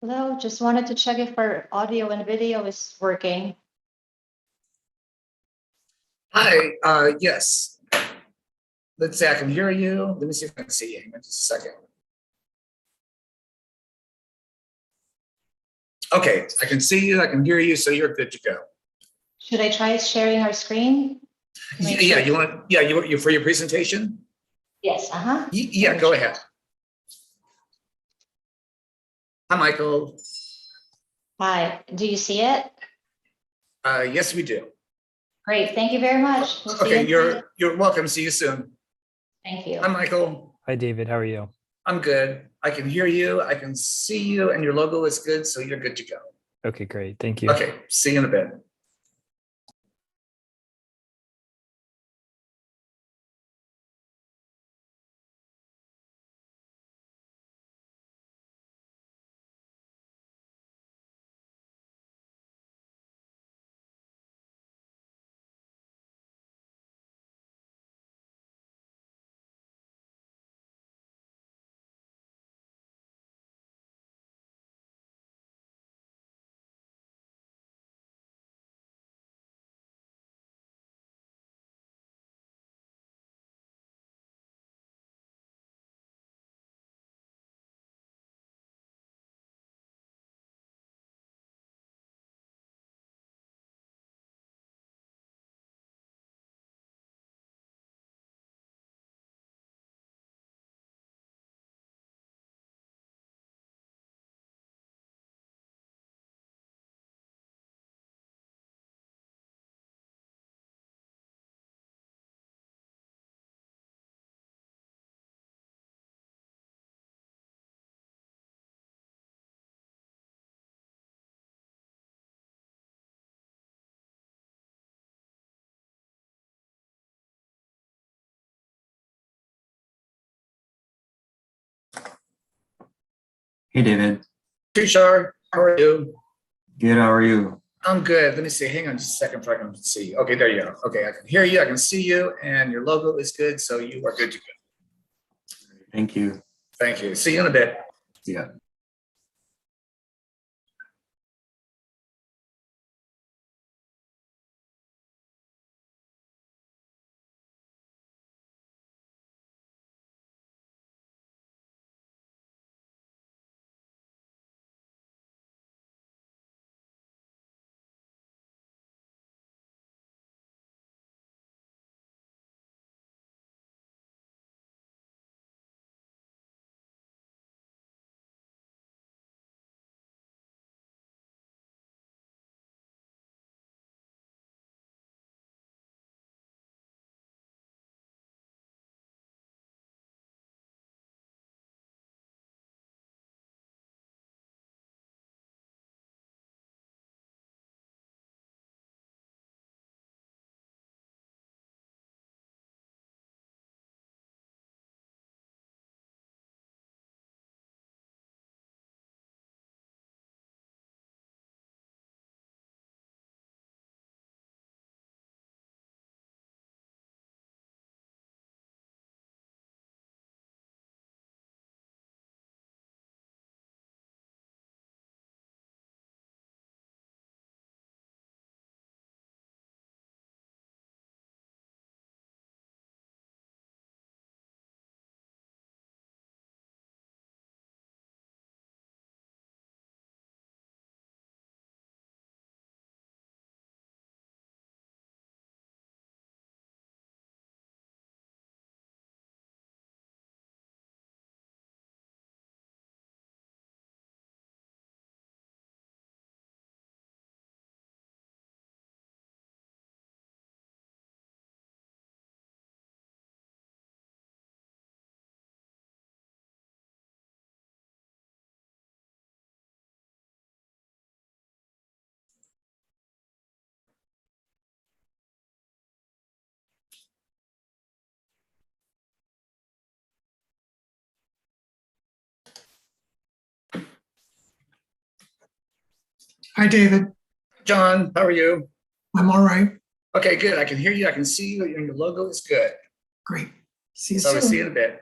Hello, just wanted to check if our audio and video is working. Hi, yes. Let's say I can hear you. Let me see if I can see you. Hang on just a second. Okay, I can see you, I can hear you, so you're good to go. Should I try sharing our screen? Yeah, you want, yeah, you for your presentation? Yes, Yeah, go ahead. Hi, Michael. Hi, do you see it? Yes, we do. Great, thank you very much. We'll see Okay, you. you're welcome. See you soon. Thank you. Hi, Michael. Hi, David. How are you? I'm good. I can hear you, I can see you, and your logo is good, so you're good to go. Okay, great. Thank you. Okay, see you in a bit. Hey, David. Tushar, how are you? Good. How are you? I'm good. Let me see. Hang on just a second before I can see you. Okay, there you go. Okay, I can hear you, I can see you, and your logo is good, so you are good to go. Thank you. Thank you. See you in a bit. Yeah. Hi, David. John, how are you? I'm all right. Okay, good. I can hear you, I can see you, and your logo is good. Great. See you So we'll see you in soon. a bit.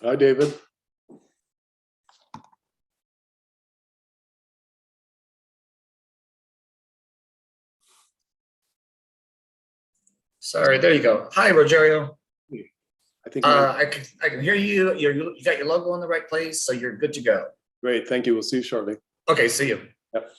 Hi, David. Sorry, there you go. Hi, Rogerio. I think I can hear you. You got your logo in the right place, so you're good to go. great. Thank you. We'll see you shortly. Okay, see you. Yep.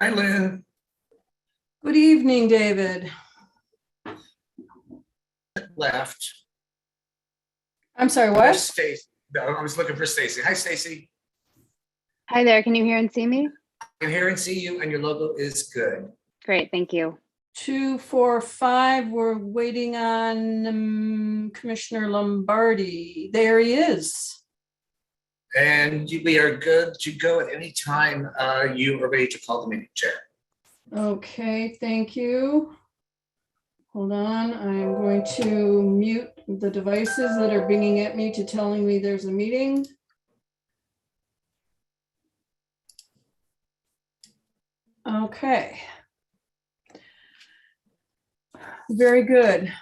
Hi, Lynn. Good evening, David. Left. I'm sorry, There's what? Stacy. No, I was looking for Stacy. Hi, Stacy. Hi there, can you hear and see me? I can hear and see you, and your logo is good. Great, thank you. 2, 4, 5, we're waiting on Commissioner Lombardi. There he is. And we are good to go at any time you are ready to call the meeting, Chair. Okay, thank you. Hold on, I'm going to mute the devices that are binging at me to telling me there's a meeting. Okay. Very good.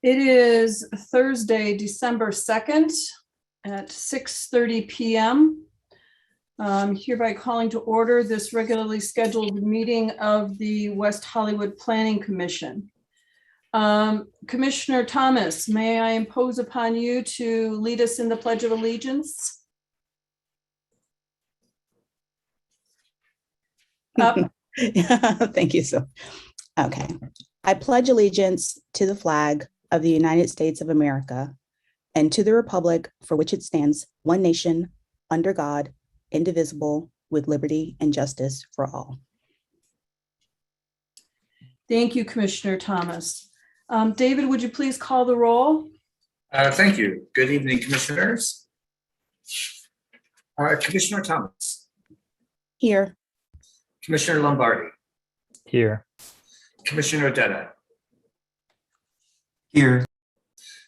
It is Thursday, December 2nd at 6:30 p.m. Hereby calling to order this regularly scheduled meeting of the West Hollywood Planning Commission. Commissioner Thomas, may I impose upon you to lead us in the Pledge of Allegiance? Up. Thank you. Okay. I pledge allegiance to the flag of the United States of America and to the republic for which it stands, one nation, under God, indivisible, with liberty and justice for all. Thank you, Commissioner Thomas. David, would you please call the roll? Thank you. Good evening, commissioners. Commissioner Thomas, Here. Commissioner Lombardi, Here. Commissioner Odetta, Here.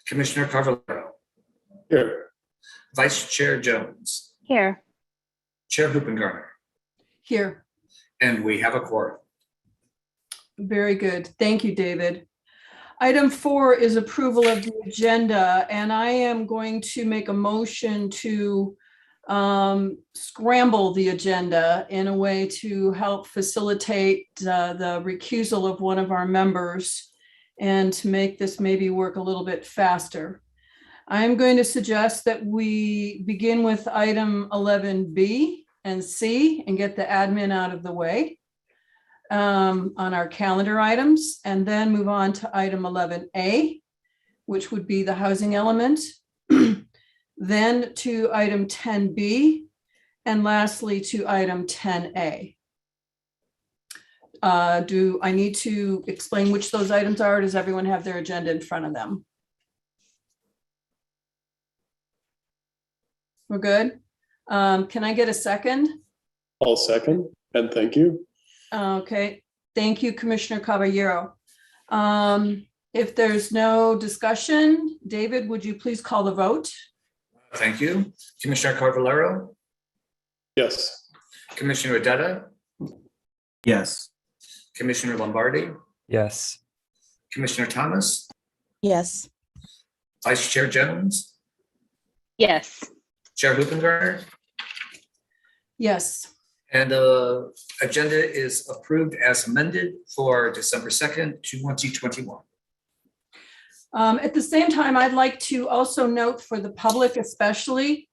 Commissioner Carvalho, Here. Vice Chair Jones, Here, Chair Hoopengarner, Here. and we have a quorum. Very good. Thank you, David. Item 4 is approval of the agenda, and I am going to make a motion to scramble the agenda in a way to help facilitate the recusal of one of our members and to make this maybe work a little bit faster. I'm going to suggest that we begin with item 11B and C and get the admin out of the way on our calendar items, and then move on to item 11A, which would be the housing element, then to item 10B, and lastly to item 10A. Do I need to explain which those items are? Or does everyone have their agenda in front of them? We're good? Can I get a second? I'll second, and thank you. Okay, thank you, Commissioner Caballero. If there's no discussion, David, would you please call the vote? Thank you. Commissioner Carvalho, Yes. Commissioner Odetta, Yes. Commissioner Lombardi, Yes. Commissioner Thomas, Yes. Vice Chair Jones, yes, Chair Hoopengarner, Yes. and the agenda is approved as amended for December 2nd, 2021. At the same time, I'd like to also note for the public especially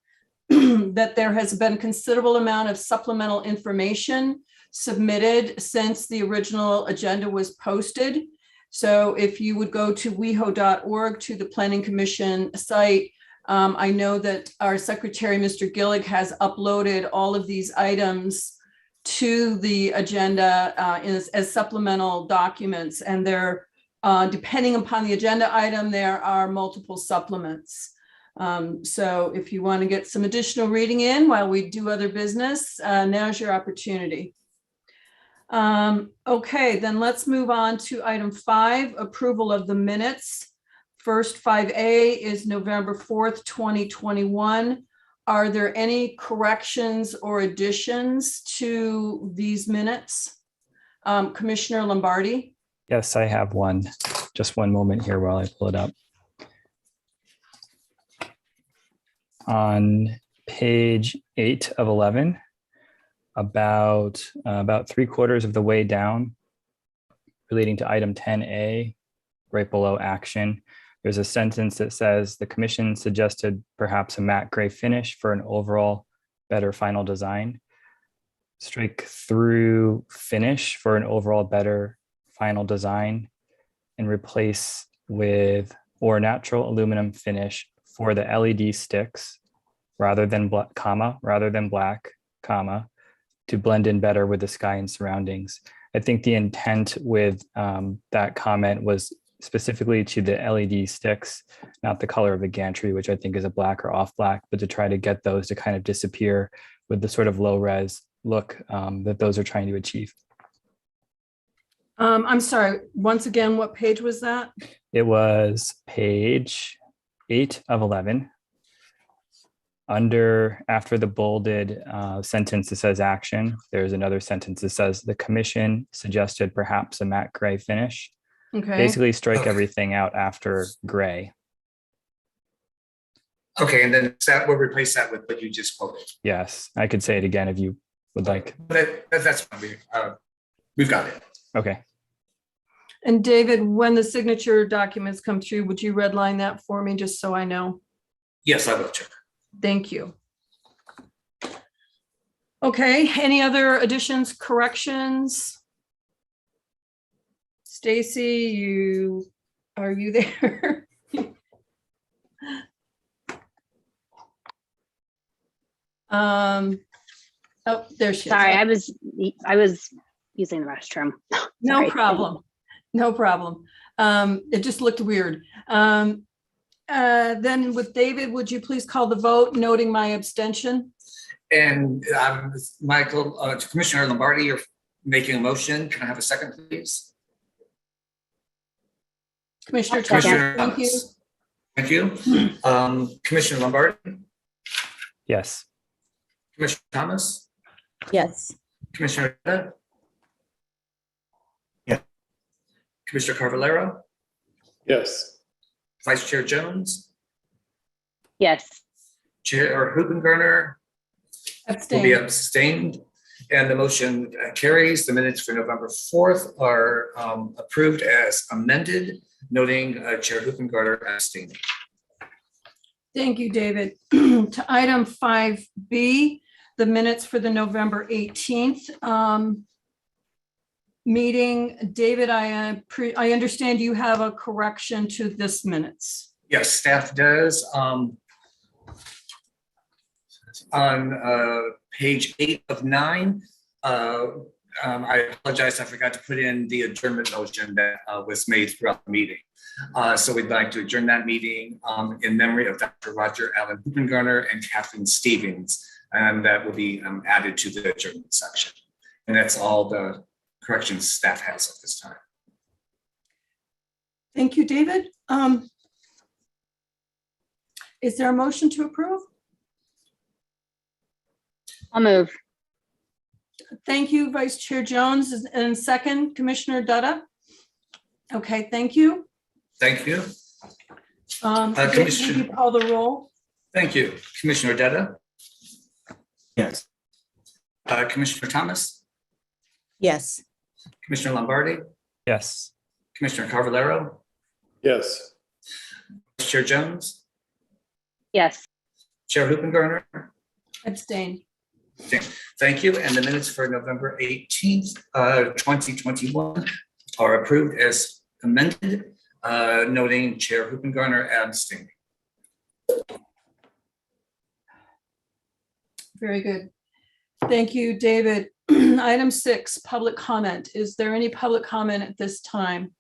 that there has been considerable amount of supplemental information submitted since the original agenda was posted. So if you would go to weho.org to the Planning Commission site, I know that our secretary, Mr. Gillig, has uploaded all of these items to the agenda as supplemental documents, and they're depending upon the agenda item, there are multiple supplements. So if you want to get some additional reading in while we do other business, now's your opportunity. Okay, then let's move on to item 5, approval of the minutes. First, 5A is November 4th, 2021. Are there any corrections or additions to these minutes? Commissioner Lombardi? Yes, I have one. Just one moment here while I pull it up. On page 8 of 11, about 3/4 of the way down, relating to item 10A, right below action, there's a sentence that says the commission suggested perhaps a matte gray finish for an overall better final design. strike through finish for an overall better final design, and replace with or natural aluminum finish for the LED sticks rather than black, comma, to blend in better with the sky and surroundings. I think the intent with that comment was specifically to the LED sticks, not the color of the gantry, which I think is a black or off black, but to try to get those to kind of disappear with the sort of low res look that those are trying to achieve. I'm sorry, once again, what page was that? It was page 8 of 11. After the bolded sentence that says action, there's another sentence that says the commission suggested perhaps a matte gray finish. Okay, Basically strike Okay. everything out after gray. Okay, and then that will replace that with what you just quoted. Yes, I could say it again if you would like. But that's fine. We've got it. Okay. and David, when the signature documents come through, would you redline that for me, just so I know? Yes, I will, Chair. Thank you. Okay, any other additions, corrections? Stacy, are you there? Oh, there she is. Sorry, I was using the restroom. No Sorry. problem. No problem. It just looked weird. Then with David, would you please call the vote, noting my abstention? And Michael, Commissioner Lombardi, you're making a motion. Can I have a second, please? Commissioner Commissioner Thomas, thank you. Thomas. Thank you. Commissioner Lombardi, Yes. Commissioner Thomas, Yes. Commissioner Reda? Yeah. Commissioner Carvalero, Yes. Vice Chair Jones, Yes. Chair Hubengarner will be Abstain. abstained, and the motion carries. The minutes for November 4th are approved as amended, noting Chair Hubengarner abstaining. Thank you, David. To item 5B, the minutes for the November 18th meeting. David, I understand you have a correction to this minutes. Yes, staff does. On page 8 of 9, I apologize, I forgot to put in the adjournment motion that was made throughout the meeting. So we'd like to adjourn that meeting in memory of Dr. Roger Allen Hupengarner and Kathleen Stevens, and that will be added to the adjournment section. And that's all the corrections staff has at this time. Thank you, David. Is there a motion to approve? I'll move. Thank you, Vice Chair Jones, and second, Commissioner Dutta. Okay, thank you. Thank you. David, will Commissioner- you call the roll? Thank you. Commissioner Detta, Yes. Commissioner Thomas, Yes. Commissioner Lombardi, Yes. Commissioner Carvalero, Yes. Vice Chair Jones, Yes. Chair Hupengarner. Abstain. Thank you. And the minutes for November 18th, 2021 are approved as amended, noting Chair Hupengarner abstaining. Very good. Thank you, David. Item 6, public comment. Is there any public comment at this time?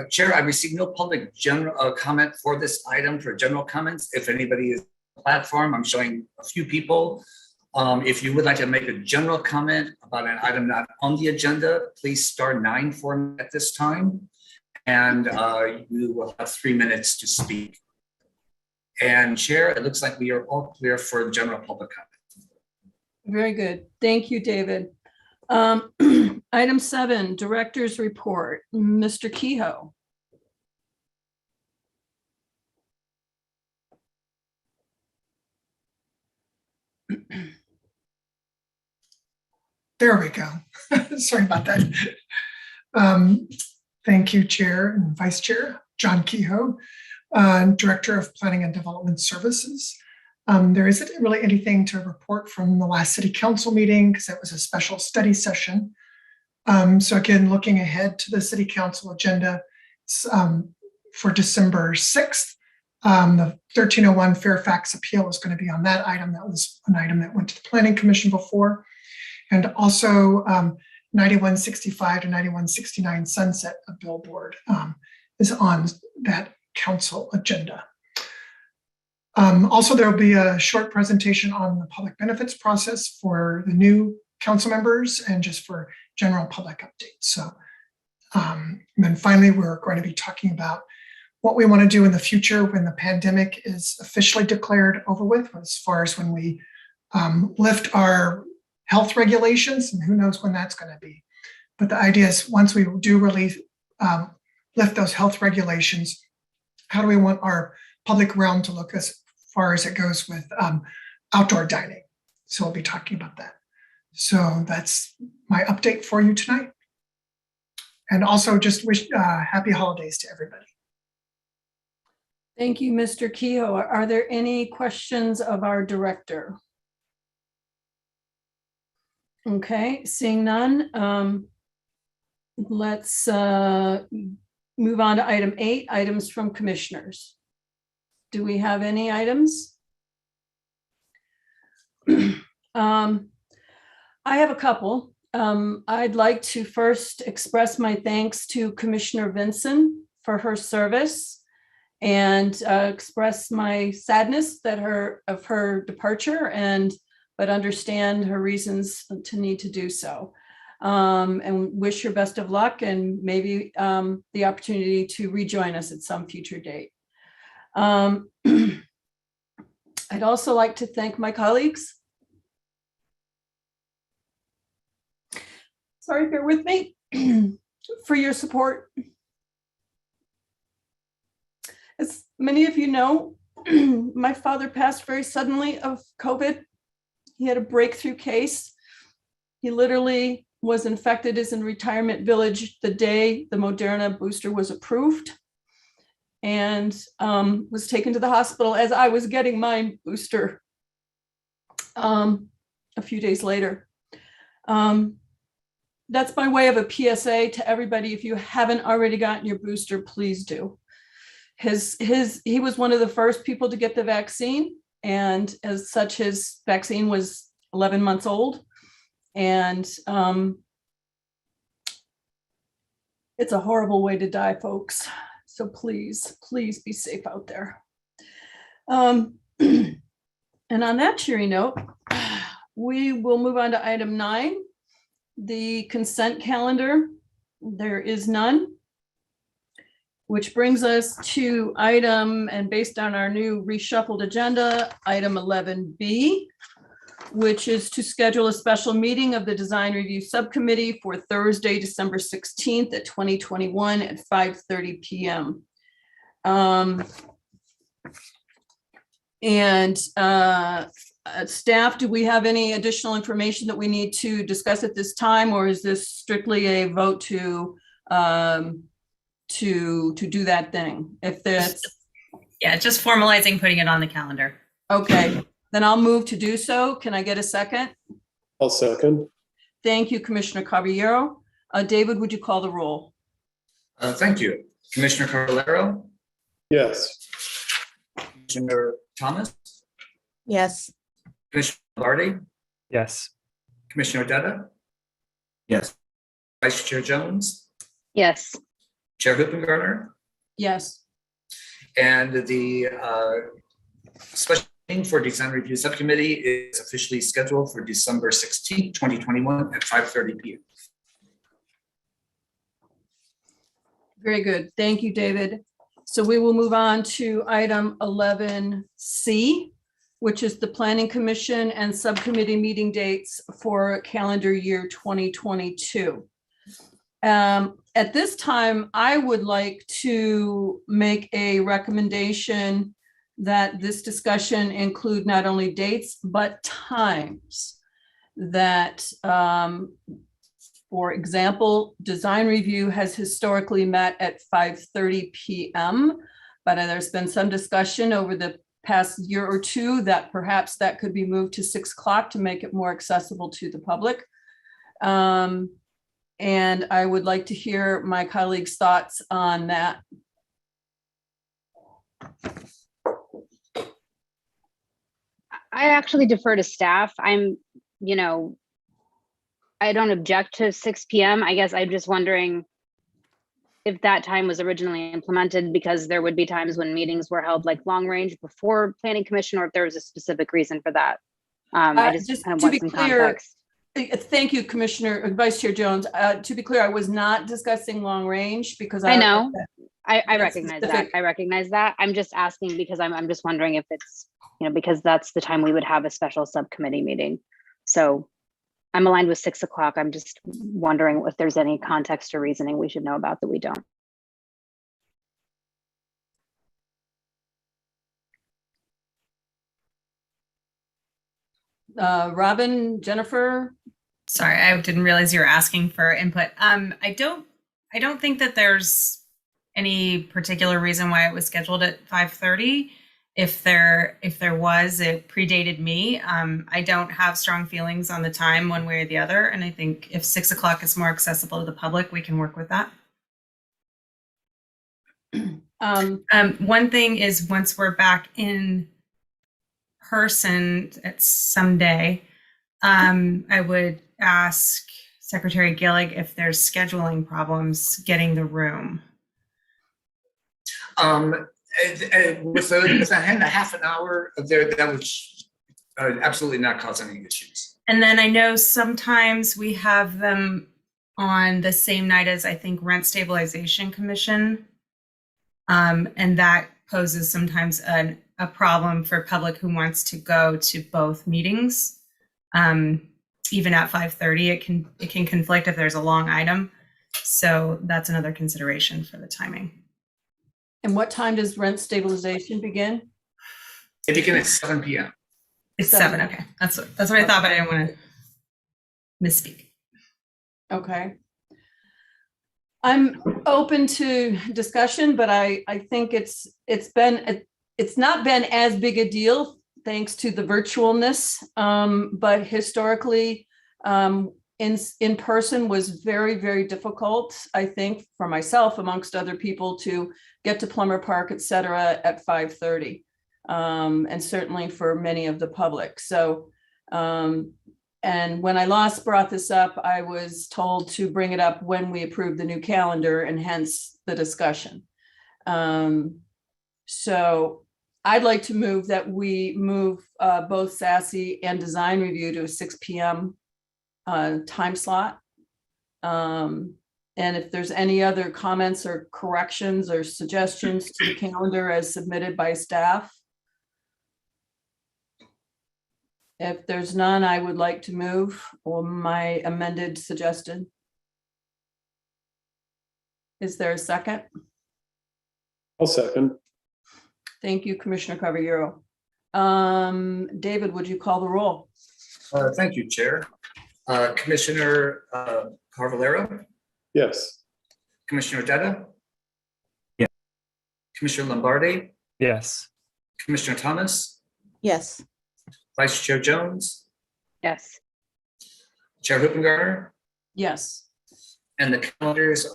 Chair, I received no public general comment for this item for general comments. If anybody is on the platform, I'm showing a few people. If you would like to make a general comment about an item not on the agenda, please star 9 for me at this time. And you will have 3 minutes to speak. And Chair, it looks like we are all clear for general public comment. Very good. Thank you, David. Item 7, Director's Report. Mr. Kehoe. There we go. Sorry about that. Thank you, Chair and Vice Chair, John Kehoe, Director of Planning and Development Services. There isn't really anything to report from the last city council meeting because it was a special study session. So again, looking ahead to the city council agenda for December 6th, the 1301 Fairfax appeal is going to be on that item. That was an item that went to the Planning Commission before. And also 9165 to 9169 Sunset, a billboard, is on that council agenda. Also, there will be a short presentation on the public benefits process for the new council members and just for general public updates. So then finally, we're going to be talking about what we want to do in the future when the pandemic is officially declared over with, as far as when we lift our health regulations, and who knows when that's going to be. But the idea is once we do lift those health regulations, how do we want our public realm to look as far as it goes with outdoor dining? So we'll be talking about that. So that's my update for you tonight. And also just wish happy holidays to everybody. Thank you, Mr. Kehoe. Are there any questions of our director? Okay, seeing none. Let's move on to item 8, items from commissioners. Do we have any items? I have a couple. I'd like to first express my thanks to Commissioner Vinson for her service and express my sadness that of her departure, but understand her reasons to need to do so. And wish her best of luck and maybe the opportunity to rejoin us at some future date. I'd also like to thank my colleagues. Sorry, bear with me, for your support. As many of you know, my father passed very suddenly of COVID. He had a breakthrough case. He literally was infected as in retirement village the day the Moderna booster was approved, and was taken to the hospital as I was getting my booster a few days later. That's by way of a PSA to everybody. If you haven't already gotten your booster, please do. He was one of the first people to get the vaccine, and as such, his vaccine was 11 months old. And it's a horrible way to die, folks. So please, please be safe out there. And on that cheery note, we will move on to item 9, the consent calendar. There is none, which brings us to item, and based on our new reshuffled agenda, item 11B, which is to schedule a special meeting of the Design Review Subcommittee for Thursday, December 16th at 2021 at 5:30 p.m. Staff, do we have any additional information that we need to discuss at this time, or is this strictly a vote to do that thing? If that's just formalizing putting it on the calendar. Okay, then I'll move to do so. Can I get a second? I'll second. Thank you, Commissioner Caballero. David, would you call the roll? Thank you. Commissioner Carvalero, Yes. Commissioner Thomas, Yes. Commissioner Lardy, Yes. Commissioner Odetta, Yes. Vice Chair Jones, Yes. Chair Hoopengarner, Yes. and the special meeting for Design Review Subcommittee is officially scheduled for December 16th, 2021 at 5:30 p.m. Very good. Thank you, David. So we will move on to item 11C, which is the Planning Commission and Subcommittee meeting dates for calendar year 2022. At this time, I would like to make a recommendation that this discussion include not only dates, but times. That, for example, Design Review has historically met at 5:30 p.m., but there's been some discussion over the past year or two that perhaps that could be moved to 6 o'clock to make it more accessible to the public. And I would like to hear my colleagues' thoughts on that. I actually defer to staff. I don't object to 6 PM. I guess I'm just wondering if that time was originally implemented because there would be times when meetings were held like long range before planning commission, or if there was a specific reason for that. I just kind of to want be some clear, context. Thank you, Commissioner, Vice Chair Jones. To be clear, I was not discussing long range because I know. I that's recognize that. specific. I recognize that. I'm just asking because I'm just wondering if it's, because that's the time we would have a special subcommittee meeting. So I'm aligned with 6 o'clock. I'm just wondering if there's any context or reasoning we should know about that we don't. Robin, Jennifer, Sorry, I didn't realize you were asking for input. I don't think that there's any particular reason why it was scheduled at 5:30. If there was, it predated me. I don't have strong feelings on the time one way or the other. And I think if 6 o'clock is more accessible to the public, we can work with that. One thing is once we're back in person at someday, I would ask Secretary Gillig if there's scheduling problems getting the room. With a half an hour there, that would absolutely not cause any issues. And then I know sometimes we have them on the same night as I think Rent Stabilization Commission. And that poses sometimes a problem for public who wants to go to both meetings. Even at 5:30, it can conflict if there's a long item. So that's another consideration for the timing. and what time does rent stabilization begin? It begins at 7 p.m. It's 7. 7. Okay, that's what I thought, but I didn't want to misspeak. Okay. I'm open to discussion, but I think it's not been as big a deal thanks to the virtualness. But historically, in person was very, very difficult, I think, for myself, amongst other people, to get to Plummer Park, et cetera, at 5:30. And certainly for many of the public. So, and when I last brought this up, I was told to bring it up when we approved the new calendar, and hence the discussion. So I'd like to move that we move both SASE and design review to a 6 p.m. Time slot. And if there's any other comments or corrections or suggestions to the calendar as submitted by staff. If there's none, I would like to move on my amended suggestion. Is there a second? I'll second. Thank you, Commissioner Cavallaro. David, would you call the roll? Thank you, Chair. Commissioner Carvalero, Yes. Commissioner Detta? Yeah. Commissioner Lombardi, Yes. Commissioner Thomas, Yes. Vice Chair Jones, Yes. Chair Hoopengartner, Yes. and the calendars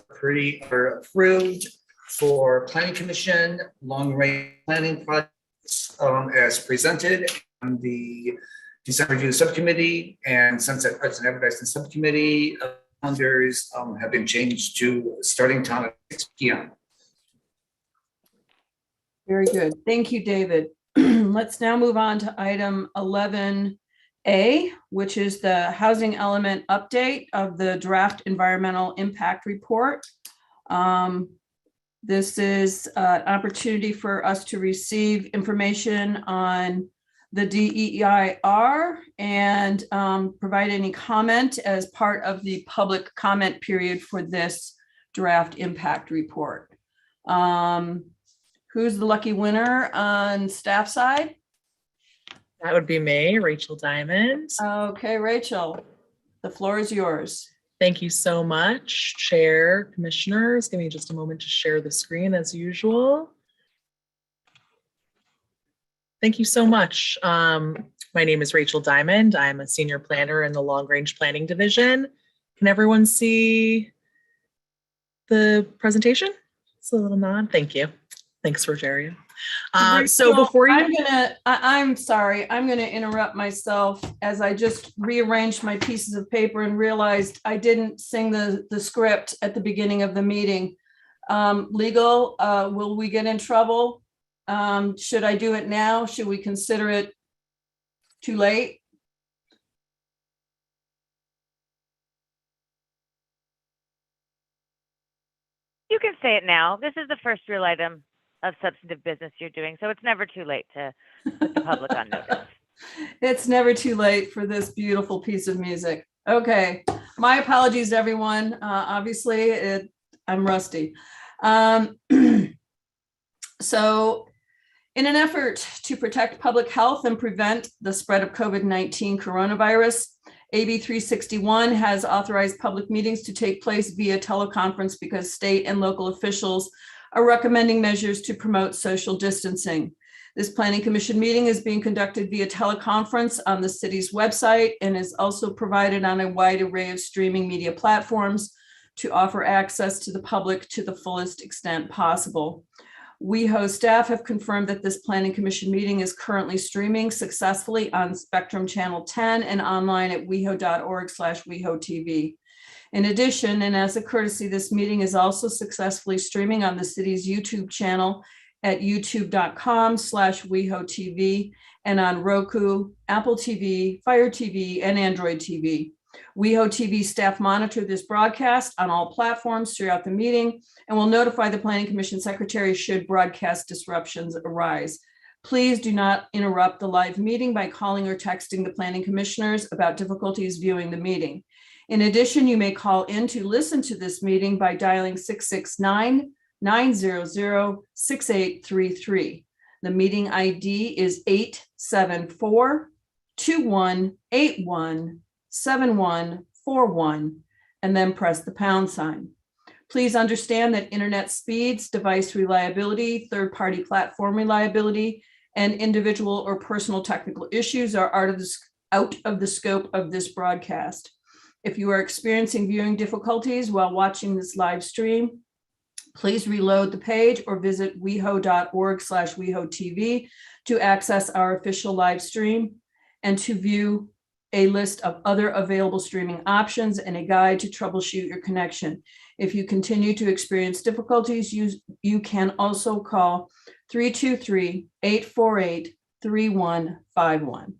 are approved for Planning Commission, long range planning projects as presented on the Design Review Subcommittee and Sunset Arts and Advertising Subcommittee. Calendars have been changed to starting time at 6 p.m. Very good. Thank you, David. Let's now move on to item 11A, which is the housing element update of the draft environmental impact report. This is an opportunity for us to receive information on the DEIR and provide any comment as part of the public comment period for this draft impact report. Who's the lucky winner on staff side? That would be me, Rachel Diamond. Okay, Rachel, the floor is yours. Thank you so much, Chair, Commissioners. Give me just a moment to share the screen as usual. Thank you so much. My name is Rachel Diamond. I'm a senior planner in the Long Range Planning Division. Can everyone see the presentation? It's a little nod. Thank you. Thanks, Rogerio. So Rachel, before you, I'm sorry, I'm gonna interrupt myself as I just rearranged my pieces of paper and realized I didn't sing the script at the beginning of the meeting. Legal, will we get in trouble? Should I do it now? Should we consider it too late? You can say it now. This is the first real item of substantive business you're doing, so it's never too late to put the public on notice. It's never too late for this beautiful piece of music. Okay, my apologies, everyone. Obviously, I'm rusty. So in an effort to protect public health and prevent the spread of COVID-19 coronavirus, AB 361 has authorized public meetings to take place via teleconference because state and local officials are recommending measures to promote social distancing. This Planning Commission meeting is being conducted via teleconference on the city's website and is also provided on a wide array of streaming media platforms to offer access to the public to the fullest extent possible. WeHo staff have confirmed that this Planning Commission meeting is currently streaming successfully on Spectrum Channel 10 and online at weho.org/WehoTV. In addition, and as a courtesy, this meeting is also successfully streaming on the city's YouTube channel at youtube.com/WehoTV and on Roku, Apple TV, Fire TV, and Android TV. WehoTV staff monitor this broadcast on all platforms throughout the meeting and will notify the Planning Commission Secretary should broadcast disruptions arise. Please do not interrupt the live meeting by calling or texting the Planning Commissioners about difficulties viewing the meeting. In addition, you may call in to listen to this meeting by dialing 669-900-6833. The meeting ID is 874-2181-7141, and then press the pound sign. Please understand that internet speeds, device reliability, third-party platform reliability, and individual or personal technical issues are out of the scope of this broadcast. If you are experiencing viewing difficulties while watching this live stream, please reload the page or visit weho.org/WehoTV to access our official live stream and to view a list of other available streaming options and a guide to troubleshoot your connection. If you continue to experience difficulties, you can also call 323-848-3151.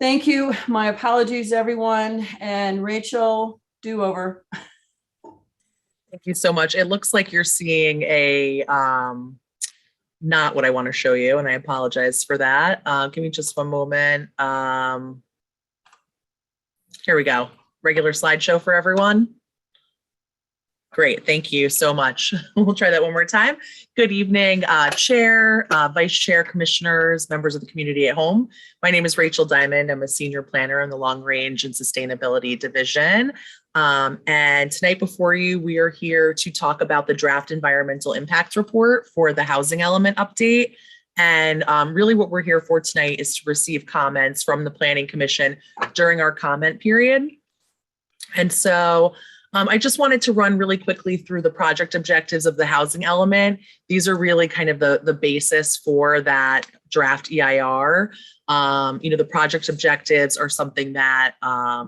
Thank you. My apologies, everyone. And Rachel, do over. thank you so much. It looks like you're seeing a not what I want to show you, and I apologize for that. Give me just one moment. Here we go. Regular slideshow for everyone. Great, thank you so much. We'll try that one more time. Good evening, Chair, Vice Chair, Commissioners, members of the community at home. My name is Rachel Diamond. I'm a senior planner in the Long Range and Sustainability Division. And tonight before you, we are here to talk about the draft environmental impact report for the housing element update. And really what we're here for tonight is to receive comments from the Planning Commission during our comment period. And so I just wanted to run really quickly through the project objectives of the housing element. These are really kind of the basis for that draft EIR. The project objectives are something that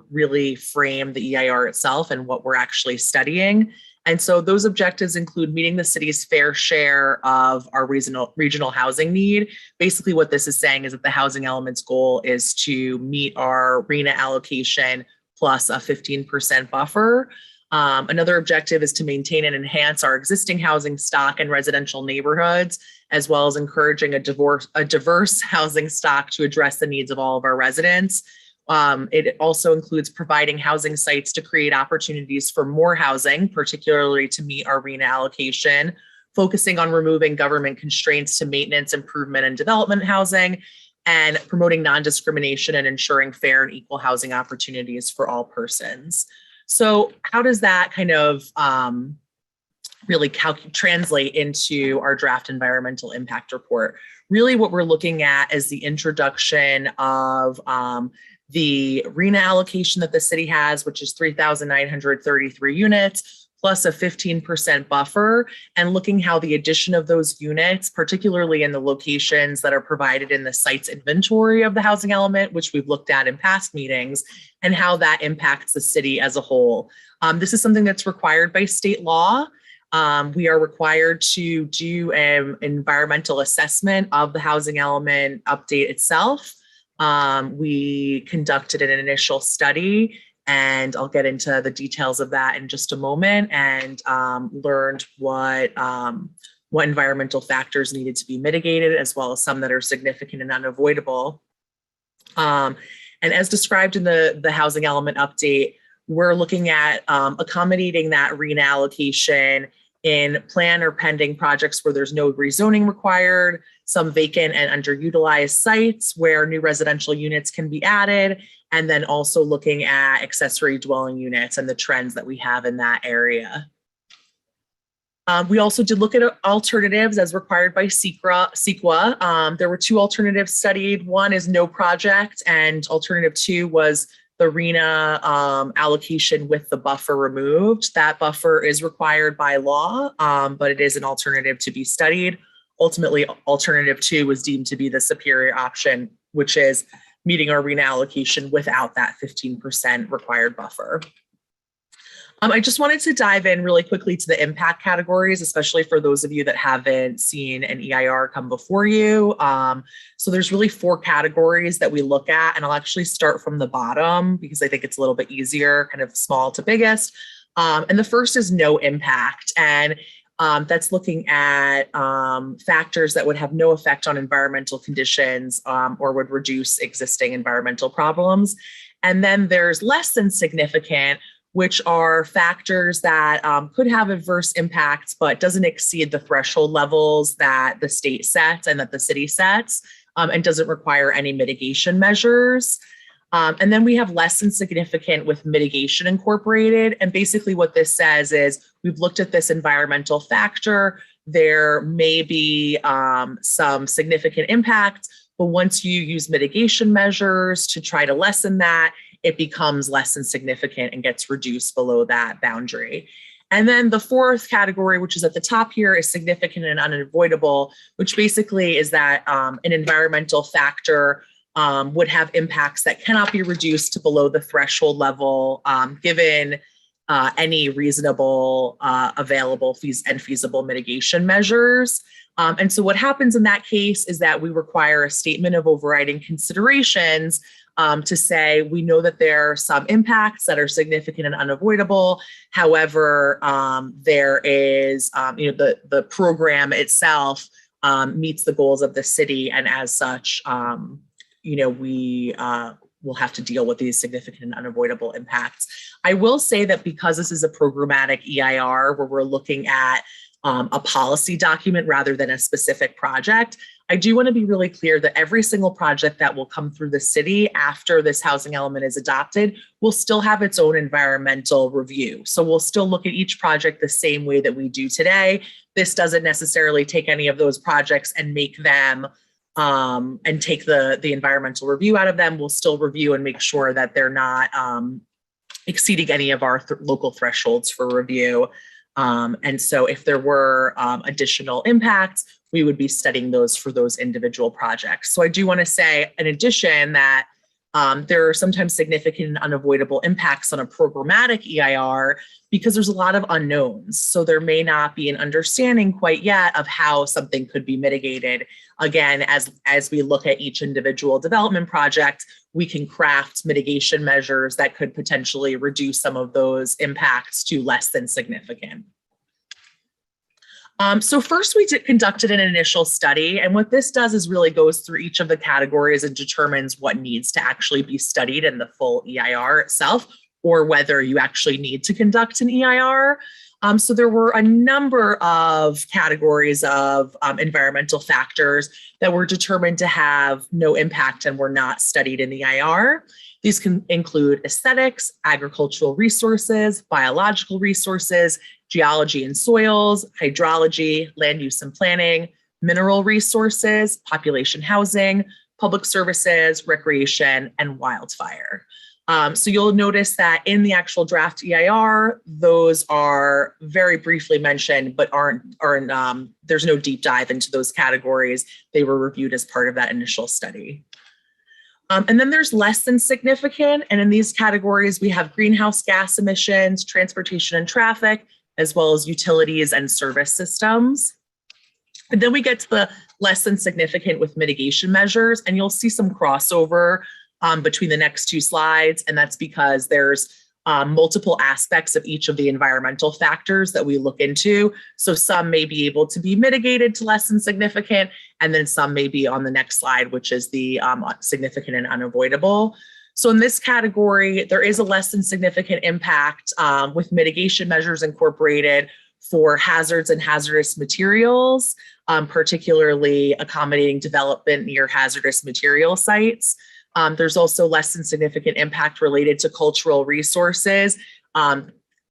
really frame the EIR itself and what we're actually studying. And so those objectives include meeting the city's fair share of our regional housing need. Basically what this is saying is that the housing element's goal is to meet our RHNA allocation plus a 15% buffer. Another objective is to maintain and enhance our existing housing stock in residential neighborhoods, as well as encouraging a diverse housing stock to address the needs of all of our residents. It also includes providing housing sites to create opportunities for more housing, particularly to meet our RHNA allocation, focusing on removing government constraints to maintenance, improvement, and development housing, and promoting non-discrimination and ensuring fair and equal housing opportunities for all persons. So how does that kind of really translate into our draft environmental impact report? really what we're looking at is the introduction of the RENA allocation that the city has, which is 3,933 units, plus a 15% buffer, and looking how the addition of those units, particularly in the locations that are provided in the site's inventory of the housing element, which we've looked at in past meetings, and how that impacts the city as a whole. This is something that's required by state law. We are required to do an environmental assessment of the housing element update itself. We conducted an initial study, and I'll get into the details of that in just a moment, and learned what environmental factors needed to be mitigated, as well as some that are significant and unavoidable. And as described in the housing element update, we're looking at accommodating that RENA allocation in plan or pending projects where there's no rezoning required, some vacant and underutilized sites where new residential units can be added, and then also looking at accessory dwelling units and the trends that we have in that area. We also did look at alternatives as required by CEQA. There were 2 alternatives studied. One is no project, and alternative 2 was the RENA allocation with the buffer removed. That buffer is required by law, but it is an alternative to be studied. Ultimately, alternative 2 was deemed to be the superior option, which is meeting our RENA allocation without that 15% required buffer. I just wanted to dive in really quickly to the impact categories, especially for those of you that haven't seen an EIR come before you. So there's really 4 categories that we look at, and I'll actually start from the bottom because I think it's a little bit easier, kind of small to biggest. And the first is no impact. And that's looking at factors that would have no effect on environmental conditions or would reduce existing environmental problems. And then there's less than significant, which are factors that could have adverse impacts, but doesn't exceed the threshold levels that the state sets and that the city sets, and doesn't require any mitigation measures. And then we have less than significant with mitigation incorporated. And basically what this says is we've looked at this environmental factor. There may be some significant impact, but once you use mitigation measures to try to lessen that, it becomes less than significant and gets reduced below that boundary. And then the 4th category, which is at the top here, is significant and unavoidable, which basically is that an environmental factor would have impacts that cannot be reduced to below the threshold level, given any reasonable, available and feasible mitigation measures. And so what happens in that case is that we require a statement of overriding considerations to say we know that there are some impacts that are significant and unavoidable. However, there is, the program itself meets the goals of the city, and as such, we will have to deal with these significant and unavoidable impacts. I will say that because this is a programmatic EIR where we're looking at a policy document rather than a specific project, I do want to be really clear that every single project that will come through the city after this housing element is adopted will still have its own environmental review. So we'll still look at each project the same way that we do today. This doesn't necessarily take any of those projects and make them and take the environmental review out of them. We'll still review and make sure that they're not exceeding any of our local thresholds for review. And so if there were additional impacts, we would be studying those for those individual projects. So I do want to say, in addition, that there are sometimes significant and unavoidable impacts on a programmatic EIR because there's a lot of unknowns. So there may not be an understanding quite yet of how something could be mitigated. Again, as we look at each individual development project, we can craft mitigation measures that could potentially reduce some of those impacts to less than significant. So first we conducted an initial study, and what this does is really goes through each of the categories and determines what needs to actually be studied in the full EIR itself, or whether you actually need to conduct an EIR. So there were a number of categories of environmental factors that were determined to have no impact and were not studied in the EIR. These can include aesthetics, agricultural resources, biological resources, geology and soils, hydrology, land use and planning, mineral resources, population housing, public services, recreation, and wildfire. So you'll notice that in the actual draft EIR, those are very briefly mentioned, but there's no deep dive into those categories. They were reviewed as part of that initial study. And then there's less than significant. And in these categories, we have greenhouse gas emissions, transportation and traffic, as well as utilities and service systems. And then we get to the less than significant with mitigation measures, and you'll see some crossover between the next two slides. And that's because there's multiple aspects of each of the environmental factors that we look into. So some may be able to be mitigated to less than significant, and then some may be on the next slide, which is the significant and unavoidable. So in this category, there is a less than significant impact with mitigation measures incorporated for hazards and hazardous materials, particularly accommodating development near hazardous material sites. There's also less than significant impact related to cultural resources,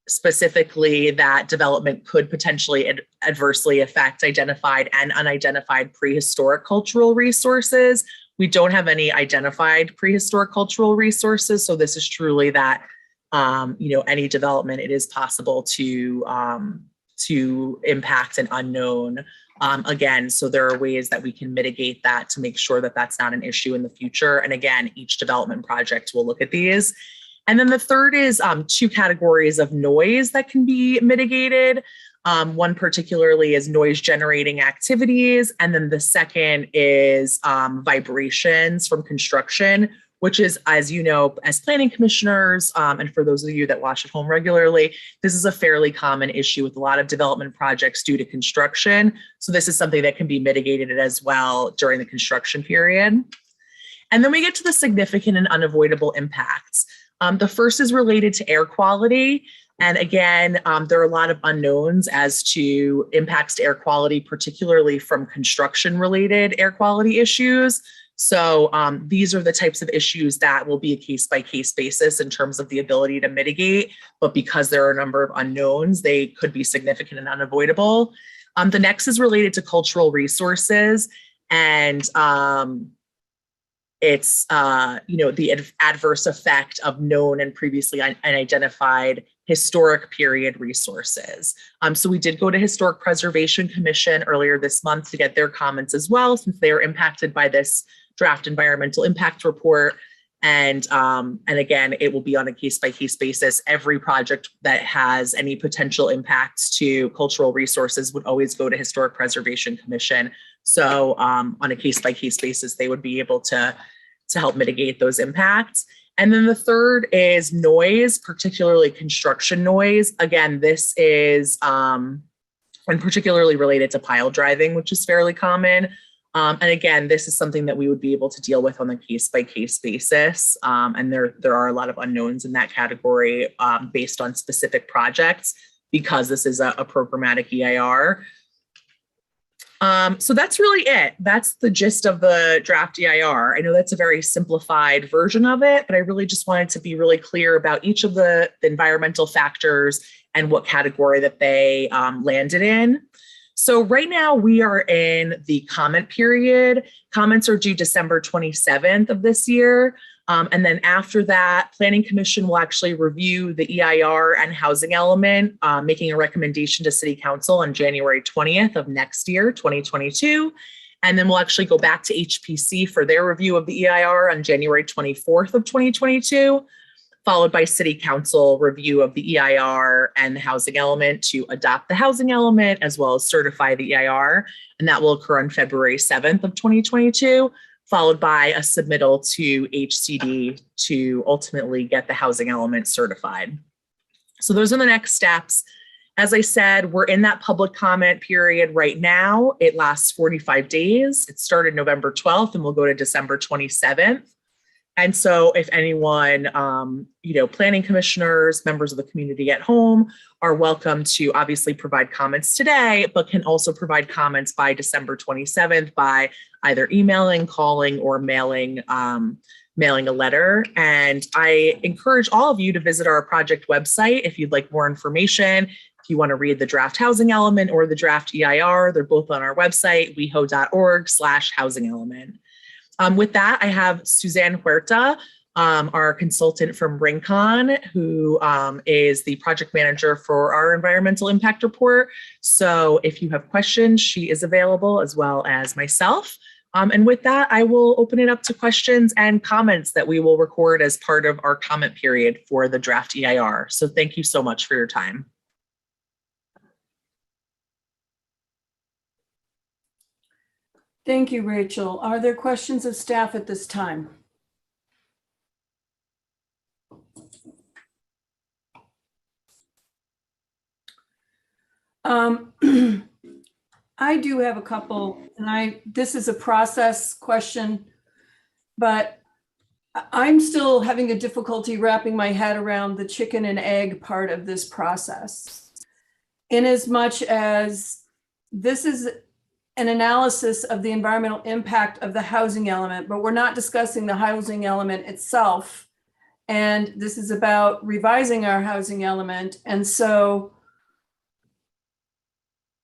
specifically that development could potentially adversely affect identified and unidentified prehistoric cultural resources. We don't have any identified prehistoric cultural resources, so this is truly that any development, it is possible to impact an unknown. Again, so there are ways that we can mitigate that to make sure that that's not an issue in the future. And again, each development project will look at these. And then the third is two categories of noise that can be mitigated. One particularly is noise generating activities. And then the second is vibrations from construction, which is, as you know, as planning commissioners, and for those of you that watch at home regularly, this is a fairly common issue with a lot of development projects due to construction. So this is something that can be mitigated as well during the construction period. And then we get to the significant and unavoidable impacts. The first is related to air quality. And again, there are a lot of unknowns as to impacts to air quality, particularly from construction-related air quality issues. So these are the types of issues that will be a case-by-case basis in terms of the ability to mitigate, but because there are a number of unknowns, they could be significant and unavoidable. The next is related to cultural resources, and it's the adverse effect of known and previously unidentified historic period resources. So we did go to Historic Preservation Commission earlier this month to get their comments as well, since they are impacted by this draft environmental impact report. And again, it will be on a case-by-case basis. Every project that has any potential impacts to cultural resources would always go to Historic Preservation Commission. So on a case-by-case basis, they would be able to help mitigate those impacts. And then the third is noise, particularly construction noise. Again, this is and particularly related to pile driving, which is fairly common. And again, this is something that we would be able to deal with on a case-by-case basis. And there are a lot of unknowns in that category based on specific projects, because this is a programmatic EIR. So that's really it. That's the gist of the draft EIR. I know that's a very simplified version of it, but I really just wanted to be really clear about each of the environmental factors and what category that they landed in. So right now we are in the comment period. Comments are due December 27th of this year. And then after that, Planning Commission will actually review the EIR and housing element, making a recommendation to City Council on January 20th of next year, 2022. And then we'll actually go back to HPC for their review of the EIR on January 24th of 2022, followed by City Council review of the EIR and the housing element to adopt the housing element as well as certify the EIR. And that will occur on February 7th of 2022. Followed by a submittal to HCD to ultimately get the housing element certified. So those are the next steps. As I said, we're in that public comment period right now. It lasts 45 days. It started November 12th and will go to December 27th. And so if anyone, planning commissioners, members of the community at home are welcome to obviously provide comments today, but can also provide comments by December 27th by either emailing, calling, or mailing a letter. And I encourage all of you to visit our project website if you'd like more information, If you want to read the draft housing element or the draft EIR, they're both on our website, weho.org/housing element. With that, I have Suzanne Huerta, our consultant from Rincon, who is the project manager for our environmental impact report. So if you have questions, she is available, as well as myself. And with that, I will open it up to questions and comments that we will record as part of our comment period for the draft EIR. So thank you so much for your time. Thank you, Rachel. Are there questions of staff at this time? I do have a couple, and this is a process question, but I'm still having a difficulty wrapping my head around the chicken and egg part of this process. In as much as this is an analysis of the environmental impact of the housing element, but we're not discussing the housing element itself. And this is about revising our housing element. And so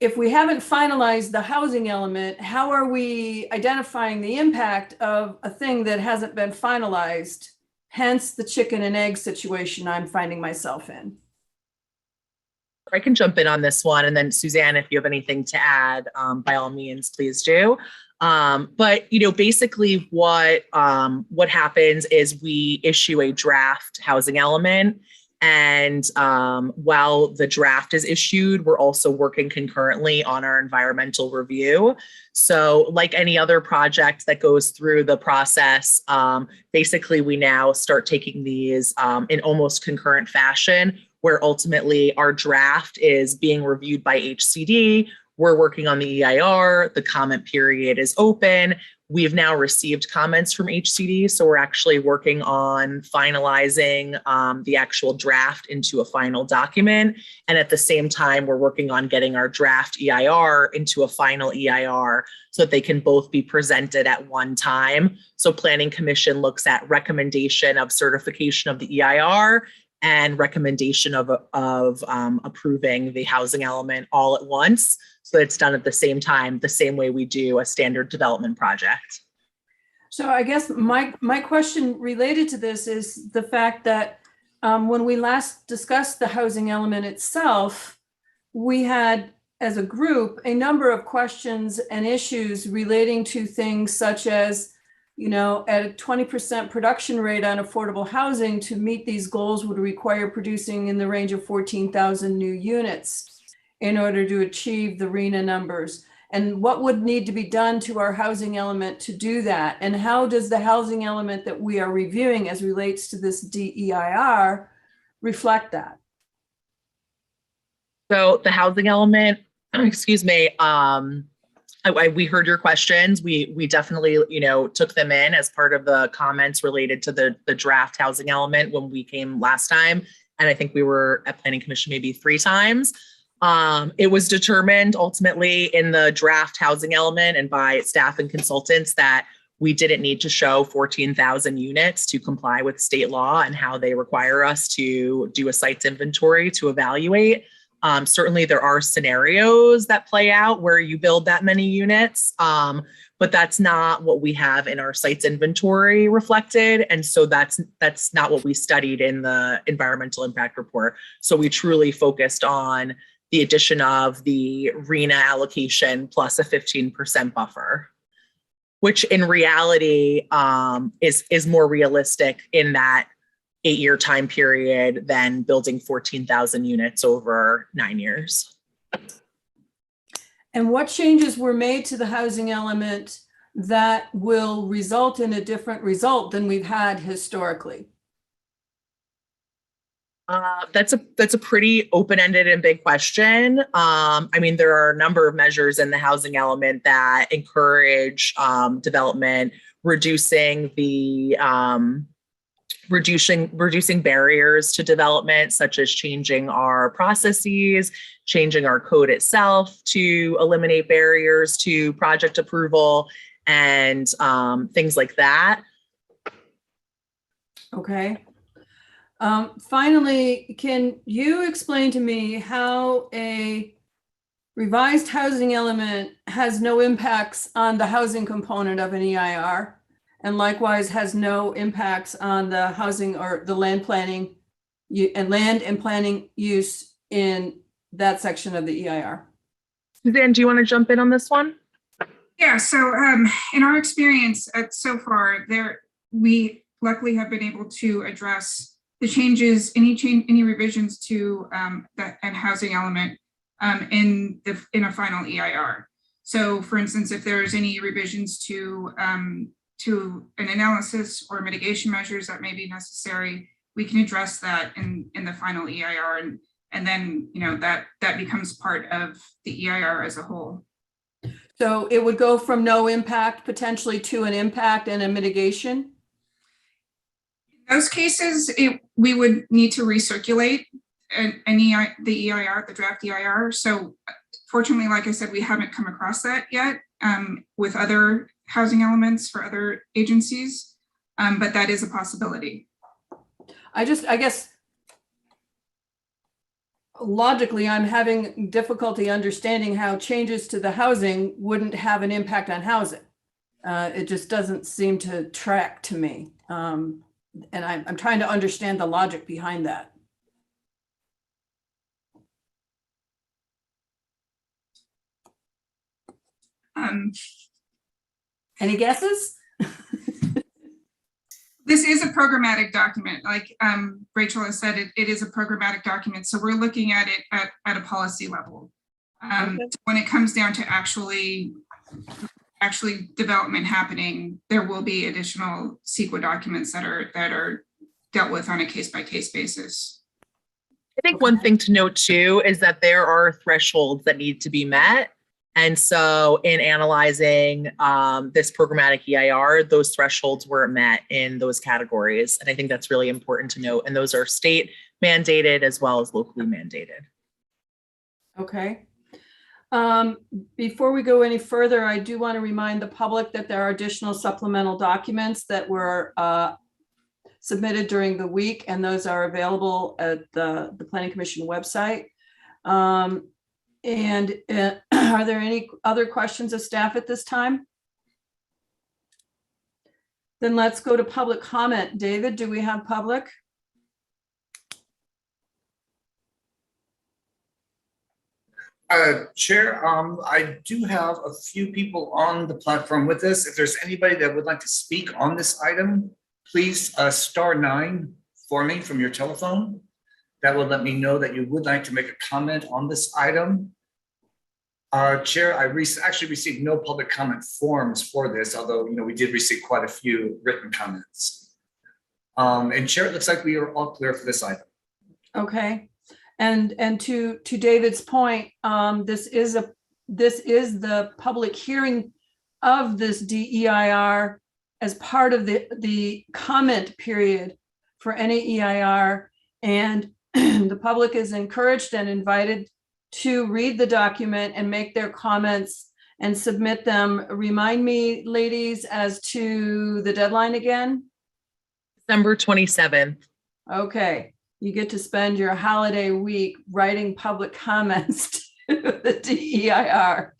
if we haven't finalized the housing element, how are we identifying the impact of a thing that hasn't been finalized? Hence the chicken and egg situation I'm finding myself in. I can jump in on this one, and then Suzanne, if you have anything to add, by all means, please do. But basically, what happens is we issue a draft housing element, and while the draft is issued, we're also working concurrently on our environmental review. So, like any other project that goes through the process, basically we now start taking these in almost concurrent fashion, where ultimately our draft is being reviewed by HCD. We're working on the EIR, the comment period is open. We've now received comments from HCD, so we're actually working on finalizing the actual draft into a final document. And at the same time, we're working on getting our draft EIR into a final EIR so that they can both be presented at one time. So Planning Commission looks at recommendation of certification of the EIR and recommendation of approving the housing element all at once. So it's done at the same time, the same way we do a standard development project. So I guess my question related to this is the fact that when we last discussed the housing element itself, we had, as a group, a number of questions and issues relating to things such as, at a 20% production rate on affordable housing, to meet these goals would require producing in the range of 14,000 new units in order to achieve the RHNA numbers. And what would need to be done to our housing element to do that? And how does the housing element that we are reviewing as relates to this DEIR reflect that? So the housing element, excuse me, we heard your questions. We definitely, took them in as part of the comments related to the draft housing element when we came last time. And I think we were at Planning Commission maybe 3 times. It was determined ultimately in the draft housing element and by staff and consultants that we didn't need to show 14,000 units to comply with state law and how they require us to do a sites inventory to evaluate. Certainly there are scenarios that play out where you build that many units, but that's not what we have in our sites inventory reflected. And so that's not what we studied in the environmental impact report. So we truly focused on the addition of the RHNA allocation plus a 15% buffer, which in reality is more realistic in that 8-year time period than building 14,000 units over 9 years. And what changes were made to the housing element that will result in a different result than we've had historically? That's a pretty open-ended and big question. There are a number of measures in the housing element that encourage development, reducing barriers to development, such as changing our processes, changing our code itself to eliminate barriers to project approval, and things like that. Okay. Finally, can you explain to me how a revised housing element has no impacts on the housing component of an EIR, and likewise has no impacts on the housing or the land planning and land and planning use in that section of the EIR? Suzanne, do you want to jump in on this one? Yeah, so in our experience so far, we luckily have been able to address the changes, any revisions to that and housing element in a final EIR. So, for instance, if there's any revisions to an analysis or mitigation measures that may be necessary, we can address that in the final EIR, and then that becomes part of the EIR as a whole. So it would go from no impact potentially to an impact and a mitigation? In those cases, we would need to recirculate the EIR, the draft EIR. So fortunately, like I said, we haven't come across that yet with other housing elements for other agencies, but that is a possibility. I guess logically, I'm having difficulty understanding how changes to the housing wouldn't have an impact on housing. It just doesn't seem to track to me. And I'm trying to understand the logic behind that. Any guesses? This is a programmatic document. Like Rachel has said, it is a programmatic document. So we're looking at it at a policy level. Okay. When it comes down to actually development happening, there will be additional CEQA documents that are dealt with on a case-by-case basis. I think one thing to note too is that there are thresholds that need to be met. And so in analyzing this programmatic EIR, those thresholds were met in those categories. And I think that's really important to note. And those are state mandated as well as locally mandated. Okay. Before we go any further, I do want to remind the public that there are additional supplemental documents that were submitted during the week, and those are available at the Planning Commission website. And are there any other questions of staff at this time? Then let's go to public comment. David, do we have public? Chair, I do have a few people on the platform with us. If there's anybody that would like to speak on this item, please *9 for me from your telephone. That will let me know that you would like to make a comment on this item. Chair, I actually received no public comment forms for this, although we did receive quite a few written comments. And Chair, it looks like we are all clear for this item. Okay, and to David's point, this is the public hearing of this DEIR as part of the comment period for any EIR, and the public is encouraged and invited to read the document and make their comments and submit them. Remind me, ladies, as to the deadline again? December 27th. Okay, you get to spend your holiday week writing public comments to the DEIR.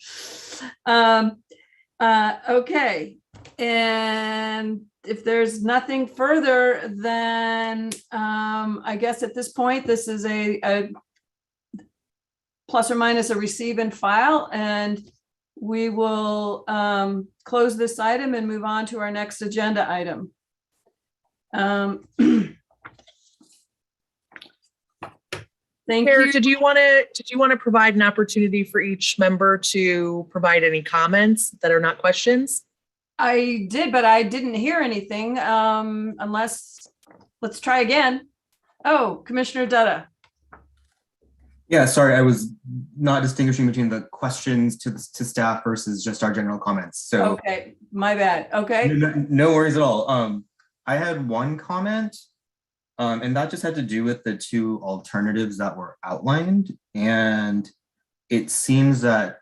Okay, and if there's nothing further, then I guess at this point, this is a plus or minus a receive and file, and we will close this item and move on to our next agenda item. Thank Chair, you. did you want to provide an opportunity for each member to provide any comments that are not questions? I did, but I didn't hear anything unless, let's try again. Oh, Commissioner Dutta. Yeah, sorry, I was not distinguishing between the questions to staff versus just our general comments. So Okay, my bad. Okay. no worries at all. I had one comment, and that just had to do with the two alternatives that were outlined. And it seems that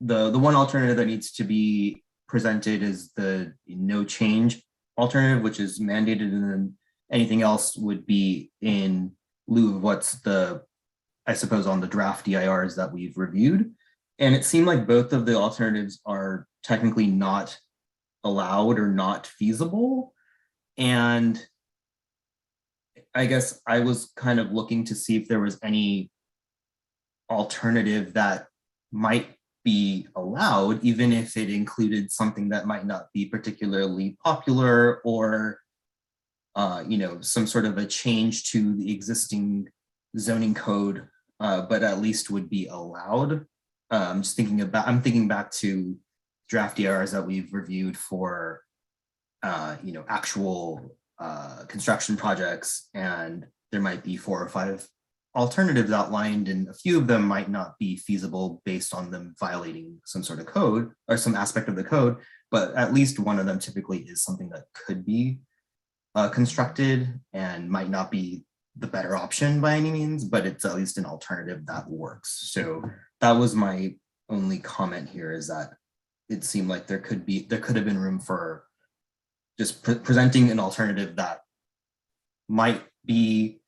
the one alternative that needs to be presented is the no change alternative, which is mandated in anything else would be in lieu of what's I suppose, on the draft DIRs that we've reviewed. And it seemed like both of the alternatives are technically not allowed or not feasible. And I guess I was kind of looking to see if there was any alternative that might be allowed, even if it included something that might not be particularly popular, or some sort of a change to the existing zoning code, but at least would be allowed. I'm thinking back to draft DRs that we've reviewed for actual construction projects, and there might be 4 or 5 alternatives outlined, and a few of them might not be feasible based on them violating some sort of code or some aspect of the code, but at least one of them typically is something that could be constructed and might not be the better option by any means, but it's at least an alternative that works. So that was my only comment here, is that it seemed like there could have been room for just presenting an alternative that might be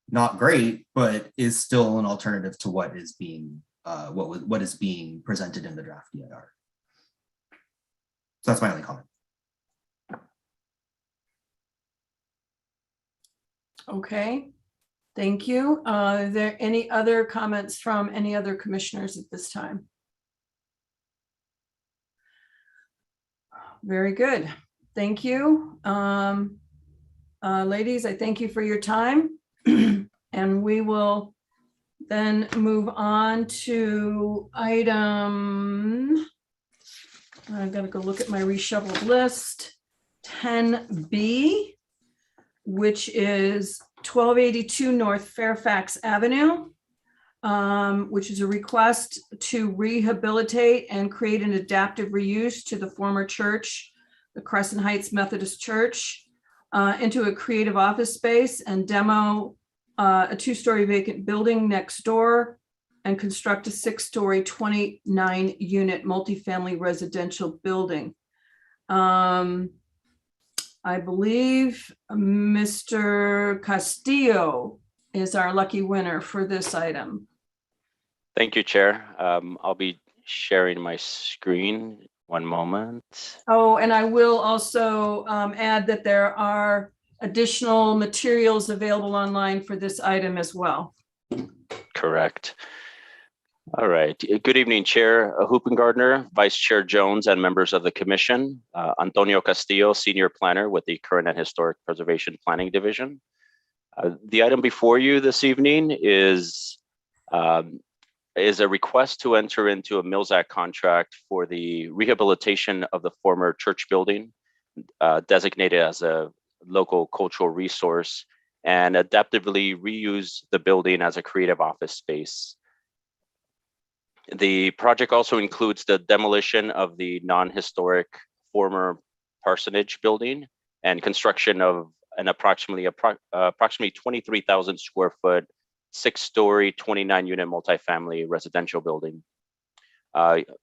not great, but is still an alternative to what is being presented in the draft DIR. So that's my only comment. Okay, thank you. Are there any other comments from any other commissioners at this time? Very good. Thank you. Ladies, I thank you for your time. And we will then move on to item, I've got to go look at my reshuffled list, 10B, which is 1282 North Fairfax Avenue, which is a request to rehabilitate and create an adaptive reuse to the former church, the Crescent Heights Methodist Church, into a creative office space, and demo a 2-story vacant building next door and construct a 6-story 29-unit multifamily residential building. I believe Mr. Castillo is our lucky winner for this item. Thank you, Chair. I'll be sharing my screen. One moment. Oh, and I will also add that there are additional materials available online for this item as well. Correct. All right. Good evening, Chair Hoopengardner, Vice Chair Jones, and members of the Commission. Antonio Castillo, Senior Planner with the Current and Historic Preservation Planning Division. The item before you this evening is a request to enter into a Mills Act contract for the rehabilitation of the former church building, designated as a local cultural resource, and adaptively reuse the building as a creative office space. The project also includes the demolition of the non-historic former parsonage building and construction of an approximately 23,000 square foot 6-story 29-unit multifamily residential building,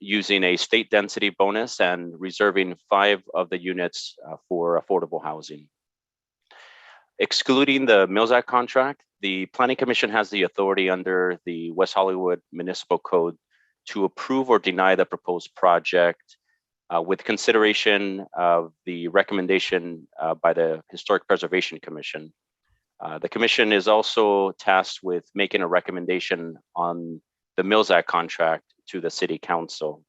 using a state density bonus and reserving 5 of the units for affordable housing. Excluding the Mills Act contract, the Planning Commission has the authority under the West Hollywood Municipal Code to approve or deny the proposed project with consideration of the recommendation by the Historic Preservation Commission. The Commission is also tasked with making a recommendation on the Mills Act contract to the City Council.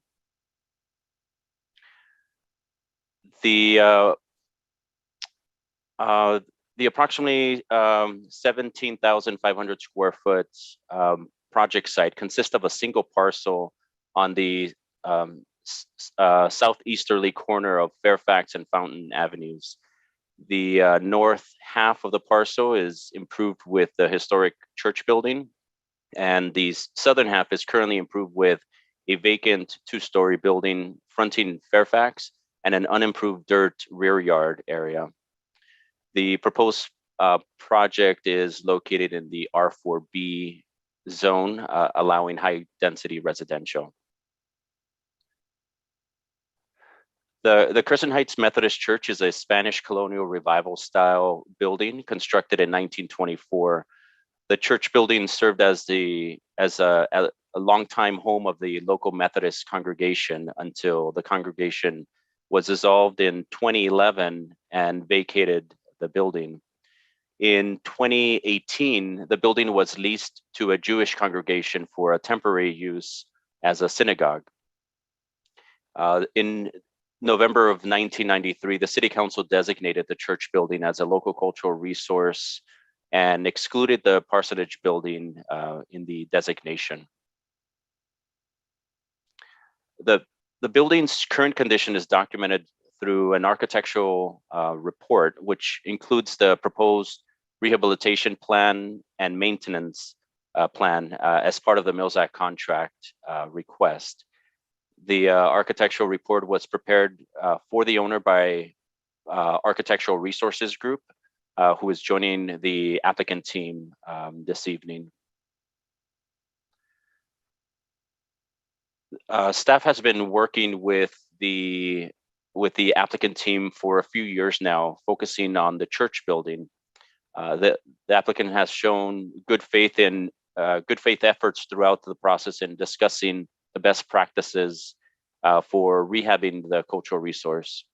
The approximately 17,500 square foot project site consists of a single parcel on the southeasterly corner of Fairfax and Fountain Avenues. The north half of the parcel is improved with the historic church building, and the southern half is currently improved with a vacant 2-story building fronting Fairfax and an unimproved dirt rear yard area. The proposed project is located in the R4B zone, allowing high density residential. The Crescent Heights Methodist Church is a Spanish colonial revival style building constructed in 1924. The church building served as a longtime home of the local Methodist congregation until the congregation was dissolved in 2011 and vacated the building. In 2018, the building was leased to a Jewish congregation for a temporary use as a synagogue. In November of 1993, the City Council designated the church building as a local cultural resource and excluded the parsonage building in the designation. The building's current condition is documented through an architectural report, which includes the proposed rehabilitation plan and maintenance plan as part of the Mills Act contract request. The architectural report was prepared for the owner by Architectural Resources Group, who is joining the applicant team this evening. Staff has been working with the applicant team for a few years now, focusing on the church building. The applicant has shown good faith efforts throughout the process in discussing the best practices for rehabbing the cultural resource.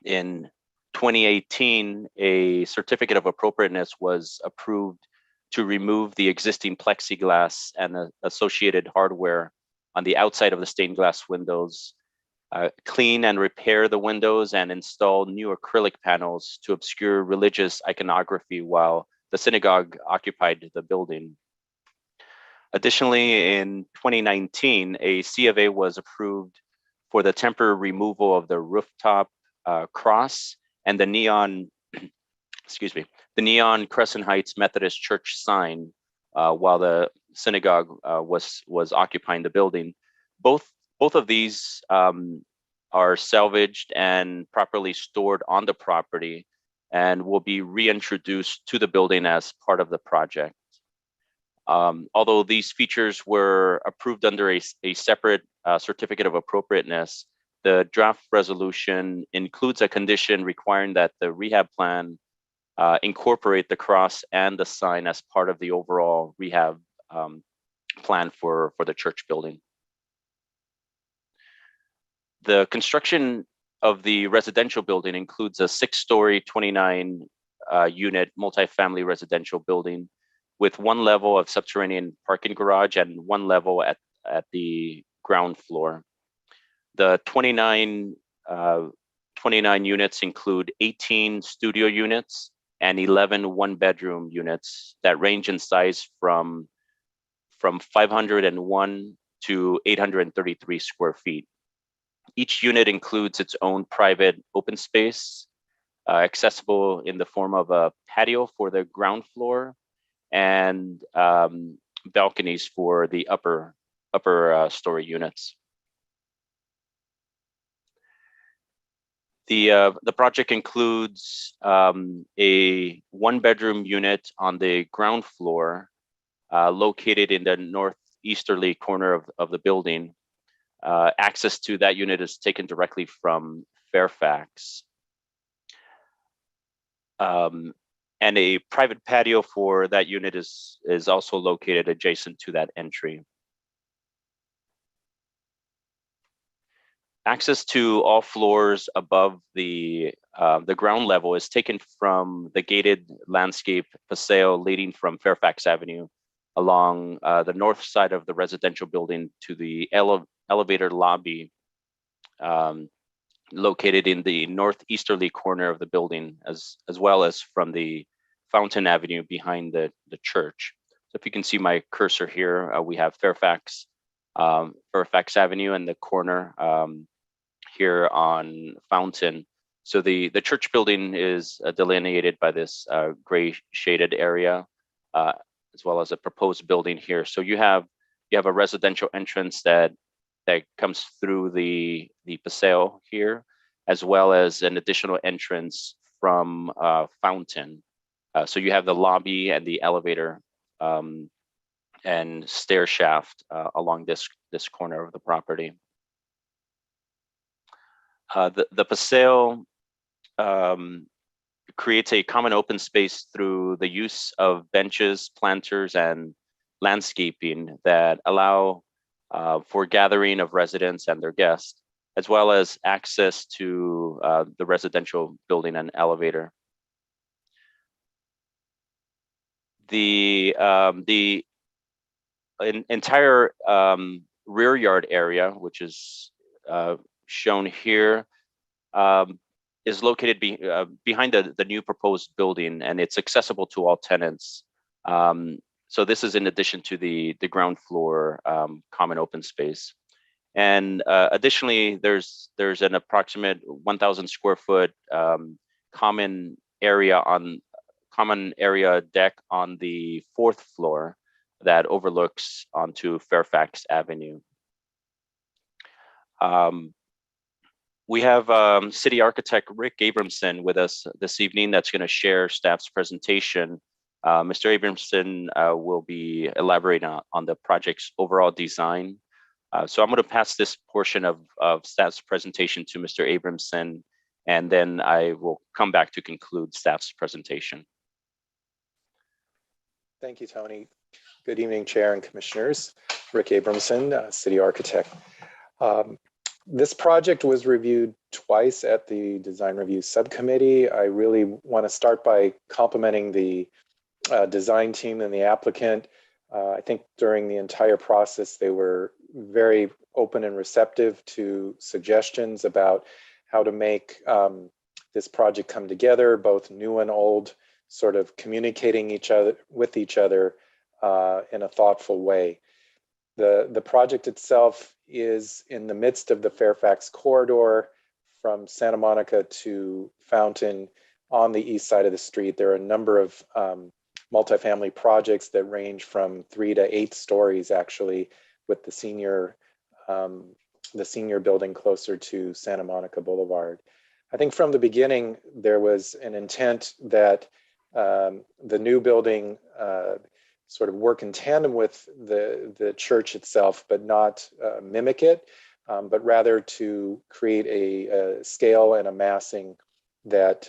In 2018, a certificate of appropriateness was approved to remove the existing plexiglass and associated hardware on the outside of the stained glass windows, clean and repair the windows, and install new acrylic panels to obscure religious iconography while the synagogue occupied the building. Additionally, in 2019, a C of A was approved for the temporary removal of the rooftop cross and the neon, the neon Crescent Heights Methodist Church sign while the synagogue was occupying the building. Both of these are salvaged and properly stored on the property and will be reintroduced to the building as part of the project. Although these features were approved under a separate certificate of appropriateness, the draft resolution includes a condition requiring that the rehab plan incorporate the cross and the sign as part of the overall rehab plan for the church building. The construction of the residential building includes a 6-story, 29-unit multifamily residential building with 1 level of subterranean parking garage and 1 level at the ground floor. The 29 units include 18 studio units and 11 one-bedroom units that range in size from 501 to 833 square feet. Each unit includes its own private open space, accessible in the form of a patio for the ground floor and balconies for the upper story units. The project includes a 1-bedroom unit on the ground floor located in the northeasterly corner of the building. Access to that unit is taken directly from Fairfax. And a private patio for that unit is also located adjacent to that entry. Access to all floors above the ground level is taken from the gated landscape paseo leading from Fairfax Avenue along the north side of the residential building to the elevator lobby located in the northeasterly corner of the building, as well as from the Fountain Avenue behind the church. So if you can see my cursor here, we have Fairfax Avenue in the corner here on Fountain. So the church building is delineated by this gray shaded area, as well as a proposed building here. So you have a residential entrance that comes through the paseo here, as well as an additional entrance from Fountain. So you have the lobby and the elevator and stair shaft along this corner of the property. The paseo creates a common open space through the use of benches, planters, and landscaping that allow for gathering of residents and their guests, as well as access to the residential building and elevator. The entire rear yard area, which is shown here, is located behind the new proposed building, and it's accessible to all tenants. So this is in addition to the ground floor common open space. And additionally, there's an approximate 1,000 square foot common area deck on the 4th floor that overlooks onto Fairfax Avenue. We have City Architect Rick Abramson with us this evening that's going to share staff's presentation. Mr. Abramson will be elaborating on the project's overall design. So I'm going to pass this portion of staff's presentation to Mr. Abramson, and then I will come back to conclude staff's presentation. Thank you, Tony. Good evening, Chair and Commissioners. Rick Abramson, City Architect. This project was reviewed twice at the Design Review Subcommittee. I really want to start by complimenting the design team and the applicant. I think during the entire process, they were very open and receptive to suggestions about how to make this project come together, both new and old, sort of communicating with each other in a thoughtful way. The project itself is in the midst of the Fairfax corridor from Santa Monica to Fountain on the east side of the street. There are a number of multifamily projects that range from 3 to 8 stories, actually, with the senior building closer to Santa Monica Boulevard. I think from the beginning, there was an intent that the new building sort of work in tandem with the church itself, but not mimic it, but rather to create a scale and a massing that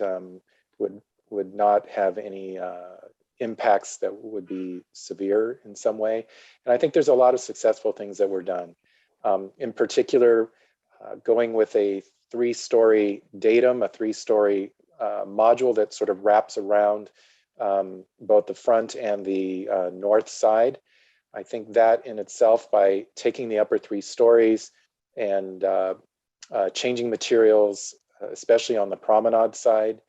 would not have any impacts that would be severe in some way. And I think there's a lot of successful things that were done. In particular, going with a 3-story datum, a 3-story module that sort of wraps around both the front and the north side. I think that in itself, by taking the upper 3 stories and changing materials, especially on the promenade side,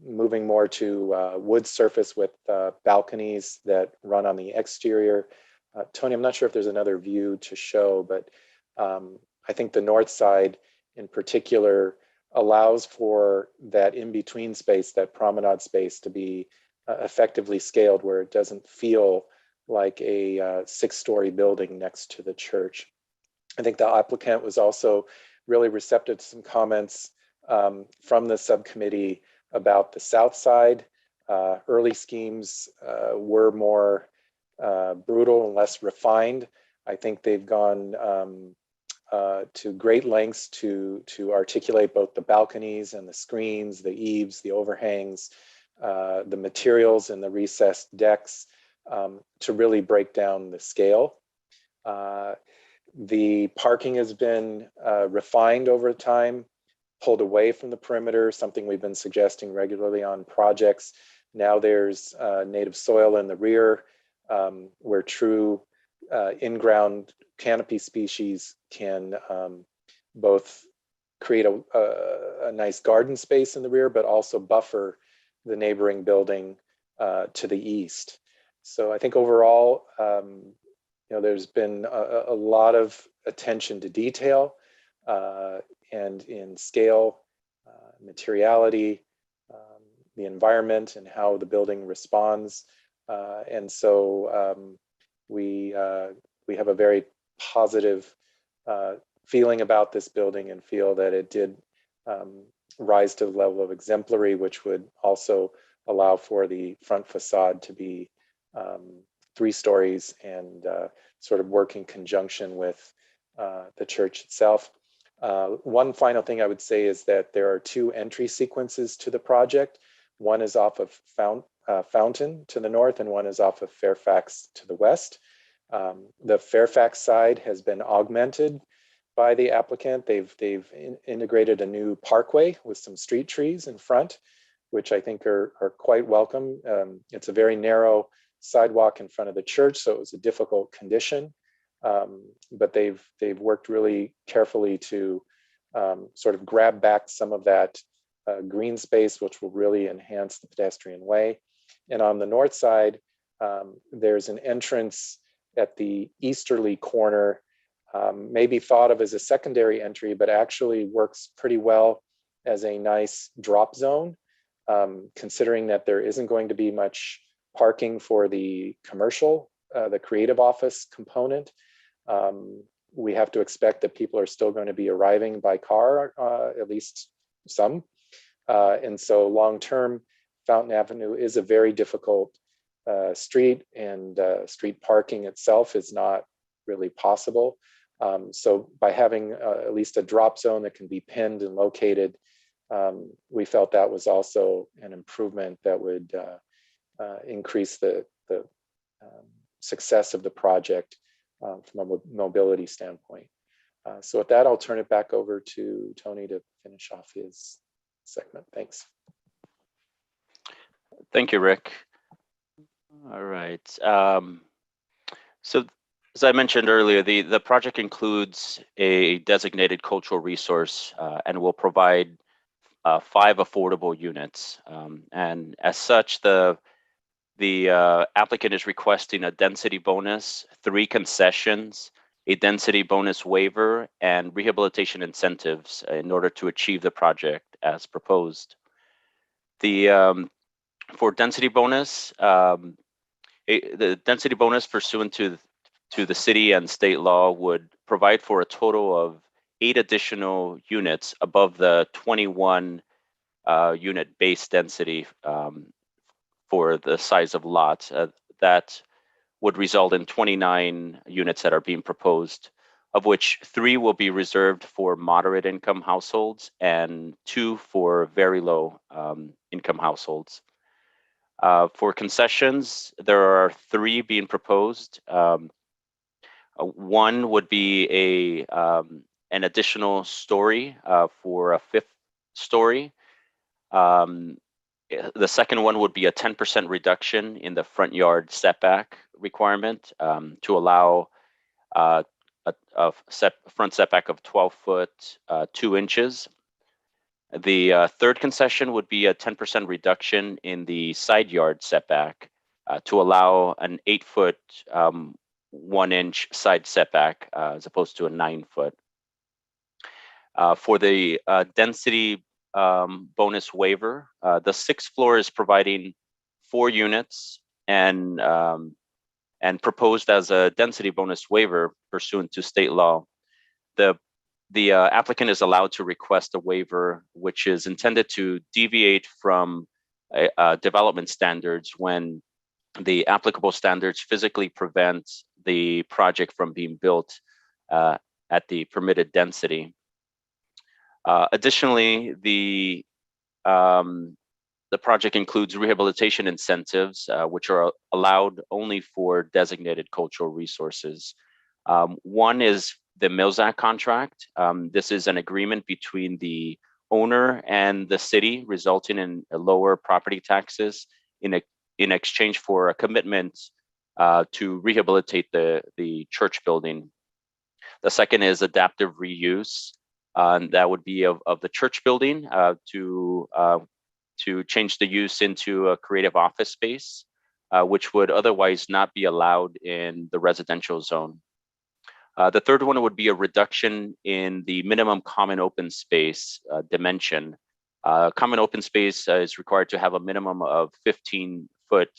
moving more to wood surface with balconies that run on the exterior. Tony, I'm not sure if there's another view to show, but I think the north side in particular allows for that in-between space, that promenade space, to be effectively scaled where it doesn't feel like a 6-story building next to the church. I think the applicant was also really receptive to some comments from the subcommittee about the south side. Early schemes were more brutal and less refined. I think they've gone to great lengths to articulate both the balconies and the screens, the eaves, the overhangs, the materials and the recessed decks to really break down the scale. The parking has been refined over time, pulled away from the perimeter, something we've been suggesting regularly on projects. Now there's native soil in the rear where true in-ground canopy species can both create a nice garden space in the rear, but also buffer the neighboring building to the east. So I think overall, there's been a lot of attention to detail and in scale, materiality, the environment, and how the building responds. And so we have a very positive feeling about this building and feel that it did rise to the level of exemplary, which would also allow for the front facade to be 3 stories and sort of work in conjunction with the church itself. One final thing I would say is that there are two entry sequences to the project. One is off of Fountain to the north, and one is off of Fairfax to the west. The Fairfax side has been augmented by the applicant. They've integrated a new parkway with some street trees in front, which I think are quite welcome. It's a very narrow sidewalk in front of the church, so it was a difficult condition. But they've worked really carefully to sort of grab back some of that green space, which will really enhance the pedestrian way. And on the north side, there's an entrance at the easterly corner, maybe thought of as a secondary entry, but actually works pretty well as a nice drop zone, considering that there isn't going to be much parking for the commercial, the creative office component. We have to expect that people are still going to be arriving by car, at least some. And so long-term, Fountain Avenue is a very difficult street, and street parking itself is not really possible. So by having at least a drop zone that can be pinned and located, we felt that was also an improvement that would increase the success of the project from a mobility standpoint. So with that, I'll turn it back over to Tony to finish off his segment. Thanks. Thank you, Rick. All right. So as I mentioned earlier, the project includes a designated cultural resource and will provide 5 affordable units. And as such, the applicant is requesting a density bonus, 3 concessions, a density bonus waiver, and rehabilitation incentives in order to achieve the project as proposed. For density bonus, the density bonus pursuant to the city and state law would provide for a total of 8 additional units above the 21 unit base density for the size of lots. That would result in 29 units that are being proposed, of which 3 will be reserved for moderate income households and 2 for very low income households. For concessions, there are 3 being proposed. One would be an additional story for a 5th story. The second one would be a 10% reduction in the front yard setback requirement to allow a front setback of 12 foot 2 inches. The third concession would be a 10% reduction in the side yard setback to allow an 8 foot 1 inch side setback as opposed to a 9 foot. For the density bonus waiver, the 6th floor is providing 4 units and proposed as a density bonus waiver pursuant to state law. The applicant is allowed to request a waiver which is intended to deviate from development standards when the applicable standards physically prevent the project from being built at the permitted density. Additionally, the project includes rehabilitation incentives, which are allowed only for designated cultural resources. One is the Mills Act contract. This is an agreement between the owner and the city, resulting in lower property taxes in exchange for a commitment to rehabilitate the church building. The second is adaptive reuse. That would be of the church building to change the use into a creative office space, which would otherwise not be allowed in the residential zone. The third one would be a reduction in the minimum common open space dimension. Common open space is required to have a minimum of 15 foot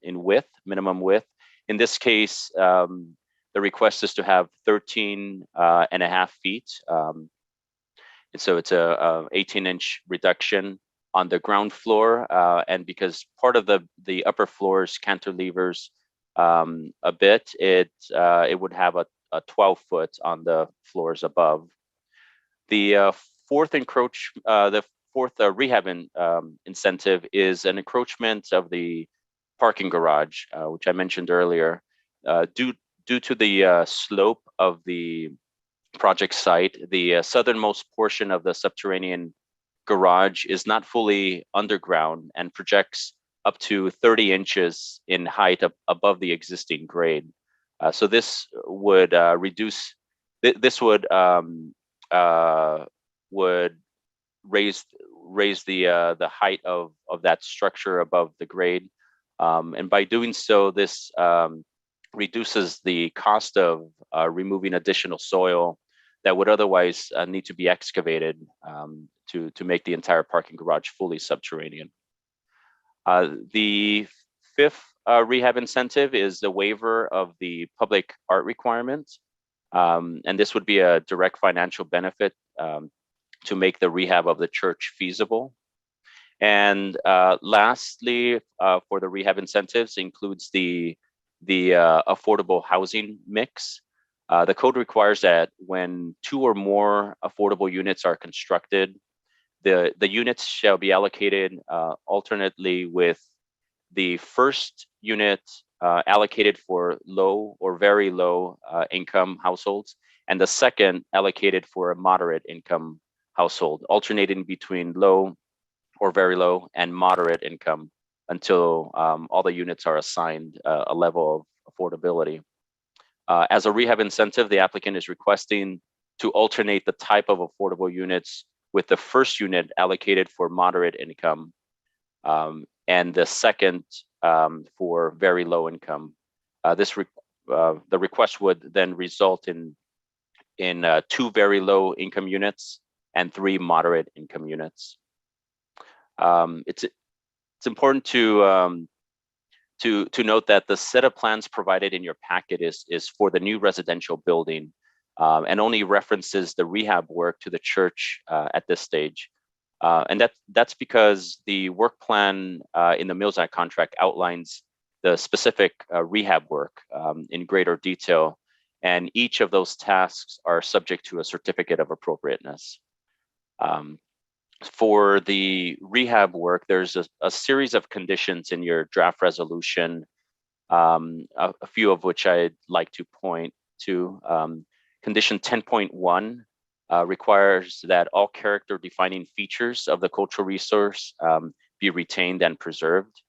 in width, minimum width. In this case, the request is to have 13 and a half feet. And so it's a 18-inch reduction on the ground floor. And because part of the upper floors cantilevers a bit, it would have a 12 foot on the floors above. The fourth rehab incentive is an encroachment of the parking garage, which I mentioned earlier. Due to the slope of the project site, the southernmost portion of the subterranean garage is not fully underground and projects up to 30 inches in height above the existing grade. So this would reduce. This would raise the height of that structure above the grade, and by doing so, this reduces the cost of removing additional soil that would otherwise need to be excavated to make the entire parking garage fully subterranean. The fifth rehab incentive is the waiver of the public art requirement. And this would be a direct financial benefit to make the rehab of the church feasible. And lastly, for the rehab incentives includes the affordable housing mix. The code requires that when 2 or more affordable units are constructed, the units shall be allocated alternately, with the first unit allocated for low or very low income households, and the second allocated for a moderate income household, alternating between low or very low and moderate income until all the units are assigned a level of affordability. As a rehab incentive, the applicant is requesting to alternate the type of affordable units, with the first unit allocated for moderate income and the second for very low income. The request would then result in 2 very low income units and 3 moderate income units. It's important to note that the set of plans provided in your packet is for the new residential building, and only references the rehab work to the church at this stage. And that's because the work plan in the Mills Act contract outlines the specific rehab work in greater detail, and each of those tasks are subject to a certificate of appropriateness. For the rehab work, there's a series of conditions in your draft resolution, a few of which I'd like to point to. Condition 10.1 requires that all character defining features of the cultural resource be retained and preserved.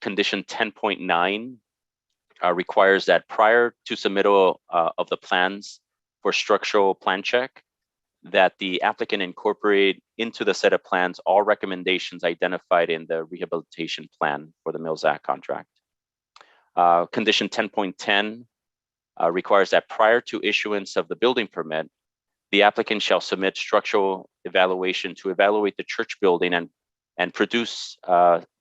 Condition 10.9 requires that prior to submittal of the plans for structural plan check, that the applicant incorporate into the set of plans all recommendations identified in the rehabilitation plan for the Mills Act contract. Condition 10.10 requires that prior to issuance of the building permit, the applicant shall submit structural evaluation to evaluate the church building and produce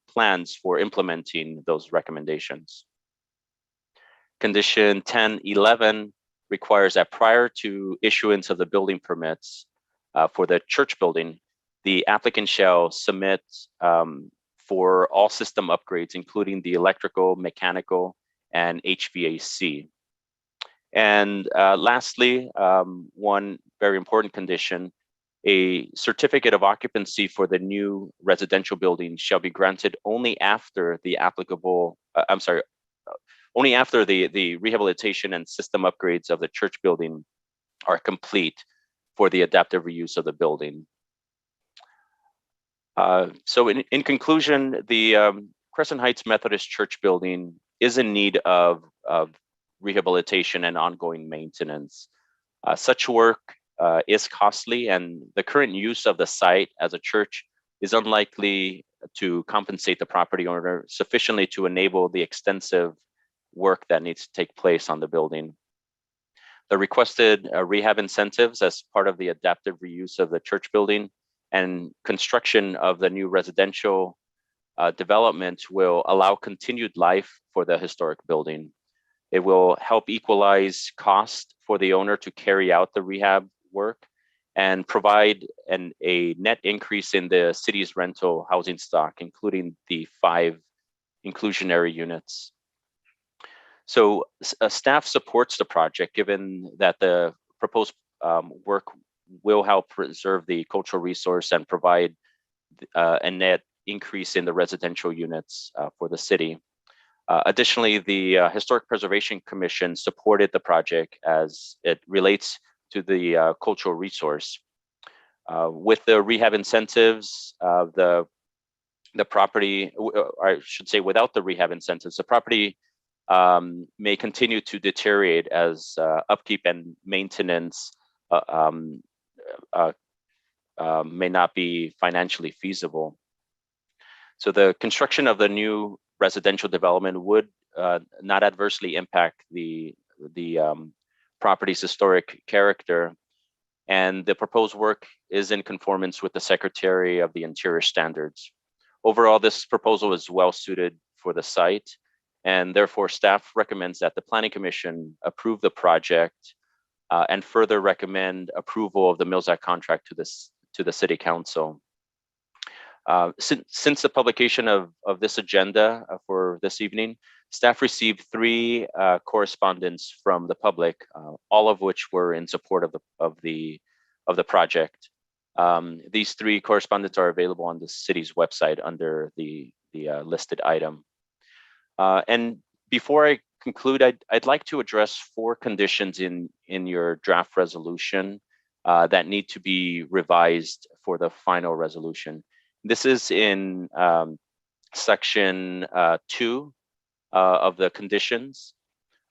plans for implementing those recommendations. Condition 10.11 requires that prior to issuance of the building permits for the church building, the applicant shall submit for all system upgrades, including the electrical, mechanical, and HVAC. And lastly, one very important condition, a certificate of occupancy for the new residential building shall be granted only after the only after the rehabilitation and system upgrades of the church building are complete for the adaptive reuse of the building. So in conclusion, the Crescent Heights Methodist Church building is in need of rehabilitation and ongoing maintenance. Such work is costly, and the current use of the site as a church is unlikely to compensate the property owner sufficiently to enable the extensive work that needs to take place on the building. The requested rehab incentives as part of the adaptive reuse of the church building and construction of the new residential development will allow continued life for the historic building. It will help equalize cost for the owner to carry out the rehab work and provide a net increase in the city's rental housing stock, including the 5 inclusionary units. So staff supports the project, given that the proposed work will help preserve the cultural resource and provide a net increase in the residential units for the city. Additionally, the Historic Preservation Commission supported the project as it relates to the cultural resource. With the rehab incentives, the property, or I should say without the rehab incentives, the property may continue to deteriorate as upkeep and maintenance may not be financially feasible. So the construction of the new residential development would not adversely impact the property's historic character, and the proposed work is in conformance with the Secretary of the Interior standards. Overall, this proposal is well suited for the site, and therefore staff recommends that the Planning Commission approve the project and further recommend approval of the Mills Act contract to the City Council. Since the publication of this agenda for this evening, staff received 3 correspondence from the public, all of which were in support of the project. These 3 correspondence are available on the city's website under the listed item. And before I conclude, I'd like to address 4 conditions in your draft resolution that need to be revised for the final resolution. This is in section 2 of the conditions,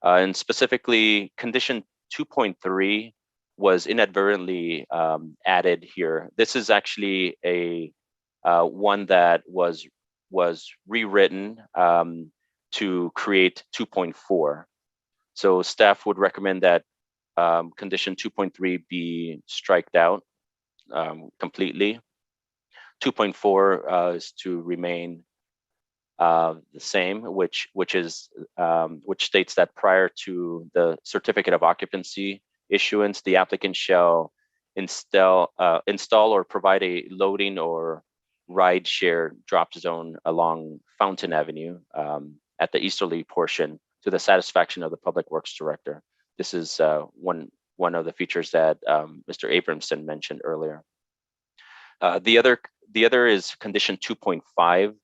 and specifically condition 2.3 was inadvertently added here. This is actually a one that was rewritten to create 2.4. So staff would recommend that condition 2.3 be striked out completely. 2.4 is to remain the same, which states that prior to the certificate of occupancy issuance, the applicant shall install or provide a loading or ride share drop zone along Fountain Avenue at the easterly portion to the satisfaction of the Public Works Director. This is one of the features that Mr. Abramson mentioned earlier. The other is condition 2.5.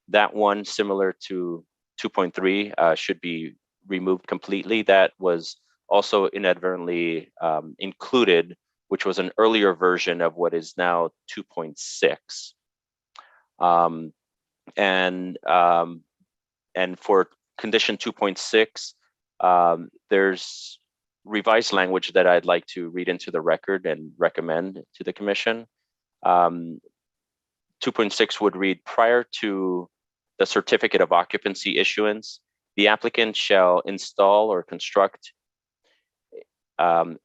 That one, similar to 2.3, should be removed completely. That was also inadvertently included, which was an earlier version of what is now 2.6. And for condition 2.6, there's revised language that I'd like to read into the record and recommend to the commission. 2.6 would read, prior to the certificate of occupancy issuance, the applicant shall install or construct a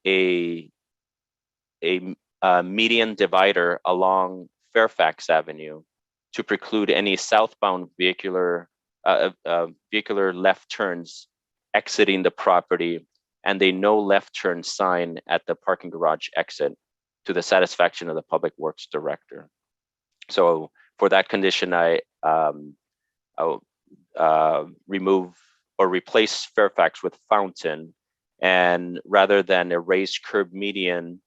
median divider along Fairfax Avenue to preclude any southbound vehicular left turns exiting the property, and a no left turn sign at the parking garage exit to the satisfaction of the Public Works Director. So for that condition, I'll remove or replace Fairfax with Fountain, and rather than a raised curb median,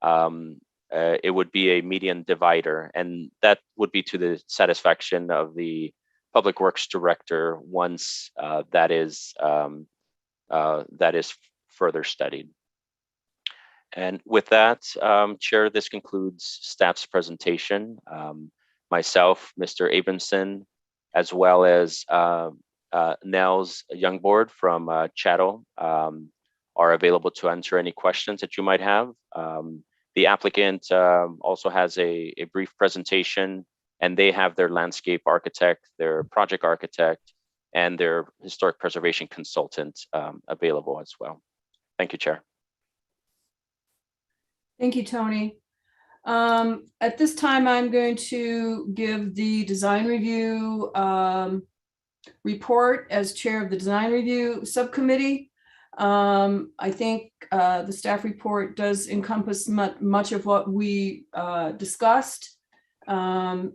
it would be a median divider, and that would be to the satisfaction of the Public Works Director once that is further studied. And with that, Chair, this concludes staff's presentation. Myself, Mr. Abramson, as well as Nels Youngboard from Chattel are available to answer any questions that you might have. The applicant also has a brief presentation, and they have their landscape architect, their project architect, and their historic preservation consultant available as well. Thank you, Chair. Thank you, Tony. At this time, I'm going to give the design review report as chair of the design review subcommittee. I think the staff report does encompass much of what we discussed. The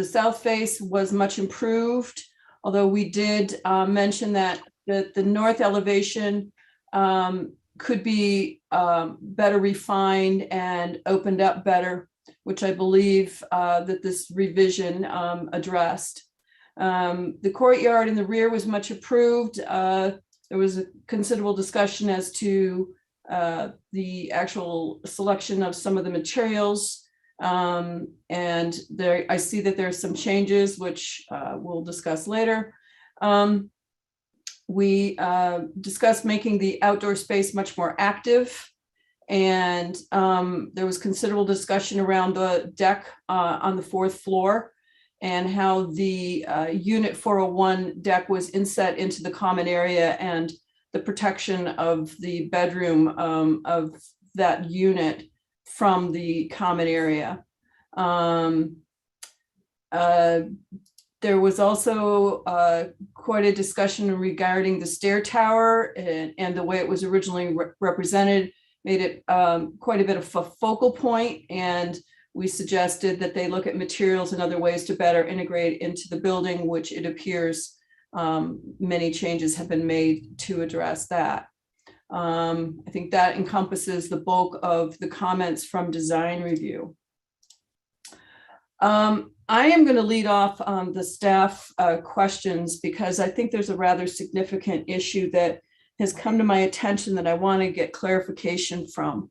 south face was much improved, although we did mention that the north elevation could be better refined and opened up better, which I believe that this revision addressed. The courtyard in the rear was much improved. There was a considerable discussion as to the actual selection of some of the materials. And there, I see that there's some changes, which we'll discuss later. We discussed making the outdoor space much more active. And there was considerable discussion around the deck on the 4th floor and how the Unit 401 deck was inset into the common area and the protection of the bedroom of that unit from the common area. There was also quite a discussion regarding the stair tower and the way it was originally represented, made it quite a bit of a focal point, and we suggested that they look at materials and other ways to better integrate into the building, which it appears many changes have been made to address that. I think that encompasses the bulk of the comments from design review. I am going to lead off on the staff questions because I think there's a rather significant issue that has come to my attention that I want to get clarification from.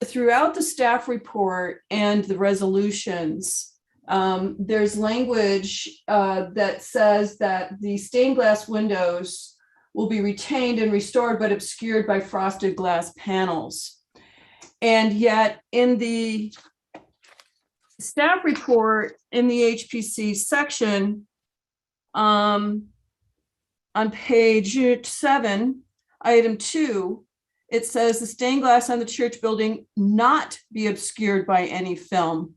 Throughout the staff report and the resolutions, there's language that says that the stained glass windows will be retained and restored but obscured by frosted glass panels. And yet in the staff report in the HPC section, on page 7, item 2, it says the stained glass on the church building not be obscured by any film.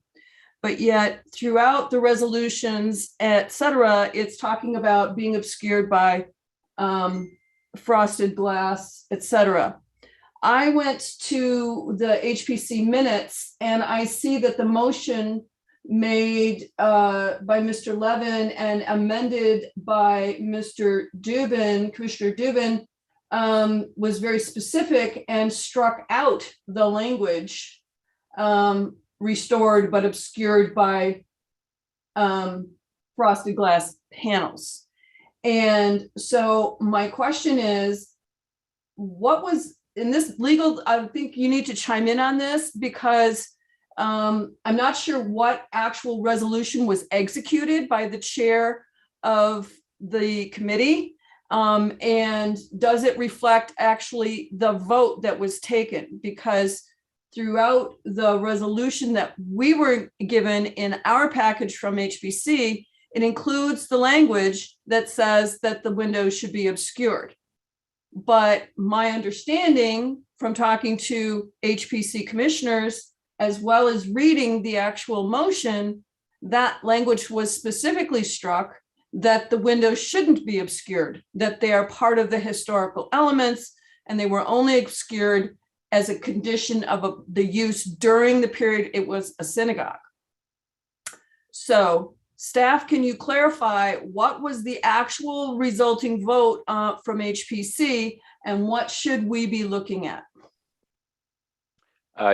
But yet throughout the resolutions, etc., it's talking about being obscured by frosted glass, etc. I went to the HPC minutes and I see that the motion made by Mr. Levin and amended by Mr. Dubin, Commissioner Dubin, was very specific and struck out the language restored but obscured by frosted glass panels. And so my question is, what was in this legal, I think you need to chime in on this because I'm not sure what actual resolution was executed by the chair of the committee. And does it reflect actually the vote that was taken? Because throughout the resolution that we were given in our package from HPC, it includes the language that says that the windows should be obscured. But my understanding from talking to HPC commissioners, as well as reading the actual motion, that language was specifically struck that the windows shouldn't be obscured, that they are part of the historical elements, and they were only obscured as a condition of the use during the period it was a synagogue. So staff, can you clarify what was the actual resulting vote from HPC and what should we be looking at?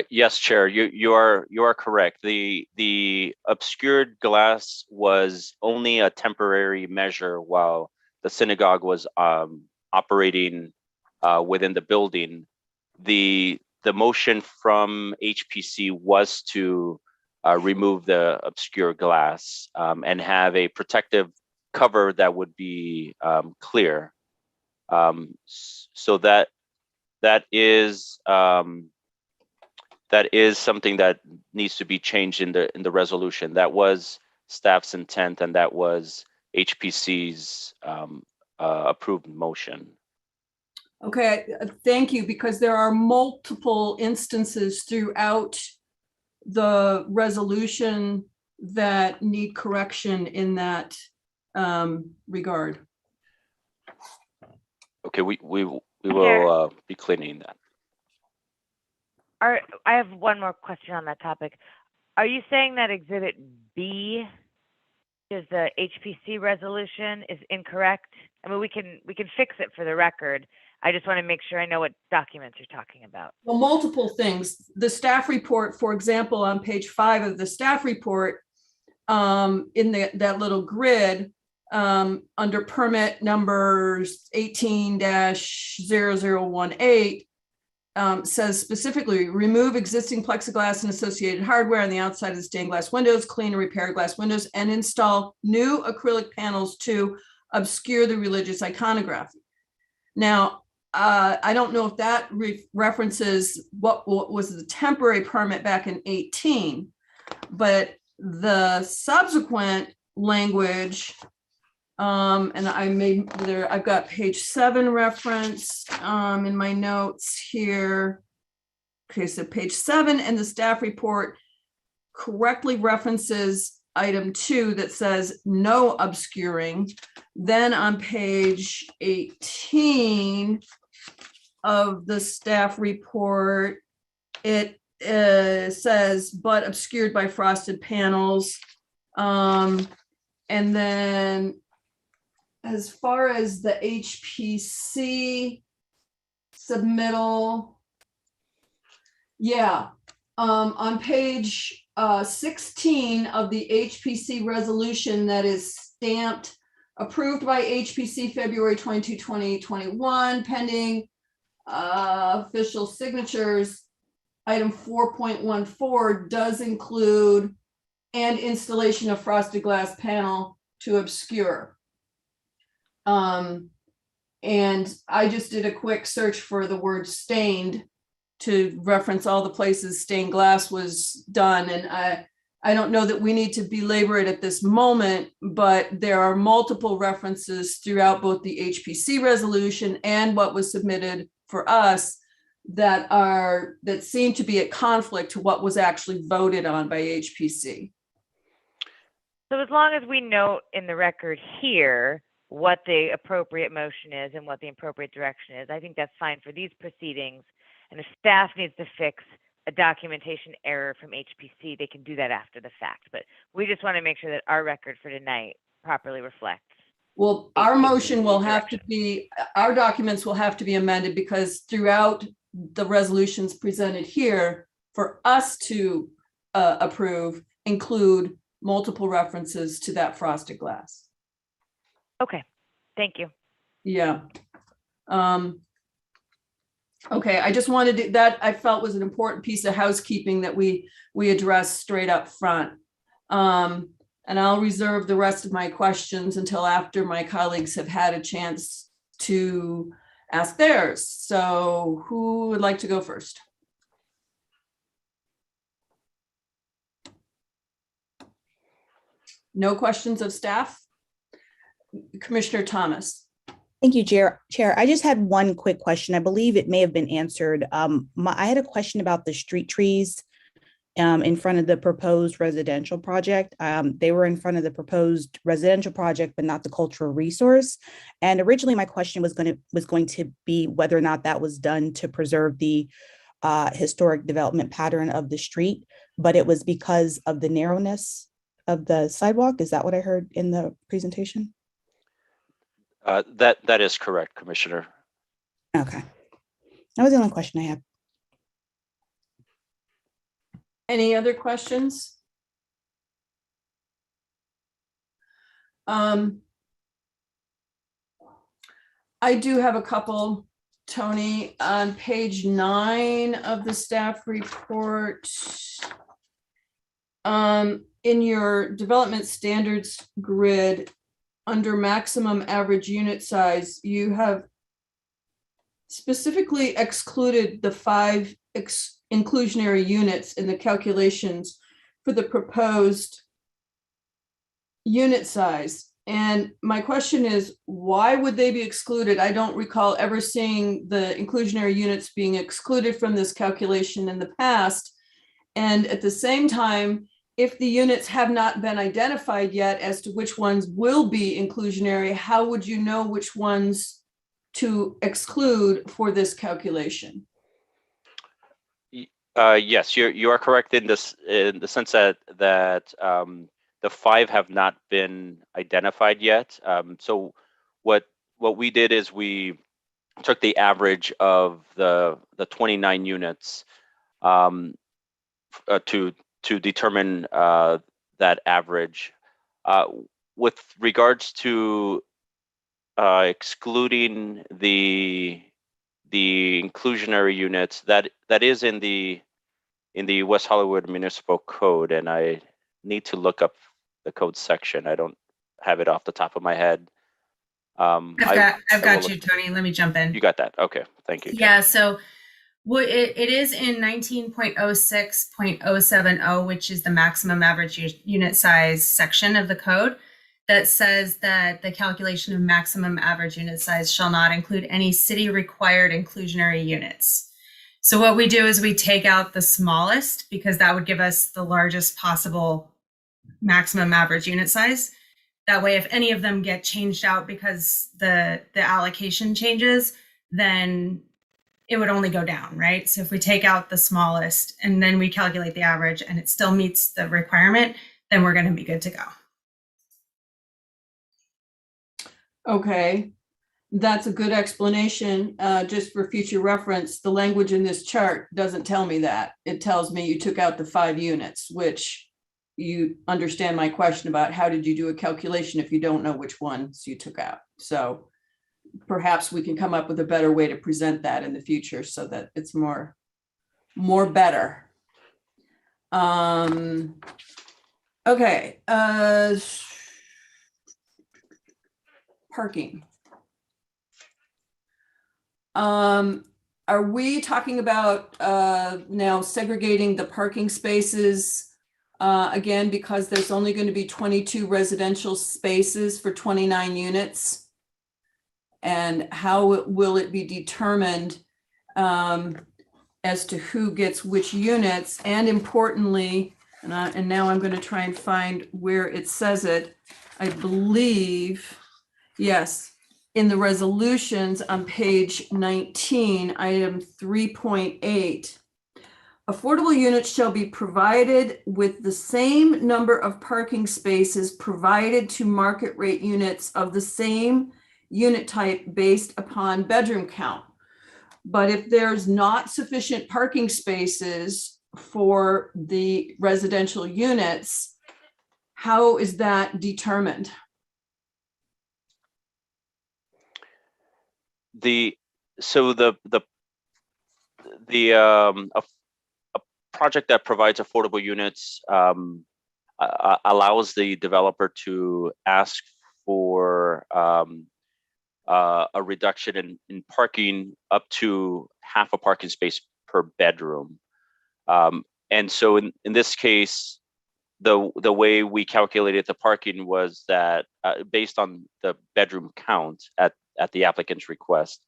Yes, Chair, you are correct. The obscured glass was only a temporary measure while the synagogue was operating within the building. The motion from HPC was to remove the obscure glass and have a protective cover that would be clear. So that is something that needs to be changed in the resolution. That was staff's intent, and that was HPC's approved motion. Okay, thank you, because there are multiple instances throughout the resolution that need correction in that regard. Okay, we will be cleaning that. I have one more question on that topic. Are you saying that Exhibit B is the HPC resolution is incorrect. I mean, we can fix it for the record. I just want to make sure I know what documents you're talking about. Well, multiple things. The staff report, for example, on page 5 of the staff report, in that little grid, under permit numbers 18-0018, says specifically, remove existing plexiglass and associated hardware on the outside of the stained glass windows, clean and repair glass windows, and install new acrylic panels to obscure the religious iconography. Now, I don't know if that references what was the temporary permit back in 18, but the subsequent language, and I've got page 7 reference in my notes here. Okay, so page 7 in the staff report correctly references item 2 that says no obscuring. Then on page 18 of the staff report, it says, but obscured by frosted panels. And then as far as the HPC submittal, yeah, on page 16 of the HPC resolution that is stamped, approved by HPC February 22, 2021, pending official signatures, item 4.14 does include and installation of frosted glass panel to obscure. And I just did a quick search for the word stained to reference all the places stained glass was done. And I don't know that we need to belabor it at this moment, but there are multiple references throughout both the HPC resolution and what was submitted for us that seem to be at conflict to what was actually voted on by HPC. So as long as we note in the record here what the appropriate motion is and what the appropriate direction is, I think that's fine for these proceedings. And if staff needs to fix a documentation error from HPC, they can do that after the fact. But we just want to make sure that our record for tonight properly reflects. Well, our motion will have to be, our documents will have to be amended because throughout the resolutions presented here, for us to approve, include multiple references to that frosted glass. Okay, thank you. Yeah. Okay, I just wanted to, that I felt was an important piece of housekeeping that we addressed straight up front. And I'll reserve the rest of my questions until after my colleagues have had a chance to ask theirs. So who would like to go first? No questions of staff? Commissioner Thomas. Thank you, Chair. I just had one quick question. I believe it may have been answered. I had a question about the street trees in front of the proposed residential project. They were in front of the proposed residential project, but not the cultural resource. And originally my question was going to be whether or not that was done to preserve the historic development pattern of the street, but it was because of the narrowness of the sidewalk. Is that what I heard in the presentation? That is correct, Commissioner. Okay. That was the only question I had. Any other questions? I do have a couple, Tony, on page 9 of the staff report. In your development standards grid, under maximum average unit size, you have specifically excluded the 5 inclusionary units in the calculations for the proposed unit size. And my question is, why would they be excluded? I don't recall ever seeing the inclusionary units being excluded from this calculation in the past. And at the same time, if the units have not been identified yet as to which ones will be inclusionary, how would you know which ones to exclude for this calculation? Yes, you are correct in this, in the sense that the 5 have not been identified yet. So what we did is we took the average of the 29 units to determine that average. With regards to excluding the inclusionary units, that is in the West Hollywood Municipal Code, and I need to look up the code section. I don't have it off the top of my head. I've got you, Tony. Let me jump in. You got that? Okay, thank you. Yeah, so it is in 19.06.070, which is the maximum average unit size section of the code, that says that the calculation of maximum average unit size shall not include any city required inclusionary units. So what we do is we take out the smallest, because that would give us the largest possible maximum average unit size. That way, if any of them get changed out because the allocation changes, then it would only go down, right? So if we take out the smallest and then we calculate the average and it still meets the requirement, then we're going to be good to go. Okay, that's a good explanation. Just for future reference, the language in this chart doesn't tell me that. It tells me you took out the 5 units, which you understand my question about how did you do a calculation if you don't know which ones you took out. So perhaps we can come up with a better way to present that in the future so that it's more better. Okay. Parking. Are we talking about now segregating the parking spaces again, because there's only going to be 22 residential spaces for 29 units? And how will it be determined as to who gets which units? And importantly, and now I'm going to try and find where it says it. I believe, yes, in the resolutions on page 19, item 3.8, affordable units shall be provided with the same number of parking spaces provided to market rate units of the same unit type based upon bedroom count. But if there's not sufficient parking spaces for the residential units, how is that determined? A project that provides affordable units allows the developer to ask for a reduction in parking up to half a parking space per bedroom. And so in this case, the way we calculated the parking was that based on the bedroom count at the applicant's request.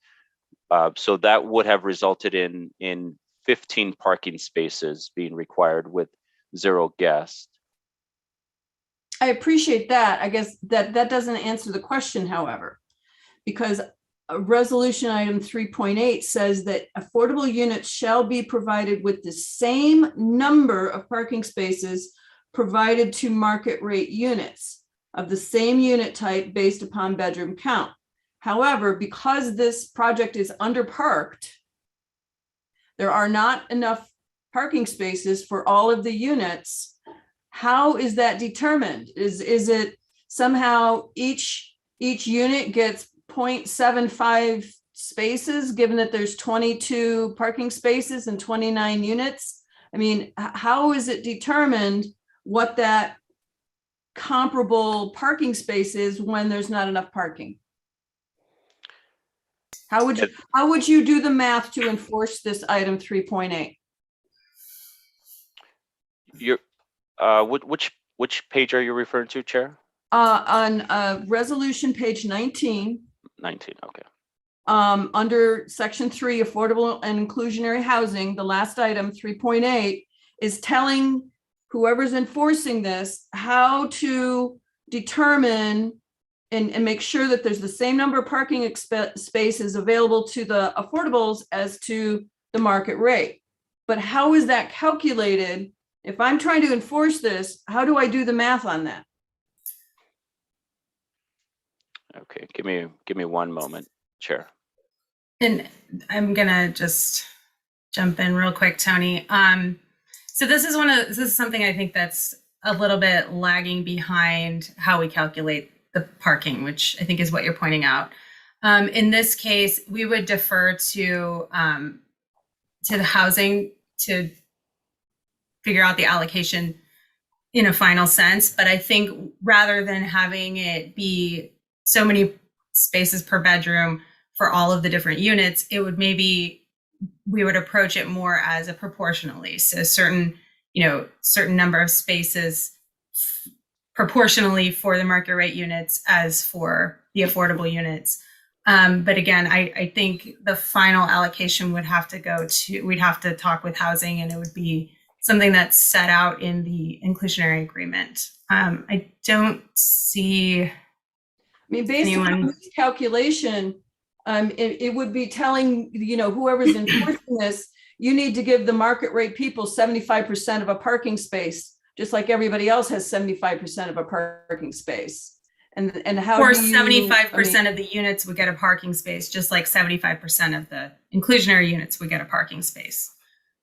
So that would have resulted in 15 parking spaces being required with 0 guests. I appreciate that. I guess that doesn't answer the question, however, because resolution item 3.8 says that affordable units shall be provided with the same number of parking spaces provided to market rate units of the same unit type based upon bedroom count. However, because this project is underparked, there are not enough parking spaces for all of the units. How is that determined? Is it somehow each unit gets 0.75 spaces, given that there's 22 parking spaces and 29 units? I mean, how is it determined what that comparable parking space is when there's not enough parking? How would you do the math to enforce this item 3.8? Which page are you referring to, Chair? On resolution page 19. 19, okay. Under section 3, affordable and inclusionary housing, the last item 3.8 is telling whoever's enforcing this how to determine and make sure that there's the same number of parking spaces available to the affordables as to the market rate. But how is that calculated If I'm trying to enforce this, how do I do the math on that? Okay, give me one moment, Chair. And I'm gonna just jump in real quick, Tony. So this is something I think that's a little bit lagging behind how we calculate the parking, which I think is what you're pointing out. In this case, we would defer to the housing to figure out the allocation in a final sense. But I think rather than having it be so many spaces per bedroom for all of the different units, it would maybe, we would approach it more as a proportionally. So certain number of spaces proportionally for the market rate units as for the affordable units. But again, I think the final allocation would have to we'd have to talk with housing, and it would be something that's set out in the inclusionary agreement. I don't see. I mean, based on this calculation, it would be telling, whoever's enforcing this, you need to give the market rate people 75% of a parking space, just like everybody else has 75% of a parking space. And how Or do you, 75% of the units would get a parking space, just like 75% of the inclusionary units would get a parking space.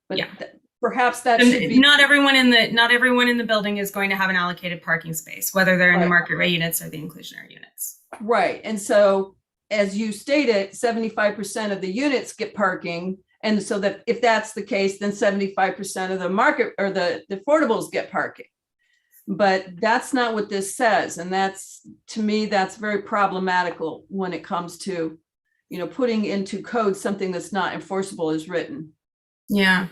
But yeah. Perhaps that should be. Not everyone in the building is going to have an allocated parking space, whether they're in the market rate units or the inclusionary units. Right. And so, as you stated, 75% of the units get parking. And so that if that's the case, then 75% of the market or the affordables get parking. But that's not what this says. And that's, to me, that's very problematical when it comes to, putting into code something that's not enforceable as written. Yeah.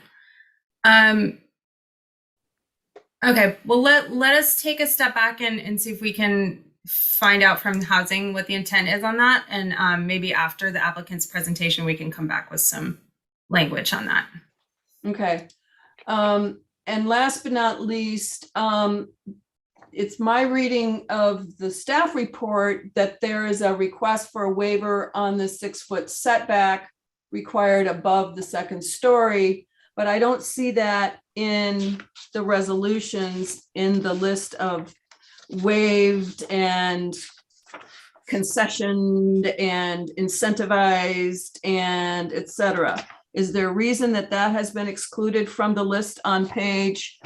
Okay, well, let us take a step back and see if we can find out from housing what the intent is on that. And maybe after the applicant's presentation, we can come back with some language on that. Okay. And last but not least, it's my reading of the staff report that there is a request for a waiver on the 6-foot setback required above the second story. But I don't see that in the resolutions in the list of waived and concessioned and incentivized and et cetera. Is there a reason that that has been excluded from the list page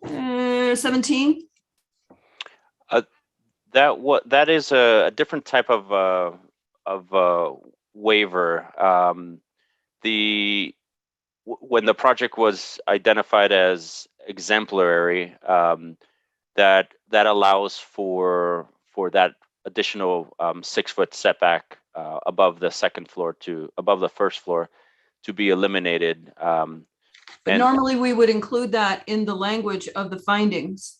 17? That is a different type of waiver. When the project was identified as exemplary, that allows for that additional 6-foot setback above the first floor to be eliminated. But normally we would include that in the language of the findings.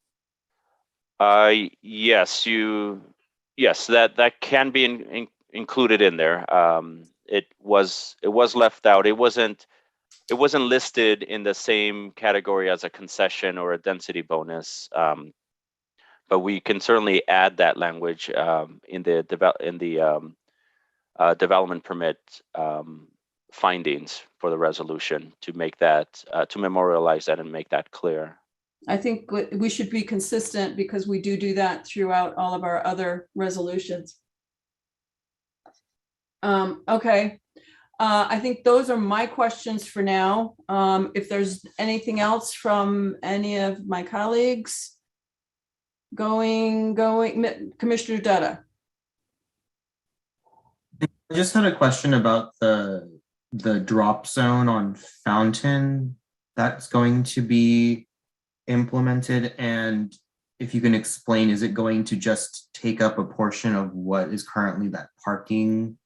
Yes, that can be included in there. It was left out. It wasn't listed in the same category as a concession or a density bonus. But we can certainly add that language in the development permit findings for the resolution to make that to memorialize that and make that clear. I think we should be consistent because we do that throughout all of our other resolutions. Okay. I think those are my questions for now. If there's anything else from any of my colleagues, Commissioner Dutta. I just had a question about the drop zone on Fountain that's going to be implemented, and if you can explain, is it going to just take up a portion of what is currently that parking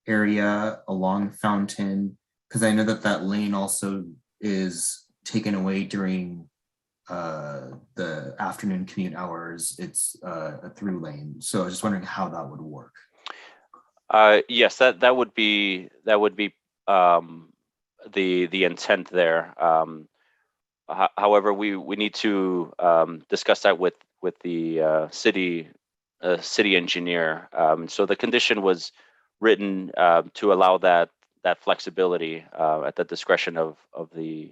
area along Fountain? Because I know that lane also is taken away during the afternoon commute hours. It's a through lane, so I was just wondering how that would work. Yes, that would be the intent there. However, we need to discuss that with the city engineer. So the condition was written to allow that flexibility at the discretion of the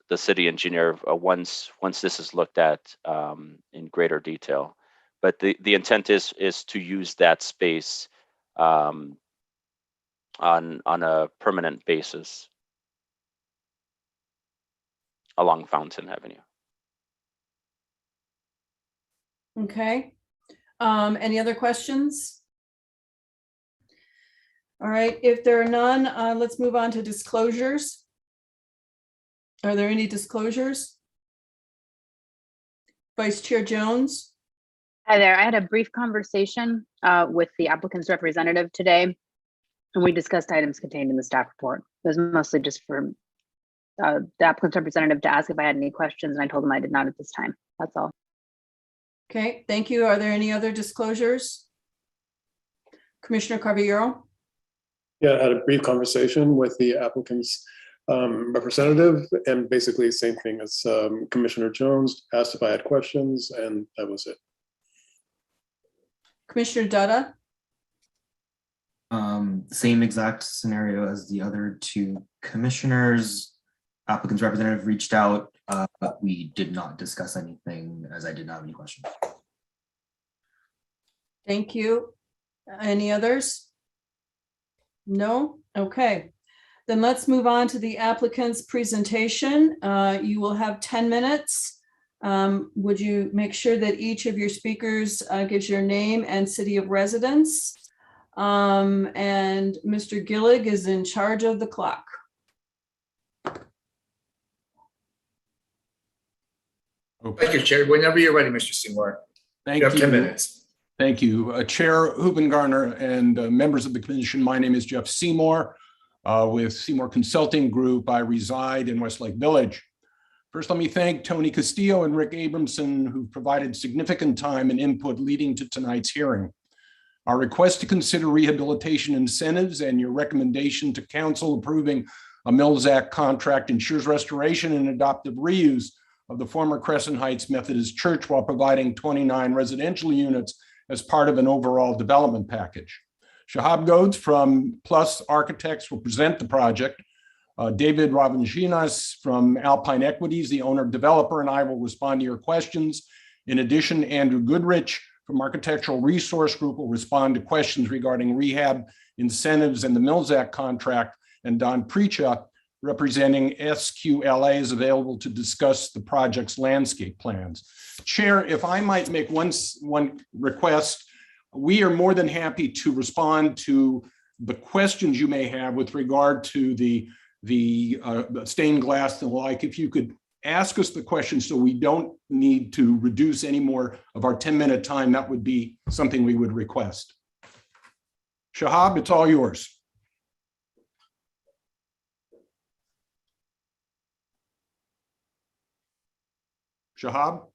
the city engineer once this is looked at in greater detail. But the intent is to use that space on a permanent basis along Fountain Avenue. Okay. Any other questions? All right, if there are none, let's move on to disclosures. Are there any disclosures? Vice Chair Jones? Hi there. I had a brief conversation with the applicant's representative today, and we discussed items contained in the staff report. It was mostly just for the applicant's representative to ask if I had any questions, and I told him I did not at this time. That's all. Okay, thank you. Are there any other disclosures? Commissioner Carviero? Yeah, I had a brief conversation with the applicant's representative, and basically same thing as Commissioner Jones, asked if I had questions, and that was it. Commissioner Dutta? Same exact scenario as the other two commissioners. Applicant's representative reached out, but we did not discuss anything as I did not have any questions. Thank you. Any others? No? Okay. Then let's move on to the applicant's presentation. You will have 10 minutes. Would you make sure that each of your speakers gives your name and city of residence? And Mr. Gillig is in charge of the clock. Thank you, Chair. Whenever you're ready, Mr. Seymour. Thank You have 10 minutes. Thank you. Chair Hubengarner and members of the commission, my name is Jeff Seymour with Seymour Consulting Group. I reside in Westlake Village. First, let me thank Tony Castillo and Rick Abramson, who provided significant time and input leading to tonight's hearing. Our request to consider rehabilitation incentives and your recommendation to council approving a Mills Act contract ensures restoration and adaptive reuse of the former Crescent Heights Methodist Church while providing 29 residential units as part of an overall development package. Shahab Godes from Plus Architects will present the project. David Ravanginas from Alpine Equities, the owner developer, and I will respond to your questions. In addition, Andrew Goodrich from Architectural Resource Group will respond to questions regarding rehab incentives and the Mills Act contract, and Don Precha, representing SQLA, is available to discuss the project's landscape plans. Chair, if I might make one request, we are more than happy to respond to the questions you may have with regard to the stained glass and the like. If you could ask us the questions so we don't need to reduce any more of our 10-minute time, that would be something we would request. Shahab, it's all yours. Shahab?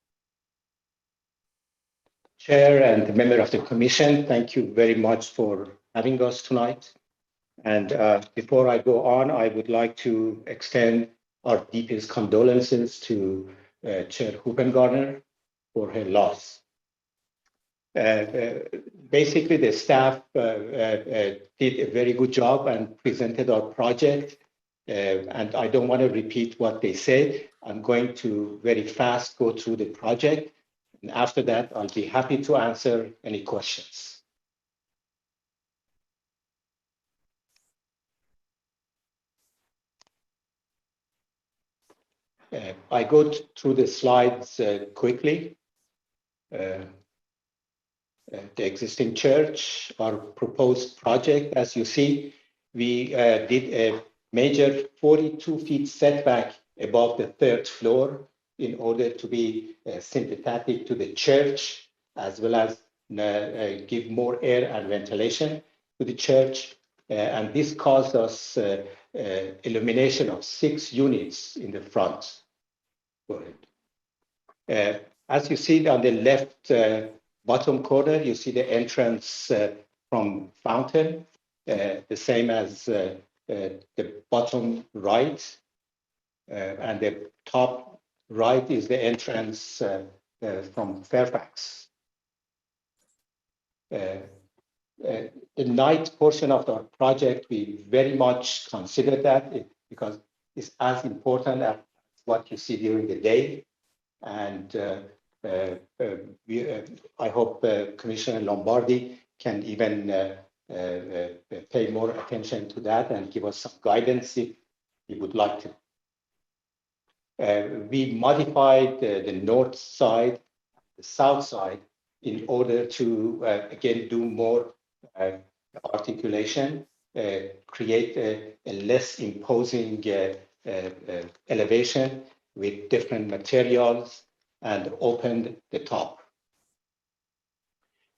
Chair and member of the commission, thank you very much for having us tonight. And before I go on, I would like to extend our deepest condolences to Chair Hubengarner for her loss. Basically, the staff did a very good job and presented our project. And I don't want to repeat what they said. I'm going to very fast go through the project. And after that, I'll be happy to answer any questions. I go through the slides quickly. The existing church, our proposed project, as you see, we did a major 42 feet setback above the third floor in order to be sympathetic to the church, as well as give more air and ventilation to the church. And this caused us illumination of 6 units in the front. As you see on the left bottom corner, you see the entrance from Fountain, the same as the bottom right. And the top right is the entrance from Fairfax. The night portion of our project, we very much consider that because it's as important as what you see during the day. And I hope Commissioner Lombardi can even pay more attention to that and give us some guidance if he would like to. We modified the north side, the south side, in order to, again, do more articulation, create a less imposing elevation with different materials, and opened the top.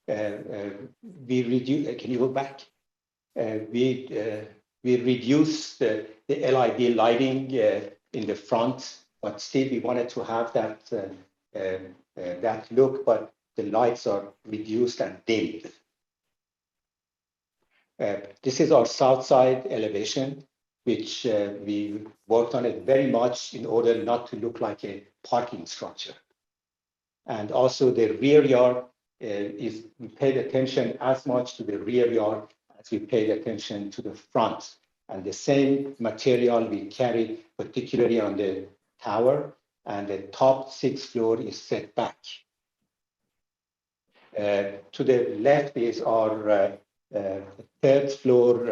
We reduce. Can you go back? We reduced the LED lighting in the front, but still we wanted to have that look, but the lights are reduced and dimmed. This is our south side elevation, which we worked on it very much in order not to look like a parking structure. And also the rear yard we paid attention as much to the rear yard as we paid attention to the front. And the same material we carried, particularly on the tower, and the top 6th floor is set back. To the left is our 3rd floor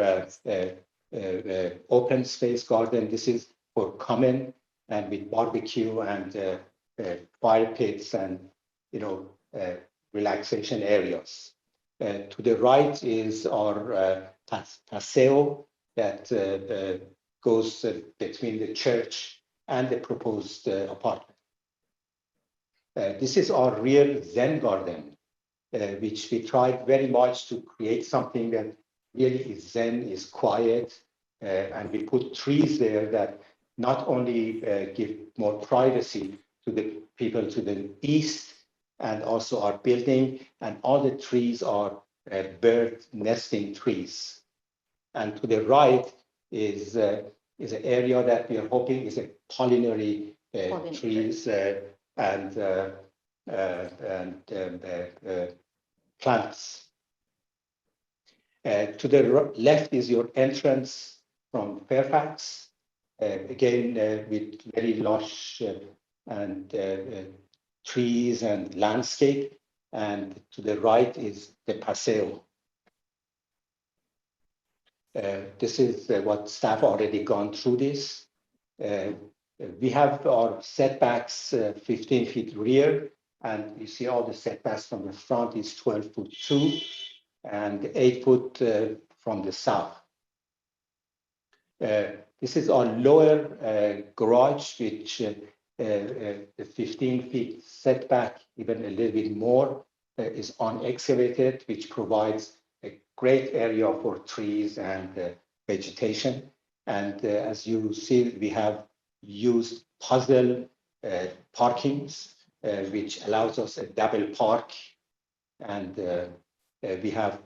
open space garden. This is for common and with barbecue and fire pits and, relaxation areas. To the right is our paseo that goes between the church and the proposed apartment. This is our rear Zen garden, which we tried very much to create something that really is Zen, is quiet, and we put trees there that not only give more privacy to the people to the east, and also our building, and all the trees are bird nesting trees. And to the right is an area that we are hoping is a culinary trees and plants. To the left is your entrance from Fairfax, again with very lush and trees and landscape, and to the right is the paseo. This is what staff already gone through this. We have our setbacks 15 feet rear, and you see all the setbacks from the front is 12'2" and 8 foot from the south. This is our lower garage, which the 15 feet setback, even a little bit more, is unexcavated, which provides a great area for trees and vegetation. And as you see, we have used puzzle parkings, which allows us a double park. And we have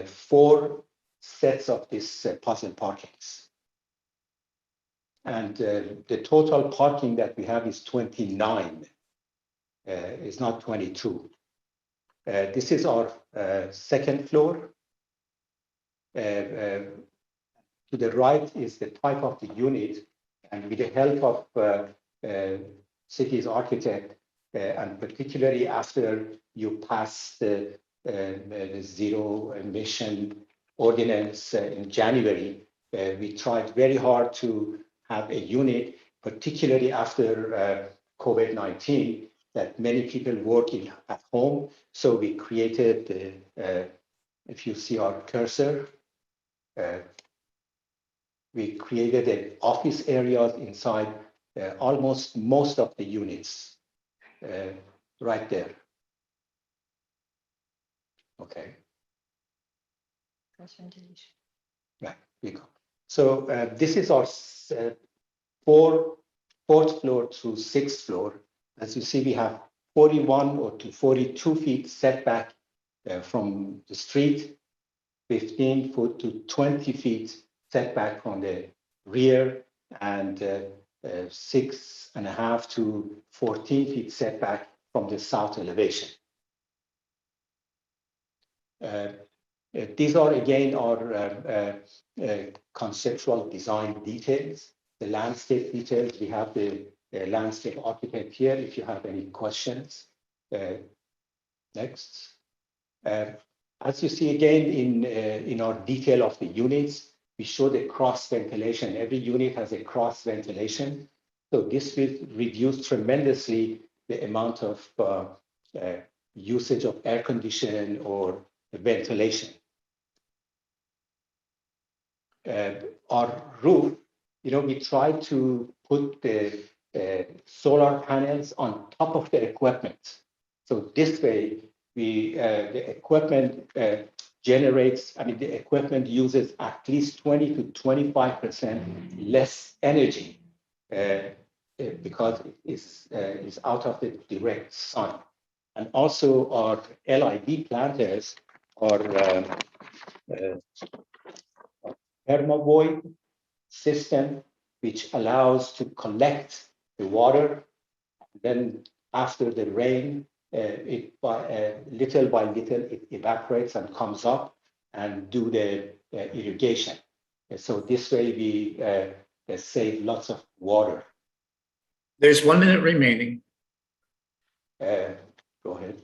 4 sets of these puzzle parkings. And the total parking that we have is 29. It's not 22. This is our 2nd floor. To the right is the type of the unit, and with the help of city's architect, and particularly after you pass the zero emission ordinance in January, we tried very hard to have a unit, particularly after COVID-19, that many people work at home. So we created, if you see our cursor, we created an office areas inside almost most of the units right there. Okay. Yeah, we go. So this is our 4th floor to 6th floor. As you see, we have 41 or to 42 feet setback from the street, 15 foot to 20 feet setback from the rear, and 6.5 to 14 feet setback from the south elevation. These are again our conceptual design details. The landscape details, we have the landscape architect here if you have any questions. Next. As you see again in our detail of the units, we show the cross ventilation. Every unit has a cross ventilation. So this will reduce tremendously the amount of usage of air conditioning or ventilation. Our roof, we try to put the solar panels on top of the equipment. So this way, the equipment the equipment uses at least 20 to 25% less energy because it is out of the direct sun. And also our LID planters are thermovoid system, which allows to collect the water. Then after the rain, little by little, it evaporates and comes up and do the irrigation. So this way we save lots of water. There's 1 minute remaining. Go ahead.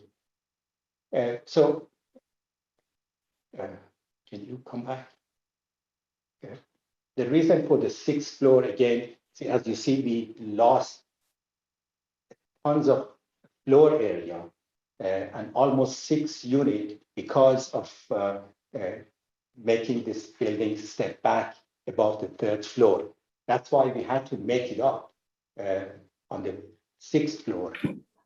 Can you come back? The reason for the 6th floor, again, as you see, we lost tons of floor area and almost 6 units because of making this building step back above the 3rd floor. That's why we had to make it up on the 6th floor.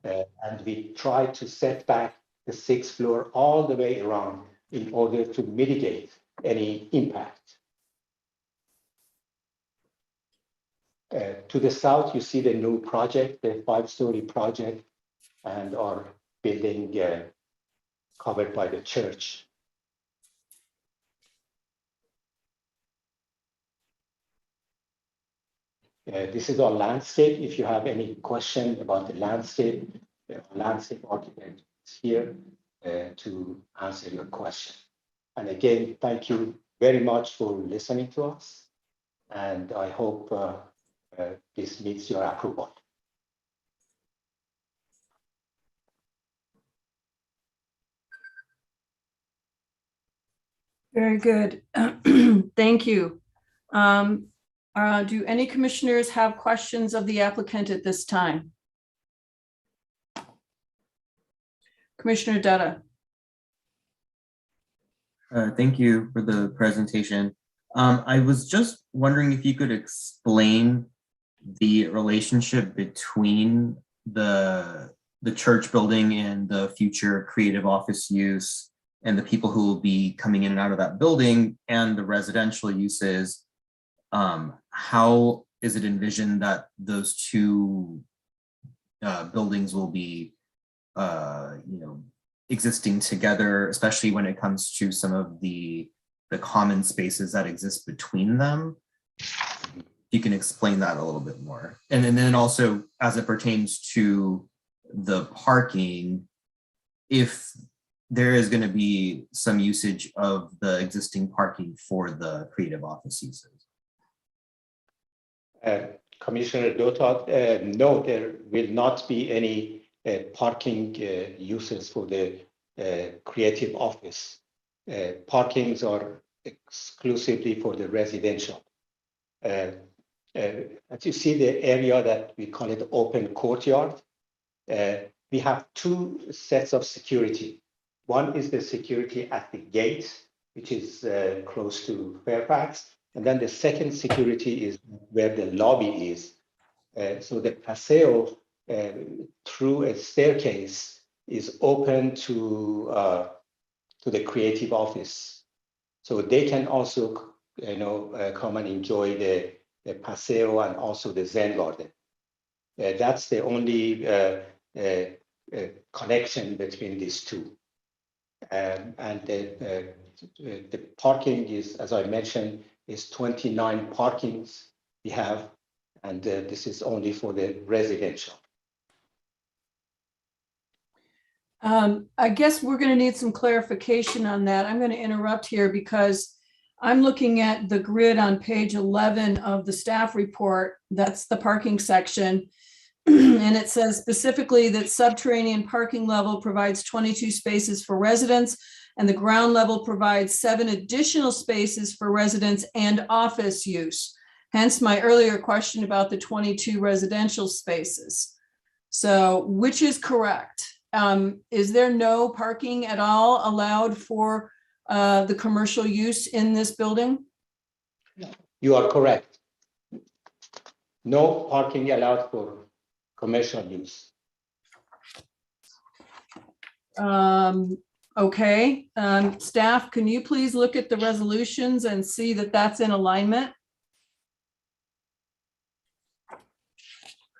And we tried to set back the 6th floor all the way around in order to mitigate any impact. To the south, you see the new project, the 5-story project, and our building covered by the church. This is our landscape. If you have any question about the landscape architect is here to answer your question. And again, thank you very much for listening to us. And I hope this meets your approval. Very good. Thank you. Do any commissioners have questions of the applicant at this time? Commissioner Dutta. Thank you for the presentation. I was just wondering if you could explain the relationship between the church building and the future creative office use and the people who will be coming in and out of that building and the residential uses. How is it envisioned that those two buildings will be existing together, especially when it comes to some of the common spaces that exist between them? You can explain that a little bit more. And then also as it pertains to the parking, if there is going to be some usage of the existing parking for the creative office uses. Commissioner Dutta, no, there will not be any parking uses for the creative office. Parkings are exclusively for the residential. As you see the area that we call it open courtyard, we have 2 sets of security. One is the security at the gate, which is close to Fairfax. And then the second security is where the lobby is. So the paseo through a staircase is open to the creative office. So they can also come and enjoy the paseo and also the Zen garden. That's the only connection between these two. And the parking is, as I mentioned, is 29 parkings we have, and this is only for the residential. I guess we're going to need some clarification on that. I'm going to interrupt here because I'm looking at the grid on page 11 of the staff report. That's the parking section. And it says specifically that subterranean parking level provides 22 spaces for residents, and the ground level provides 7 additional spaces for residents and office use. Hence my earlier question about the 22 residential spaces. So which is correct? Is there no parking at all allowed for the commercial use in this building? You are correct. No parking allowed for commercial use. Okay, staff, can you please look at the resolutions and see that that's in alignment?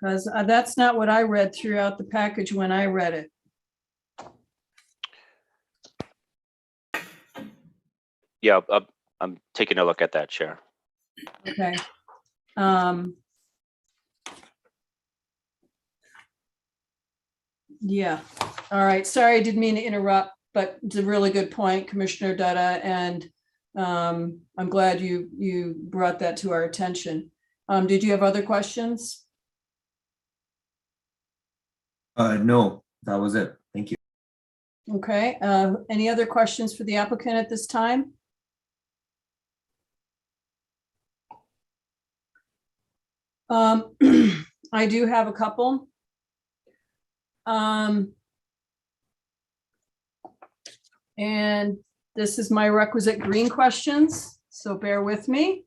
Because that's not what I read throughout the package when I read it. Yeah, I'm taking a look at that, Chair. Okay. Yeah, all right. Sorry, I didn't mean to interrupt, but it's a really good point, Commissioner Dutta, and I'm glad you brought that to our attention. Did you have other questions? No, that was it. Thank you. Okay, any other questions for the applicant at this time? I do have a couple. And this is my requisite green questions, so bear with me.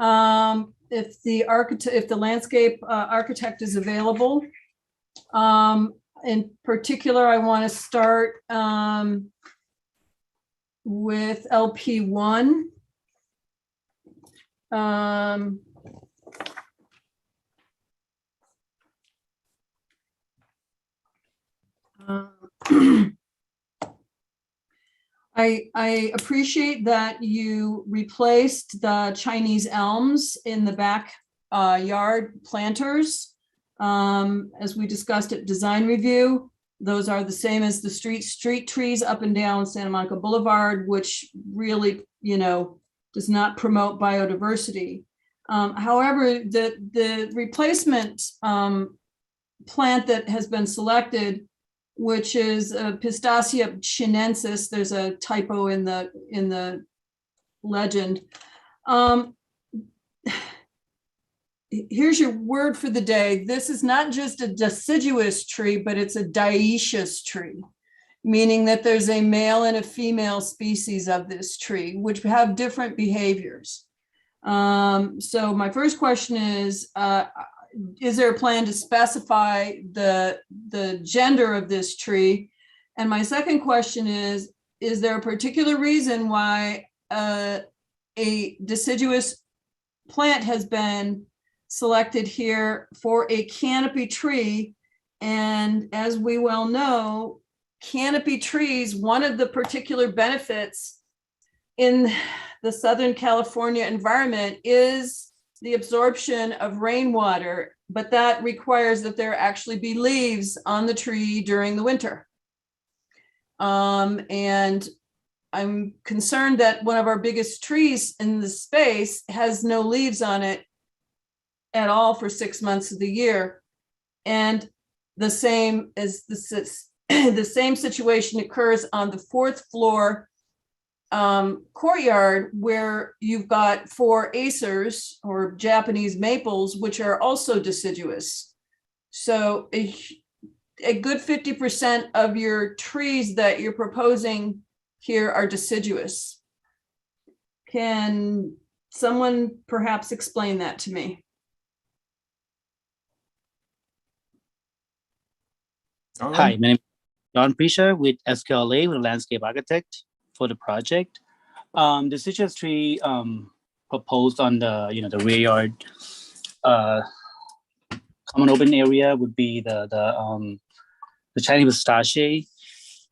If the landscape architect is available, in particular, I want to start with LP1. I appreciate that you replaced the Chinese elms in the back yard planters. As we discussed at design review, those are the same as the street trees up and down Santa Monica Boulevard, which really, does not promote biodiversity. However, the replacement plant that has been selected, which is Pistacia chinensis. There's a typo in the legend. Here's your word for the day. This is not just a deciduous tree, but it's a dioecious tree, meaning that there's a male and a female species of this tree, which have different behaviors. So my first question is there a plan to specify the gender of this tree? And my second question is there a particular reason why a deciduous plant has been selected here for a canopy tree? And as we well know, canopy trees, one of the particular benefits in the Southern California environment is the absorption of rainwater, but that requires that there actually be leaves on the tree during the winter. And I'm concerned that one of our biggest trees in the space has no leaves on it at all for 6 months of the year. And the same situation occurs on the 4th floor courtyard, where you've got 4 acers or Japanese maples, which are also deciduous. So a good 50% of your trees that you're proposing here are deciduous. Can someone perhaps explain that to me? Hi, my name is Don Prisha with SQLA, with a landscape architect for the project. The citrus tree proposed on the rear yard common open area would be the Chinese pistache.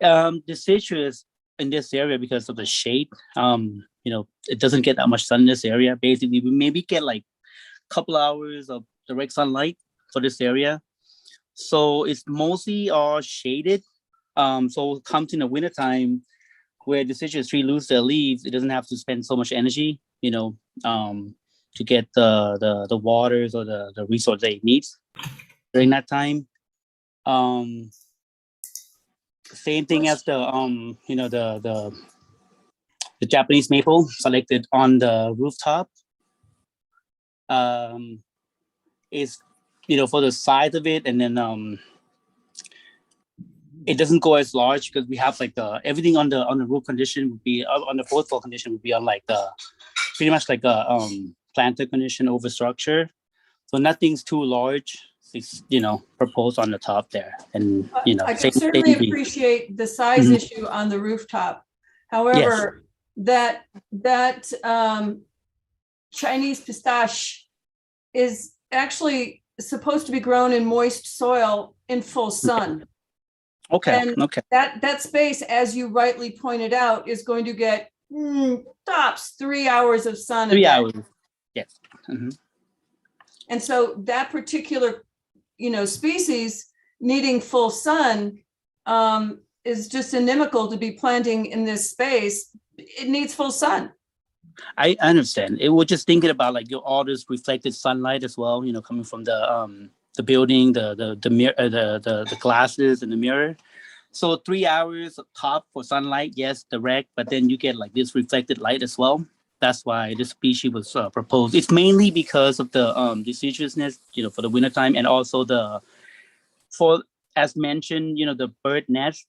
The citrus in this area, because of the shade, it doesn't get that much sun in this area. Basically, we maybe get like a couple hours of direct sunlight for this area. So it's mostly all shaded. So it comes in the wintertime where the citrus tree lose their leaves, it doesn't have to spend so much energy, to get the waters or the resource that it needs. during that time. Same thing as the the Japanese maple selected on the rooftop. Is for the size of it, and then it doesn't go as large because we have like everything on the roof condition would be on the fourth floor condition would be on like the pretty much like a planter condition over structure. So nothing's too large. It's proposed on the top there, and I can certainly appreciate the size issue on the rooftop. However, that Chinese pistache is actually supposed to be grown in moist soil in full sun. Okay. And okay. that space, as you rightly pointed out, is going to get tops 3 hours of sun. 3 hours. Yes. Mm-hmm. And so that particular, species needing full sun is just inimical to be planting in this space. It needs full sun. I understand. It was just thinking about like all this reflected sunlight as well, coming from the building, the mirror, the glasses and the mirror. So 3 hours top for sunlight, yes, direct, but then you get like this reflected light as well. That's why this species was proposed. It's mainly because of the deciduousness, for the wintertime, and also as mentioned, the bird nest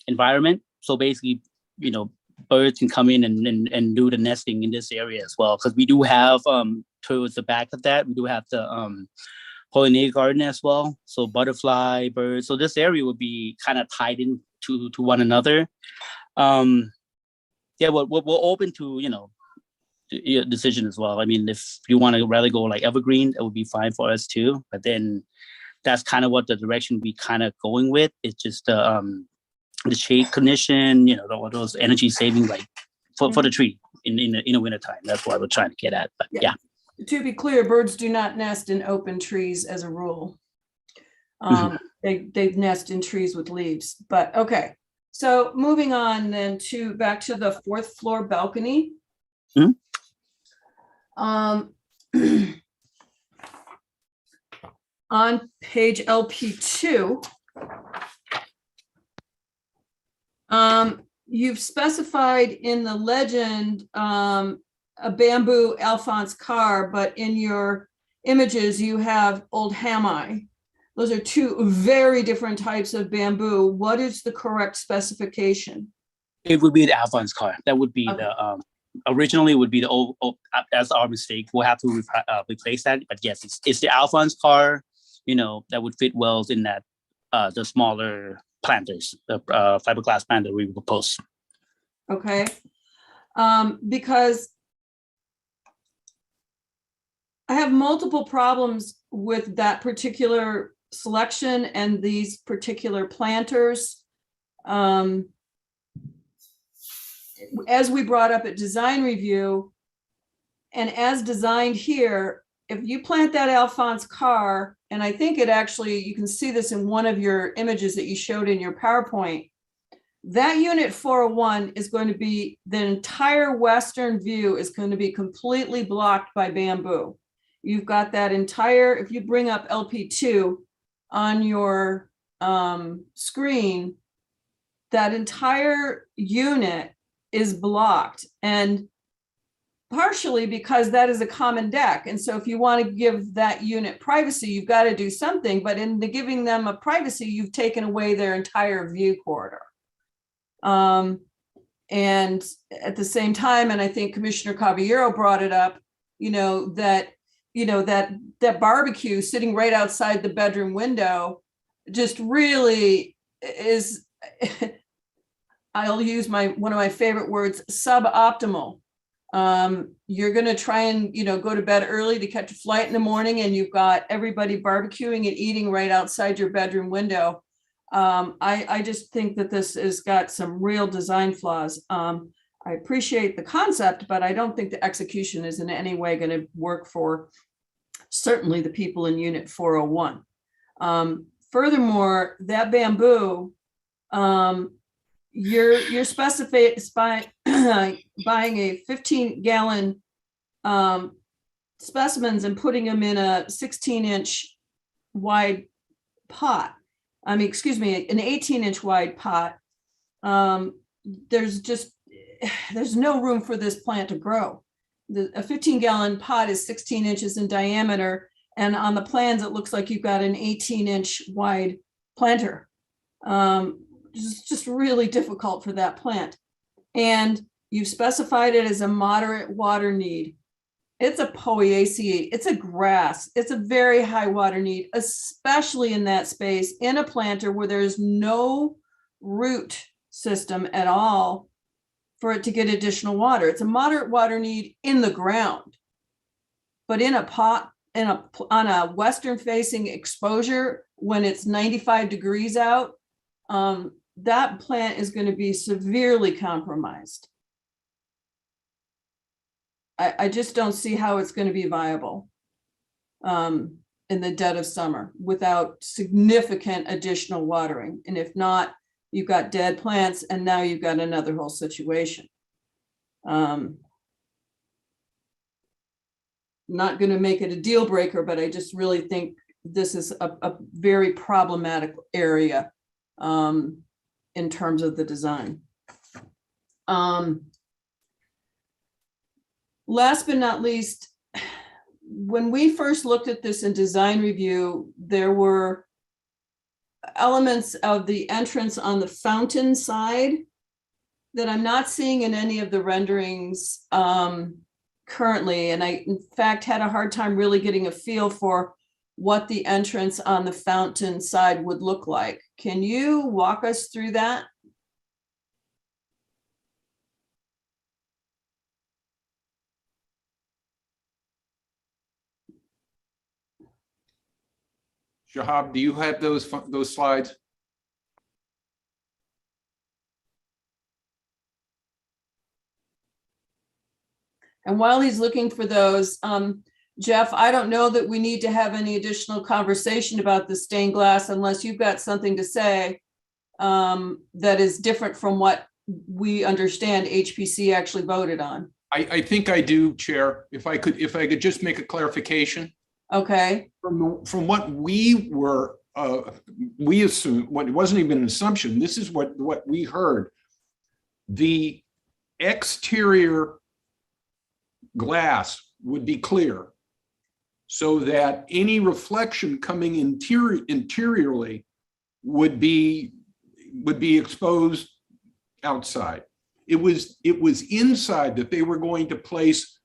environment. So basically, birds can come in and do the nesting in this area as well. Because we do have towards the back of that, we do have the pollinator garden as well. So butterfly, birds. So this area would be kind of tied in to one another. Yeah, we're open to, your decision as well. I mean, if you want to rather go like evergreen, it would be fine for us too. But then that's kind of what the direction we kind of going with. It's just the shade condition, those energy saving, like for the tree in the winter time. That's what we're trying to get at. But yeah. To be clear, birds do not nest in open trees as a rule. They nest in trees with leaves. But okay. So moving on then back to the fourth floor balcony. On page LP2, you've specified in the legend a bamboo Alphonse car, but in your images you have old hamai. Those are two very different types of bamboo. What is the correct specification? It would be the Alphonse car. That would be the originally would be the old. That's our mistake. We'll have to replace that. But yes, it's the Alphonse car. That would fit well in that the smaller planters, the fiberglass planter we propose. Okay, because I have multiple problems with that particular selection and these particular planters. As we brought up at design review, and as designed here, if you plant that Alphonse car, and I think it actually, you can see this in one of your images that you showed in your PowerPoint, that unit 401 is going to be, the entire western view is going to be completely blocked by bamboo. You've got that entire, if you bring up LP2 on your screen, that entire unit is blocked, and partially because that is a common deck. And so if you want to give that unit privacy, you've got to do something, but in the giving them a privacy, you've taken away their entire view corridor. And at the same time, and I think Commissioner Caballero brought it up, that barbecue sitting right outside the bedroom window just really is, I'll use one of my favorite words, suboptimal. You're going to try and, go to bed early to catch a flight in the morning, and you've got everybody barbecuing and eating right outside your bedroom window. I just think that this has got some real design flaws. I appreciate the concept, but I don't think the execution is in any way going to work for certainly the people in Unit 401. Furthermore, that bamboo, you're specifying buying a 15-gallon specimens and putting them in a 16-inch wide pot. I mean, excuse me, an 18-inch wide pot. There's no room for this plant to grow. A 15-gallon pot is 16 inches in diameter, and on the plans, it looks like you've got an 18-inch wide planter. It's just really difficult for that plant. And you've specified it as a moderate water need. It's a poaceae, it's a grass, it's a very high water need, especially in that space in a planter where there's no root system at all for it to get additional water. It's a moderate water need in the ground. But in a pot, on a western facing exposure, when it's 95 degrees out, that plant is going to be severely compromised. I just don't see how it's going to be viable in the dead of summer without significant additional watering. And if not, you've got dead plants, and now you've got another whole situation. Not going to make it a deal breaker, but I just really think this is a very problematic area in terms of the design. Last but not least, when we first looked at this in design review, there were elements of the entrance on the fountain side that I'm not seeing in any of the renderings currently. And I, in fact, had a hard time really getting a feel for what the entrance on the fountain side would look like. Can you walk us through that? Shahab, do you have those slides? And while he's looking for those, Jeff, I don't know that we need to have any additional conversation about the stained glass unless you've got something to say that is different from what we understand HPC actually voted on. I think I do, Chair. If I could just make a clarification. Okay. From what we assumed, what it wasn't even an assumption, this is what we heard. The exterior glass would be clear so that any reflection coming interiorly would be exposed outside. It was inside that they were going to place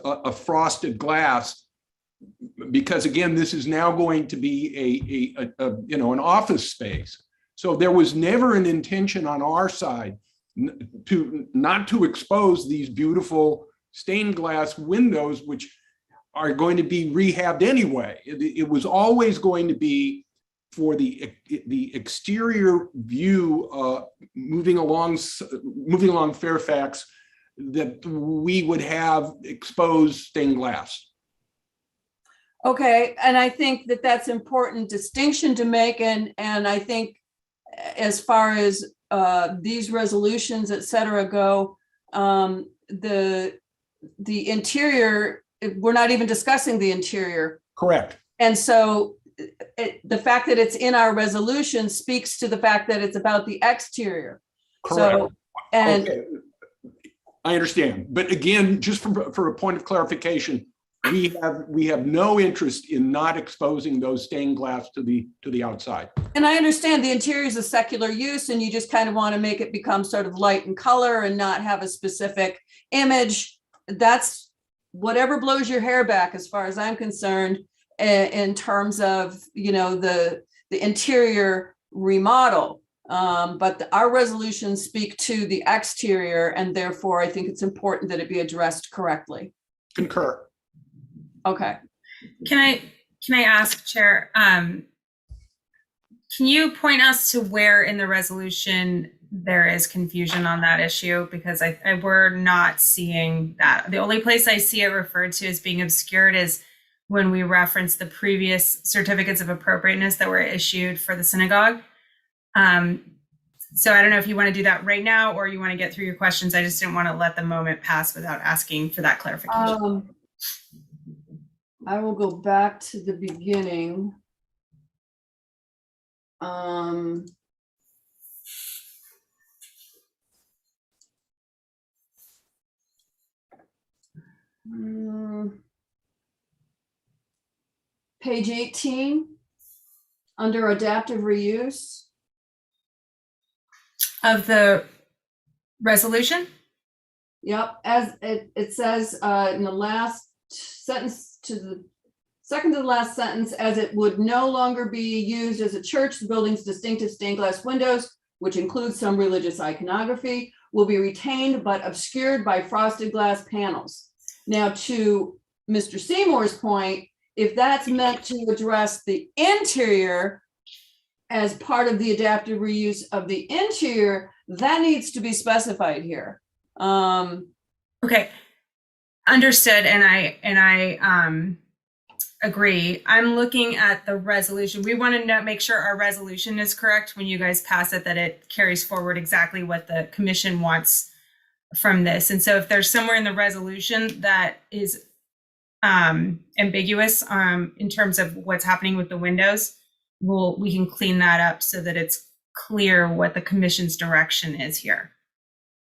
a frosted glass, because again, this is now going to be an office space. So there was never an intention on our side not to expose these beautiful stained glass windows, which are going to be rehabbed anyway. It was always going to be for the exterior view, moving along Fairfax, that we would have exposed stained glass. Okay, and I think that that's important distinction to make, and I think as far as these resolutions, et cetera, go, the interior, we're not even discussing the interior. Correct. And so the fact that it's in our resolution speaks to the fact that it's about the exterior. Correct. So, and okay. I understand, but again, just for a point of clarification, we have no interest in not exposing those stained glass to the outside. And I understand the interior is a secular use, and you just kind of want to make it become sort of light in color and not have a specific image. That's whatever blows your hair back, as far as I'm concerned, in terms of, the interior remodel. But our resolutions speak to the exterior, and therefore I think it's important that it be addressed correctly. Concur. Okay. Can I ask, Chair, can you point us to where in the resolution there is confusion on that issue? Because we're not seeing that. The only place I see it referred to as being obscured is when we reference the previous certificates of appropriateness that were issued for the synagogue. So I don't know if you want to do that right now or you want to get through your questions. I just didn't want to let the moment pass without asking for that clarification. I will go back to the beginning. Um, Page 18, under adaptive reuse. Of the resolution? Yep, as it says in the last sentence to the second to the last sentence, as it would no longer be used as a church, the building's distinctive stained glass windows, which includes some religious iconography, will be retained but obscured by frosted glass panels. Now, to Mr. Seymour's point, if that's meant to address the interior as part of the adaptive reuse of the interior, that needs to be specified here. Okay, understood, and I agree. I'm looking at the resolution. We want to make sure our resolution is correct when you guys pass it, that it carries forward exactly what the commission wants from this. And so if there's somewhere in the resolution that is ambiguous in terms of what's happening with the windows, we can clean that up so that it's clear what the commission's direction is here.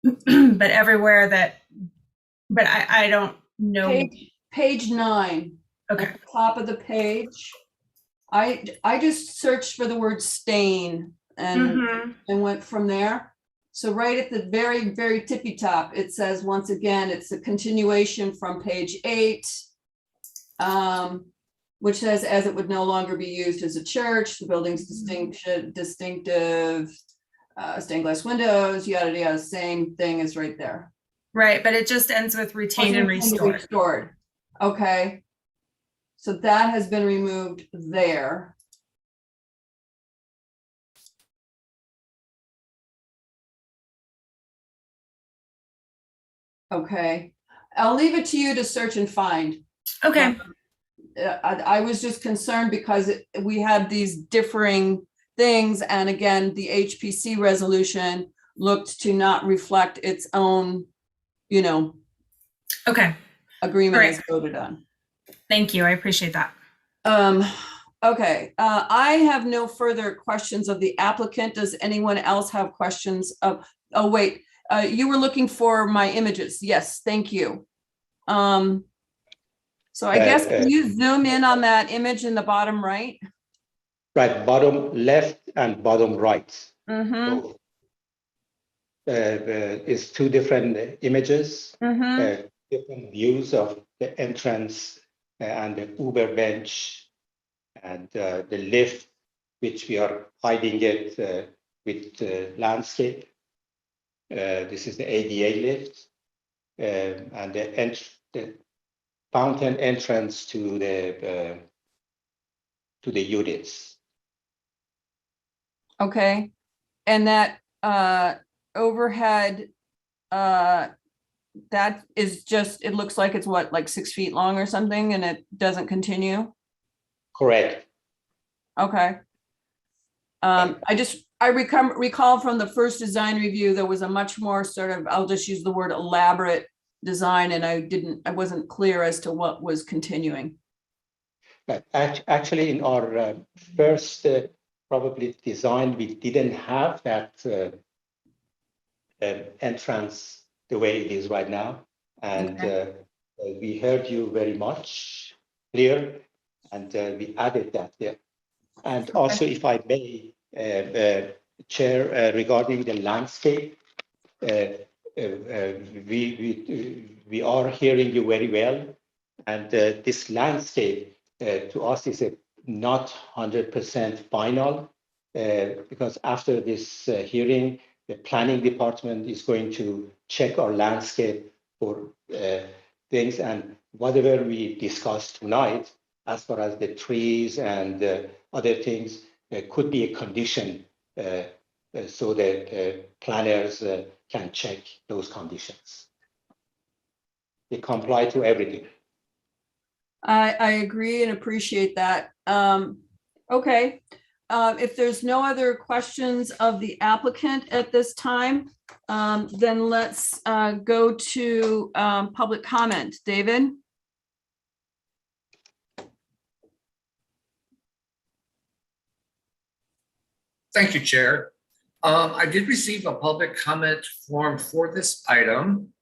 But everywhere that, but I don't know. Page 9. Okay. At the top of the page. I just searched for the word stain and went from there. So right at the very, very tippy top, it says, once again, it's a continuation from page 8, which says, as it would no longer be used as a church, the building's distinctive stained glass windows, yada, yada, same thing is right there. Right, but it just ends with retained and restored. Okay. So that has been removed there. Okay, I'll leave it to you to search and find. Okay. I was just concerned because we had these differing things. And again, the HPC resolution looked to not reflect its own, okay, agreement as voted on. Thank you. I appreciate that. Okay, I have no further questions of the applicant. Does anyone else have questions of, oh, wait, you were looking for my images. Yes, thank you. So I guess, can you zoom in on that image in the bottom right? Right, bottom left and bottom right. Mm-hmm. It's two different images, Mm-hmm. different views of the entrance and the Uber bench and the lift, which we are hiding it with landscape. This is the ADA lift and the fountain entrance to the units. Okay, and that overhead, that is just, it looks like it's what, like 6 feet long or something, and it doesn't continue? Correct. Okay. I recall from the first design review, there was a much more sort of, I'll just use the word elaborate design, and I wasn't clear as to what was continuing. But actually, in our first probably design, we didn't have that entrance the way it is right now. And we heard you very much clear, and we added that there. And also, if I may, Chair, regarding the landscape, we are hearing you very well. And this landscape to us is not 100% final, because after this hearing, the planning department is going to check our landscape for things, and whatever we discussed tonight, as far as the trees and other things, could be a condition so that planners can check those conditions. They comply to everything. I agree and appreciate that. Okay, if there's no other questions of the applicant at this time, then let's go to public comment. David? Thank you, Chair. I did receive a public comment form for this item.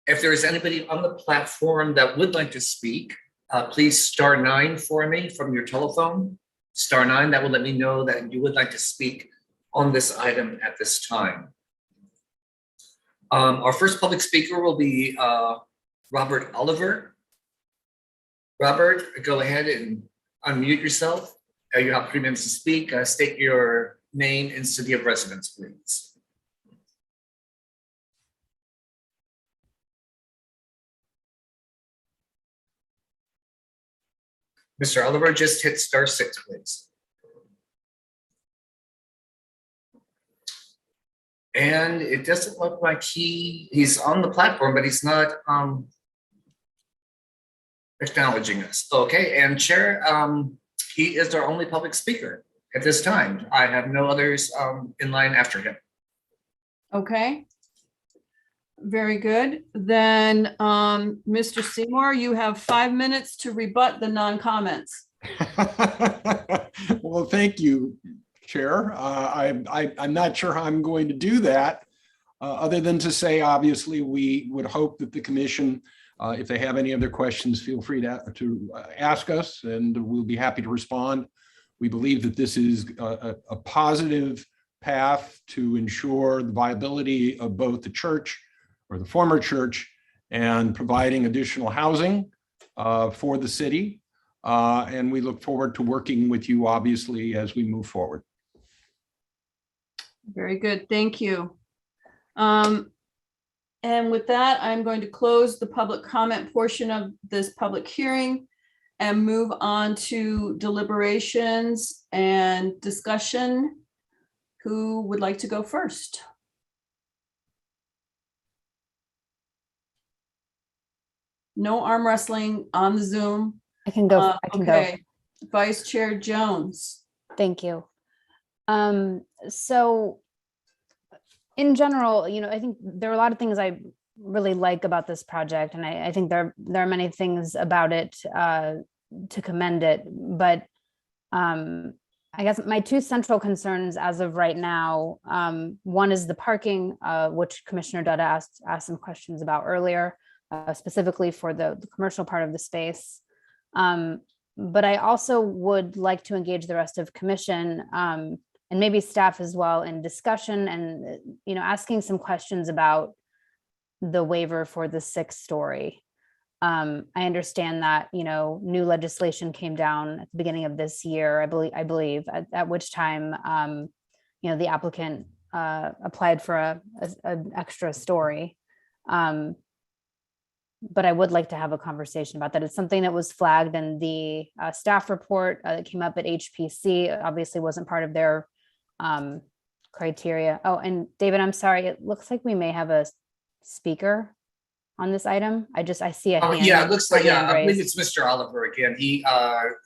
If there is anybody on the platform that would like to speak, please *9 for me from your telephone. *9, that will let me know that you would like to speak on this item at this time. Our first public speaker will be Robert Oliver. Robert, go ahead and unmute yourself. You have 3 minutes to speak. State your name and city of residence, please. Mr. Oliver, just hit *6, please. And it doesn't look like he's on the platform, but he's not acknowledging us. Okay, and Chair, he is our only public speaker at this time. I have no others in line after him. Okay. Very good. Then, Mr. Seymour, you have 5 minutes to rebut the non-comments. Well, thank you, Chair. I'm not sure how I'm going to do that, other than to say, obviously, we would hope that the commission, if they have any other questions, feel free to ask us, and we'll be happy to respond. We believe that this is a positive path to ensure the viability of both the church, or the former church, and providing additional housing for the city. And we look forward to working with you, obviously, as we move forward. Very good. Thank you. And with that, I'm going to close the public comment portion of this public hearing and move on to deliberations and discussion. Who would like to go first? No arm wrestling on the Zoom. I can go. I can go. Vice Chair Jones. Thank you. So in general, I think there are a lot of things I really like about this project, and I think there are many things about it to commend it. But I guess my 2 central concerns as of right now, one is the parking, which Commissioner Dutta asked some questions about earlier. Specifically for the commercial part of the space. But I also would like to engage the rest of commission and maybe staff as well in discussion and, asking some questions about the waiver for the 6th story. I understand that, new legislation came down at the beginning of this year, I believe at which time, the applicant applied for an extra story. But I would like to have a conversation about that. It's something that was flagged in the staff report that came up at HPC. It obviously wasn't part of their criteria. Oh, and David, I'm sorry. It looks like we may have a speaker on this item. I see a hand. Yeah, it looks like, hand I believe raised. it's Mr. Oliver again. He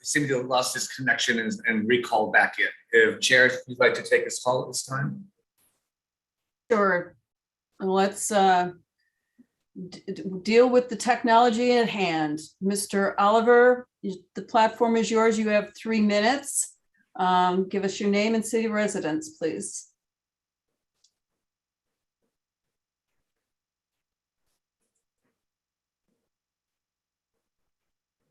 seemed to have lost his connection and recalled back in. If Chair, if you'd like to take his call at this time. Sure. Let's deal with the technology at hand. Mr. Oliver, the platform is yours. You have 3 minutes. Give us your name and city residence, please.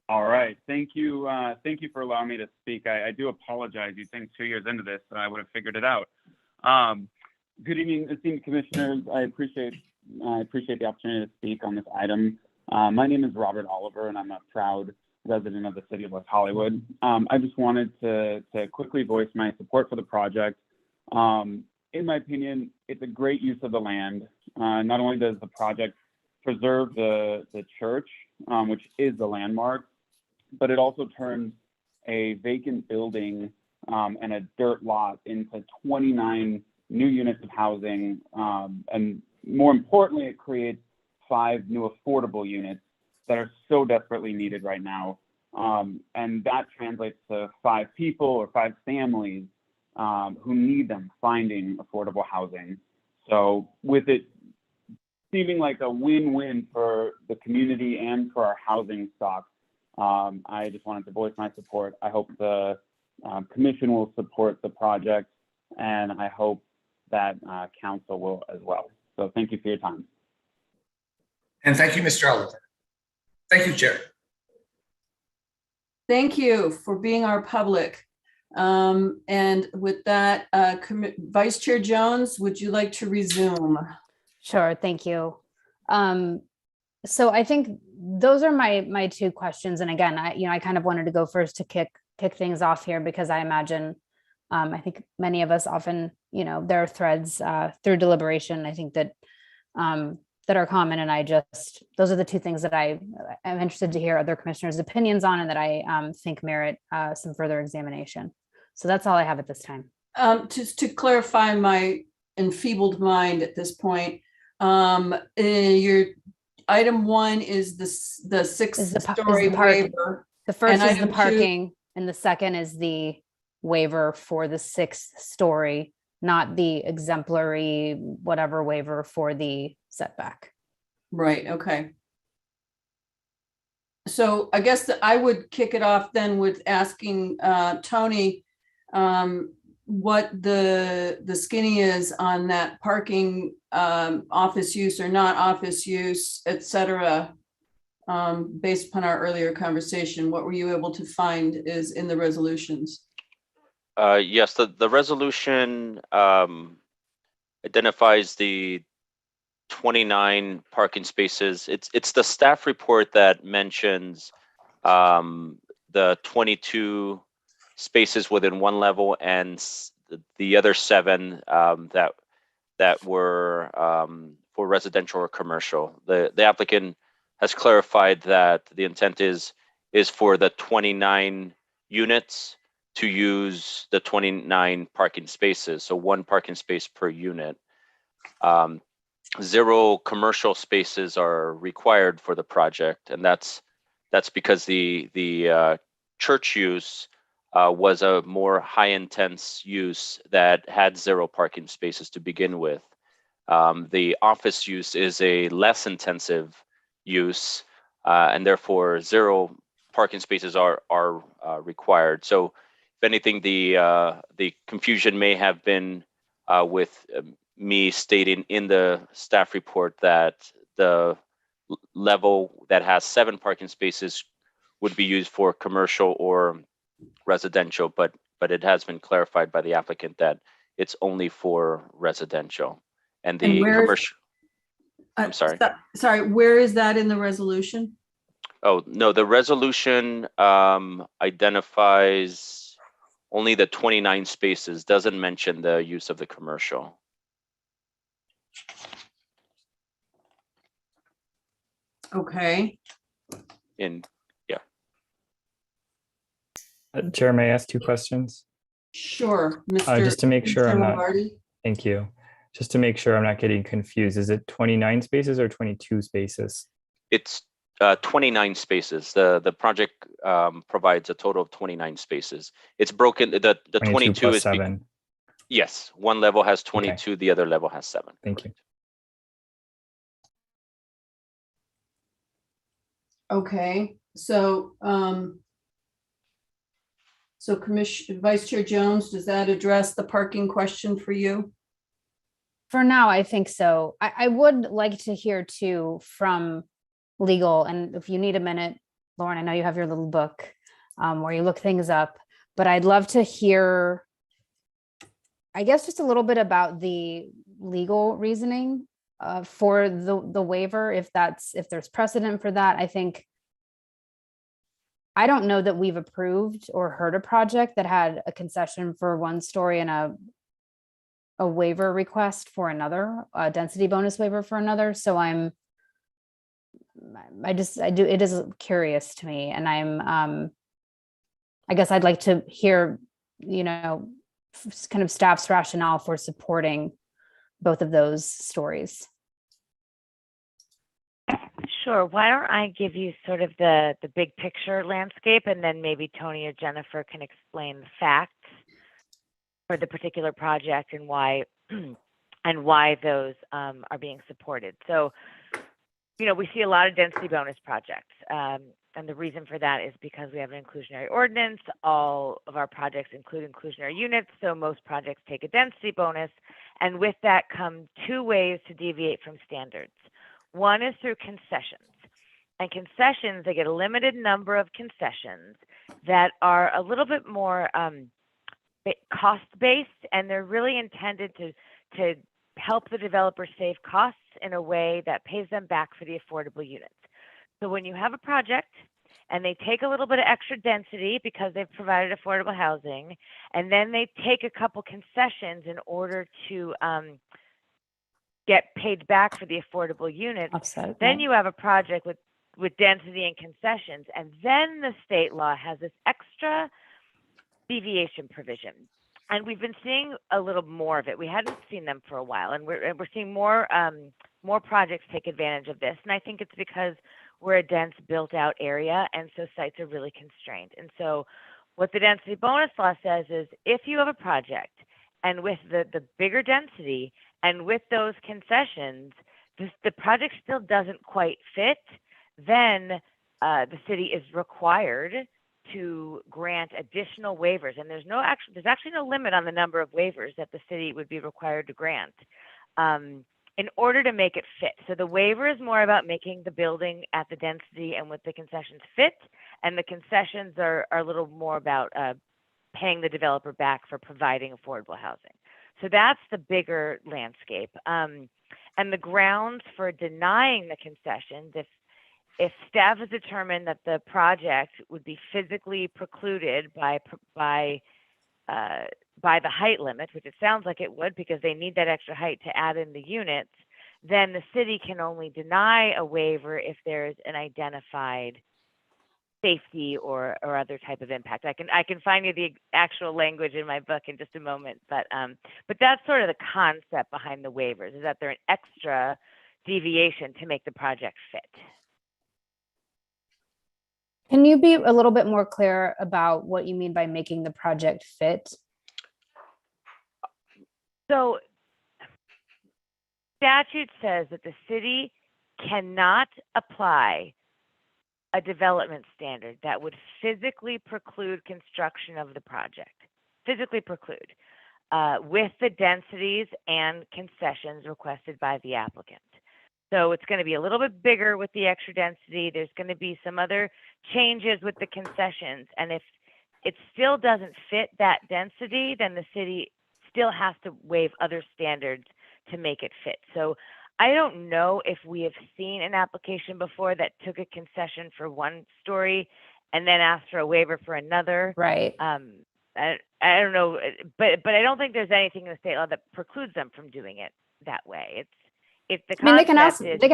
All right, thank you. Thank you for allowing me to speak. I do apologize. You think 2 years into this, I would have figured it out. Good evening, esteemed commissioners. I appreciate the opportunity to speak on this item. My name is Robert Oliver, and I'm a proud resident of the city of West Hollywood. I just wanted to quickly voice my support for the project. In my opinion, it's a great use of the land. Not only does the project preserve the church, which is the landmark, but it also turns a vacant building and a dirt lot into 29 new units of housing, and more importantly, it creates 5 new affordable units that are so desperately needed right now. And that translates to 5 people or 5 families who need them finding affordable housing. So with it seeming like a win-win for the community and for our housing stock, I just wanted to voice my support. I hope the commission will support the project, and I hope that council will as well. So thank you for your time. And thank you, Mr. Oliver. Thank you, Chair. Thank you for being our public. And with that, Vice Chair Jones, would you like to resume? Sure, thank you. So I think those are my two questions. And again, I kind of wanted to go first to kick things off here, because I imagine, I think many of us often, there are threads through deliberation, I think that that are common. And those are the two things that I am interested to hear other commissioners' opinions on, and that I think merit some further examination. So that's all I have at this time. Just to clarify my enfeebled mind at this point, your item 1 is the six-story waiver. The first is the item 2 parking, and the second is the waiver for the 6th story, not the exemplary whatever waiver for the setback. Right, okay. So I guess that I would kick it off then with asking Tony what the skinny is on that parking, office use or not office use, et cetera. Based upon our earlier conversation, what were you able to find is in the resolutions? Yes, the resolution identifies the 29 parking spaces. It's the staff report that mentions the 22 spaces within one level and the other 7 that were for residential or commercial. The applicant has clarified that the intent is for the 29 units to use the 29 parking spaces, so 1 parking space per unit. 0 commercial spaces are required for the project, and that's because the church use was a more high intense use that had 0 parking spaces to begin with. The office use is a less intensive use, and therefore 0 parking spaces are required. So if anything, the confusion may have been with me stating in the staff report that the level that has 7 parking spaces would be used for commercial or residential, but it has been clarified by the applicant that it's only for residential. And the commercial, I'm sorry. Sorry, where is that in the resolution? Oh, no, the resolution identifies only the 29 spaces, doesn't mention the use of the commercial. Okay. Chair, may I ask 2 questions? Sure, Mr. Just to make sure I'm not, Lombardi? thank you. Just to make sure I'm not getting confused, is it 29 spaces or 22 spaces? It's 29 spaces. The project provides a total of 29 spaces. It's broken, the 22 is 7. Yes, one level has 22, the other level has 7. Thank you. Okay, so Vice Chair Jones, does that address the parking question for you? For now, I think so. I would like to hear too from legal, and if you need a minute, Lauren, I know you have your little book where you look things up, but I'd love to hear, I guess, just a little bit about the legal reasoning for the waiver, if there's precedent for that. I don't know that we've approved or heard a project that had a concession for 1 story and a waiver request for another, a density bonus waiver for another. So it is curious to me, and I guess I'd like to hear, kind of staff's rationale for supporting both of those stories. Sure. Why don't I give you sort of the big picture landscape, and then maybe Tony or Jennifer can explain the facts for the particular project and why those are being supported. So, we see a lot of density bonus projects. And the reason for that is because we have an inclusionary ordinance. All of our projects include inclusionary units, so most projects take a density bonus. And with that come two ways to deviate from standards. One is through concessions. And concessions, they get a limited number of concessions that are a little bit more cost-based, and they're really intended to help the developer save costs in a way that pays them back for the affordable units. So when you have a project and they take a little bit of extra density because they've provided affordable housing, and then they take a couple concessions in order to get paid back for the affordable units, Offset, then yeah. you have a project with density and concessions. And then the state law has this extra deviation provision. And we've been seeing a little more of it. We hadn't seen them for a while, and we're seeing more projects take advantage of this. And I think it's because we're a dense built out area, and so sites are really constrained. And so what the density bonus law says is if you have a project and with the bigger density and with those concessions, the project still doesn't quite fit, then the city is required to grant additional waivers. And there's actually no limit on the number of waivers that the city would be required to grant in order to make it fit. So the waiver is more about making the building at the density and with the concessions fit, and the concessions are a little more about paying the developer back for providing affordable housing. So that's the bigger landscape. And the grounds for denying the concessions, if staff has determined that the project would be physically precluded by the height limit, which it sounds like it would because they need that extra height to add in the units, then the city can only deny a waiver if there's an identified safety or other type of impact. I can find you the actual language in my book in just a moment, but that's sort of the concept behind the waivers, is that they're an extra deviation to make the project fit. Can you be a little bit more clear about what you mean by making the project fit? So statute says that the city cannot apply a development standard that would physically preclude construction of the project, physically preclude, with the densities and concessions requested by the applicant. So it's going to be a little bit bigger with the extra density. There's going to be some other changes with the concessions. And if it still doesn't fit that density, then the city still has to waive other standards to make it fit. So I don't know if we have seen an application before that took a concession for one story and then asked for a waiver for another. Right. I don't know, but I don't think there's anything in the state law that precludes them from doing it that way. It's the I mean, they can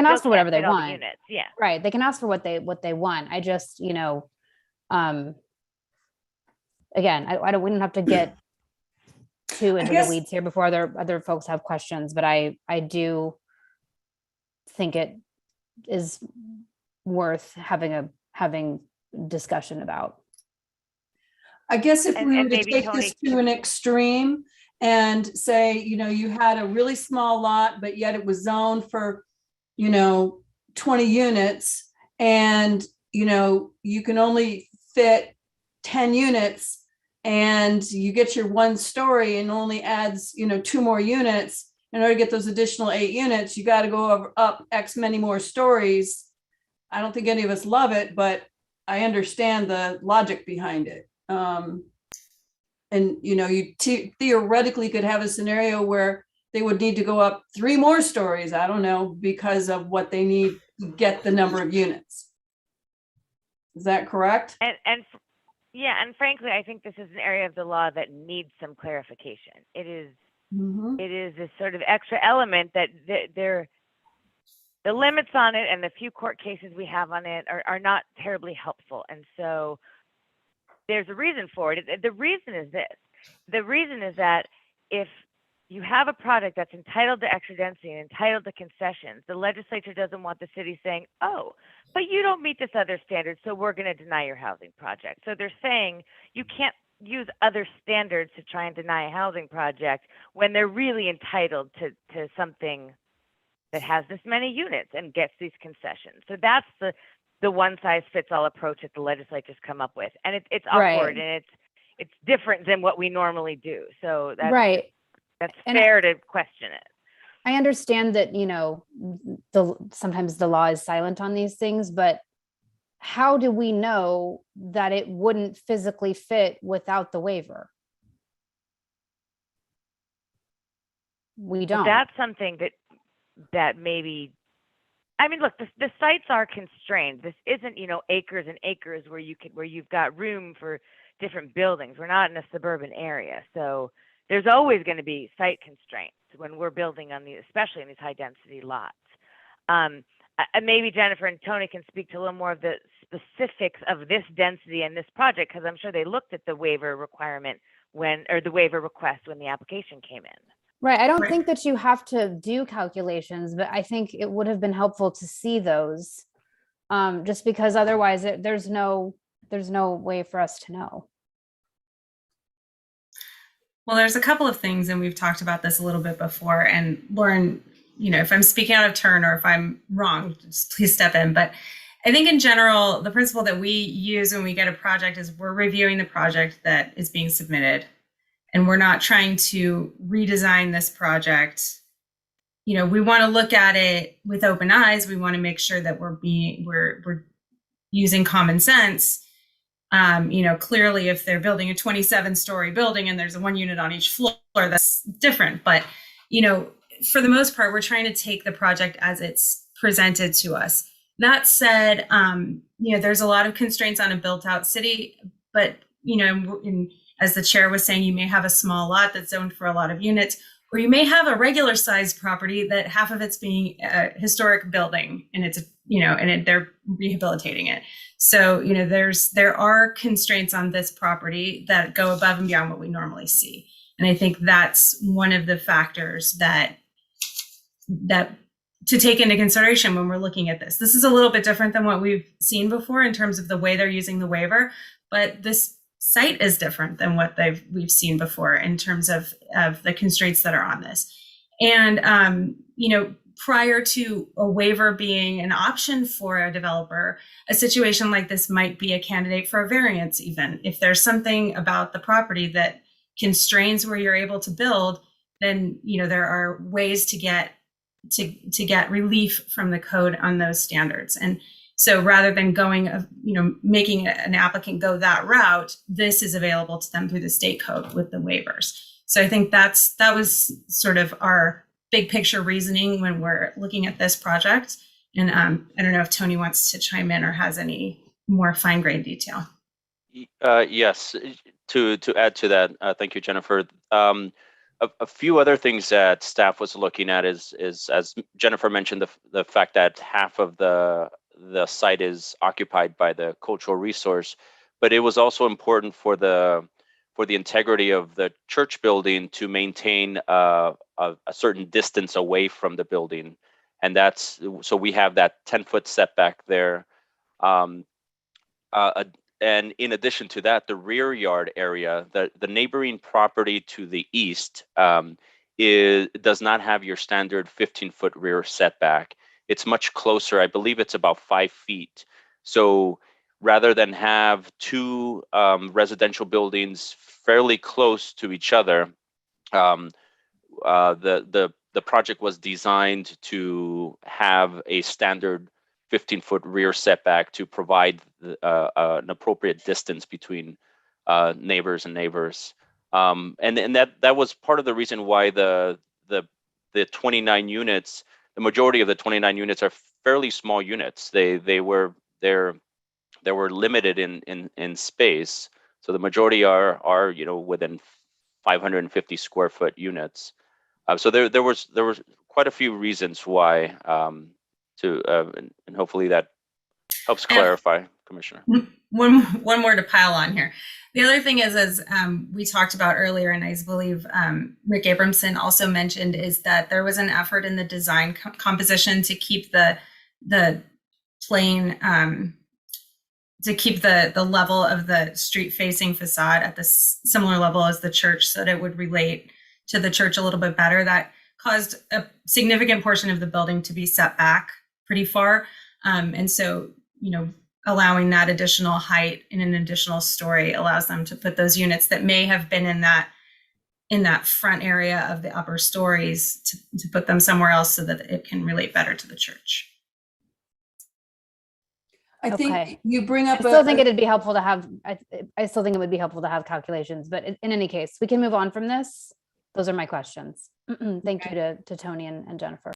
ask for whatever they want. Units. Yeah. Right. They can ask for what they want. I just, again, we don't have to get too into the weeds here before other folks have questions, but I do think it is worth having discussion about. I guess if we were to take Tony this to an extreme and say, you had a really small lot, but yet it was zoned for, 20 units, and, you can only fit 10 units, and you get your one story and only adds, 2 more units. In order to get those additional 8 units, you got to go up X many more stories. I don't think any of us love it, but I understand the logic behind it. And you theoretically could have a scenario where they would need to go up 3 more stories, I don't know, because of what they need to get the number of units. Is that correct? And frankly, I think this is an area of the law that needs some clarification. It is this sort of extra element that the limits on it and the few court cases we have on it are not terribly helpful. And so there's a reason for it. The reason is this. The reason is that if you have a product that's entitled to extra density and entitled to concessions, the legislature doesn't want the city saying, oh, but you don't meet this other standard, so we're going to deny your housing project. So they're saying you can't use other standards to try and deny a housing project when they're really entitled to something that has this many units and gets these concessions. So that's the one size fits all approach that the legislature's come up with. And it's Right. awkward and it's different than what we normally do. So that's Right. that's And fair to question it. I understand that, you know, sometimes the law is silent on these things, but how do we know that it wouldn't physically fit without the waiver? We But don't. that's something that maybe, I mean, look, the sites are constrained. This isn't, acres and acres where you've got room for different buildings. We're not in a suburban area, so there's always going to be site constraints when we're building on especially in these high density lots. And maybe Jennifer and Tony can speak to a little more of the specifics of this density and this project, because I'm sure they looked at the waiver requirement the waiver request when the application came in. Right. I don't think that you have to do calculations, but I think it would have been helpful to see those, just because otherwise there's no way for us to know. Well, there's a couple of things, and we've talked about this a little bit before. And Lauren, if I'm speaking out of turn or if I'm wrong, just please step in. But I think in general, the principle that we use when we get a project is we're reviewing the project that is being submitted. And we're not trying to redesign this project. We want to look at it with open eyes. We want to make sure that we're using common sense. Clearly, if they're building a 27-story building and there's one unit on each floor, that's different. But, for the most part, we're trying to take the project as it's presented to us. That said, there's a lot of constraints on a built-out city, but, as the chair was saying, you may have a small lot that's zoned for a lot of units, or you may have a regular sized property that half of it's being a historic building and it's, they're rehabilitating it. So, there are constraints on this property that go above and beyond what we normally see. And I think that's one of the factors that to take into consideration when we're looking at this. This is a little bit different than what we've seen before in terms of the way they're using the waiver, but this site is different than what we've seen before in terms of the constraints that are on this. And, prior to a waiver being an option for a developer, a situation like this might be a candidate for a variance even. If there's something about the property that constrains where you're able to build, then, there are ways to get relief from the code on those standards. And so rather than making an applicant go that route, this is available to them through the state code with the waivers. So I think that was sort of our big picture reasoning when we're looking at this project. And I don't know if Tony wants to chime in or has any more fine grained detail. Yes, to add to that, thank you, Jennifer. A few other things that staff was looking at is as Jennifer mentioned, the fact that half of the site is occupied by the cultural resource, but it was also important for the integrity of the church building to maintain a certain distance away from the building, and so we have that 10-foot setback there. And in addition to that, the rear yard area, the neighboring property to the east does not have your standard 15-foot rear setback. It's much closer. I believe it's about 5 feet. So rather than have two residential buildings fairly close to each other, the project was designed to have a standard 15-foot rear setback to provide an appropriate distance between neighbors and neighbors. And that was part of the reason why the 29 units, the majority of the 29 units are fairly small units. They were limited in space. So the majority are within 550 square foot units. So there was quite a few reasons why and hopefully that helps clarify, Commissioner. One more to pile on here. The other thing is, as we talked about earlier, and I believe Rick Abramson also mentioned, is that there was an effort in the design composition to keep the plane, to keep the level of the street facing facade at the similar level as the church, so that it would relate to the church a little bit better. That caused a significant portion of the building to be set back pretty far. And so, allowing that additional height in an additional story allows them to put those units that may have been in that front area of the upper stories to put them somewhere else so that it can relate better to the church. I think Okay. you bring up I still think it'd be helpful to have, I still think it would be helpful to have calculations, but in any case, we can move on from this. Those are my questions. Thank you to Tony and Jennifer.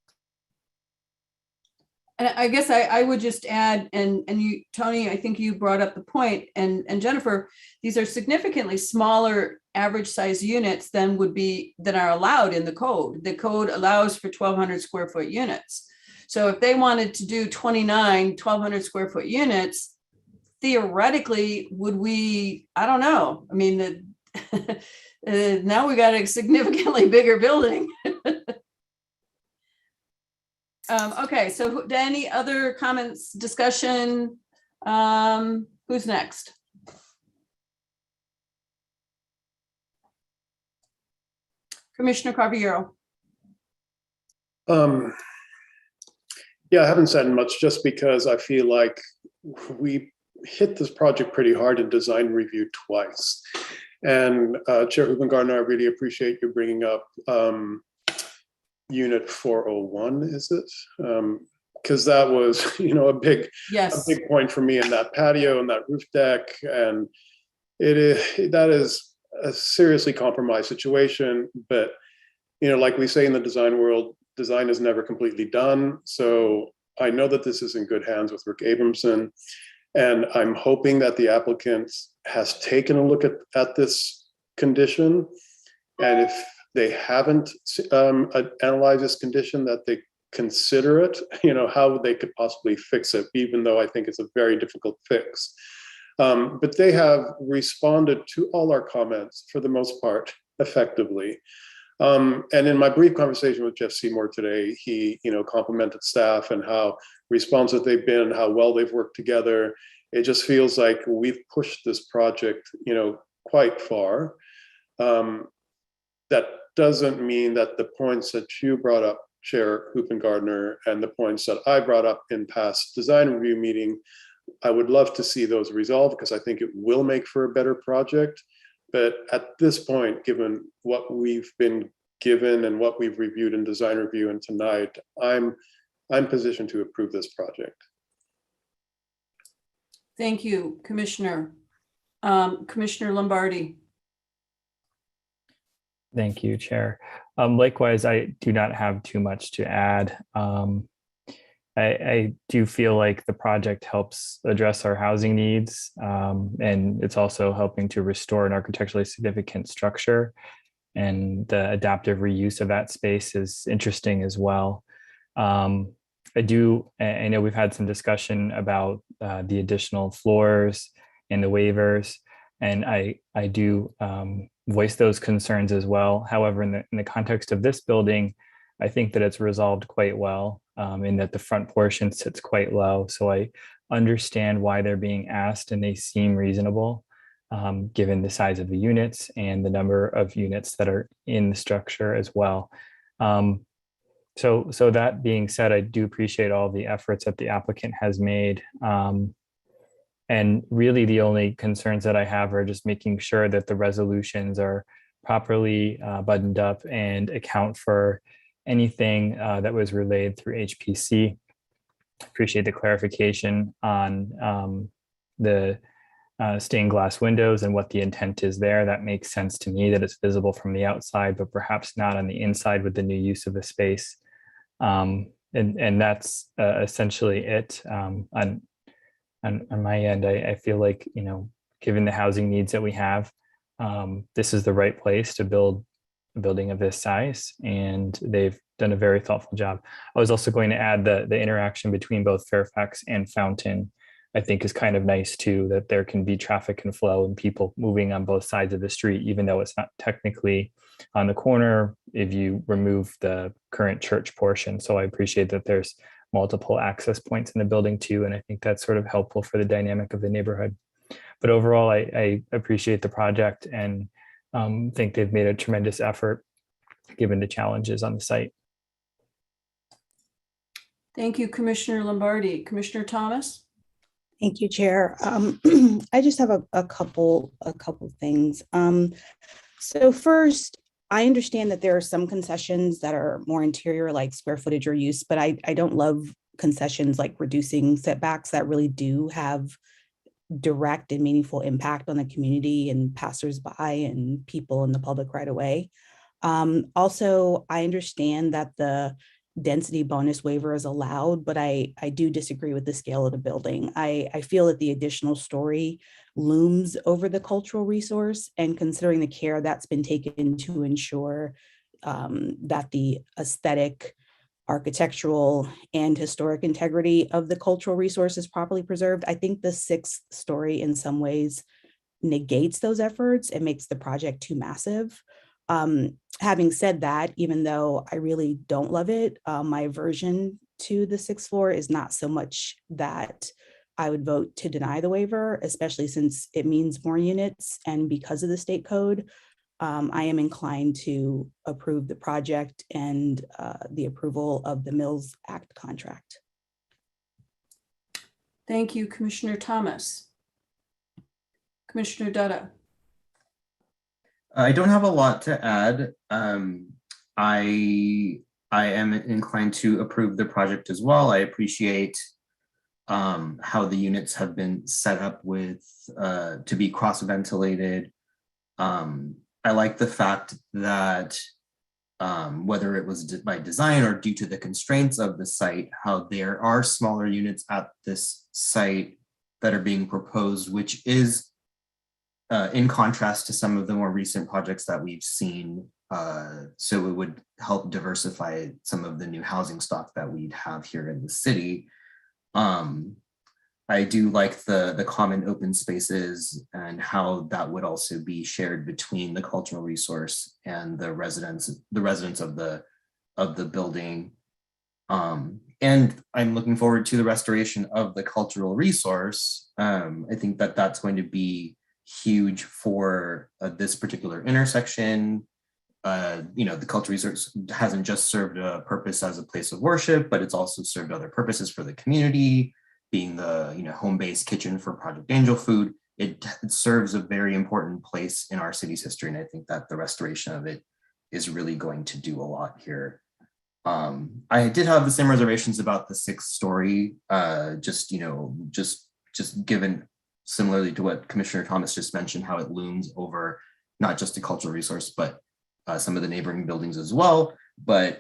And I guess I would just add, and you, Tony, I think you brought up the point, and Jennifer, these are significantly smaller average size units than are allowed in the code. The code allows for 1,200 square foot units. So if they wanted to do 29 1,200 square foot units, theoretically, would we, I don't know. I mean, now we got a significantly bigger building. Okay, so any other comments, discussion? Who's next? Commissioner Carviero. Yeah, I haven't said much just because I feel like we hit this project pretty hard in design review twice. And Chair Huben-Gardner, I really appreciate you bringing up Unit 401, is it? Because that was, a big point for me in that patio and that roof deck, and that is a seriously compromised situation. But like we say in the design world, design is never completely done. So I know that this is in good hands with Rick Abramson, and I'm hoping that the applicant has taken a look at this condition, and if they haven't analyzed this condition, that they consider it, how they could possibly fix it, even though I think it's a very difficult fix. But they have responded to all our comments for the most part effectively. And in my brief conversation with Jeff Seymour today, he complimented staff and how responsive they've been, how well they've worked together. It just feels like we've pushed this project, quite far. That doesn't mean that the points that you brought up, Chair Hupen-Gardner, and the points that I brought up in past design review meeting, I would love to see those resolved because I think it will make for a better project. But at this point, given what we've been given and what we've reviewed in design review and tonight, I'm positioned to approve this project. Thank you, Commissioner. Commissioner Lombardi. Thank you, Chair. Likewise, I do not have too much to add. I do feel like the project helps address our housing needs, and it's also helping to restore an architecturally significant structure. And the adaptive reuse of that space is interesting as well. I know we've had some discussion about the additional floors and the waivers, and I do voice those concerns as well. However, in the context of this building, I think that it's resolved quite well, in that the front portion sits quite low. So I understand why they're being asked, and they seem reasonable, given the size of the units and the number of units that are in the structure as well. So that being said, I do appreciate all the efforts that the applicant has made. And really the only concerns that I have are just making sure that the resolutions are properly buttoned up and account for anything that was relayed through HPC. Appreciate the clarification on the stained glass windows and what the intent is there. That makes sense to me, that it's visible from the outside, but perhaps not on the inside with the new use of the space. And that's essentially it. On my end, I feel like, given the housing needs that we have, this is the right place to build a building of this size, and they've done a very thoughtful job. I was also going to add the interaction between both Fairfax and Fountain, I think, is kind of nice too, that there can be traffic and flow and people moving on both sides of the street, even though it's not technically on the corner if you remove the current church portion. So I appreciate that there's multiple access points in the building too, and I think that's sort of helpful for the dynamic of the neighborhood. But overall, I appreciate the project and think they've made a tremendous effort given the challenges on the site. Thank you, Commissioner Lombardi. Commissioner Thomas? Thank you, Chair. I just have a couple things. So first, I understand that there are some concessions that are more interior, like square footage or use, but I don't love concessions like reducing setbacks that really do have direct and meaningful impact on the community and passersby and people in the public right away. Also, I understand that the density bonus waiver is allowed, but I do disagree with the scale of the building. I feel that the additional story looms over the cultural resource, and considering the care that's been taken to ensure that the aesthetic, architectural, and historic integrity of the cultural resource is properly preserved, I think the sixth story in some ways negates those efforts and makes the project too massive. Having said that, even though I really don't love it, my aversion to the sixth floor is not so much that I would vote to deny the waiver, especially since it means more units, and because of the state code, I am inclined to approve the project and the approval of the Mills Act contract. Thank you, Commissioner Thomas. Commissioner Dutta. I don't have a lot to add. I am inclined to approve the project as well. I appreciate how the units have been set up with to be cross-ventilated. I like the fact that whether it was by design or due to the constraints of the site, how there are smaller units at this site that are being proposed, which is in contrast to some of the more recent projects that we've seen. So it would help diversify some of the new housing stock that we'd have here in the city. I do like the common open spaces and how that would also be shared between the cultural resource and the residents of the building. And I'm looking forward to the restoration of the cultural resource. I think that that's going to be huge for this particular intersection. The cultural resource hasn't just served a purpose as a place of worship, but it's also served other purposes for the community, being the home-based kitchen for Project Angel Food. It serves a very important place in our city's history, and I think that the restoration of it is really going to do a lot here. I did have the same reservations about the sixth story, just given similarly to what Commissioner Thomas just mentioned, how it looms over not just the cultural resource, but some of the neighboring buildings as well. But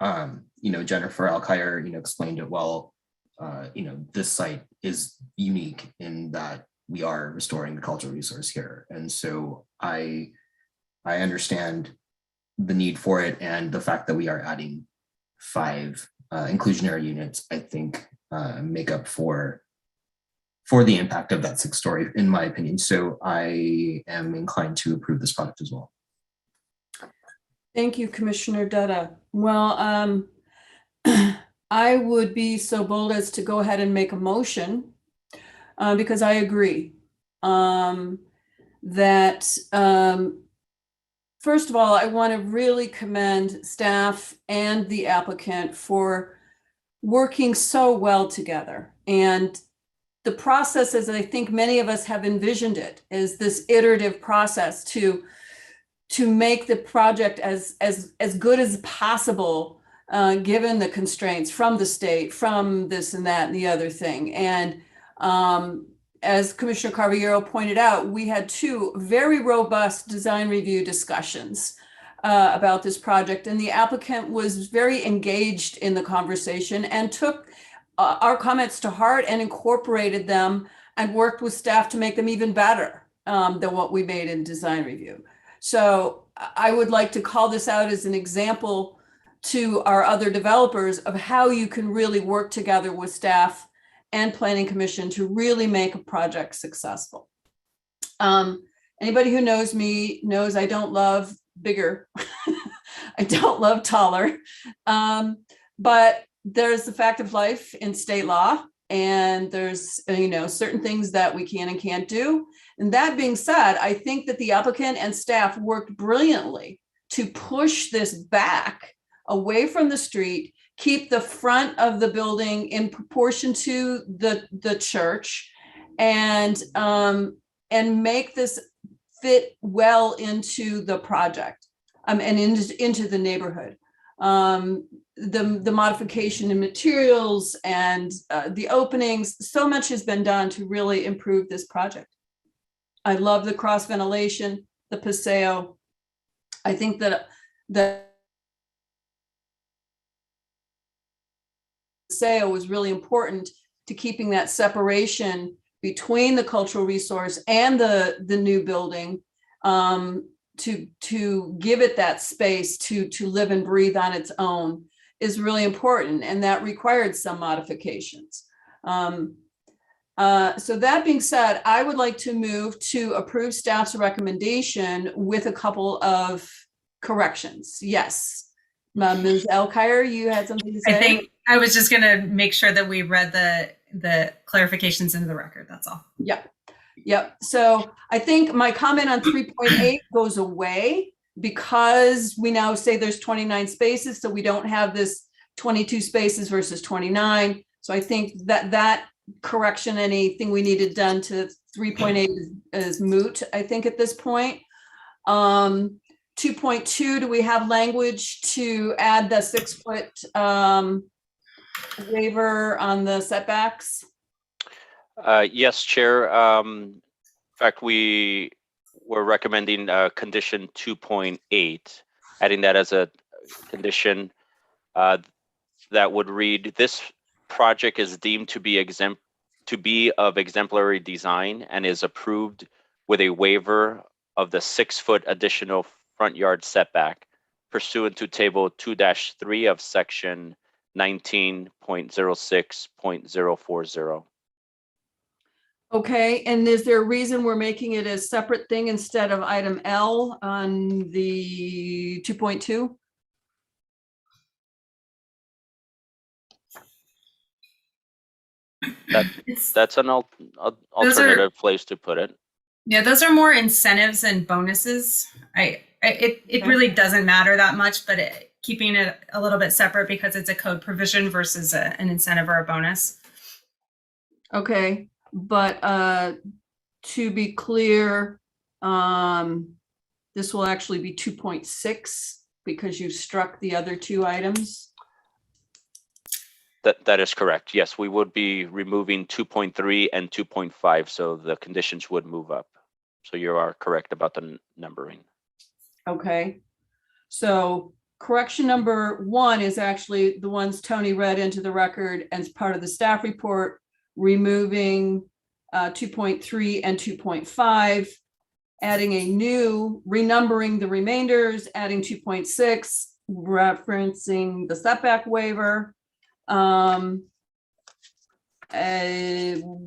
Jennifer Alkire, explained it well. This site is unique in that we are restoring the cultural resource here, and so I understand the need for it, and the fact that we are adding 5 inclusionary units, I think, make up for the impact of that sixth story, in my opinion. So I am inclined to approve this project as well. Thank you, Commissioner Dutta. Well, I would be so bold as to go ahead and make a motion because I agree that first of all, I want to really commend staff and the applicant for working so well together. And the process, as I think many of us have envisioned it, is this iterative process to make the project as good as possible, given the constraints from the state, from this and that and the other thing. And as Commissioner Carvajero pointed out, we had 2 very robust design review discussions about this project, and the applicant was very engaged in the conversation and took our comments to heart and incorporated them and worked with staff to make them even better than what we made in design review. So I would like to call this out as an example to our other developers of how you can really work together with staff and Planning Commission to really make a project successful. Anybody who knows me knows I don't love bigger. I don't love taller. But there's the fact of life in state law, and there's certain things that we can and can't do. And that being said, I think that the applicant and staff worked brilliantly to push this back away from the street, keep the front of the building in proportion to the church, and make this fit well into the project, and into the neighborhood. The modification in materials and the openings, so much has been done to really improve this project. I love the cross ventilation, the paseo. I think that the paseo was really important to keeping that separation between the cultural resource and the new building, to give it that space to live and breathe on its own is really important, and that required some modifications. So that being said, I would like to move to approve staff's recommendation with a couple of corrections. Yes. Ms. Elkire, you had something to say? I think I was just going to make sure that we read the clarifications into the record. That's all. Yep. Yep. So I think my comment on 3.8 goes away because we now say there's 29 spaces. So we don't have this 22 spaces versus 29. So I think that correction, anything we needed done to 3.8 is moot, I think, at this point. 2.2, do we have language to add the 6-foot waiver on the setbacks? Yes, Chair. In fact, we were recommending condition 2.8, adding that as a condition that would read, this project is deemed to be of exemplary design and is approved with a waiver of the 6-foot additional front yard setback pursuant to table 2-3 of section 19.06.040. Okay, and is there a reason we're making it a separate thing instead of item L on the 2.2? That's an alternative place to put it. Yeah, those are more incentives and bonuses. It really doesn't matter that much, but keeping it a little bit separate because it's a code provision versus an incentive or a bonus. Okay, but to be clear, this will actually be 2.6 because you struck the other two items. That is correct. Yes, we would be removing 2.3 and 2.5, so the conditions would move up. So you are correct about the numbering. Okay, so correction number 1 is actually the ones Tony read into the record as part of the staff report, removing 2.3 and 2.5, adding a new, renumbering the remainders, adding 2.6, referencing the setback waiver.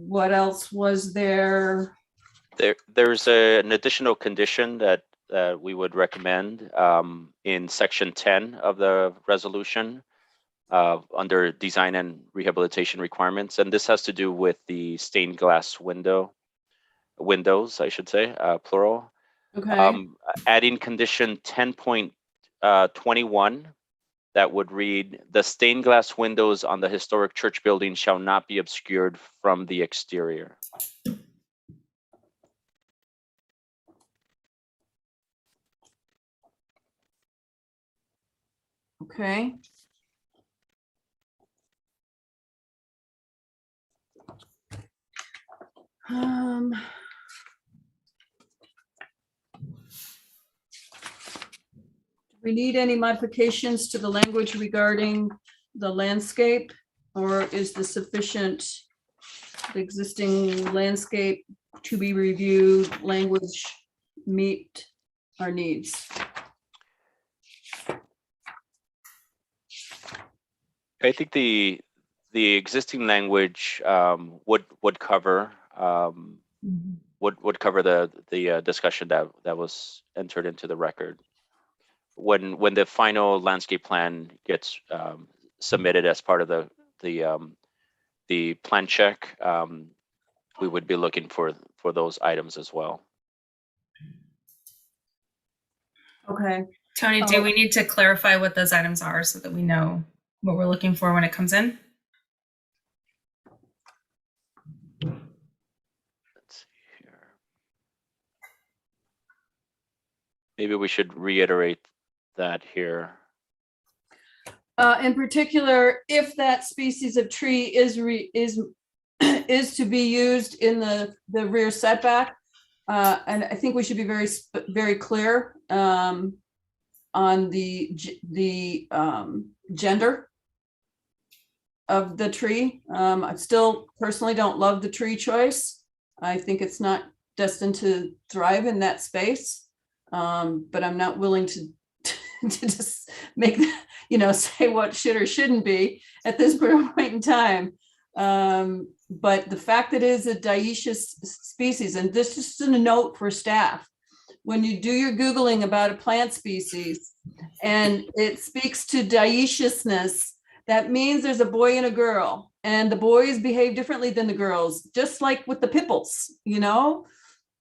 What else was there? There's an additional condition that we would recommend in section 10 of the resolution under design and rehabilitation requirements. And this has to do with the stained glass windows, I should say, plural. Okay. Adding condition 10.21 that would read, the stained glass windows on the historic church building shall not be obscured from the exterior. Okay. Do we need any modifications to the language regarding the landscape, or is the sufficient the existing landscape to be reviewed language meet our needs? I think the existing language would cover would cover the discussion that was entered into the record. When the final landscape plan gets submitted as part of the plan check, we would be looking for those items as well. Okay. Tony, do we need to clarify what those items are so that we know what we're looking for when it comes in? Maybe we should reiterate that here. In particular, if that species of tree is to be used in the rear setback, and I think we should be very clear on the gender of the tree. I still personally don't love the tree choice. I think it's not destined to thrive in that space, but I'm not willing to just make say what should or shouldn't be at this point in time. But the fact that it is a dioecious species, and this is just a note for staff, when you do your Googling about a plant species and it speaks to dioeciousness, that means there's a boy and a girl, and the boys behave differently than the girls, just like with the pipples,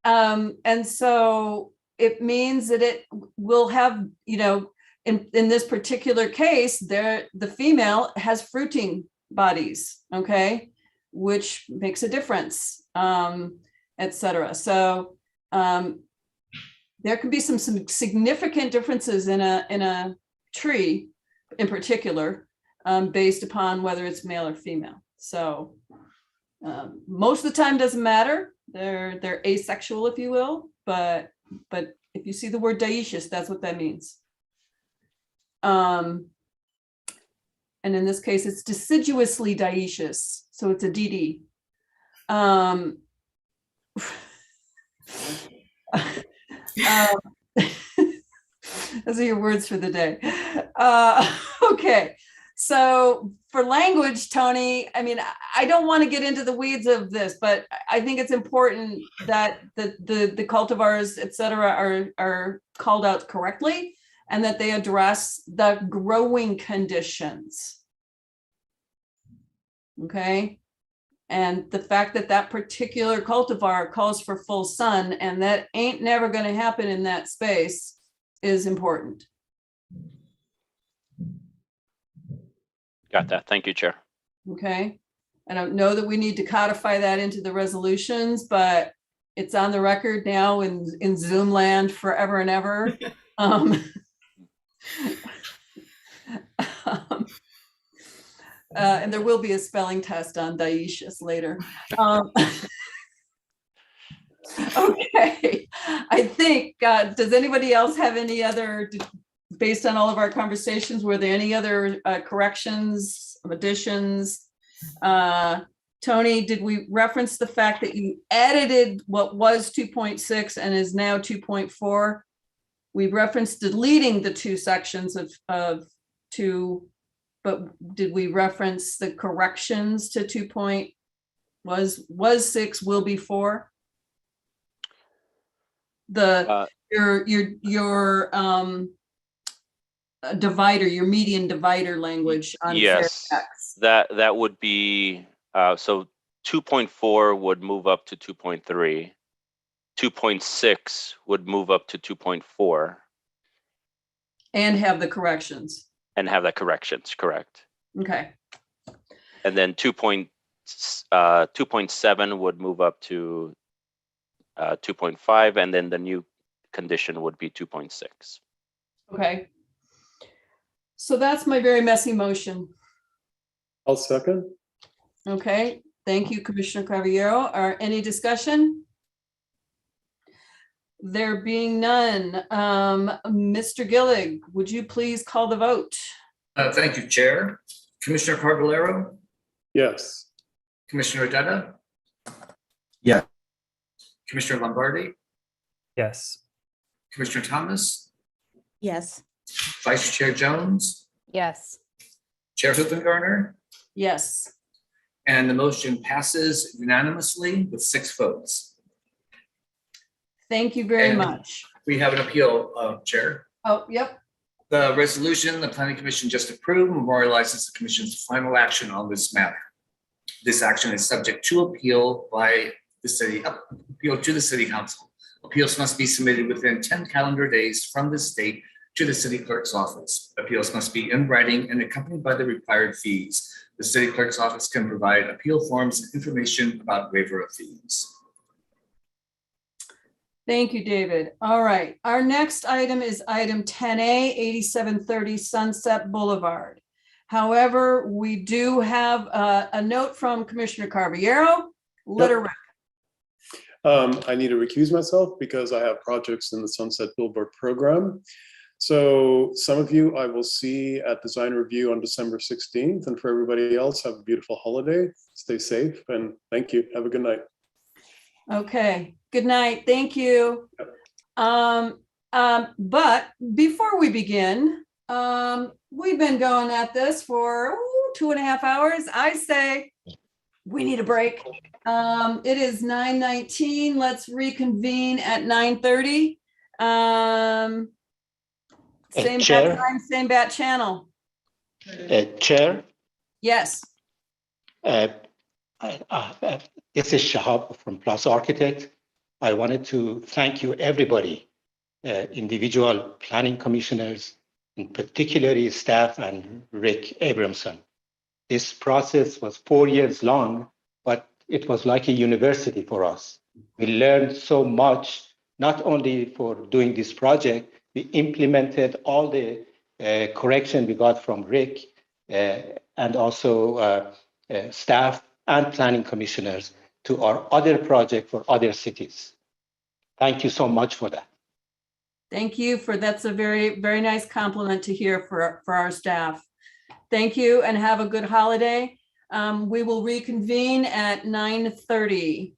and so it means that it will have, in this particular case, the female has fruiting bodies, okay, which makes a difference, etc. So there can be some significant differences in a tree, in particular, based upon whether it's male or female. So most of the time doesn't matter. They're asexual, if you will, but if you see the word dioecious, that's what that means. And in this case, it's deciduously dioecious, so it's a DD. Those are your words for the day. Okay, so for language, Tony, I mean, I don't want to get into the weeds of this, but I think it's important that the cultivars, et cetera, are called out correctly, and that they address the growing conditions. Okay. And the fact that that particular cultivar calls for full sun, and that ain't never going to happen in that space, is important. Got that. Thank you, Chair. Okay. I don't know that we need to codify that into the resolutions, but it's on the record now in Zoom land forever and ever. And there will be a spelling test on dioecious later. Okay, I think, does anybody else have any other, based on all of our conversations, were there any other corrections, additions? Tony, did we reference the fact that you edited what was 2.6 and is now 2.4? We referenced deleting the two sections of 2, but did we reference the corrections to 2 was 6 will be 4? Your divider, your median divider language on yes, that would be so 2.4 would move up to 2.3. 2.6 would move up to 2.4. And have the corrections. And have the corrections, correct. Okay. And then 2.7 would move up to 2.5, and then the new condition would be 2.6. Okay. So that's my very messy motion. I'll second. Okay, thank you, Commissioner Caballero. Any discussion? There being none, Mr. Gillig, would you please call the vote? Thank you, Chair. Commissioner Caballero? Yes. Commissioner Odetta? Yeah. Commissioner Lombardi? Yes. Commissioner Thomas? Yes. Vice Chair Jones? Yes. Chair Hoopengarner? Yes. And the motion passes unanimously with 6 votes. Thank you very much. We have an appeal, Chair. Oh, yep. The resolution the Planning Commission just approved memorializes the Commission's final action on this matter. This action is subject to appeal by the City Council. Appeals must be submitted within 10 calendar days from this date to the City Clerk's office. Appeals must be in writing and accompanied by the required fees. The City Clerk's office can provide appeal forms and information about waiver of fees. Thank you, David. All right, our next item is item 10A, 8730 Sunset Boulevard. However, we do have a note from Commissioner Carviero. Let her rip. I need to recuse myself because I have projects in the Sunset Billboard program. So some of you I will see at Design Review on December 16th. And for everybody else, have a beautiful holiday. Stay safe and thank you. Have a good night. Okay, good night. Thank you. But before we begin, we've been going at this for 2.5 hours. I say we need a break. It is 9:19. Let's reconvene at 9:30. Same bat Chair? time, same bat channel. Chair, Yes. this is Shahab from Plus Architect. I wanted to thank you, everybody, individual planning commissioners, and particularly staff and Rick Abramson. This process was 4 years long, but it was like a university for us. We learned so much, not only for doing this project, we implemented all the correction we got from Rick and also staff and planning commissioners to our other project for other cities. Thank you so much for that. Thank you for, that's a very, very nice compliment to hear for our staff. Thank you and have a good holiday. We will reconvene at 9:30.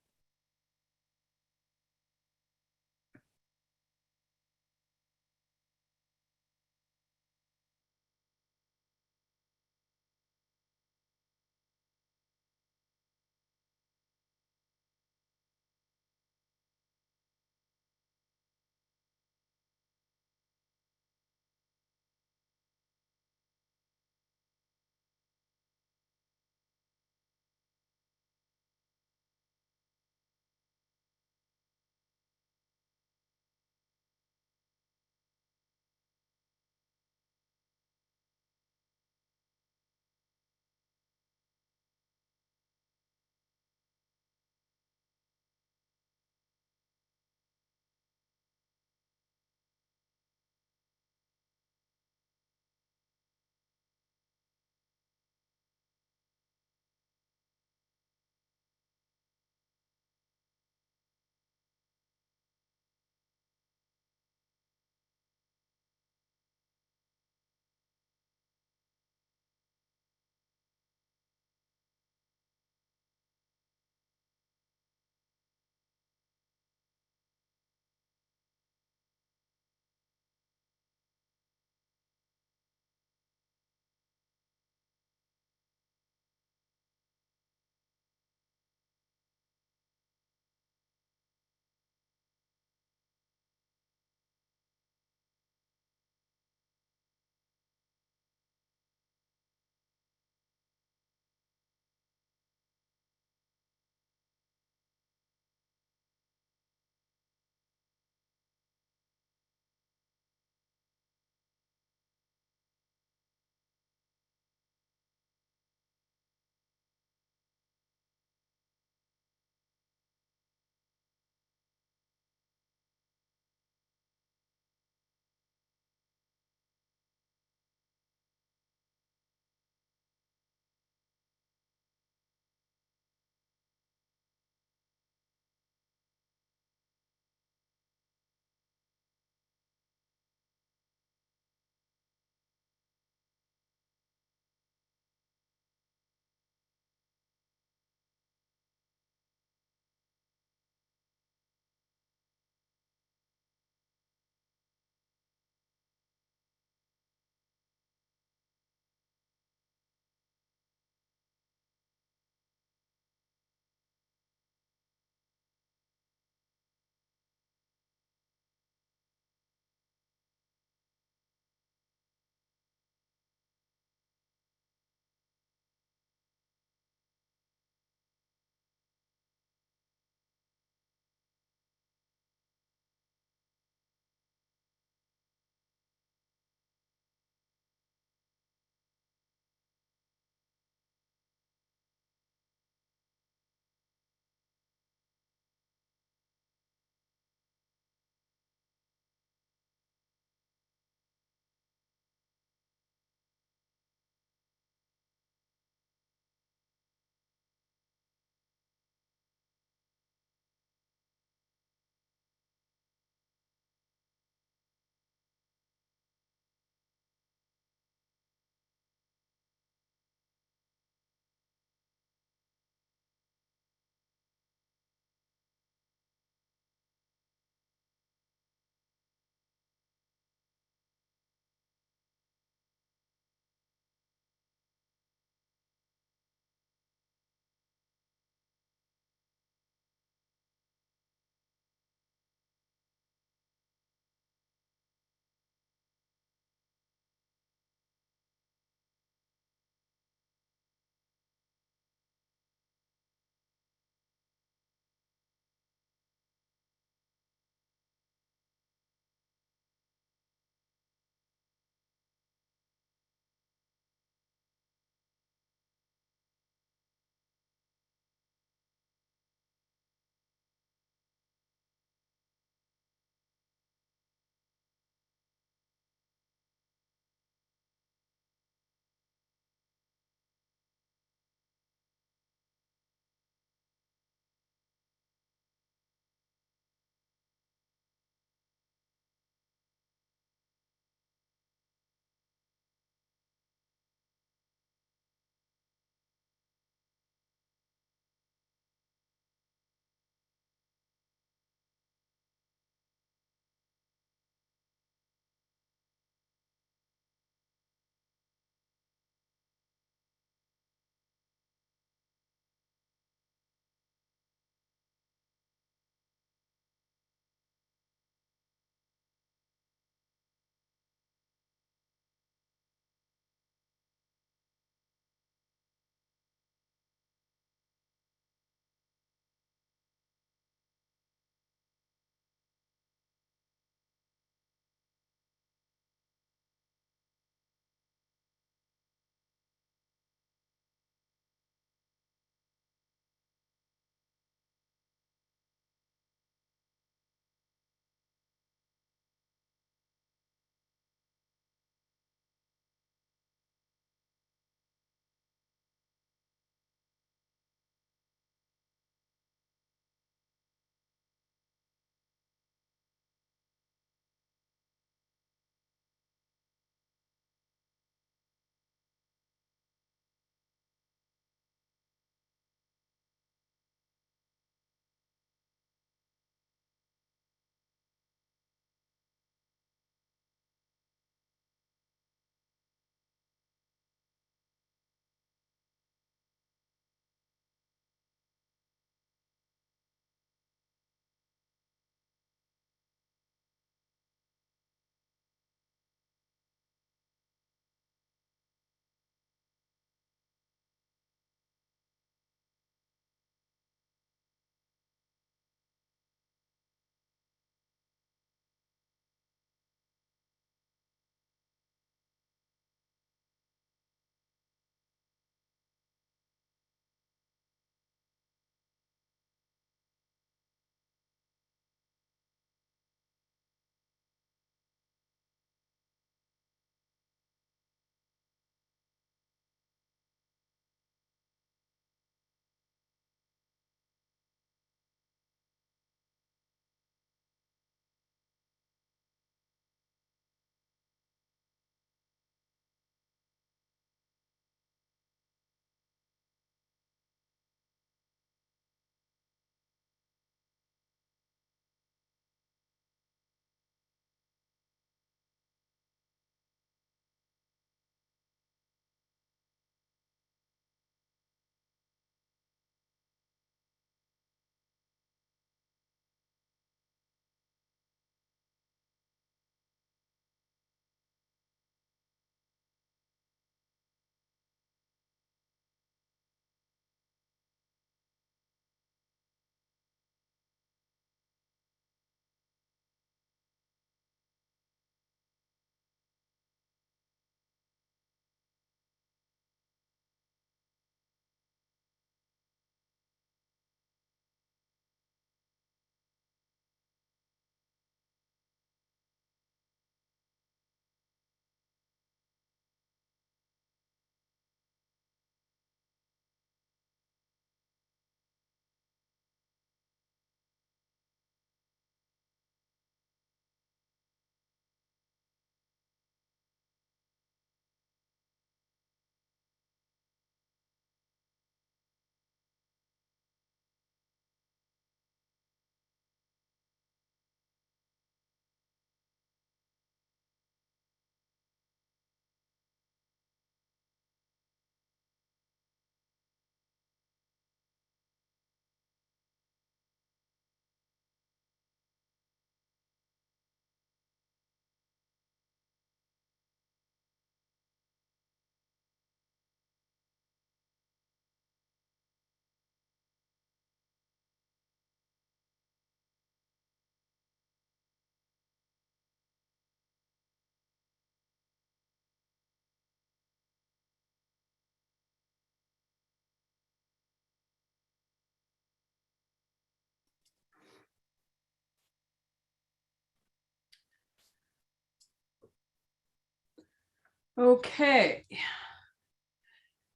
Okay.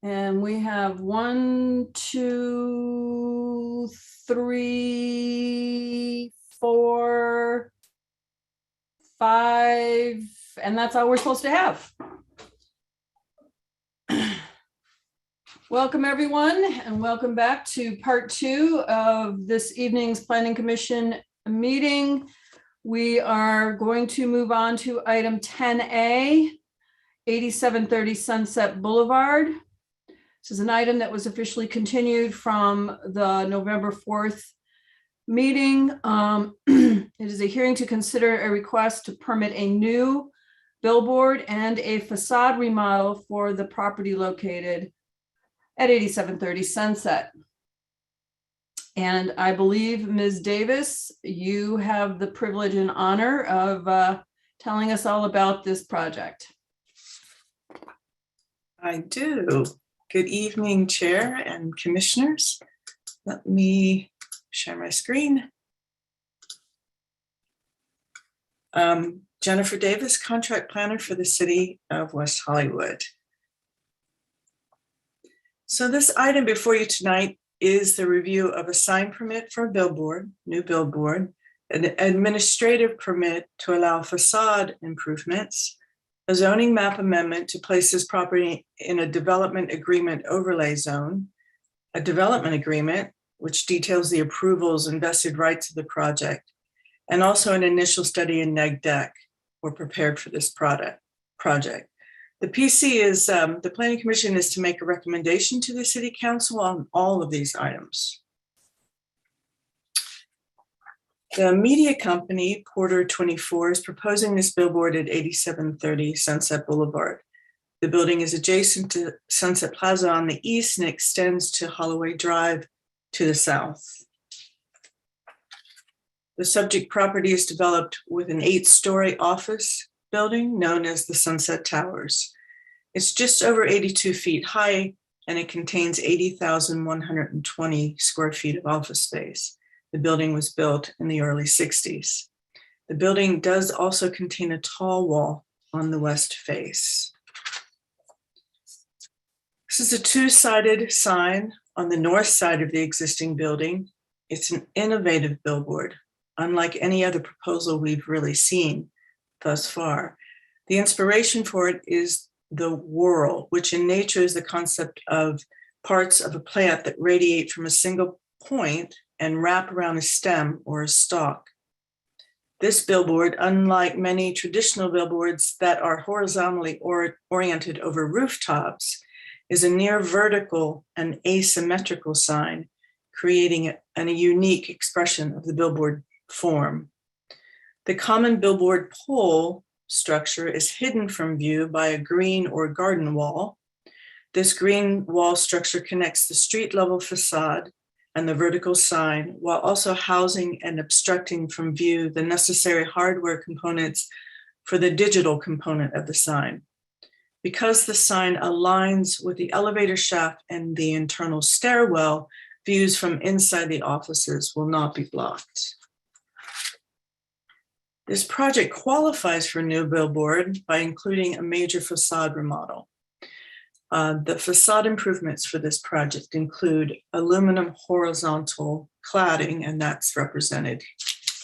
And we have 1, 2, 3, 4, 5, and that's all we're supposed to have. Welcome, everyone, and welcome back to part 2 of this evening's Planning Commission meeting. We are going to move on to item 10A, 8730 Sunset Boulevard. This is an item that was officially continued from the November 4th meeting. It is a hearing to consider a request to permit a new billboard and a facade remodel for the property located at 8730 Sunset. And I believe, Ms. Davis, you have the privilege and honor of telling us all about this project. I do. Good evening, Chair and Commissioners. Let me share my screen. Jennifer Davis, Contract Planner for the City of West Hollywood. So this item before you tonight is the review of a sign permit for a billboard, new billboard, an administrative permit to allow facade improvements, a zoning map amendment to place this property in a development agreement overlay zone, a development agreement, which details the approvals and vested rights of the project, and also an initial study and neg deck were prepared for this project. The PC is, the Planning Commission is to make a recommendation to the City Council on all of these items. The media company, Porter 24, is proposing this billboard at 8730 Sunset Boulevard. The building is adjacent to Sunset Plaza on the east and extends to Holloway Drive to the south. The subject property is developed with an 8-story office building known as the Sunset Towers. It's just over 82 feet high, and it contains 80,120 square feet of office space. The building was built in the early 60s. The building does also contain a tall wall on the west face. This is a 2-sided sign on the north side of the existing building. It's an innovative billboard, unlike any other proposal we've really seen thus far. The inspiration for it is the whorl, which in nature is the concept of parts of a plant that radiate from a single point and wrap around a stem or a stalk. This billboard, unlike many traditional billboards that are horizontally oriented over rooftops, is a near vertical and asymmetrical sign, creating a unique expression of the billboard form. The common billboard pole structure is hidden from view by a green or garden wall. This green wall structure connects the street level facade and the vertical sign, while also housing and obstructing from view the necessary hardware components for the digital component of the sign. Because the sign aligns with the elevator shaft and the internal stairwell, views from inside the offices will not be blocked. This project qualifies for new billboard by including a major facade remodel. The facade improvements for this project include aluminum horizontal cladding, and that's represented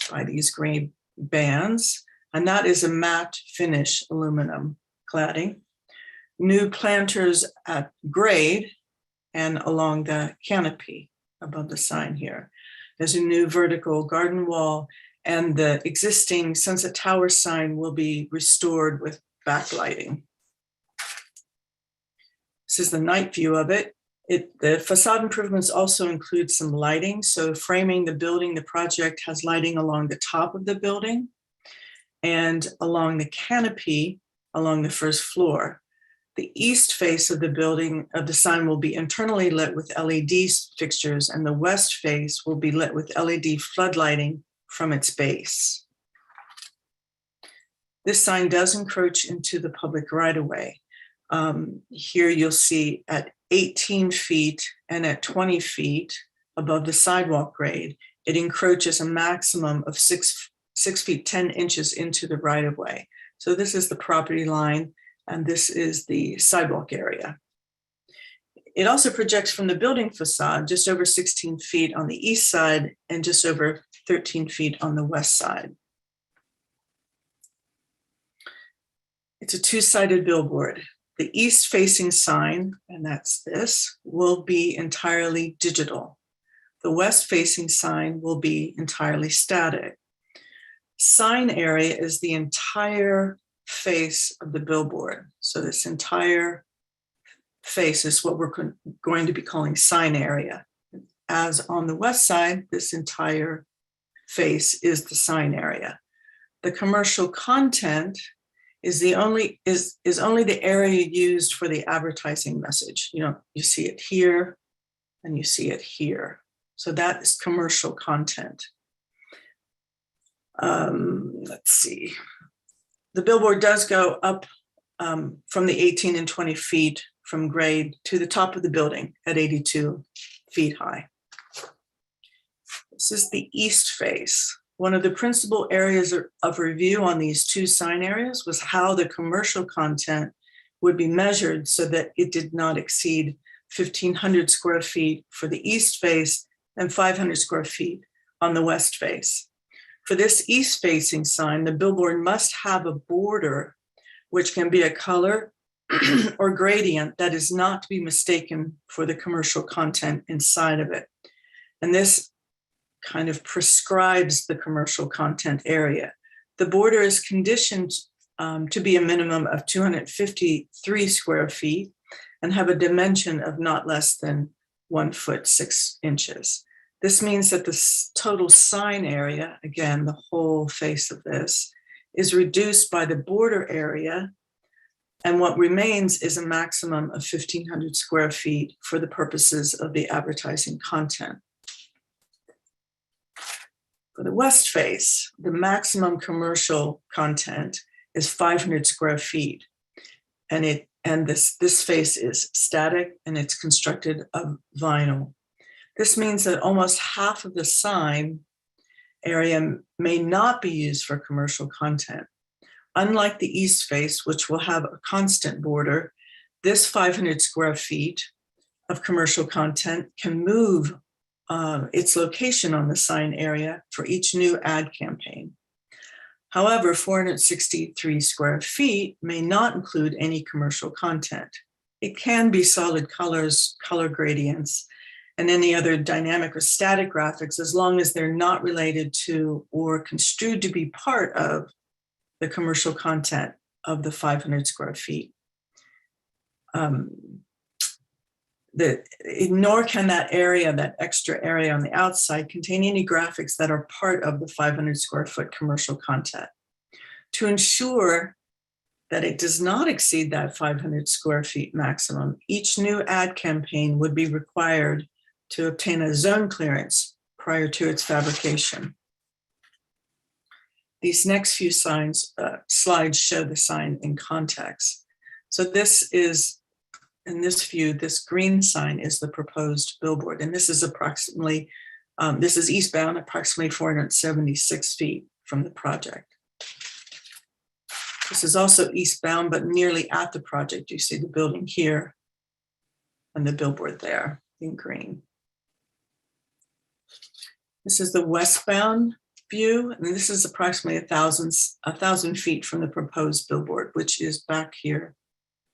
by these green bands, and that is a matte finish aluminum cladding. New planters at grade and along the canopy above the sign here. There's a new vertical garden wall, and the existing Sunset Tower sign will be restored with backlighting. This is the night view of it. The facade improvements also include some lighting. So framing the building, the project has lighting along the top of the building and along the canopy along the first floor. The east face of the building of the sign will be internally lit with LED fixtures, and the west face will be lit with LED floodlighting from its base. This sign does encroach into the public right-of-way. Here you'll see at 18 feet and at 20 feet above the sidewalk grade, it encroaches a maximum of 6 feet 10 inches into the right-of-way. So this is the property line and this is the sidewalk area. It also projects from the building facade just over 16 feet on the east side and just over 13 feet on the west side. It's a two-sided billboard. The east-facing sign, and that's this, will be entirely digital. The west-facing sign will be entirely static. Sign area is the entire face of the billboard. So this entire face is what we're going to be calling sign area. As on the west side, this entire face is the sign area. The commercial content is only the area used for the advertising message. You see it here and you see it here. So that is commercial content. Let's see. The billboard does go up from the 18 and 20 feet from grade to the top of the building at 82 feet high. This is the east face. One of the principal areas of review on these two sign areas was how the commercial content would be measured so that it did not exceed 1,500 square feet for the east face and 500 square feet on the west face. For this east-facing sign, the billboard must have a border, which can be a color or gradient that is not to be mistaken for the commercial content inside of it. And this kind of prescribes the commercial content area. The border is conditioned to be a minimum of 253 square feet and have a dimension of not less than 1 foot 6 inches. This means that the total sign area, again, the whole face of this, is reduced by the border area, and what remains is a maximum of 1,500 square feet for the purposes of the advertising content. For the west face, the maximum commercial content is 500 square feet, and this face is static and it's constructed of vinyl. This means that almost half of the sign area may not be used for commercial content. Unlike the east face, which will have a constant border, this 500 square feet of commercial content can move its location on the sign area for each new ad campaign. However, 463 square feet may not include any commercial content. It can be solid colors, color gradients, and any other dynamic or static graphics, as long as they're not related to or construed to be part of the commercial content of the 500 square feet. Nor can that area, that extra area on the outside, contain any graphics that are part of the 500 square foot commercial content. To ensure that it does not exceed that 500 square feet maximum, each new ad campaign would be required to obtain a zone clearance prior to its fabrication. These next few slides show the sign in context. So this is, in this view, this green sign is the proposed billboard, and this is approximately, this is eastbound, approximately 476 feet from the project. This is also eastbound, but nearly at the project. You see the building here and the billboard there in green. This is the westbound view, and this is approximately 1,000 feet from the proposed billboard, which is back here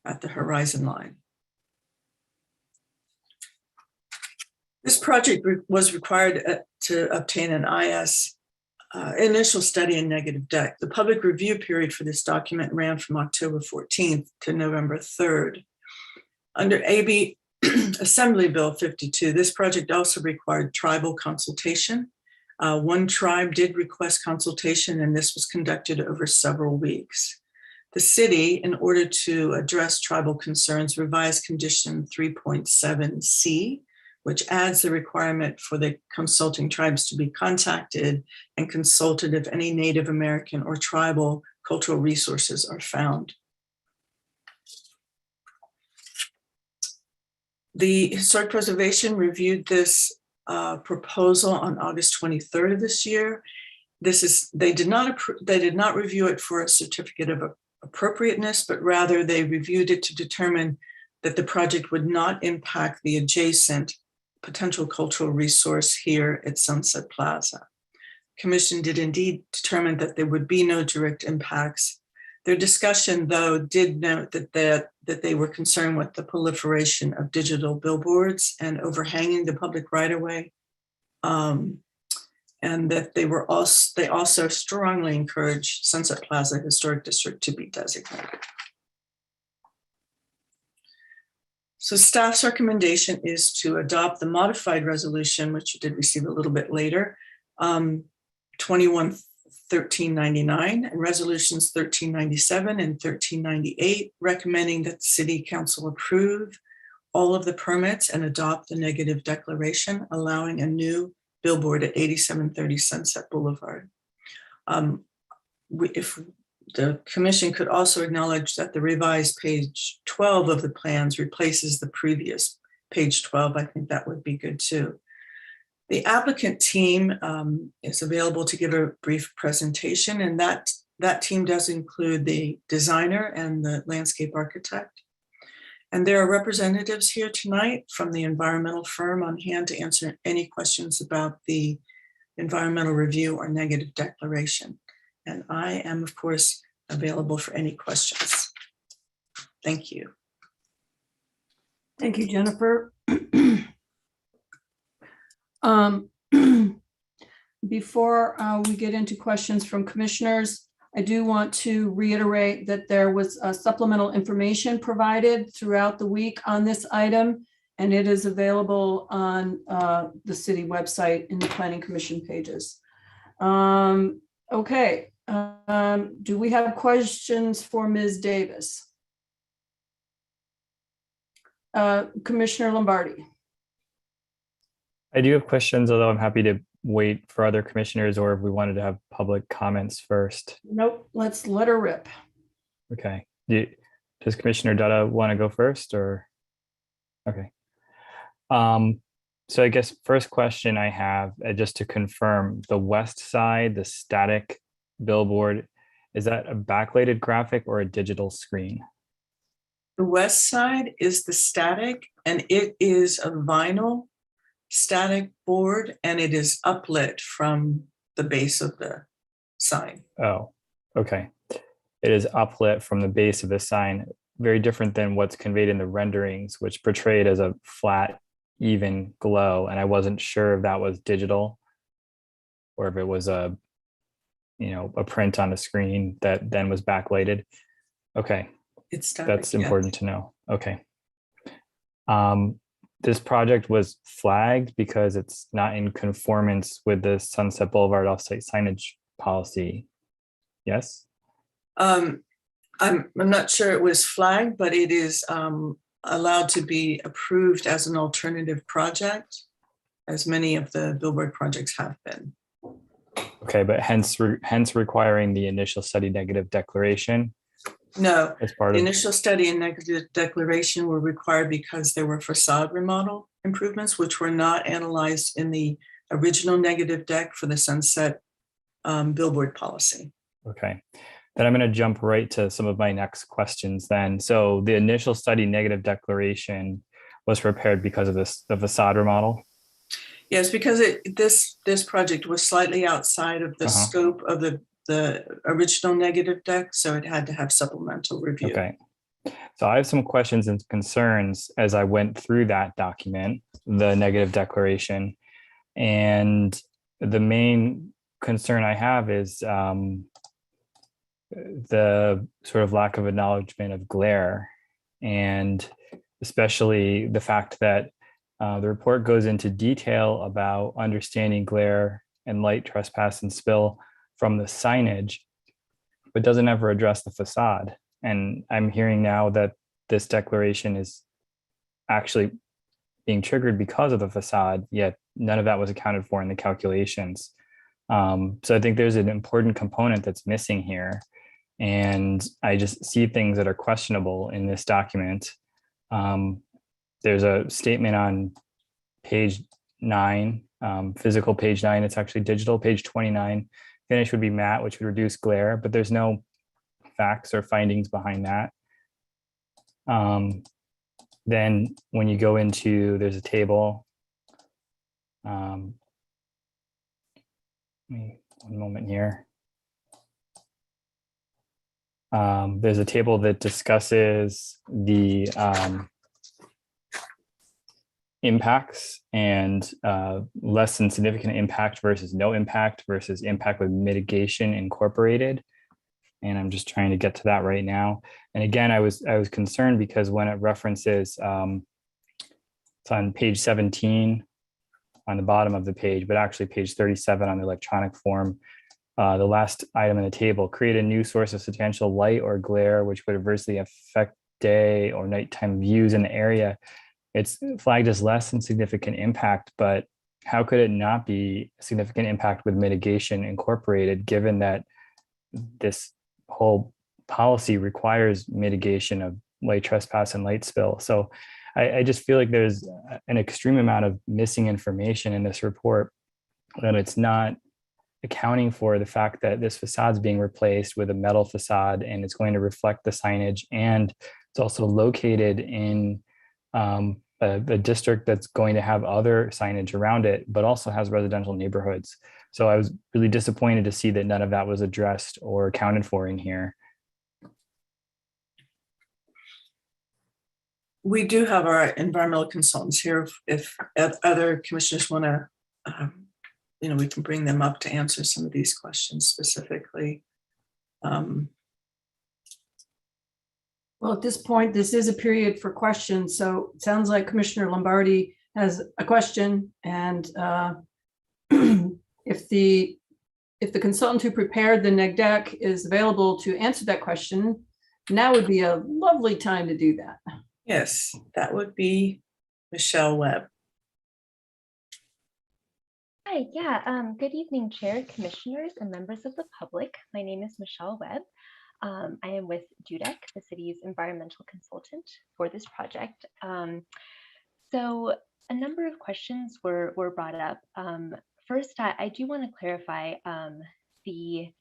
at the horizon line. This project was required to obtain an IS initial study and negative deck. The public review period for this document ran from October 14th to November 3rd. Under AB Assembly Bill 52, this project also required tribal consultation. One tribe did request consultation, and this was conducted over several weeks. The city, in order to address tribal concerns, revised condition 3.7C, which adds the requirement for the consulting tribes to be contacted and consulted if any Native American or tribal cultural resources are found. The Historic Preservation reviewed this proposal on August 23rd of this year. They did not review it for a certificate of appropriateness, but rather they reviewed it to determine that the project would not impact the adjacent potential cultural resource here at Sunset Plaza. Commission did indeed determine that there would be no direct impacts. Their discussion, though, did note that they were concerned with the proliferation of digital billboards and overhanging the public right-of-way, and that they also strongly encouraged Sunset Plaza Historic District to be designated. So staff's recommendation is to adopt the modified resolution, which you did receive a little bit later, 21-1399, and resolutions 1397 and 1398, recommending that the City Council approve all of the permits and adopt the negative declaration, allowing a new billboard at 8730 Sunset Boulevard. If the Commission could also acknowledge that the revised page 12 of the plans replaces the previous page 12, I think that would be good too. The applicant team is available to give a brief presentation, and that team does include the designer and the landscape architect. And there are representatives here tonight from the environmental firm on hand to answer any questions about the environmental review or negative declaration. And I am, of course, available for any questions. Thank you. Thank you, Jennifer. Before we get into questions from commissioners, I do want to reiterate that there was supplemental information provided throughout the week on this item, and it is available on the city website in the Planning Commission pages. Okay, do we have questions for Ms. Davis? Commissioner Lombardi. I do have questions, although I'm happy to wait for other commissioners, or if we wanted to have public comments first. Nope, let's let her rip. Okay. Does Commissioner Dutta want to go first, or? Okay. So I guess first question I have, just to confirm, the west side, the static billboard, is that a backlighted graphic or a digital screen? The west side is the static, and it is a vinyl static board, and it is uplit from the base of the sign. Oh, okay. It is uplit from the base of the sign, very different than what's conveyed in the renderings, which portray it as a flat, even glow. And I wasn't sure if that was digital or if it was a print on the screen that then was backlighted. Okay. It's static, that's important to know. Okay. This project was flagged because it's not in conformance with the Sunset Boulevard offsite signage policy. Yes? I'm not sure it was flagged, but it is allowed to be approved as an alternative project, as many of the billboard projects have been. Okay, but hence requiring the initial study negative declaration. No, as part the of initial study and negative declaration were required because there were facade remodel improvements, which were not analyzed in the original negative deck for the Sunset billboard policy. Okay, then I'm going to jump right to some of my next questions then. So the initial study negative declaration was prepared because of the facade remodel? Yes, because this project was slightly outside of the scope of the original negative deck, so it had to have supplemental review. Okay, so I have some questions and concerns as I went through that document, the negative declaration, and the main concern I have is the sort of lack of acknowledgement of glare, and especially the fact that the report goes into detail about understanding glare and light trespass and spill from the signage, but doesn't ever address the facade. And I'm hearing now that this declaration is actually being triggered because of the facade, yet none of that was accounted for in the calculations. So I think there's an important component that's missing here. And I just see things that are questionable in this document. There's a statement on page 9, physical page 9, it's actually digital, page 29. Finish would be matte, which would reduce glare, but there's no facts or findings behind that. Then when you go into, there's a table. One moment here. There's a table that discusses the impacts and less than significant impact versus no impact versus impact with mitigation incorporated. And I'm just trying to get to that right now. And again, I was concerned because when it references, it's on page 17 on the bottom of the page, but actually page 37 on the electronic form. The last item in the table, create a new source of substantial light or glare which would adversely affect day or nighttime views in the area. It's flagged as less than significant impact, but how could it not be significant impact with mitigation incorporated, given that this whole policy requires mitigation of light trespass and light spill? So I just feel like there's an extreme amount of missing information in this report, that it's not accounting for the fact that this facade is being replaced with a metal facade and it's going to reflect the signage, and it's also located in a district that's going to have other signage around it, but also has residential neighborhoods. So I was really disappointed to see that none of that was addressed or accounted for in here. We do have our environmental consultants here. If other commissioners want to, we can bring them up to answer some of these questions specifically. Well, at this point, this is a period for questions. So it sounds like Commissioner Lombardi has a question, and if the consultant who prepared the neg deck is available to answer that question, now would be a lovely time to do that. Yes, that would be Michelle Webb. Hi, yeah, good evening, Chair, Commissioners, and members of the public. My name is Michelle Webb. I am with DUDEC, the city's environmental consultant for this project. So a number of questions were brought up. First, I do want to clarify the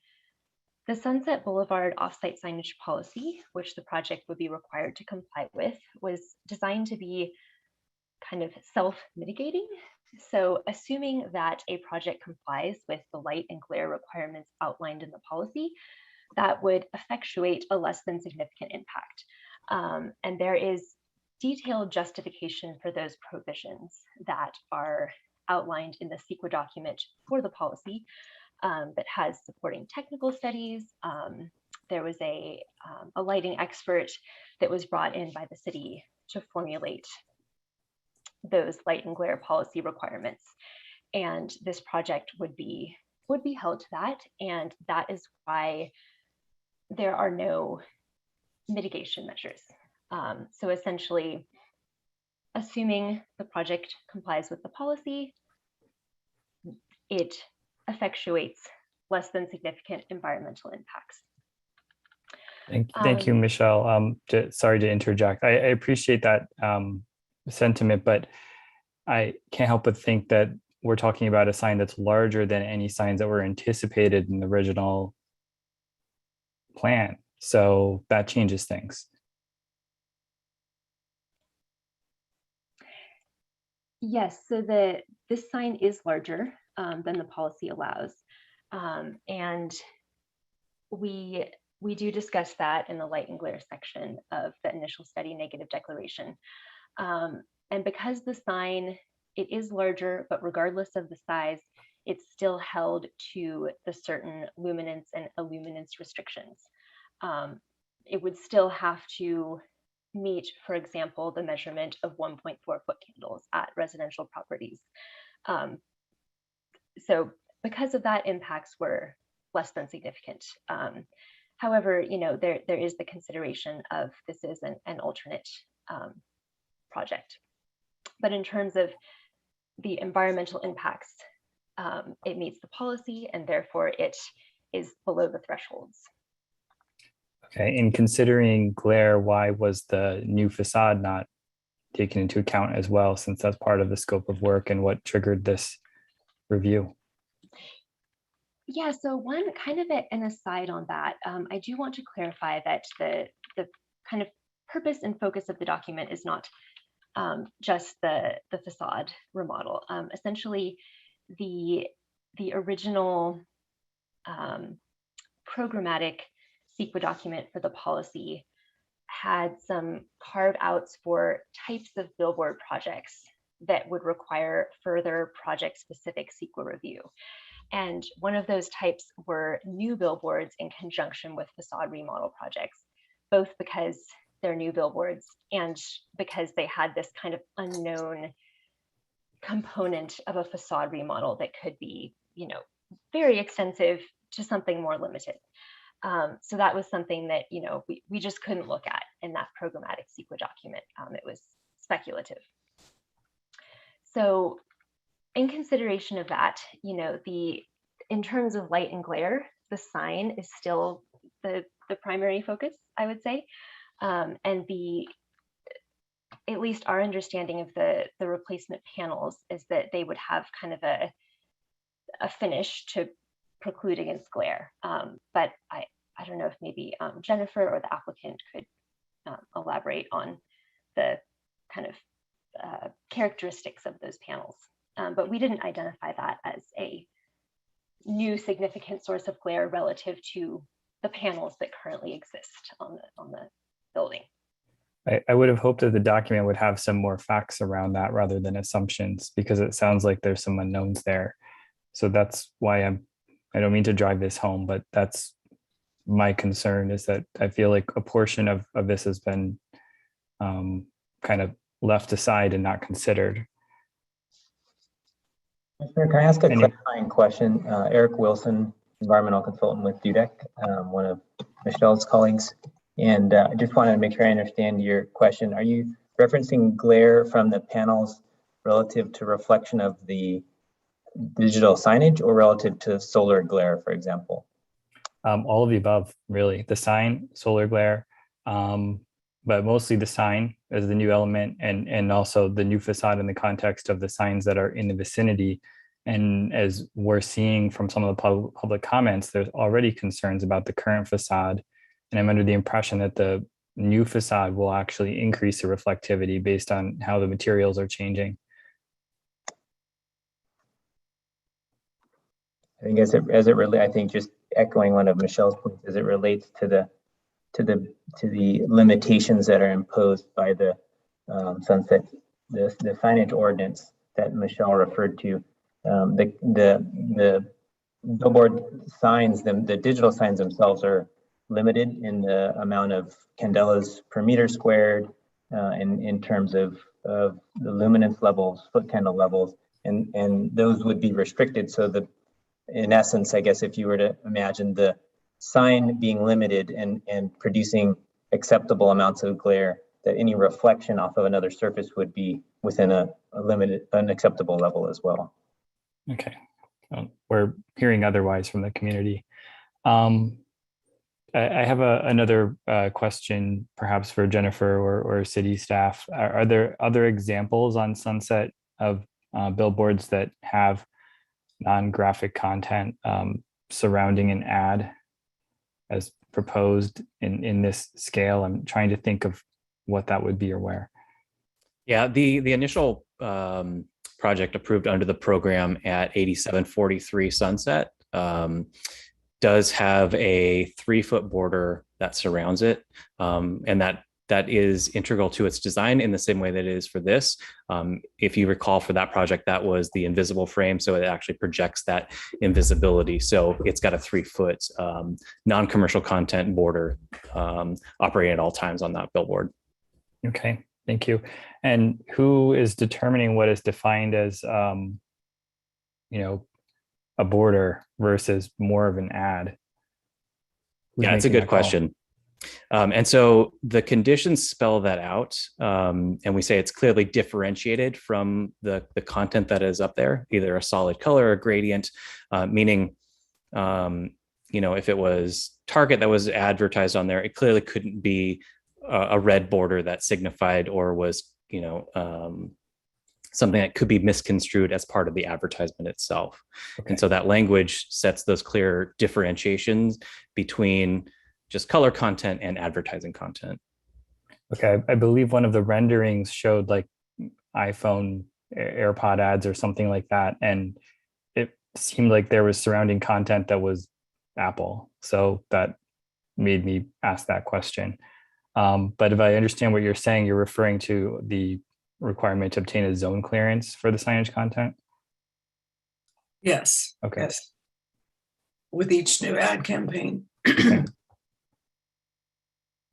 Sunset Boulevard offsite signage policy, which the project would be required to comply with, was designed to be kind of self-mitigating. So assuming that a project complies with the light and glare requirements outlined in the policy, that would effectuate a less than significant impact. And there is detailed justification for those provisions that are outlined in the CEQA document for the policy that has supporting technical studies. There was a lighting expert that was brought in by the city to formulate those light and glare policy requirements. And this project would be held to that. And that is why there are no mitigation measures. So essentially, assuming the project complies with the policy, it effectuates less than significant environmental impacts. Thank you, Michelle. Sorry to interject. I appreciate that sentiment, but I can't help but think that we're talking about a sign that's larger than any signs that were anticipated in the original plan. So that changes things. Yes, so this sign is larger than the policy allows. And we do discuss that in the light and glare section of the initial study negative declaration. And because the sign, it is larger, but regardless of the size, it's still held to the certain luminance and illuminance restrictions. It would still have to meet, for example, the measurement of 1.4 foot candles at residential properties. So because of that, impacts were less than significant. However, there is the consideration of this is an alternate project. But in terms of the environmental impacts, it meets the policy and therefore it is below the thresholds. Okay, in considering glare, why was the new facade not taken into account as well, since that's part of the scope of work and what triggered this review? Yeah, so one kind of an aside on that, I do want to clarify that the kind of purpose and focus of the document is not just the facade remodel. Essentially, the original programmatic CEQA document for the policy had some carve outs for types of billboard projects that would require further project specific CEQA review. And one of those types were new billboards in conjunction with facade remodel projects, both because they're new billboards and because they had this kind of unknown component of a facade remodel that could be, very extensive to something more limited. So that was something that, we just couldn't look at in that programmatic CEQA document. It was speculative. So in consideration of that, in terms of light and glare, the sign is still the primary focus, I would say. And at least our understanding of the replacement panels is that they would have kind of a finish to preclude against glare. But I don't know if maybe Jennifer or the applicant could elaborate on the kind of characteristics of those panels. But we didn't identify that as a new significant source of glare relative to the panels that currently exist on the building. I would have hoped that the document would have some more facts around that rather than assumptions, because it sounds like there's some unknowns there. So that's why I don't mean to drive this home, but that's my concern, is that I feel like a portion of this has been kind of left aside and not considered. Can I ask a clarifying question? Eric Wilson, environmental consultant with Dudek, one of Michelle's colleagues. And I just wanted to make sure I understand your question. Are you referencing glare from the panels relative to reflection of the digital signage, or relative to solar glare, for example? All of the above, really. The sign, solar glare, but mostly the sign as the new element, and also the new facade in the context of the signs that are in the vicinity. And as we're seeing from some of the public comments, there's already concerns about the current facade. And I'm under the impression that the new facade will actually increase the reflectivity based on how the materials are changing. I think as it really, I think just echoing one of Michelle's points, as it relates to the limitations that are imposed by the sunset, the signage ordinance that Michelle referred to. The billboard signs, the digital signs themselves are limited in the amount of candelas per meter squared, in terms of the luminance levels, foot candle levels, and those would be restricted. So in essence, I guess if you were to imagine the sign being limited and producing acceptable amounts of glare, that any reflection off of another surface would be within an acceptable level as well. Okay, we're hearing otherwise from the community. I have another question, perhaps for Jennifer or city staff. Are there other examples on Sunset of billboards that have non-graphic content surrounding an ad as proposed in this scale? I'm trying to think of what that would be or where. Yeah, the initial project approved under the program at 8743 Sunset does have a 3-foot border that surrounds it, and that is integral to its design in the same way that it is for this. If you recall, for that project, that was the invisible frame, so it actually projects that invisibility. So it's got a 3-foot non-commercial content border operating at all times on that billboard. Okay, thank you. And who is determining what is defined as, a border versus more of an ad? Yeah, it's a good question. And so the conditions spell that out, and we say it's clearly differentiated from the content that is up there, either a solid color or gradient, meaning, if it was Target that was advertised on there, it clearly couldn't be a red border that signified or was, something that could be misconstrued as part of the advertisement itself. Okay. And so that language sets those clear differentiations between just color content and advertising content. Okay, I believe one of the renderings showed like iPhone AirPod ads or something like that, and it seemed like there was surrounding content that was Apple. So that made me ask that question. But if I understand what you're saying, you're referring to the requirement to obtain a zone clearance for the signage content? Yes. Okay. Yes. With each new ad campaign. Okay.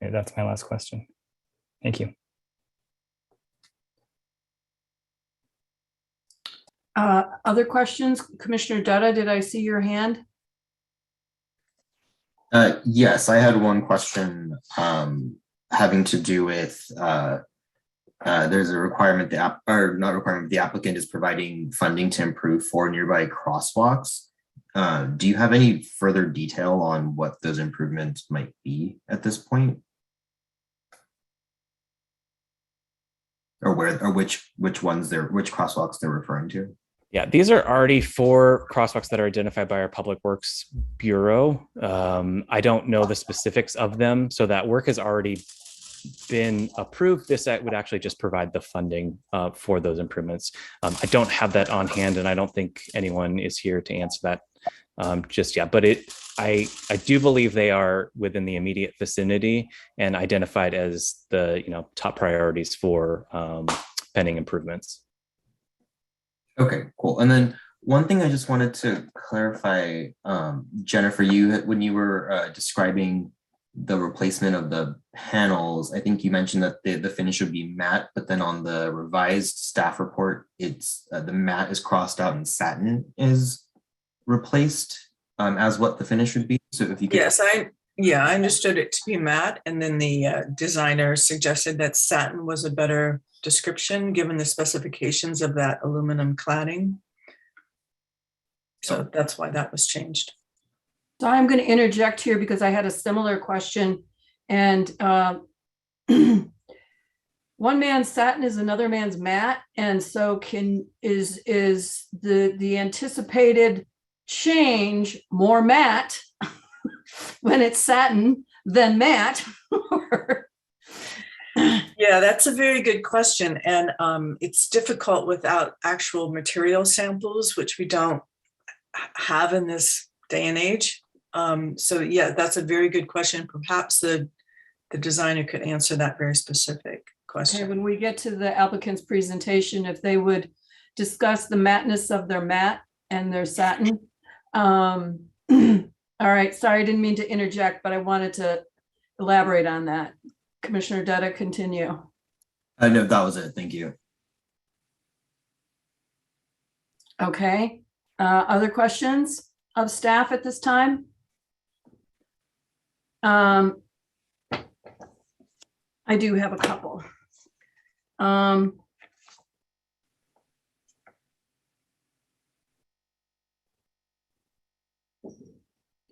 Okay, that's my last question. Thank you. Other questions? Commissioner Dutta, did I see your hand? Yes, I had one question having to do with there's a requirement the applicant is providing funding to improve 4 nearby crosswalks. Do you have any further detail on what those improvements might be at this point? Or which crosswalks they're referring to? Yeah, these are already 4 crosswalks that are identified by our Public Works Bureau. I don't know the specifics of them, so that work has already been approved. This would actually just provide the funding for those improvements. I don't have that on hand, and I don't think anyone is here to answer that just yet. But I do believe they are within the immediate vicinity and identified as the top priorities for pending improvements. Okay, cool. And then one thing I just wanted to clarify, Jennifer, when you were describing the replacement of the panels, I think you mentioned that the finish would be matte, but then on the revised staff report, it's the matte is crossed out and satin is replaced as what the finish would be. So if you could. Yes, I understood it to be matte, and then the designer suggested that satin was a better description given the specifications of that aluminum cladding. So that's why that was changed. So I'm going to interject here because I had a similar question, and one man's satin is another man's matte, and so is the anticipated change more matte when it's satin than matte? Yeah, that's a very good question, and it's difficult without actual material samples, which we don't have in this day and age. So yeah, that's a very good question. Perhaps the designer could answer that very specific question. Okay, when we get to the applicant's presentation, if they would discuss the matteness of their matte and their satin. All right, sorry, I didn't mean to interject, but I wanted to elaborate on that. Commissioner Dutta, continue. No, that was it. Thank you. Okay, other questions of staff at this time? I do have a couple.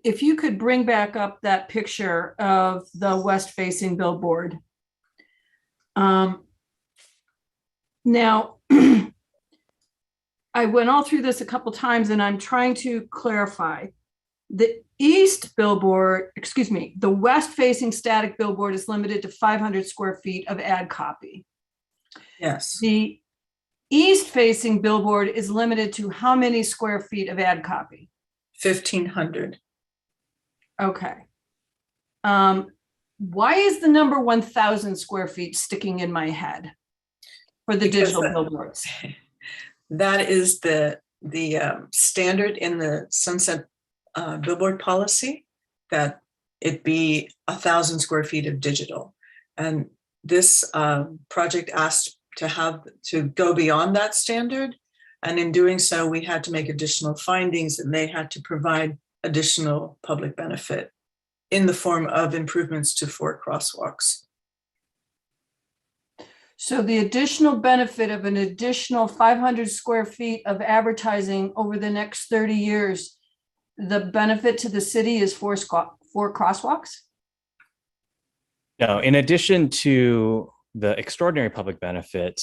If you could bring back up that picture of the west-facing billboard. Now, I went all through this a couple times and I'm trying to clarify. The the west-facing static billboard is limited to 500 square feet of ad copy. Yes. The east-facing billboard is limited to how many square feet of ad copy? 1,500. Okay. Why is the number 1,000 square feet sticking in my head for the digital billboards? That is the standard in the Sunset billboard policy, that it be 1,000 square feet of digital. And this project asked to go beyond that standard. And in doing so, we had to make additional findings, and they had to provide additional public benefit in the form of improvements to 4 crosswalks. So the additional benefit of an additional 500 square feet of advertising over the next 30 years, the benefit to the city is 4 crosswalks? No, in addition to the extraordinary public benefit,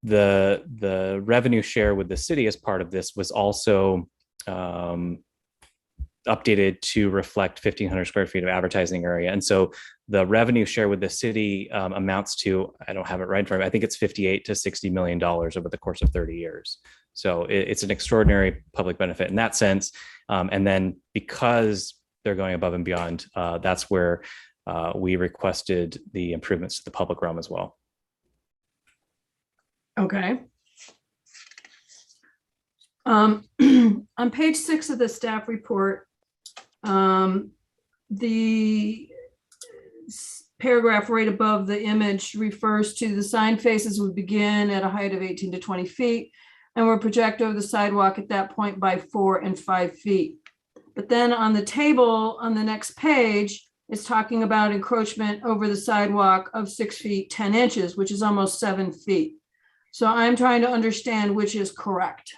The revenue share with the city as part of this was also updated to reflect 1,500 square feet of advertising area. And so the revenue share with the city amounts to, I don't have it right in front of me, I think it's $58 to $60 million over the course of 30 years. So it's an extraordinary public benefit in that sense. And then because they're going above and beyond, that's where we requested the improvements to the public realm as well. Okay. On page 6 of the staff report, the paragraph right above the image refers to the sign faces would begin at a height of 18 to 20 feet and will project over the sidewalk at that point by 4 and 5 feet. But then on the table on the next page, it's talking about encroachment over the sidewalk of 6 feet, 10 inches, which is almost 7 feet. So I'm trying to understand which is correct.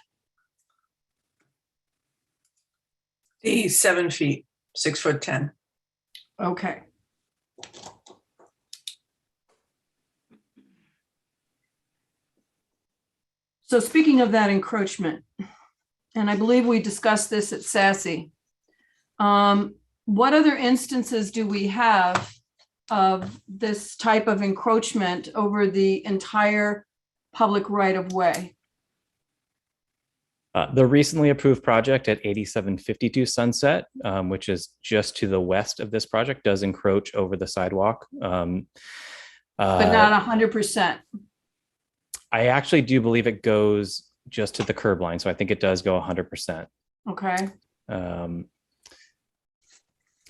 The 7 feet, 6'10". Okay. So speaking of that encroachment, and I believe we discussed this at SASE, what other instances do we have of this type of encroachment over the entire public right of way? The recently approved project at 8752 Sunset, which is just to the west of this project, does encroach over the sidewalk. But not 100%. I actually do believe it goes just to the curb line. So I think it does go 100%. Okay. I'm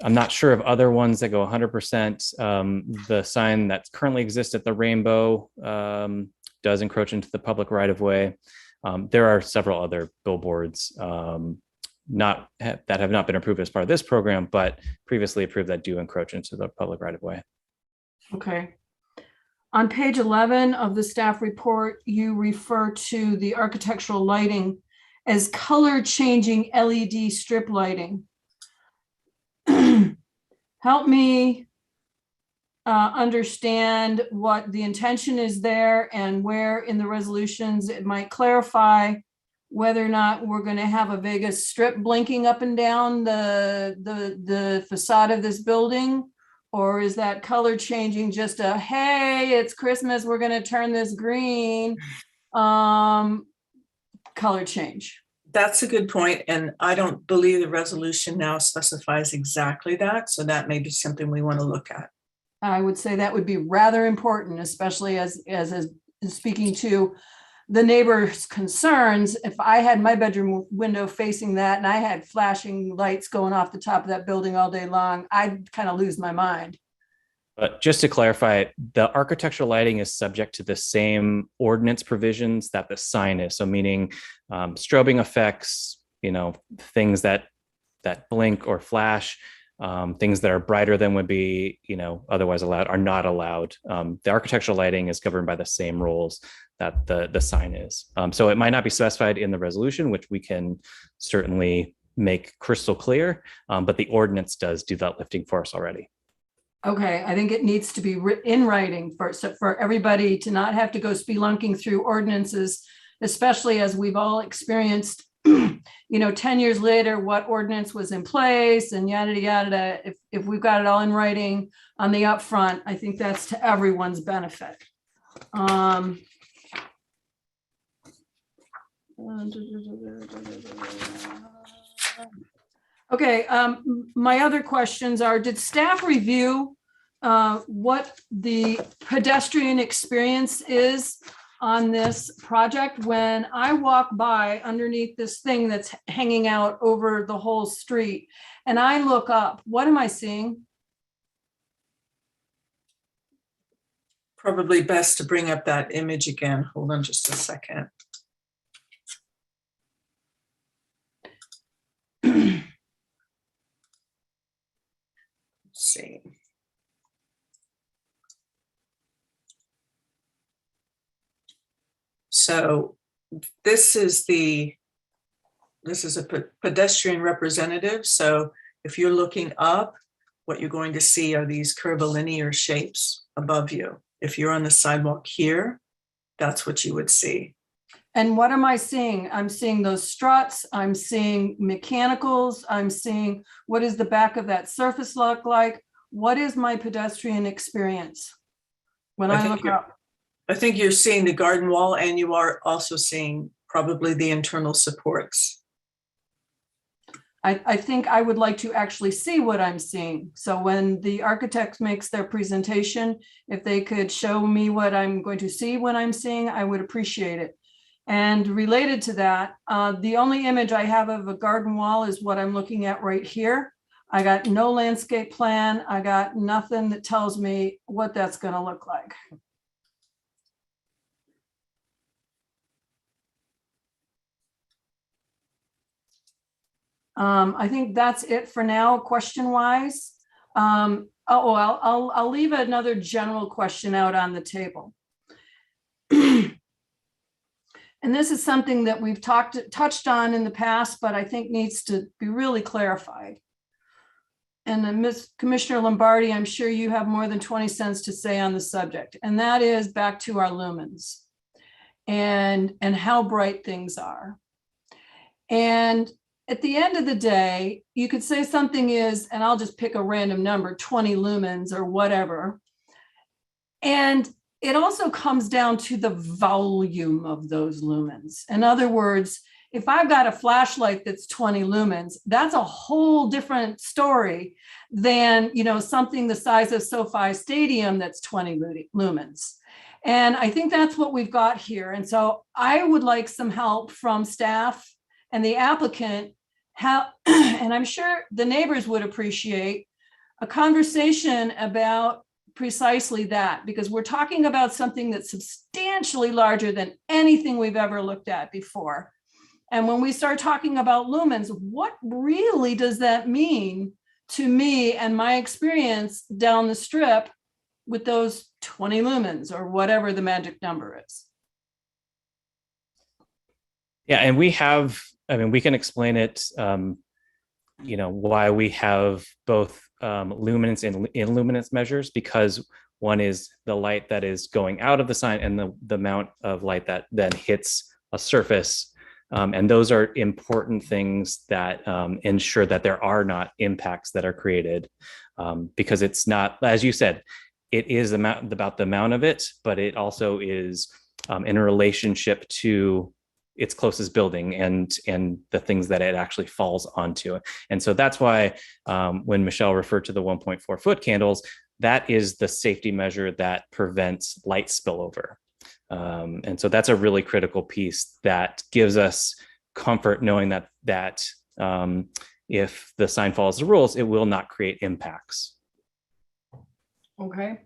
not sure of other ones that go 100%. The sign that currently exists at the Rainbow does encroach into the public right of way. There are several other billboards that have not been approved as part of this program, but previously approved that do encroach into the public right of way. Okay. On page 11 of the staff report, you refer to the architectural lighting as color changing LED strip lighting. Help me understand what the intention is there and where in the resolutions it might clarify whether or not we're going to have a Vegas strip blinking up and down the facade of this building, or is that color changing just a, hey, it's Christmas, we're going to turn this green, color change? That's a good point, and I don't believe the resolution now specifies exactly that, so that may be something we want to look at. I would say that would be rather important, especially as speaking to the neighbor's concerns. If I had my bedroom window facing that and I had flashing lights going off the top of that building all day long, I'd kind of lose my mind. But just to clarify, the architectural lighting is subject to the same ordinance provisions that the sign is. So meaning strobing effects, things that blink or flash, things that are brighter than would be, otherwise allowed are not allowed. The architectural lighting is governed by the same rules that the sign is. So it might not be specified in the resolution, which we can certainly make crystal clear, but the ordinance does do that lifting for us already. Okay, I think it needs to be in writing for everybody to not have to go spelunking through ordinances, especially as we've all experienced, 10 years later, what ordinance was in place and yada, yada. If we've got it all in writing on the upfront, I think that's to everyone's benefit. Okay, my other questions are, did staff review what the pedestrian experience is on this project? When I walk by underneath this thing that's hanging out over the whole street and I look up, what am I seeing? Probably best to bring up that image again. Hold on just a second. Let's see. So this is a pedestrian representative. So if you're looking up, what you're going to see are these curvilinear shapes above you. If you're on the sidewalk here, that's what you would see. And what am I seeing? I'm seeing those struts, I'm seeing mechanicals, I'm seeing what does the back of that surface look like? What is my pedestrian experience when I look up? I think you're seeing the garden wall, and you are also seeing probably the internal supports. I think I would like to actually see what I'm seeing. So when the architect makes their presentation, if they could show me what I'm going to see when I'm seeing, I would appreciate it. And related to that, the only image I have of a garden wall is what I'm looking at right here. I got no landscape plan. I got nothing that tells me what that's going to look like. I think that's it for now, question-wise. I'll leave another general question out on the table. And this is something that we've touched on in the past, but I think needs to be really clarified. And then Ms. Commissioner Lombardi, I'm sure you have more than 20 cents to say on the subject. And that is back to our lumens and how bright things are. And at the end of the day, you could say something is, and I'll just pick a random number, 20 lumens or whatever. And it also comes down to the volume of those lumens. In other words, if I've got a flashlight that's 20 lumens, that's a whole different story than, you know, something the size of SoFi Stadium that's 20 lumens. And I think that's what we've got here. And so I would like some help from staff and the applicant, how, and I'm sure the neighbors would appreciate a conversation about precisely that, because we're talking about something that's substantially larger than anything we've ever looked at before. And when we start talking about lumens, what really does that mean to me and my experience down the strip with those 20 lumens or whatever the magic number is? Yeah, and we have, I mean, we can explain it, you know, why we have both luminance and illuminance measures, because one is the light that is going out of the sign and the amount of light that then hits a surface. And those are important things that ensure that there are not impacts that are created, because it's not, as you said, it is about the amount of it, but it also is in a relationship to its closest building and the things that it actually falls onto. And so that's why when Michelle referred to the 1.4 foot candles, that is the safety measure that prevents light spillover. And so that's a really critical piece that gives us comfort knowing that if the sign follows the rules, it will not create impacts. Okay.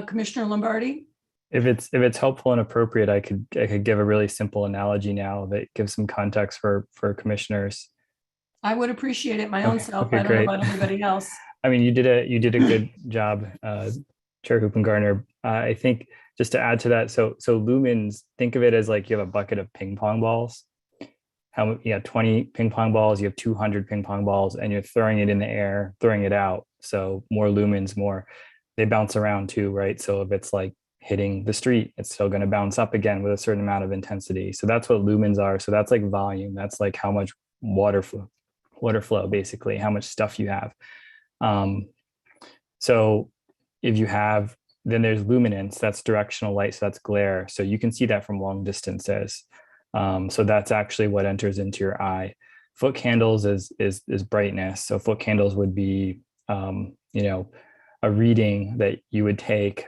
Commissioner Lombardi? If it's helpful and appropriate, I could give a really simple analogy now that gives some context for commissioners. I would appreciate it my own self. Okay, I don't great. know about everybody else. I mean, you did a good job, Chair Hoopengartner. I think just to add to that, so lumens, think of it as like you have a bucket of ping pong balls. How you have 20 ping pong balls, you have 200 ping pong balls, and you're throwing it in the air, throwing it out. So more lumens, they bounce around too, right? So if it's like hitting the street, it's still going to bounce up again with a certain amount of intensity. So that's what lumens are. So that's like volume. That's like how much water flow, basically, how much stuff you have. So if you have, then there's luminance, that's directional light, so that's glare. So you can see that from long distances. So that's actually what enters into your eye. Foot candles is brightness. So foot candles would be, a reading that you would take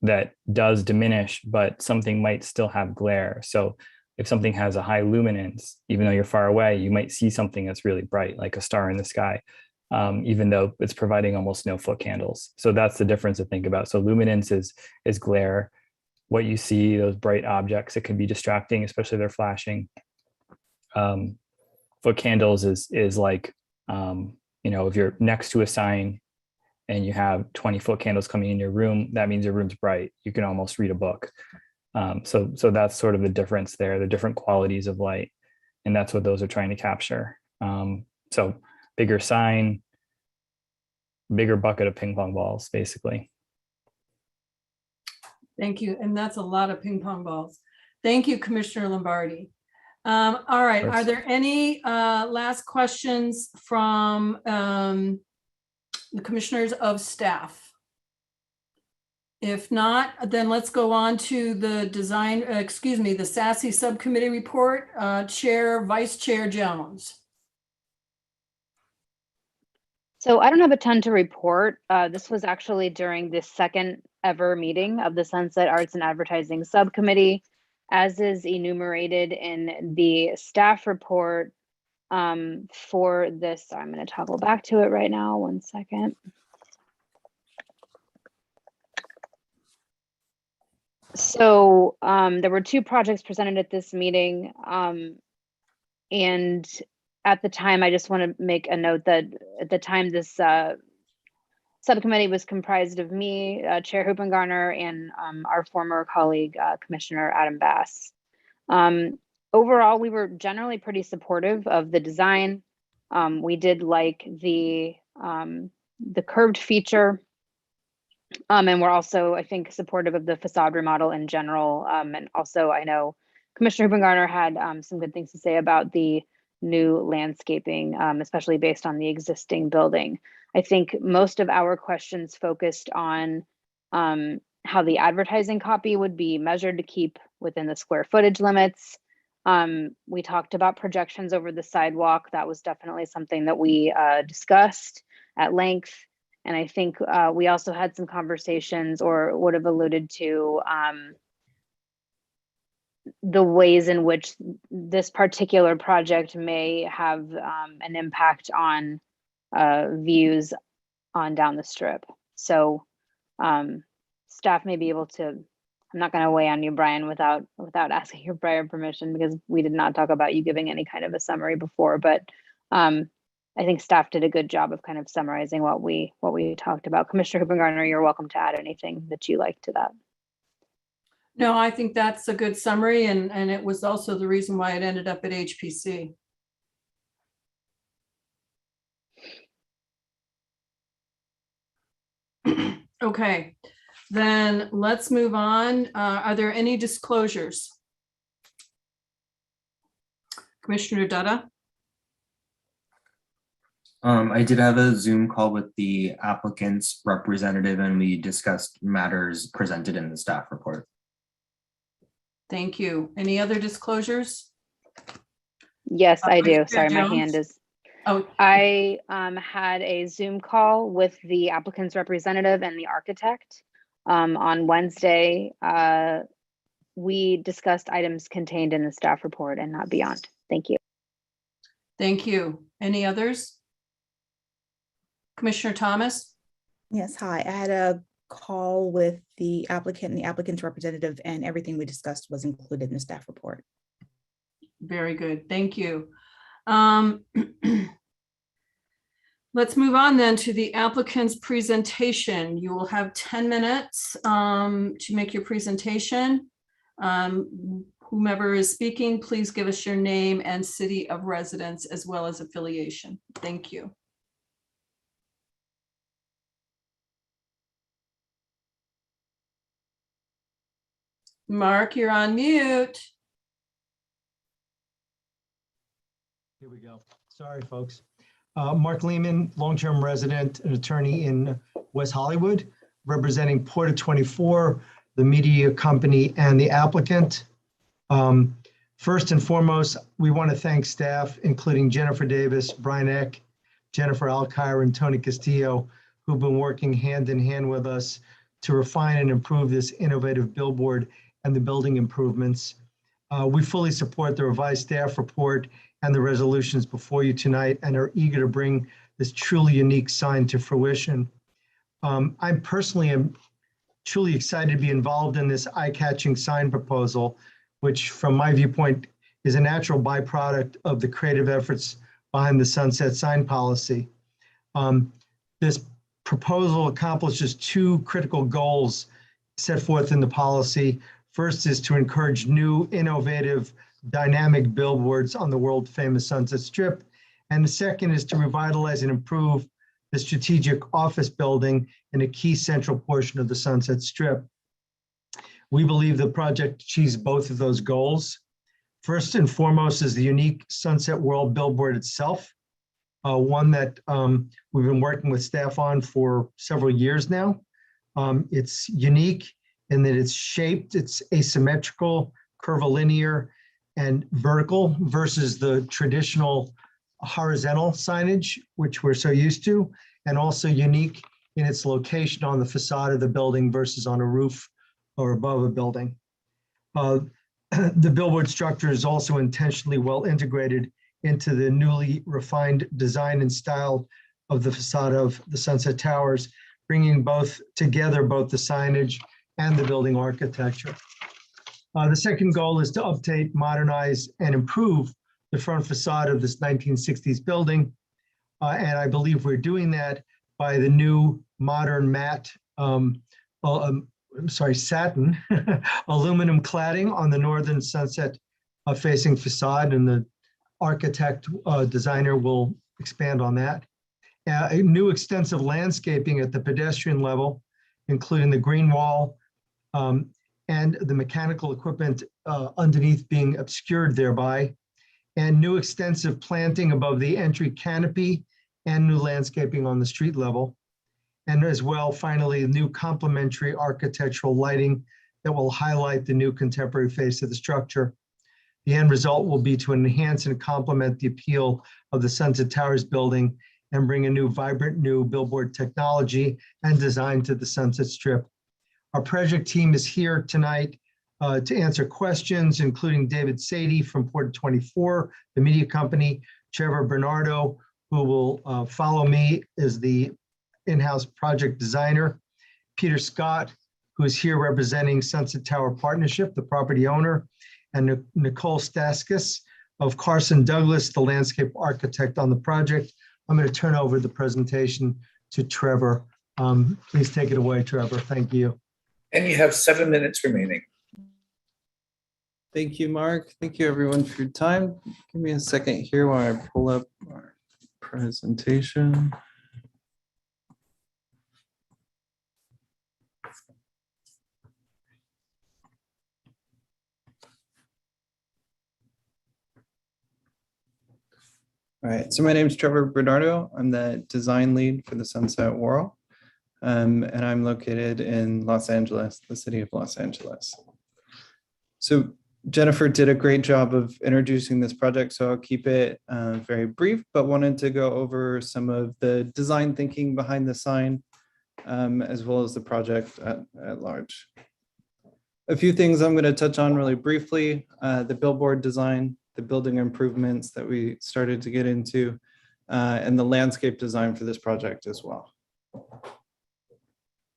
that does diminish, but something might still have glare. So if something has a high luminance, even though you're far away, you might see something that's really bright, like a star in the sky, even though it's providing almost no foot candles. So that's the difference to think about. So luminance is glare. What you see, those bright objects, it can be distracting, especially if they're flashing. Foot candles is like, if you're next to a sign and you have 20 foot candles coming in your room, that means your room's bright. You can almost read a book. So that's sort of the difference there, the different qualities of light. And that's what those are trying to capture. So bigger sign, bigger bucket of ping pong balls, basically. Thank you. And that's a lot of ping pong balls. Thank you, Commissioner Lombardi. All right. Are there any last questions from the commissioners of staff? If not, then let's go on to the the SASE subcommittee report. Chair, Vice Chair Jones. So I don't have a ton to report. This was actually during the second ever meeting of the Sunset Arts and Advertising Subcommittee, as is enumerated in the staff report for this. I'm going to toggle back to it right now. 1 second. So there were 2 projects presented at this meeting. And at the time, I just want to make a note that at the time this subcommittee was comprised of me, Chair Hoopengarner, and our former colleague, Commissioner Adam Bass. Overall, we were generally pretty supportive of the design. We did like the curved feature. And we're also, I think, supportive of the facade remodel in general. And also, I know Commissioner Hoopengarner had some good things to say about the new landscaping, especially based on the existing building. I think most of our questions focused on how the advertising copy would be measured to keep within the square footage limits. We talked about projections over the sidewalk. That was definitely something that we discussed at length. And I think we also had some conversations, or would have alluded to the ways in which this particular project may have an impact on views on down the strip. So staff may be able to, I'm not going to weigh on you, Brian, without asking your prior permission, because we did not talk about you giving any kind of a summary before, but I think staff did a good job of kind of summarizing what we talked about. Commissioner Hoopengarner, you're welcome to add anything that you like to that. No, I think that's a good summary, and it was also the reason why it ended up at HPC. Okay, then let's move on. Are there any disclosures? Commissioner Dutta? I did have a Zoom call with the applicant's representative, and we discussed matters presented in the staff report. Thank you. Any other disclosures? Yes, I do. Chair Sorry, my Jones? hand is. Oh, I had a Zoom call with the applicant's representative and the architect on Wednesday. We discussed items contained in the staff report and not beyond. Thank you. thank you. Any others? Commissioner Thomas? Yes, hi. I had a call with the applicant and the applicant's representative, and everything we discussed was included in the staff report. Very good. Thank you. Let's move on then to the applicant's presentation. You will have 10 minutes to make your presentation. Whomever is speaking, please give us your name and city of residence as well as affiliation. Thank you. Mark, you're on mute. Here we go. Sorry, folks. Mark Lehman, long-term resident and attorney in West Hollywood, representing Porta 24, the media company, and the applicant. First and foremost, we want to thank staff, including Jennifer Davis, Brian Eck, Jennifer Alkire, and Tony Castillo, who've been working hand in hand with us to refine and improve this innovative billboard and the building improvements. We fully support the revised staff report and the resolutions before you tonight, and are eager to bring this truly unique sign to fruition. I personally am truly excited to be involved in this eye-catching sign proposal, which from my viewpoint is a natural byproduct of the creative efforts behind the sunset sign policy. This proposal accomplishes 2 critical goals set forth in the policy. First is to encourage new, innovative, dynamic billboards on the world famous Sunset Strip. And the second is to revitalize and improve the strategic office building in a key central portion of the Sunset Strip. We believe the project achieves both of those goals. First and foremost is the unique Sunset World billboard itself, one that we've been working with staff on for several years now. It's unique in that it's shaped, it's asymmetrical, curvilinear, and vertical versus the traditional horizontal signage, which we're so used to, and also unique in its location on the facade of the building versus on a roof or above a building. The billboard structure is also intentionally well integrated into the newly refined design and style of the facade of the Sunset Towers, bringing together both the signage and the building architecture. The second goal is to update, modernize, and improve the front facade of this 1960s building. And I believe we're doing that by the new modern matte, satin aluminum cladding on the northern sunset facing facade, and the architect designer will expand on that. A new extensive landscaping at the pedestrian level, including the green wall and the mechanical equipment underneath being obscured thereby, and new extensive planting above the entry canopy and new landscaping on the street level. And as well, finally, new complementary architectural lighting that will highlight the new contemporary face of the structure. The end result will be to enhance and complement the appeal of the Sunset Towers building and bring a new vibrant new billboard technology and design to the Sunset Strip. Our project team is here tonight to answer questions, including David Sadie from Port 24, the media company, Trevor Bernardo, who will follow me as the in-house project designer, Peter Scott, who is here representing Sunset Tower Partnership, the property owner, and Nicole Staskis of Carson Douglas, the landscape architect on the project. I'm going to turn over the presentation to Trevor. Please take it away, Trevor. Thank you. And you have 7 minutes remaining. Thank you, Mark. Thank you, everyone, for your time. Give me a second here while I pull up our presentation. All right, so my name is Trevor Bernardo. I'm the design lead for the Sunset World, and I'm located in Los Angeles, the city of Los Angeles. So Jennifer did a great job of introducing this project, so I'll keep it very brief, but wanted to go over some of the design thinking behind the sign, as well as the project at large. A few things I'm going to touch on really briefly: the billboard design, the building improvements that we started to get into, and the landscape design for this project as well.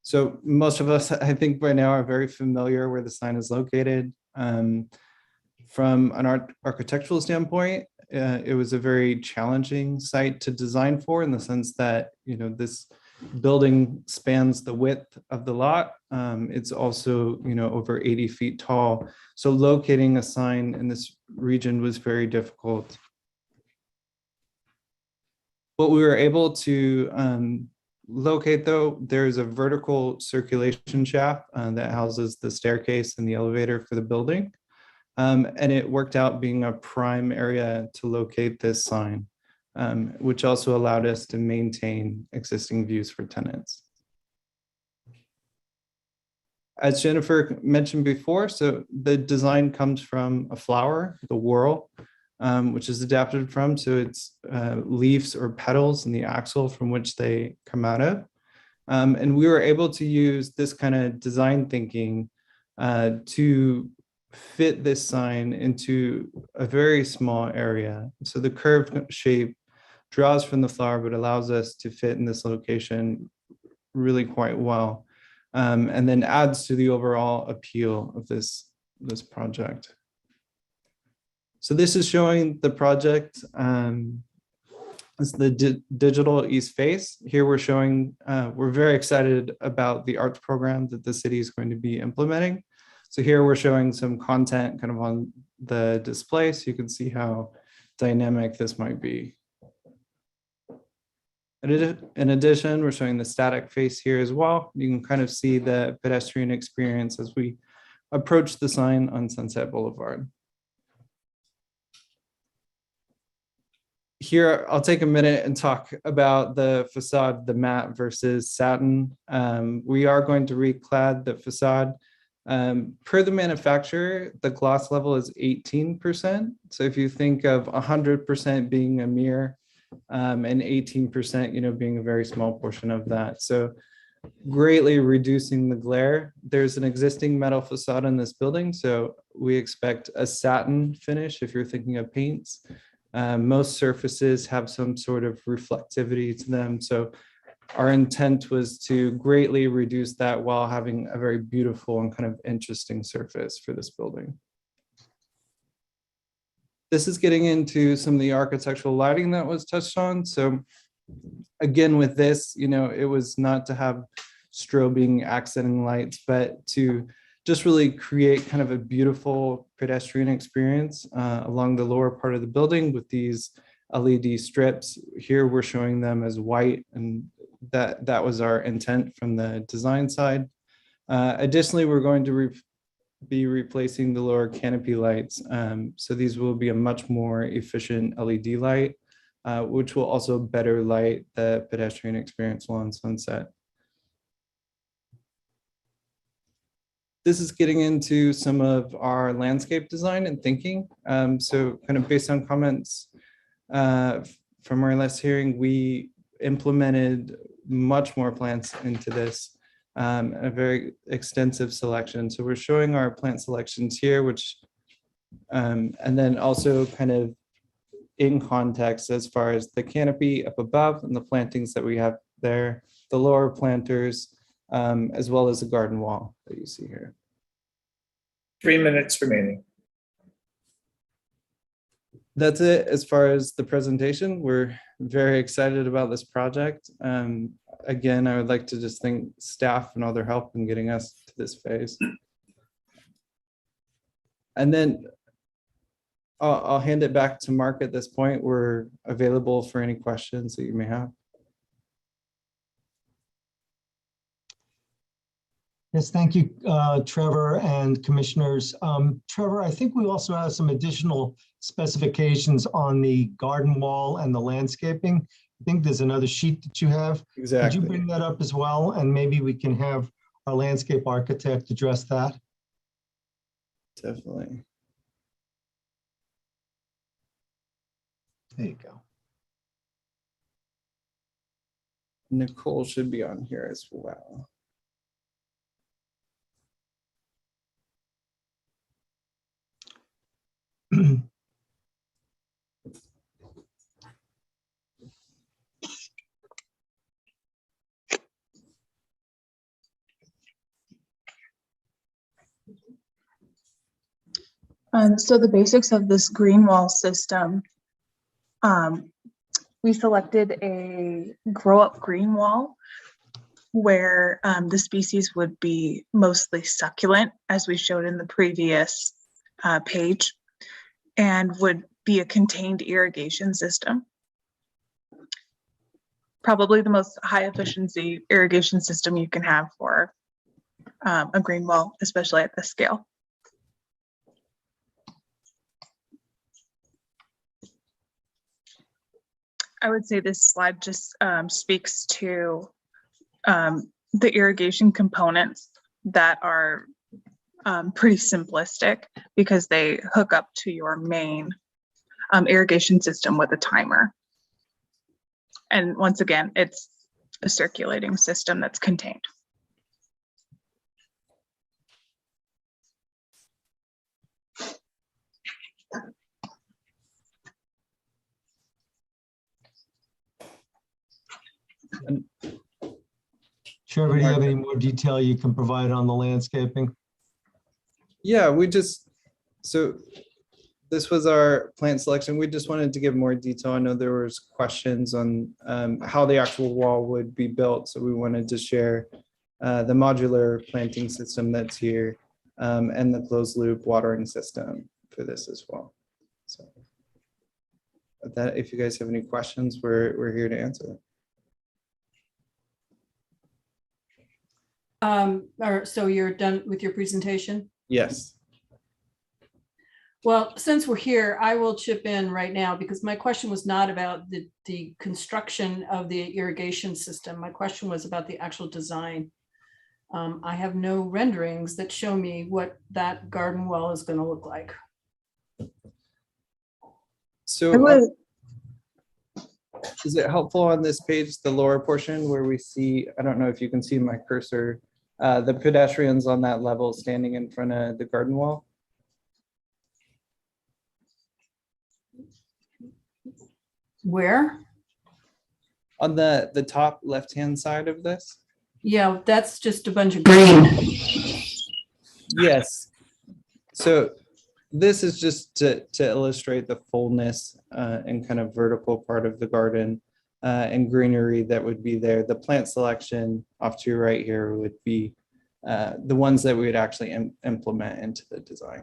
So most of us, I think by now, are very familiar where the sign is located. From an architectural standpoint, it was a very challenging site to design for, in the sense that, you know, this building spans the width of the lot. It's also, you know, over 80 feet tall. So locating a sign in this region was very difficult. What we were able to locate, though, there's a vertical circulation shaft that houses the staircase and the elevator for the building. And it worked out being a prime area to locate this sign, which also allowed us to maintain existing views for tenants. As Jennifer mentioned before, so the design comes from a flower, the whorl, which is adapted from, so it's leaves or petals in the axle from which they come out of. And we were able to use this kind of design thinking to fit this sign into a very small area. So the curved shape draws from the flower, but allows us to fit in this location really quite well, and then adds to the overall appeal of this project. So this is showing the project. It's the digital east face. Here we're showing, we're very excited about the arts program that the city is going to be implementing. So here we're showing some content kind of on the display, so you can see how dynamic this might be. In addition, we're showing the static face here as well. You can kind of see the pedestrian experience as we approach the sign on Sunset Boulevard. Here, I'll take a minute and talk about the facade, the matte versus satin. We are going to reclad the facade. Per the manufacturer, the gloss level is 18%. So if you think of 100% being a mirror and 18%, being a very small portion of that. So greatly reducing the glare. There's an existing metal facade in this building, so we expect a satin finish if you're thinking of paints. Most surfaces have some sort of reflectivity to them. So our intent was to greatly reduce that while having a very beautiful and kind of interesting surface for this building. This is getting into some of the architectural lighting that was touched on. So again, with this, it was not to have strobing accenting lights, but to just really create kind of a beautiful pedestrian experience along the lower part of the building with these LED strips. Here we're showing them as white, and that was our intent from the design side. Additionally, we're going to be replacing the lower canopy lights. So these will be a much more efficient LED light, which will also better light the pedestrian experience along Sunset. This is getting into some of our landscape design and thinking. So kind of based on comments from our last hearing, we implemented much more plants into this, a very extensive selection. So we're showing our plant selections here, which, and then also kind of in context as far as the canopy up above and the plantings that we have there, the lower planters, as well as the garden wall that you see here. 3 minutes remaining. That's it as far as the presentation. We're very excited about this project. Again, I would like to just thank staff and all their help in getting us to this phase. And then I'll hand it back to Mark at this point. We're available for any questions that you may have. Yes, thank you, Trevor and commissioners. Trevor, I think we also have some additional specifications on the garden wall and the landscaping. I think there's another sheet that you have. Exactly. Could you bring that up as well? And maybe we can have our landscape architect address that. Definitely. There you go. Nicole should be on here as well. So the basics of this green wall system, we selected a grow up green wall where the species would be mostly succulent, as we showed in the previous page, and would be a contained irrigation system. Probably the most high efficiency irrigation system you can have for a green wall, especially at this scale. I would say this slide just speaks to the irrigation components that are pretty simplistic because they hook up to your main irrigation system with a timer. And once again, it's a circulating system that's contained. Trevor, do you have any more detail you can provide on the landscaping? Yeah, so this was our plant selection. We just wanted to give more detail. I know there was questions on how the actual wall would be built. So we wanted to share the modular planting system that's here and the closed loop watering system for this as well. So that, if you guys have any questions, we're here to answer them. So you're done with your presentation? Yes. Well, since we're here, I will chip in right now because my question was not about the construction of the irrigation system. My question was about the actual design. I have no renderings that show me what that garden wall is going to look like. So is it helpful on this page, the lower portion where we see, I don't know if you can see my cursor, the pedestrians on that level standing in front of the garden wall? Where? On the top left-hand side of this? Yeah, that's just a bunch of green. Yes. So this is just to illustrate the fullness and kind of vertical part of the garden and greenery that would be there. The plant selection off to your right here would be the ones that we would actually implement into the design.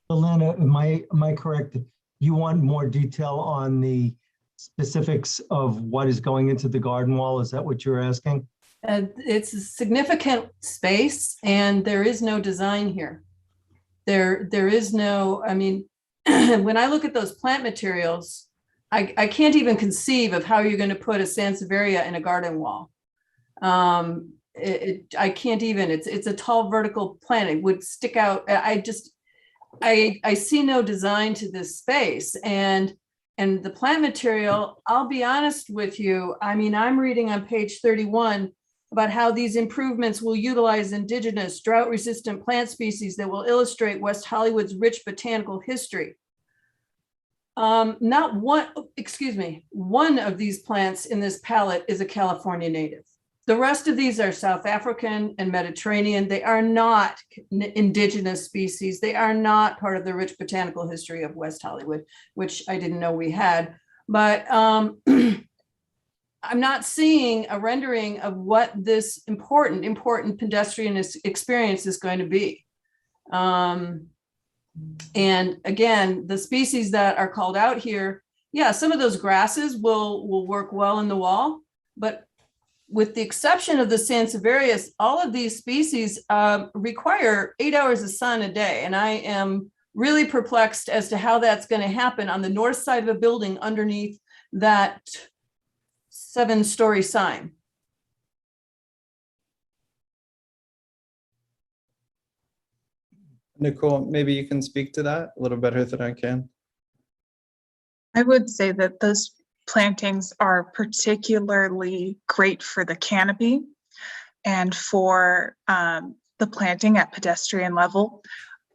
Elena, am I correct? You want more detail on the specifics of what is going into the garden wall? Is that what you're asking? It's a significant space and there is no design here. There is no, I mean, when I look at those plant materials, I can't even conceive of how you're going to put a sansevieria in a garden wall. I can't even, it's a tall vertical plant. It would stick out. I see no design to this space and the plant material, I'll be honest with you. I mean, I'm reading on page 31 about how these improvements will utilize indigenous drought-resistant plant species that will illustrate West Hollywood's rich botanical history. Not one, excuse me, one of these plants in this palette is a California native. The rest of these are South African and Mediterranean. They are not indigenous species. They are not part of the rich botanical history of West Hollywood, which I didn't know we had. But I'm not seeing a rendering of what this important pedestrian experience is going to be. And again, the species that are called out here, yeah, some of those grasses will work well in the wall, but with the exception of the Sansevierias, all of these species require 8 hours of sun a day. And I am really perplexed as to how that's going to happen on the north side of a building underneath that 7-story sign. Nicole, maybe you can speak to that a little better than I can. I would say that those plantings are particularly great for the canopy and for the planting at pedestrian level.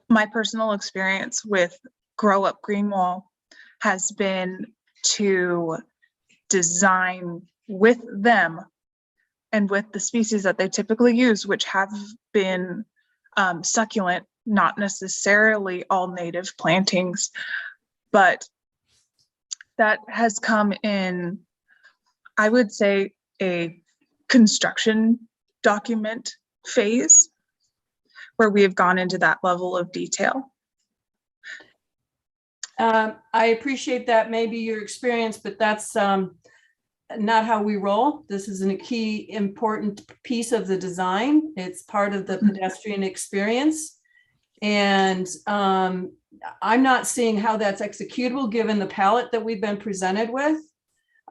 My personal experience with Grow Up Greenwall has been to design with them and with the species that they typically use, which have been succulent, not necessarily all native plantings, but that has come in, I would say, a construction document phase where we have gone into that level of detail. I appreciate that, maybe your experience, but that's not how we roll. This is a key important piece of the design. It's part of the pedestrian experience. And I'm not seeing how that's executable given the palette that we've been presented with.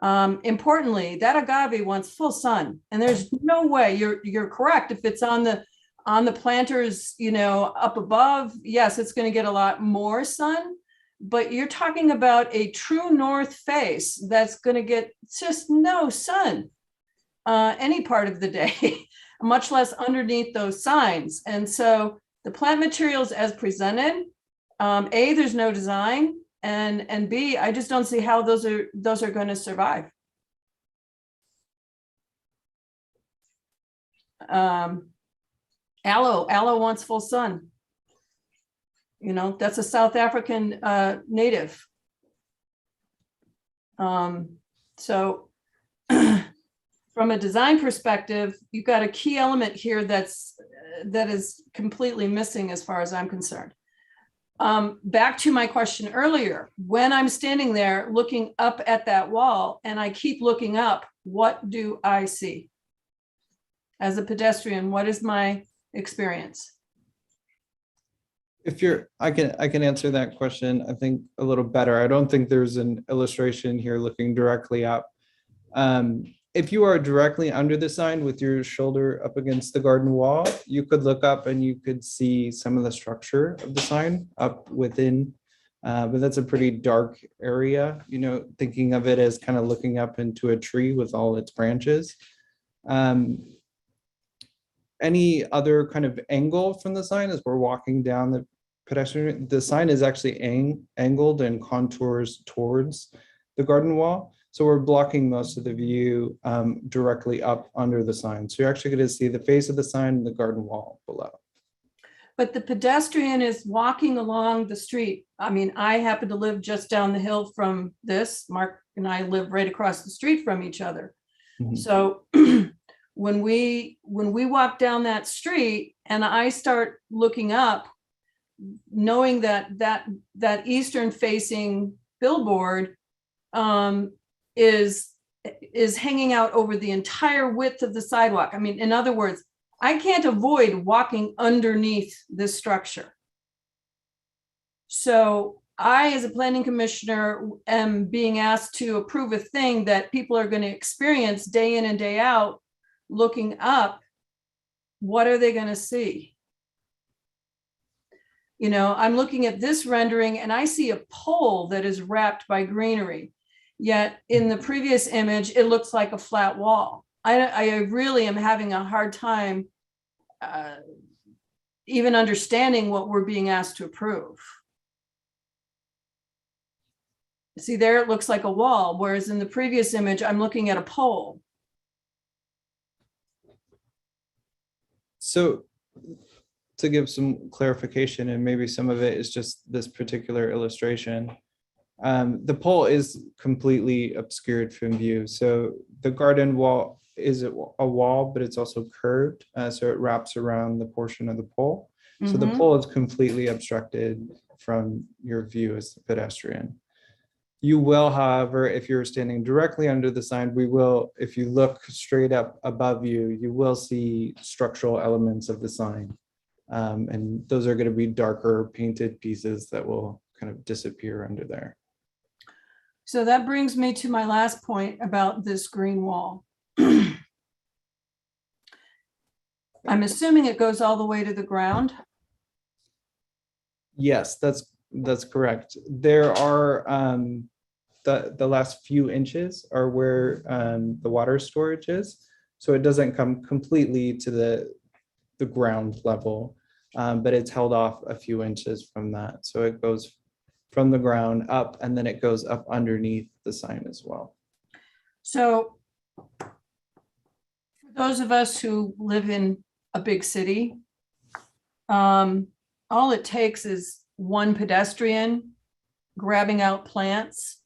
Importantly, that agave wants full sun, and there's no way, you're correct. If it's on the planters, you know, up above, yes, it's going to get a lot more sun, but you're talking about a true north face that's going to get just no sun any part of the day, much less underneath those signs. And so the plant materials as presented, A, there's no design, and B, I just don't see how those are going to survive. Aloe wants full sun. You know, that's a South African native. So from a design perspective, you've got a key element here that is completely missing as far as I'm concerned. back to my question earlier, when I'm standing there looking up at that wall and I keep looking up, what do I see? As a pedestrian, what is my experience? If you're, I can answer that question, I think a little better. I don't think there's an illustration here looking directly up. If you are directly under the sign with your shoulder up against the garden wall, you could look up and you could see some of the structure of the sign up within, but that's a pretty dark area, you know, thinking of it as kind of looking up into a tree with all its branches. Any other kind of angle from the sign as we're walking down the pedestrian, the sign is actually angled and contours towards the garden wall. So we're blocking most of the view directly up under the sign. So you're actually going to see the face of the sign and the garden wall below. But the pedestrian is walking along the street. I mean, I happen to live just down the hill from this. Mark and I live right across the street from each other. Mm-hmm. So when we walk down that street and I start looking up, knowing that eastern facing billboard is hanging out over the entire width of the sidewalk. I mean, in other words, I can't avoid walking underneath this structure. So I, as a planning commissioner, am being asked to approve a thing that people are going to experience day in and day out. Looking up, what are they going to see? You know, I'm looking at this rendering and I see a pole that is wrapped by greenery. Yet in the previous image, it looks like a flat wall. I really am having a hard time even understanding what we're being asked to approve. See, there it looks like a wall, whereas in the previous image, I'm looking at a pole. So to give some clarification, and maybe some of it is just this particular illustration, the pole is completely obscured from view. So the garden wall is a wall, but it's also curved. So it wraps around the portion of the pole. Mm-hmm. So the pole is completely obstructed from your view as the pedestrian. You will, however, if you're standing directly under the sign, we will, if you look straight up above you, you will see structural elements of the sign. And those are going to be darker painted pieces that will kind of disappear under there. So that brings me to my last point about this green wall. I'm assuming it goes all the way to the ground. Yes, that's correct. There are the last few inches are where the water storage is. So it doesn't come completely to the ground level, but it's held off a few inches from that. So it goes from the ground up, and then it goes up underneath the sign as well. So for those of us who live in a big city, all it takes is one pedestrian grabbing out plants,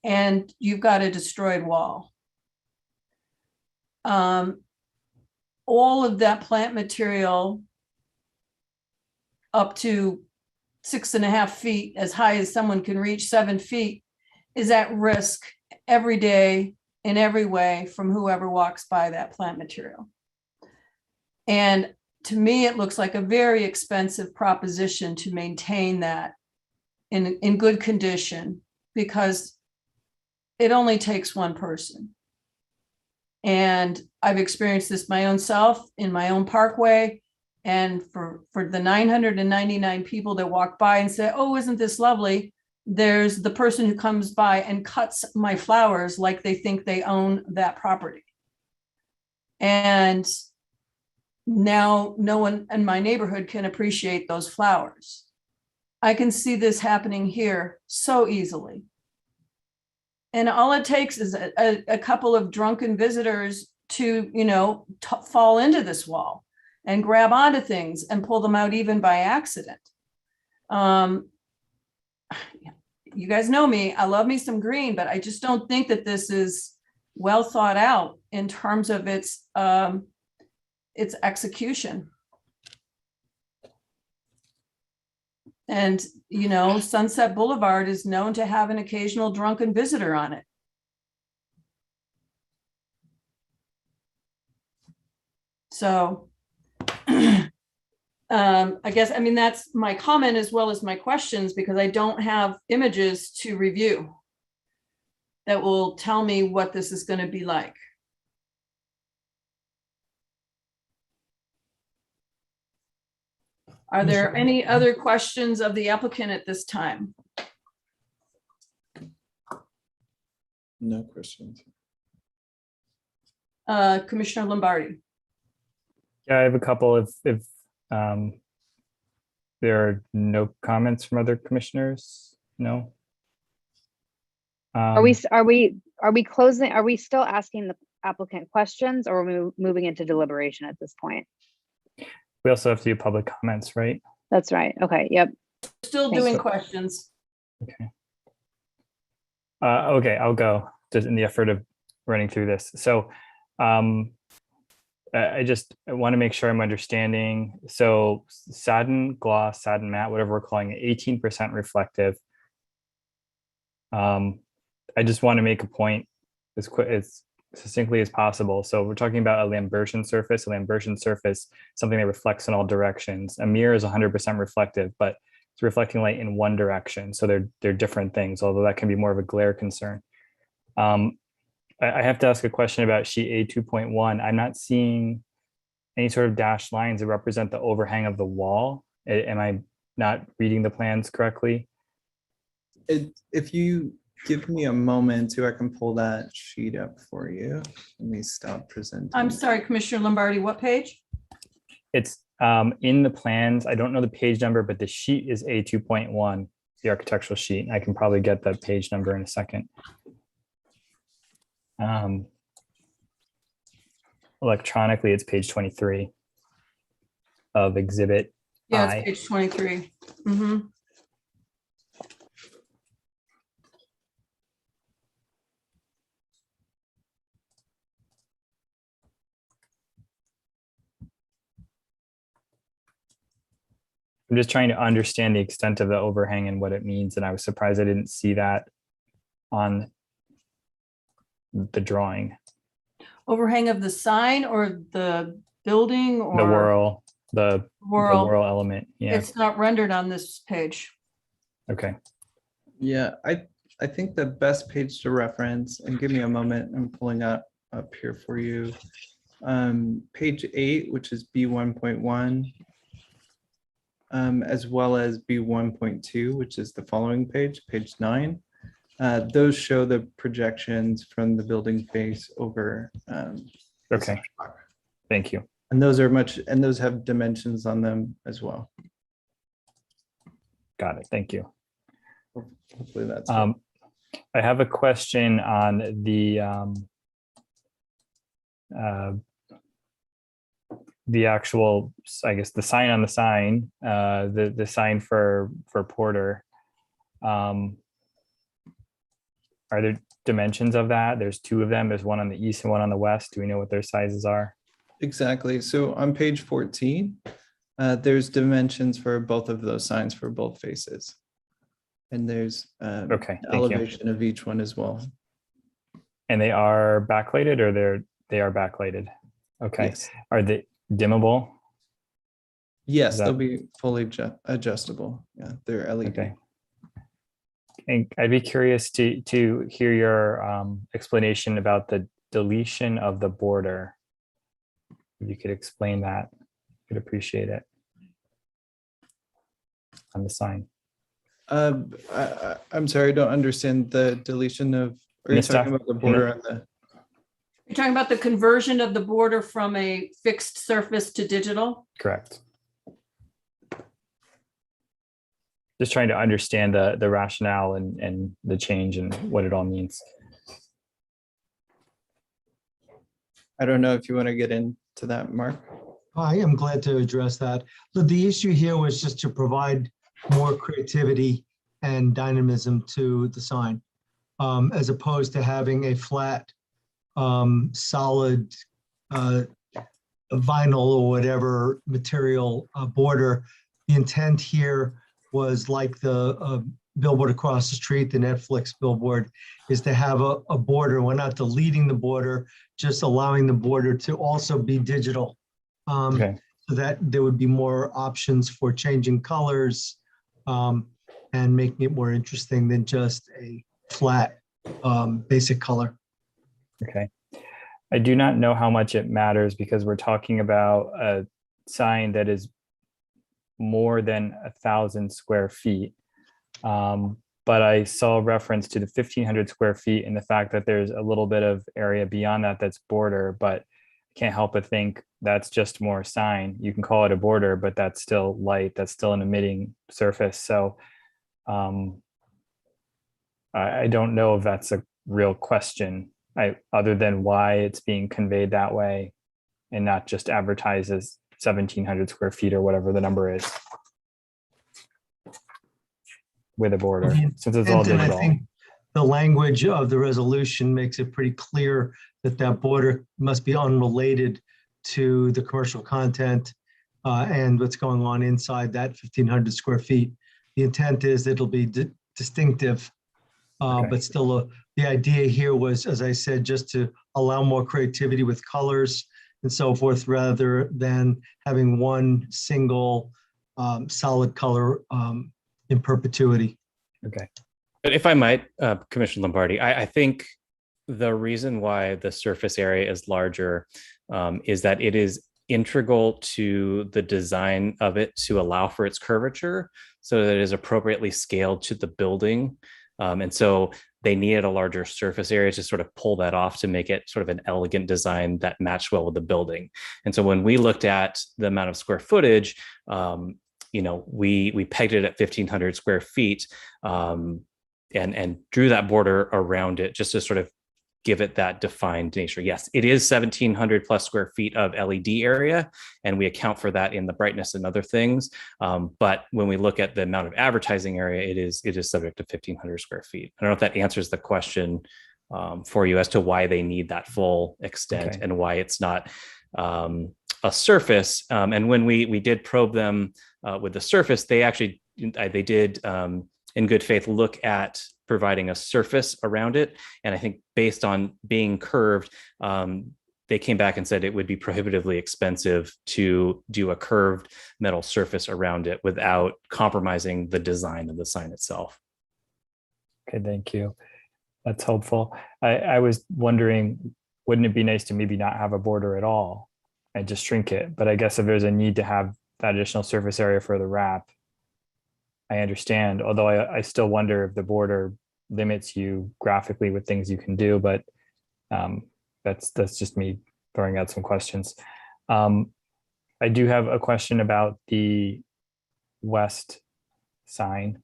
and you've got a destroyed wall. All of that plant material up to 6.5 feet, as high as someone can reach, 7 feet, is at risk every day in every way from whoever walks by that plant material. And to me, it looks like a very expensive proposition to maintain that in good condition, because it only takes one person. And I've experienced this my own self in my own parkway. And for the 999 people that walk by and say, oh, isn't this lovely? There's the person who comes by and cuts my flowers like they think they own that property. And now no one in my neighborhood can appreciate those flowers. I can see this happening here so easily. And all it takes is a couple of drunken visitors to, you know, fall into this wall and grab onto things and pull them out even by accident. You guys know me, I love me some green, but I just don't think that this is well thought out in terms of its execution. And, you know, Sunset Boulevard is known to have an occasional drunken visitor on it. So I guess, I mean, that's my comment as well as my questions, because I don't have images to review that will tell me what this is going to be like. Are there any other questions of the applicant at this time? No questions. Commissioner Lombardi. Yeah, I have a couple. If there are no comments from other commissioners, no. Are we closing? Are we still asking the applicant questions, or are we moving into deliberation at this point? We also have to do public comments, right? That's right. Okay. Yep. Still Thanks. doing questions. Okay. Okay, I'll go just in the effort of running through this. So I want to make sure I'm understanding. So satin gloss, satin matte, whatever we're calling it, 18% reflective. I just want to make a point as succinctly as possible. So we're talking about a Lambertian surface. A Lambertian surface, something that reflects in all directions. A mirror is 100% reflective, but it's reflecting light in one direction. So they're different things, although that can be more of a glare concern. I have to ask a question about sheet A2.1. I'm not seeing any sort of dashed lines that represent the overhang of the wall. Am I not reading the plans correctly? If you give me a moment too, I can pull that sheet up for you. Let me stop presenting. I'm sorry, Commissioner Lombardi, what page? It's in the plans. I don't know the page number, but the sheet is A2.1, the architectural sheet. I can probably get that page number in a second. Electronically, it's page 23 of exhibit Yeah, I. it's page 23. Mm-hmm. I'm just trying to understand the extent of the overhang and what it means. And I was surprised I didn't see that on the drawing. Overhang of the sign or the building or The whirl, the whirl element. Yeah. It's not rendered on this page. Okay. Yeah, I think the best page to reference, and give me a moment, I'm pulling up here for you. Page 8, which is B1.1, as well as B1.2, which is the following page, page 9. Those show the projections from the building face over. Okay, thank you. And those have dimensions on them as well. Got it, thank you. Hopefully that's. I have a question on the actual, I guess, the sign on the sign, the sign for Porter. Are there dimensions of that? There's two of them. There's one on the east and one on the west. Do we know what their sizes are? Exactly. So on page 14, there's dimensions for both of those signs for both faces. And there's okay, elevation of each one as well. And they are backlighted, or they are backlighted? Okay. Yes. Are they dimmable? Yes, they'll be fully adjustable. Yeah, they're LED. Okay. And I'd be curious to hear your explanation about the deletion of the border. If you could explain that, I'd appreciate it. On the sign. I'm sorry, I don't understand the deletion of. Are you talking about the border on the? You're talking about the conversion of the border from a fixed surface to digital? Correct. Just trying to understand the rationale and the change and what it all means. I don't know if you want to get into that, Mark. I am glad to address that. But the issue here was just to provide more creativity and dynamism to the sign, as opposed to having a flat, solid vinyl or whatever material border. The intent here was like the billboard across the street, the Netflix billboard, is to have a border. We're not deleting the border, just allowing the border to also be digital. Okay. So that there would be more options for changing colors and making it more interesting than just a flat basic color. Okay. I do not know how much it matters because we're talking about a sign that is more than 1,000 square feet. But I saw reference to the 1,500 square feet and the fact that there's a little bit of area beyond that that's border, but I can't help but think that's just more sign. You can call it a border, but that's still light, that's still an emitting surface. So I don't know if that's a real question, other than why it's being conveyed that way and not just advertised as 1,700 square feet or whatever the number is with a border, since it's all And I digital. think the language of the resolution makes it pretty clear that that border must be unrelated to the commercial content and what's going on inside that 1,500 square feet. The intent is that it'll be distinctive, but still the idea here was, as I said, just to allow more creativity with colors and so forth, rather than having one single solid color in perpetuity. Okay. But if I might, Commissioner Lombardi, I think the reason why the surface area is larger is that it is integral to the design of it to allow for its curvature so that it is appropriately scaled to the building. And so they needed a larger surface area to sort of pull that off to make it sort of an elegant design that matched well with the building. And so when we looked at the amount of square footage, we pegged it at 1,500 square feet and drew that border around it just to sort of give it that defined nature. Yes, it is 1,700 plus square feet of LED area, and we account for that in the brightness and other things. But when we look at the amount of advertising area, it is subject to 1,500 square feet. I don't know if that answers the question for you as to why they need that full extent and why it's not a surface. And when we did probe them with the surface, they actually did in good faith look at providing a surface around it. And I think based on being curved, they came back and said it would be prohibitively expensive to do a curved metal surface around it without compromising the design of the sign itself. Okay, thank you. That's helpful. I was wondering, wouldn't it be nice to maybe not have a border at all and just shrink it? But I guess if there's a need to have that additional surface area for the wrap, I understand, although I still wonder if the border limits you graphically with things you can do, but that's just me throwing out some questions. I do have a question about the west sign,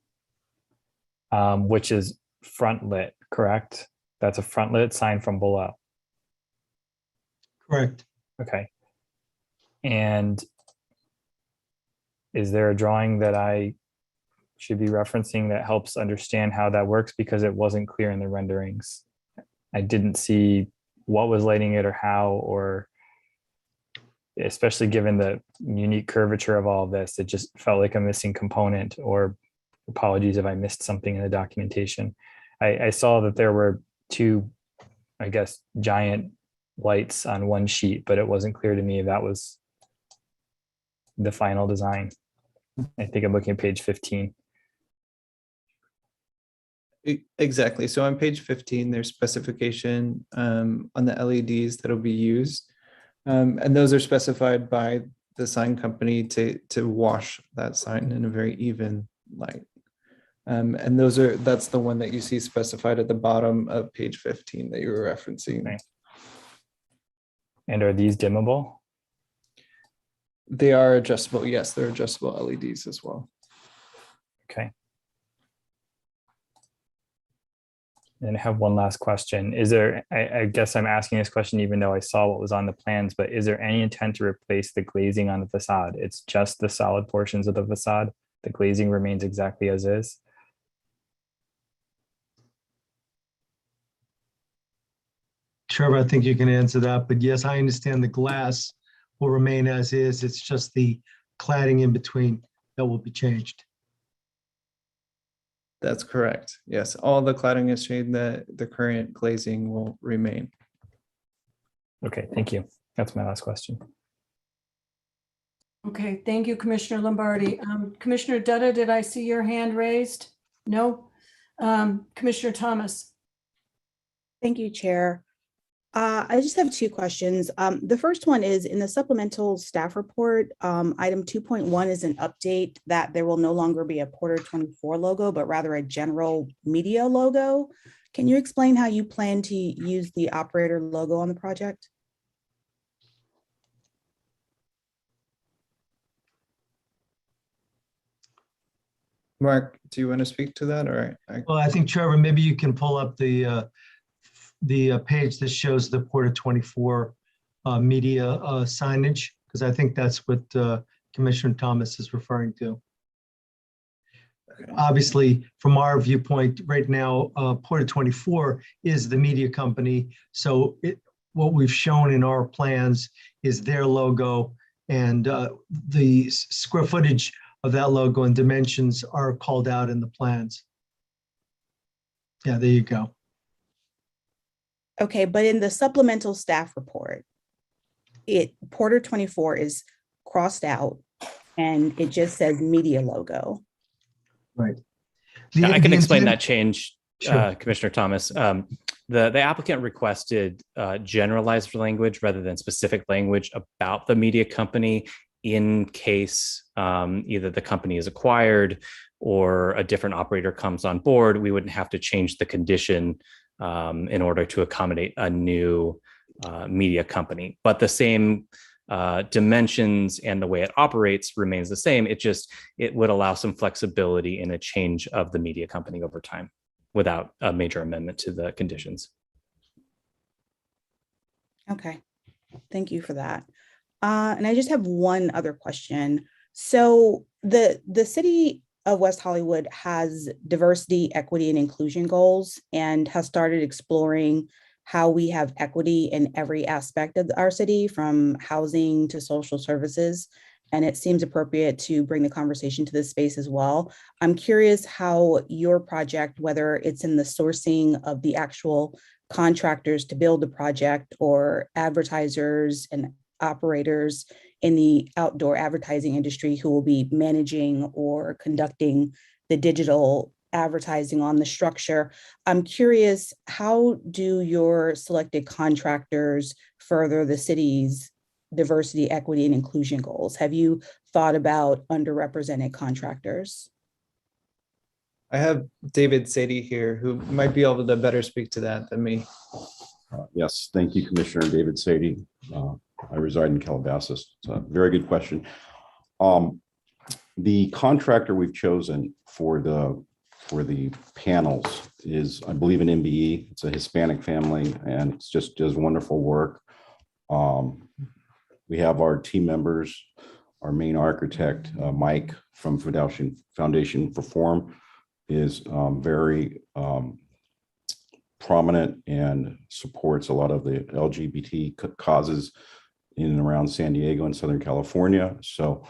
which is front lit, correct? That's a front lit sign from below. Correct. Okay. And is there a drawing that I should be referencing that helps understand how that works? Because it wasn't clear in the renderings. I didn't see what was lighting it or how, or especially given the unique curvature of all of this, it just felt like a missing component, or apologies if I missed something in the documentation. I saw that there were two, I guess, giant lights on one sheet, but it wasn't clear to me if that was the final design. I think I'm looking at page 15. Exactly. So on page 15, there's specification on the LEDs that'll be used. And those are specified by the sign company to wash that sign in a very even light. And that's the one that you see specified at the bottom of page 15 that you were referencing. Okay. And are these dimmable? They are adjustable. Yes, they're adjustable LEDs as well. Okay. And I have one last question. Is there, I guess I'm asking this question even though I saw what was on the plans, but is there any intent to replace the glazing on the facade? It's just the solid portions of the facade. The glazing remains exactly as is. Trevor, I think you can answer that, but yes, I understand the glass will remain as is. It's just the cladding in between that will be changed. That's correct. Yes, all the cladding is shade. The current glazing will remain. Okay, thank you. That's my last question. Okay, thank you, Commissioner Lombardi. Commissioner Dutta, did I see your hand raised? No? Commissioner Thomas? Thank you, Chair. I just have two questions. The first one is in the supplemental staff report, item 2.1 is an update that there will no longer be a Porter 24 logo, but rather a general media logo. Can you explain how you plan to use the operator logo on the project? Mark, do you want to speak to that, or Well, I think Trevor, maybe you can pull up the page that shows the Porter 24 media signage, because I think that's what Commissioner Thomas is referring to. Obviously, from our viewpoint right now, Porter 24 is the media company. So what we've shown in our plans is their logo, and the square footage of that logo and dimensions are called out in the plans. Yeah, there you go. Okay, but in the supplemental staff report, Porter 24 is crossed out and it just says media logo. Right. Yeah, I can explain that change, Sure. Commissioner Thomas. The applicant requested generalized language rather than specific language about the media company in case either the company is acquired or a different operator comes on board. We wouldn't have to change the condition in order to accommodate a new media company. But the same dimensions and the way it operates remains the same. It would allow some flexibility in a change of the media company over time without a major amendment to the conditions. Okay, thank you for that. And I just have one other question. So the city of West Hollywood has diversity, equity, and inclusion goals and has started exploring how we have equity in every aspect of our city, from housing to social services. And it seems appropriate to bring the conversation to this space as well. I'm curious how your project, whether it's in the sourcing of the actual contractors to build the project or advertisers and operators in the outdoor advertising industry who will be managing or conducting the digital advertising on the structure. I'm curious, how do your selected contractors further the city's diversity, equity, and inclusion goals? Have you thought about underrepresented contractors? I have David Sadie here, who might be able to better speak to that than me. Yes, thank you, Commissioner David Sadie. I reside in Calabasas. It's a very good question. The contractor we've chosen for the panels is, I believe, an MBE. It's a Hispanic family, and it's just does wonderful work. We have our team members, our main architect, Mike from Foundation for Form, is very prominent and supports a lot of the LGBT causes in and around San Diego and Southern California. So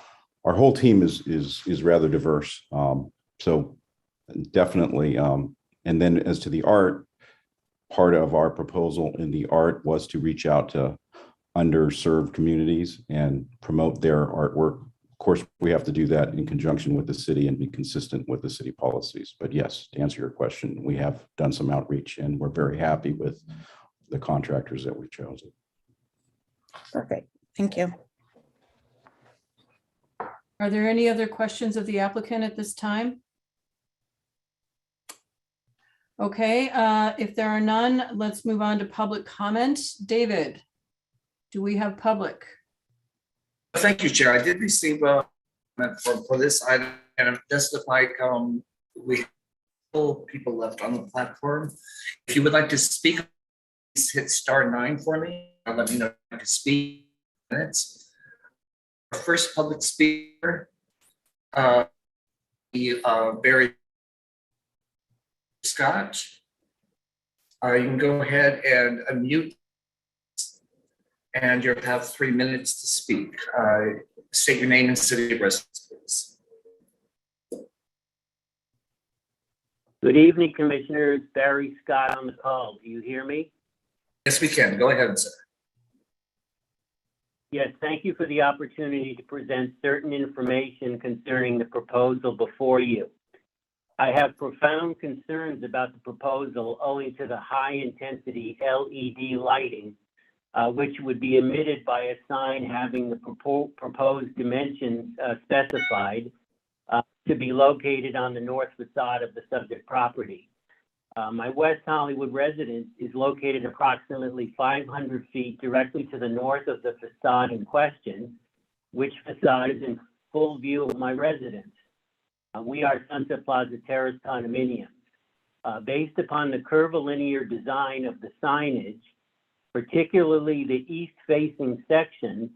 our whole team is rather diverse. So definitely. And then as to the art, part of our proposal in the art was to reach out to underserved communities and promote their artwork. Of course, we have to do that in conjunction with the city and be consistent with the city policies. But yes, to answer your question, we have done some outreach and we're very happy with the contractors that we've chosen. Perfect. Thank you. Are there any other questions of the applicant at this time? Okay, if there are none, let's move on to public comment. David, do we have public? Thank you, Chair. I did receive a comment for this item, and just like we have people left on the platform. If you would like to speak, please hit *9 for me. I'll let me know if you like to speak. Minutes. Our first public speaker, Barry Scott. You can go ahead and unmute, and you'll have 3 minutes to speak. State your name and city of residence, please. Good evening, Commissioners. Barry Scott on the call. Do you hear me? Yes, we can. Go ahead, sir. Yes, thank you for the opportunity to present certain information concerning the proposal before you. I have profound concerns about the proposal owing to the high-intensity LED lighting, which would be emitted by a sign having the proposed dimensions specified to be located on the north facade of the subject property. My West Hollywood residence is located approximately 500 feet directly to the north of the facade in question, which facade is in full view of my residence. We are Sunset Plaza Terrace condominiums. Based upon the curvilinear design of the signage, particularly the east-facing section,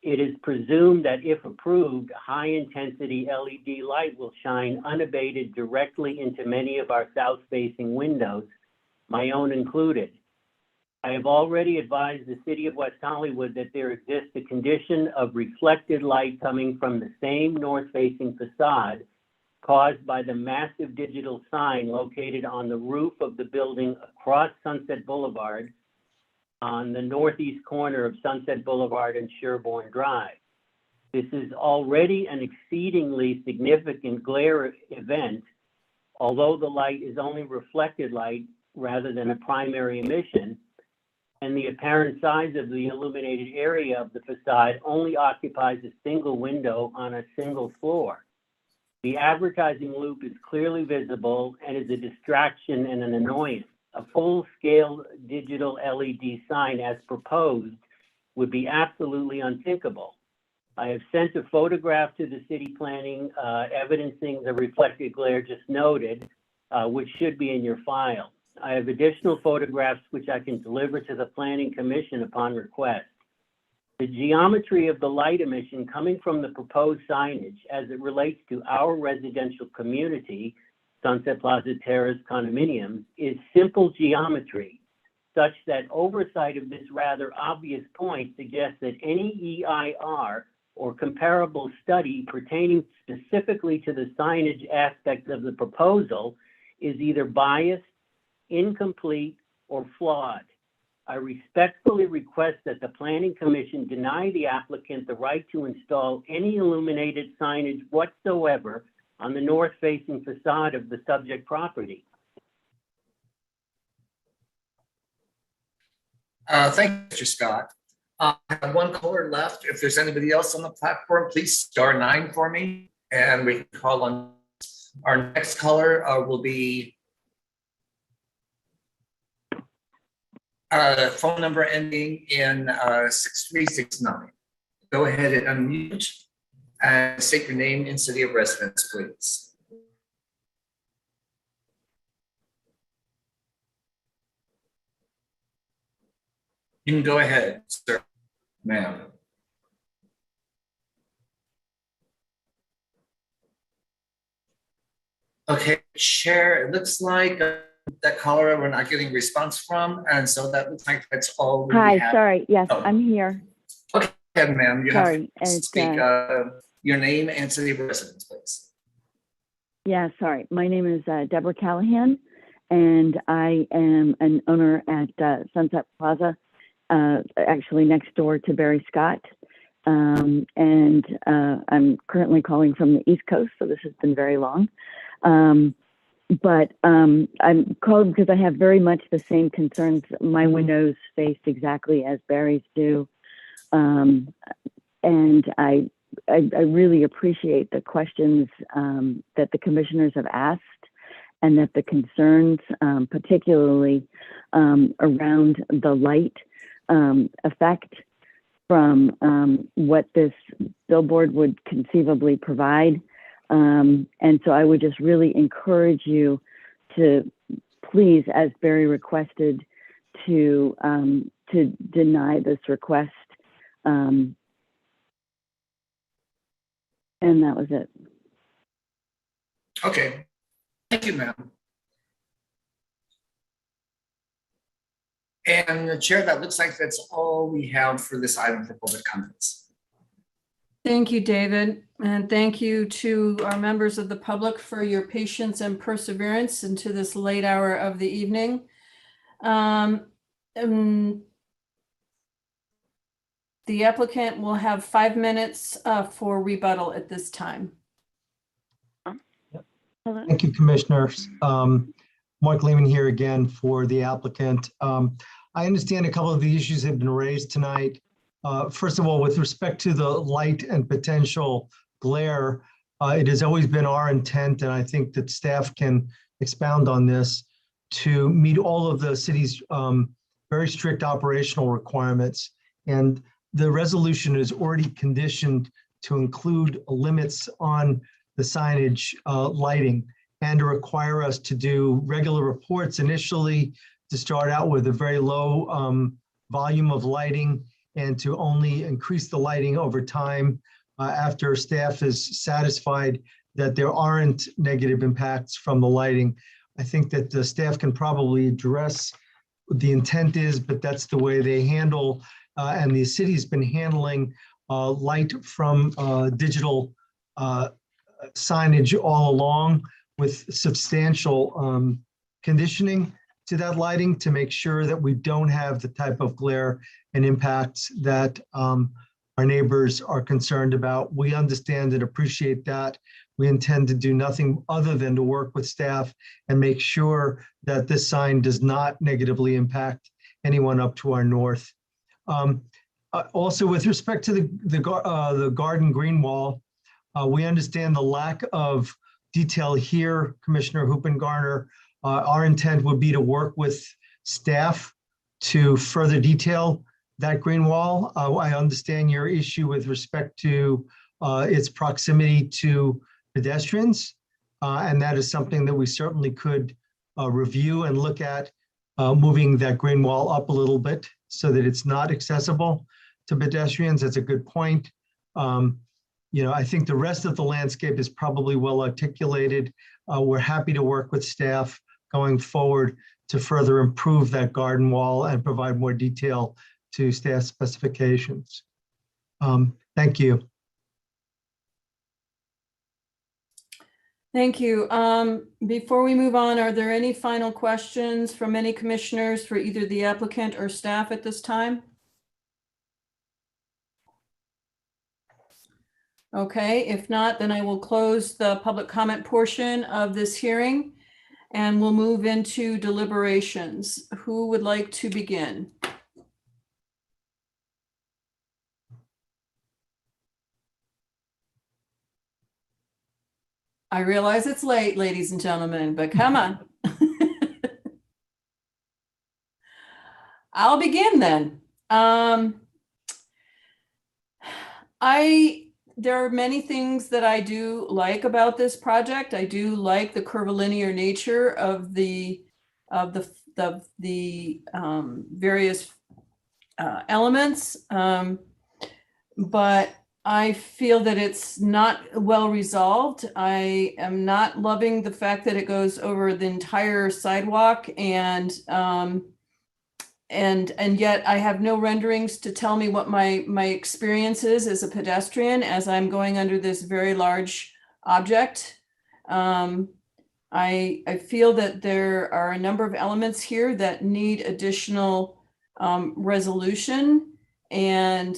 it is presumed that if approved, high-intensity LED light will shine unabated directly into many of our south-facing windows, my own included. I have already advised the City of West Hollywood that there exists a condition of reflected light coming from the same north-facing facade caused by the massive digital sign located on the roof of the building across Sunset Boulevard on the northeast corner of Sunset Boulevard and Sherbourne Drive. This is already an exceedingly significant glare event, although the light is only reflected light rather than a primary emission, and the apparent size of the illuminated area of the facade only occupies a single window on a single floor. The advertising loop is clearly visible and is a distraction and an annoyance. A full-scale digital LED sign as proposed would be absolutely unthinkable. I have sent a photograph to the city planning evidencing the reflected glare just noted, which should be in your file. I have additional photographs which I can deliver to the Planning Commission upon request. The geometry of the light emission coming from the proposed signage as it relates to our residential community, Sunset Plaza Terrace condominiums, is simple geometry, such that oversight of this rather obvious point suggests that any EIR or comparable study pertaining specifically to the signage aspect of the proposal is either biased, incomplete, or flawed. I respectfully request that the Planning Commission deny the applicant the right to install any illuminated signage whatsoever on the north-facing facade of the subject property. Thank you, Mr. Scott. I have one caller left. If there's anybody else on the platform, please star 9 for me, and we can call on. Our next caller will be phone number ending in 6369. Go ahead and unmute and state your name and city of residence, please. You can go ahead, sir, ma'am. Okay, Chair, it looks like that caller we're not getting response from, and so that looks like that's all we Hi, have. sorry. Yes, Oh. I'm here. Okay, ma'am, you Sorry, have to it's, speak your name and city of residence, please. Yeah, sorry. My name is Deborah Callahan, and I am an owner at Sunset Plaza, actually next door to Barry Scott. And I'm currently calling from the East Coast, so this has been very long. But I'm calling because I have very much the same concerns. My windows face exactly as Barry's do. And I really appreciate the questions that the commissioners have asked, and that the concerns, particularly around the light effect from what this billboard would conceivably provide. And so I would just really encourage you to please, as Barry requested, to deny this request. And that was it. Okay, thank you, ma'am. And the chair, that looks like that's all we have for this item for public comments. Thank you, David. And thank you to our members of the public for your patience and perseverance into this late hour of the evening. The applicant will have 5 minutes for rebuttal at this time. Thank you, commissioners. Mark Lehman here again for the applicant. I understand a couple of the issues have been raised tonight. First of all, with respect to the light and potential glare, it has always been our intent, and I think that staff can expound on this, to meet all of the city's very strict operational requirements. And the resolution is already conditioned to include limits on the signage lighting, and to require us to do regular reports initially, to start out with a very low volume of lighting, and to only increase the lighting over time after staff is satisfied that there aren't negative impacts from the lighting. I think that the staff can probably address what the intent is, but that's the way they handle, and the city's been handling light from digital signage all along, with substantial conditioning to that lighting to make sure that we don't have the type of glare and impacts that our neighbors are concerned about. We understand and appreciate that. We intend to do nothing other than to work with staff and make sure that this sign does not negatively impact anyone up to our north. Also, with respect to the garden green wall, we understand the lack of detail here, Commissioner Hoopengarner. Our intent would be to work with staff to further detail that green wall. I understand your issue with respect to its proximity to pedestrians, and that is something that we certainly could review and look at, moving that green wall up a little bit so that it's not accessible to pedestrians. That's a good point. I think the rest of the landscape is probably well articulated. We're happy to work with staff going forward to further improve that garden wall and provide more detail to staff specifications. Thank you. Thank you. Before we move on, are there any final questions from any commissioners for either the applicant or staff at this time? Okay, if not, then I will close the public comment portion of this hearing and we'll move into deliberations. Who would like to begin? I realize it's late, ladies and gentlemen, but come on. I'll begin then. There are many things that I do like about this project. I do like the curvilinear nature of the various elements, but I feel that it's not well resolved. I am not loving the fact that it goes over the entire sidewalk, and yet I have no renderings to tell me what my experience is as a pedestrian as I'm going under this very large object. I feel that there are a number of elements here that need additional resolution. And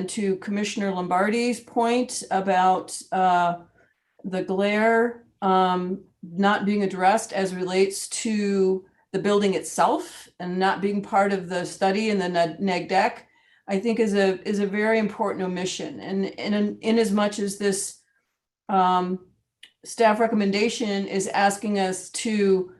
to Commissioner Lombardi's point about the glare not being addressed as relates to the building itself and not being part of the study in the neg deck, I think is a very important omission. And in as much as this staff recommendation is asking us to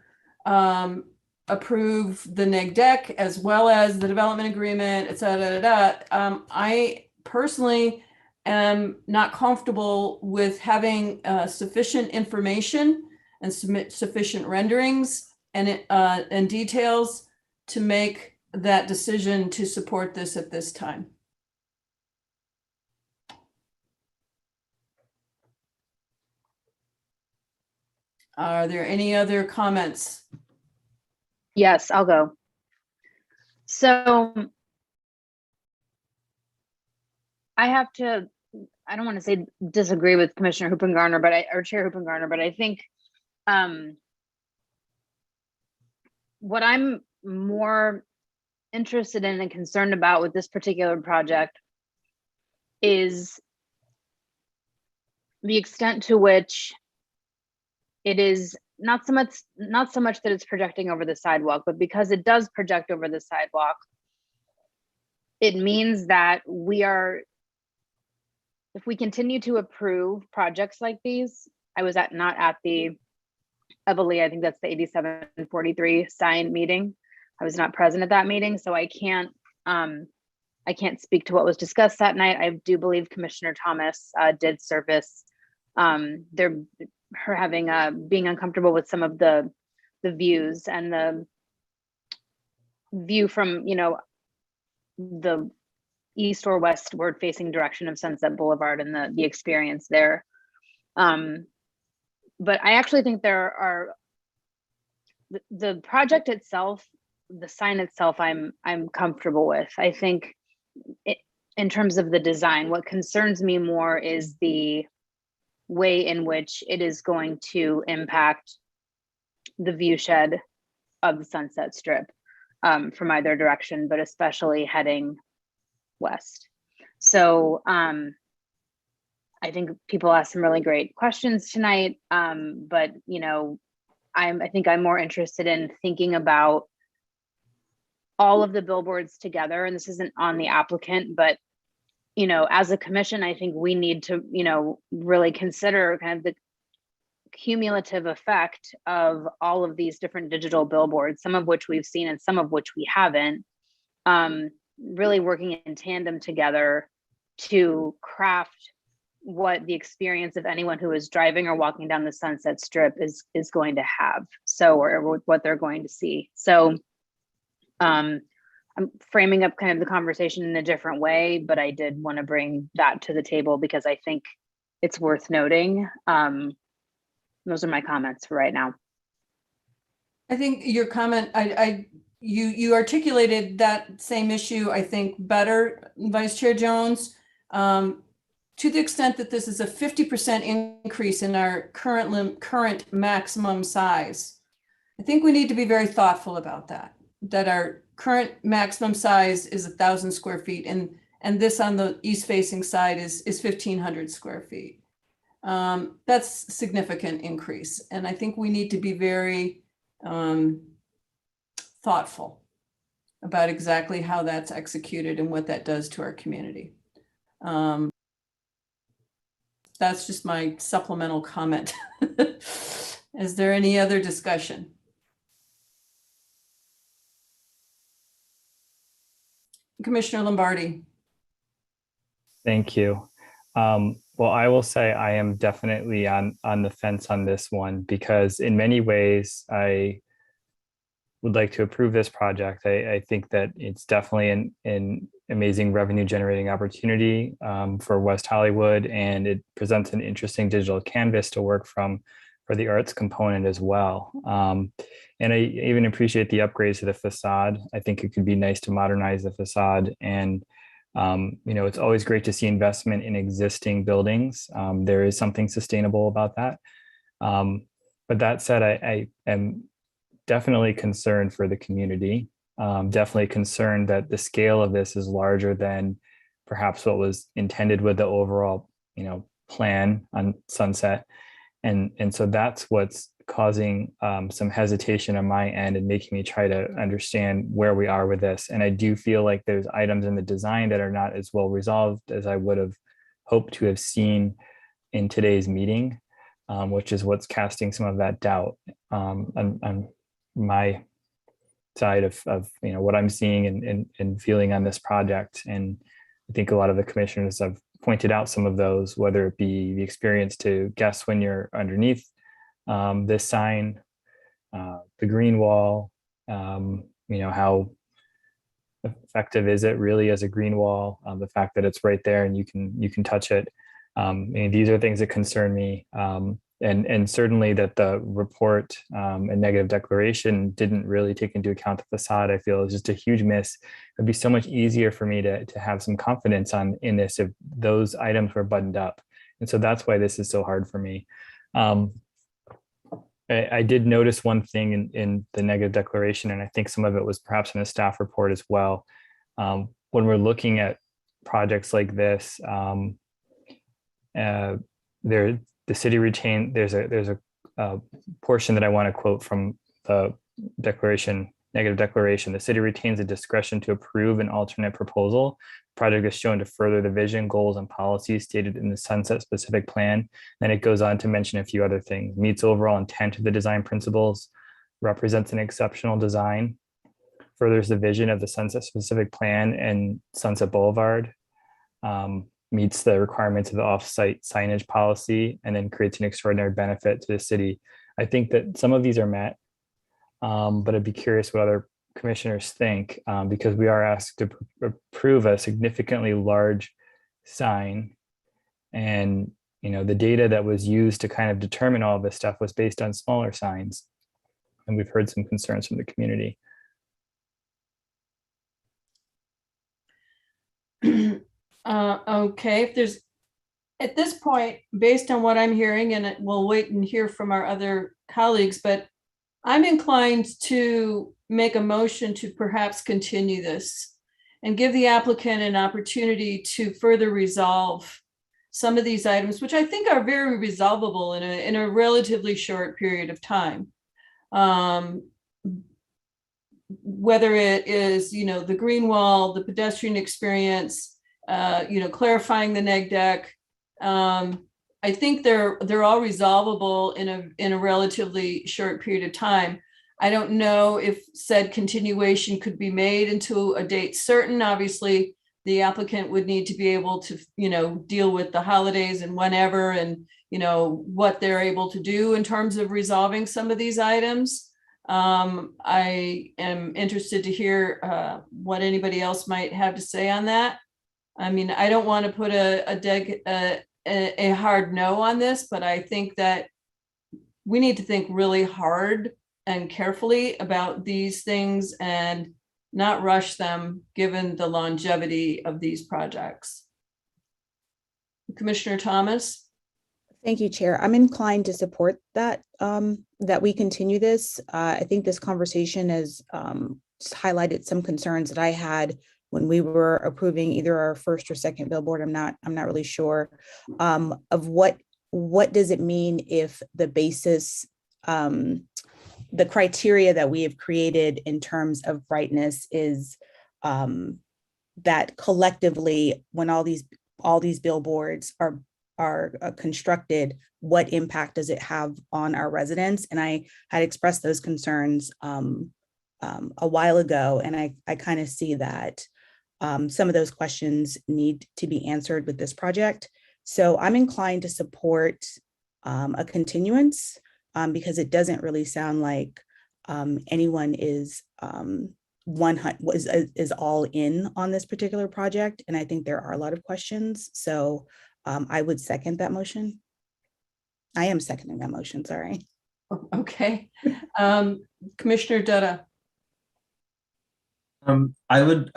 approve the neg deck as well as the development agreement, et cetera, I personally am not comfortable with having sufficient information and submit sufficient renderings and details to make that decision to support this at this time. Are there any other comments? Yes, I'll go. So I have to I don't want to say disagree with Commissioner Hoopengarner, or Chair Hoopengarner, but I think what I'm more interested in and concerned about with this particular project is the extent to which it is not so much that it's projecting over the sidewalk, but because it does project over the sidewalk, it means that if we continue to approve projects like these, I was not at the Evalee, I think that's the 8743 sign meeting. I was not present at that meeting, so I can't speak to what was discussed that night. I do believe Commissioner Thomas did service her having being uncomfortable with some of the views and the view from, the east or westward facing direction of Sunset Boulevard and the experience there. But I actually think the project itself, the sign itself, I'm comfortable with. I think in terms of the design, what concerns me more is the way in which it is going to impact the view shed of the Sunset Strip from either direction, but especially heading west. So I think people asked some really great questions tonight, but I think I'm more interested in thinking about all of the billboards together, and this isn't on the applicant, but as a commission, I think we need to really consider kind of the cumulative effect of all of these different digital billboards, some of which we've seen and some of which we haven't, really working in tandem together to craft what the experience of anyone who is driving or walking down the Sunset Strip is going to have, or what they're going to see. So I'm framing up kind of the conversation in a different way, but I did want to bring that to the table because I think it's worth noting. Those are my comments for right now. I think your comment, you articulated that same issue, I think, better, Vice Chair Jones, to the extent that this is a 50% increase in our current maximum size. I think we need to be very thoughtful about that our current maximum size is 1,000 square feet, and this on the east facing side is 1,500 square feet. That's a significant increase, and I think we need to be very thoughtful about exactly how that's executed and what that does to our community. That's just my supplemental comment. Is there any other discussion? Commissioner Lombardi. Thank you. Well, I will say I am definitely on the fence on this one because in many ways I would like to approve this project. I think that it's definitely an amazing revenue generating opportunity for West Hollywood, and it presents an interesting digital canvas to work from for the arts component as well. And I even appreciate the upgrades to the facade. I think it could be nice to modernize the facade, and it's always great to see investment in existing buildings. There is something sustainable about that. But that said, I am definitely concerned for the community. Definitely concerned that the scale of this is larger than perhaps what was intended with the overall, plan on Sunset. And so that's what's causing some hesitation on my end and making me try to understand where we are with this. And I do feel like there's items in the design that are not as well resolved as I would have hoped to have seen in today's meeting, which is what's casting some of that doubt on my side of what I'm seeing and feeling on this project. And I think a lot of the commissioners have pointed out some of those, whether it be the experience to guess when you're underneath this sign, the green wall, how effective is it really as a green wall, the fact that it's right there and you can touch it. These are things that concern me. and certainly that the report and negative declaration didn't really take into account the facade, I feel is just a huge miss. It'd be so much easier for me to have some confidence in this if those items were buttoned up. And so that's why this is so hard for me. I did notice one thing in the negative declaration, and I think some of it was perhaps in a staff report as well. When we're looking at projects like this, the city retained, there's a portion that I want to quote from the declaration, negative declaration. The city retains the discretion to approve an alternate proposal. The project is shown to further the vision, goals, and policies stated in the Sunset specific plan. Then it goes on to mention a few other things. Meets overall intent of the design principles, represents an exceptional design, furthers the vision of the Sunset specific plan and Sunset Boulevard, meets the requirements of the off-site signage policy, and then creates an extraordinary benefit to the city. I think that some of these are met, but I'd be curious what other commissioners think, because we are asked to approve a significantly large sign. And, you know, the data that was used to kind of determine all of this stuff was based on smaller signs. And we've heard some concerns from the community. Okay, if there's, at this point, based on what I'm hearing, and we'll wait and hear from our other colleagues, but I'm inclined to make a motion to perhaps continue this and give the applicant an opportunity to further resolve some of these items, which I think are very resolvable in a relatively short period of time. Whether it is, you know, the green wall, the pedestrian experience, you know, clarifying the neg deck. I think they're all resolvable in a relatively short period of time. I don't know if said continuation could be made into a date certain. Obviously, the applicant would need to be able to, you know, deal with the holidays and whenever, and, you know, what they're able to do in terms of resolving some of these items. I am interested to hear what anybody else might have to say on that. I mean, I don't want to put a hard no on this, but I think that we need to think really hard and carefully about these things and not rush them given the longevity of these projects. Commissioner Thomas. Thank you, Chair. I'm inclined to support that, that we continue this. I think this conversation has just highlighted some concerns that I had when we were approving either our first or second billboard. I'm not really sure of what does it mean if the basis, the criteria that we have created in terms of brightness is that collectively, when all these billboards are constructed, what impact does it have on our residents? And I had expressed those concerns a while ago, and I kind of see that some of those questions need to be answered with this project. So I'm inclined to support a continuance because it doesn't really sound like anyone is all in on this particular project. And I think there are a lot of questions. So I would second that motion. I am seconding that motion, sorry. Okay. Commissioner Dutta. I would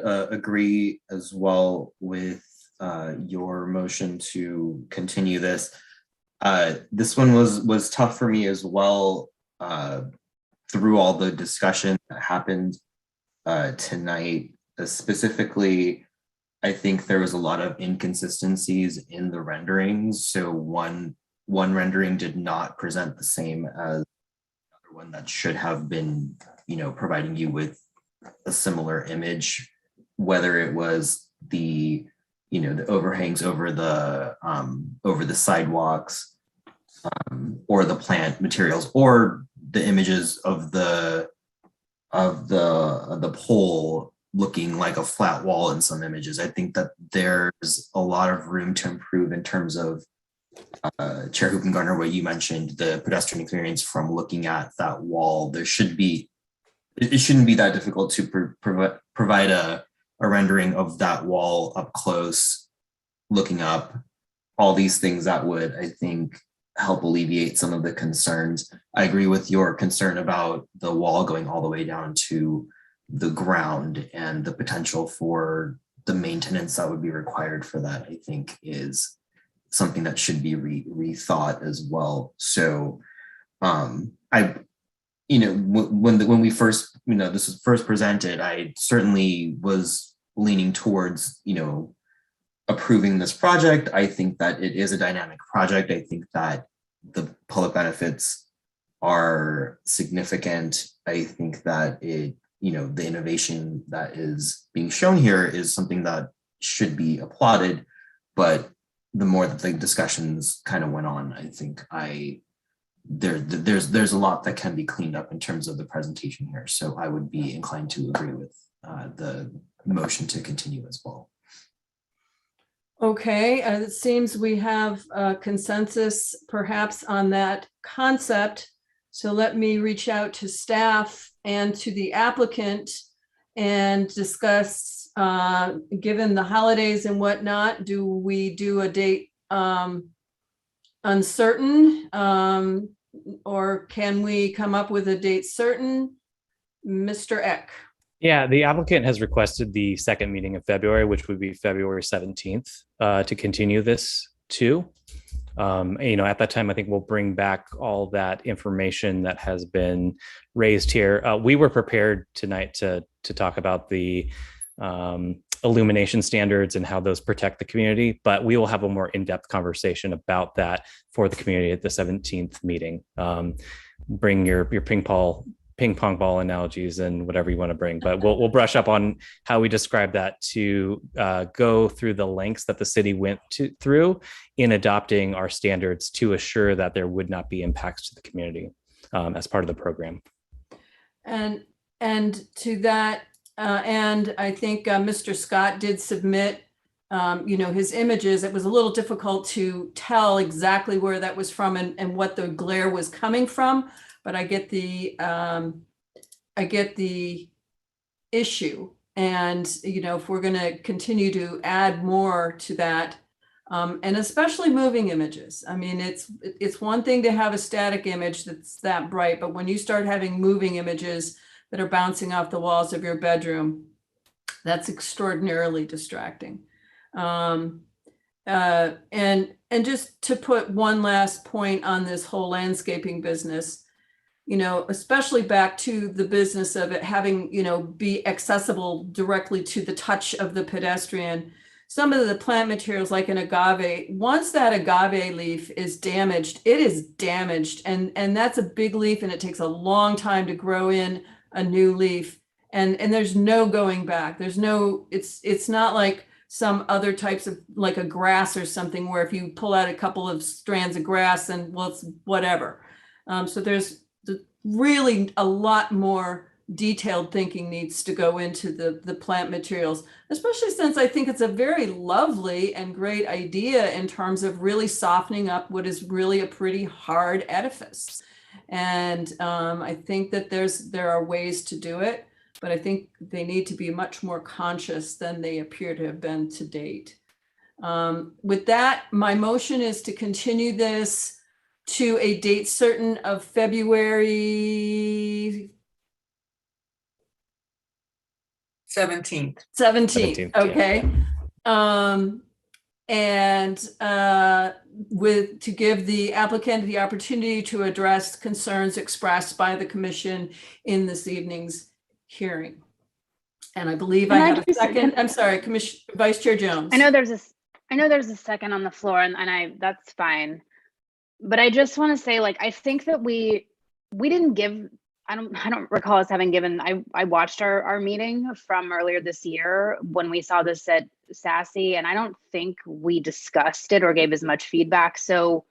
agree as well with your motion to continue this. This one was tough for me as well through all the discussion that happened tonight. Specifically, I think there was a lot of inconsistencies in the renderings. So one rendering did not present the same as another one that should have been, you know, providing you with a similar image, whether it was the, you know, the overhangs over the sidewalks, or the plant materials, or the images of the pole looking like a flat wall in some images. I think that there's a lot of room to improve in terms of Chair Hoopengardner, what you mentioned, the pedestrian experience from looking at that wall. There should be, it shouldn't be that difficult to provide a rendering of that wall up close, looking up, all these things that would, I think, help alleviate some of the concerns. I agree with your concern about the wall going all the way down to the ground and the potential for the maintenance that would be required for that, I think is something that should be rethought as well. So when we first, this was first presented, I certainly was leaning towards, approving this project. I think that it is a dynamic project. I think that the public benefits are significant. I think that the innovation that is being shown here is something that should be applauded. But the more that the discussions kind of went on, I think there's a lot that can be cleaned up in terms of the presentation here. So I would be inclined to agree with the motion to continue as well. Okay, it seems we have consensus perhaps on that concept. So let me reach out to staff and to the applicant and discuss, given the holidays and whatnot, do we do a date uncertain, or can we come up with a date certain? Mr. Eck. Yeah, the applicant has requested the second meeting of February, which would be February 17th, to continue this to. At that time, I think we'll bring back all that information that has been raised here. We were prepared tonight to talk about the illumination standards and how those protect the community, but we will have a more in-depth conversation about that for the community at the 17th meeting. Bring your ping pong ball analogies and whatever you want to bring, but we'll brush up on how we describe that to go through the lengths that the city went through in adopting our standards to assure that there would not be impacts to the community as part of the program. And to that and I think Mr. Scott did submit his images. It was a little difficult to tell exactly where that was from and what the glare was coming from, but I get the issue. And if we're going to continue to add more to that, and especially moving images. I mean, it's one thing to have a static image that's that bright, but when you start having moving images that are bouncing off the walls of your bedroom, that's extraordinarily distracting. And just to put one last point on this whole landscaping business, especially back to the business of it having, be accessible directly to the touch of the pedestrian. Some of the plant materials like an agave, once that agave leaf is damaged, it is damaged. And that's a big leaf and it takes a long time to grow in a new leaf. And there's no going back. There's no, it's not like some other types of like a grass or something where if you pull out a couple of strands of grass and well, it's whatever. So there's really a lot more detailed thinking needs to go into the plant materials, especially since I think it's a very lovely and great idea in terms of really softening up what is really a pretty hard edifice. And I think that there are ways to do it, but I think they need to be much more conscious than they appear to have been to date. With that, my motion is to continue this to a date certain of February 17th. 17th. Okay. Yeah. To give the applicant the opportunity to address concerns expressed by the commission in this evening's hearing. And I believe I have a second. I'm sorry, Vice Chair Jones. I know there's a second on the floor and that's fine. But I just want to say, I think that we didn't give, I don't recall us having given, I watched our meeting from earlier this year when we saw this at SASE, and I don't think we discussed it or gave as much feedback. So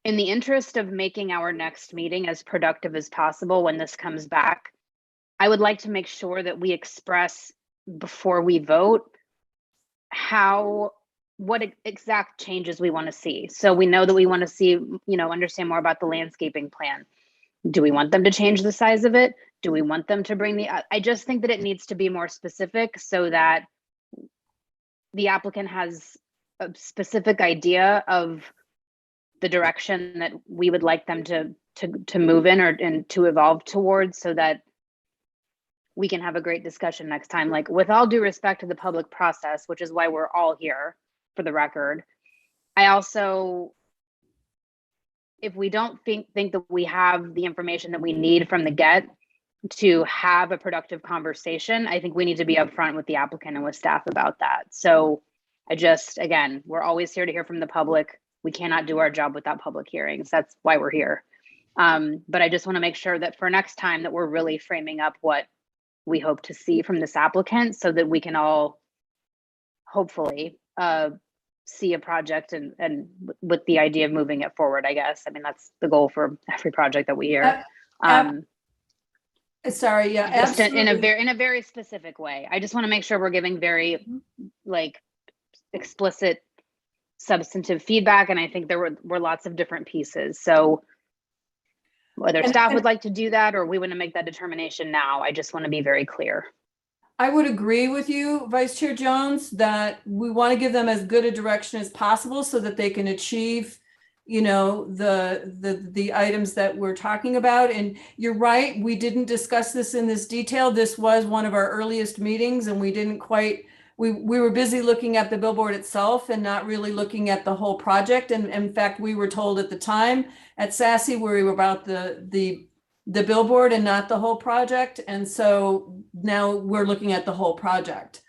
in the interest of making our next meeting as productive as possible when this comes back, I would like to make sure that we express before we vote what exact changes we want to see. So we know that we want to see, understand more about the landscaping plan. Do we want them to change the size of it? Do we want them to bring I just think that it needs to be more specific so that the applicant has a specific idea of the direction that we would like them to move in and to evolve towards, so that we can have a great discussion next time. Like, with all due respect to the public process, which is why we're all here for the record, I also, if we don't think that we have the information that we need from the get to have a productive conversation, I think we need to be upfront with the applicant and with staff about that. So I just, again, we're always here to hear from the public. We cannot do our job without public hearings. That's why we're here. But I just want to make sure that for next time that we're really framing up what we hope to see from this applicant, so that we can all hopefully see a project and with the idea of moving it forward, I guess. I mean, that's the goal for every project that we hear. Sorry, yeah, just absolutely. in a very specific way. I just want to make sure we're giving very like explicit substantive feedback, and I think there were lots of different pieces. So whether staff would like to do that or we want to make that determination now, I just want to be very clear. I would agree with you, Vice Chair Jones, that we want to give them as good a direction as possible so that they can achieve, you know, the items that we're talking about. And you're right, we didn't discuss this in this detail. This was one of our earliest meetings, and we didn't quite, we were busy looking at the billboard itself and not really looking at the whole project. And in fact, we were told at the time at SASE we were about the billboard and not the whole project. And so now we're looking at the whole project.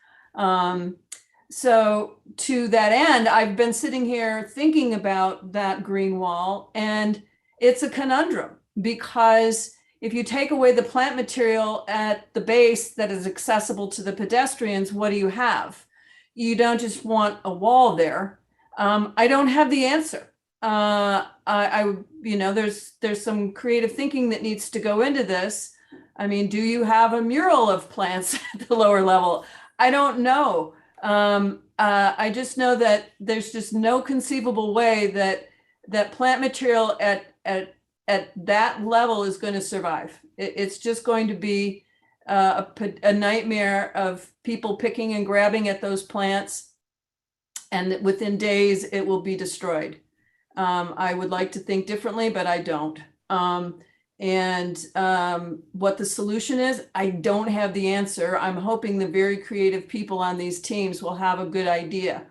So to that end, I've been sitting here thinking about that green wall, and it's a conundrum, because if you take away the plant material at the base that is accessible to the pedestrians, what do you have? You don't just want a wall there. I don't have the answer. You know, there's some creative thinking that needs to go into this. I mean, do you have a mural of plants at the lower level? I don't know. I just know that there's just no conceivable way that plant material at that level is going to survive. It's just going to be a nightmare of people picking and grabbing at those plants, and that within days it will be destroyed. I would like to think differently, but I don't. What the solution is, I don't have the answer. I'm hoping the very creative people on these teams will have a good idea.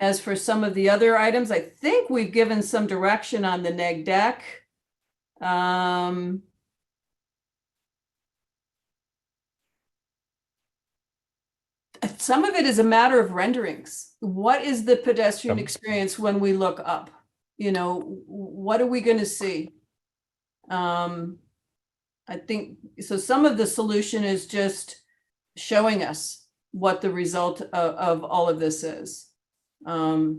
As for some of the other items, I think we've given some direction on the neg deck. Some of it is a matter of renderings. What is the pedestrian experience when we look up? You know, what are we going to see? I think so. Some of the solution is just showing us what the result of all of this is, so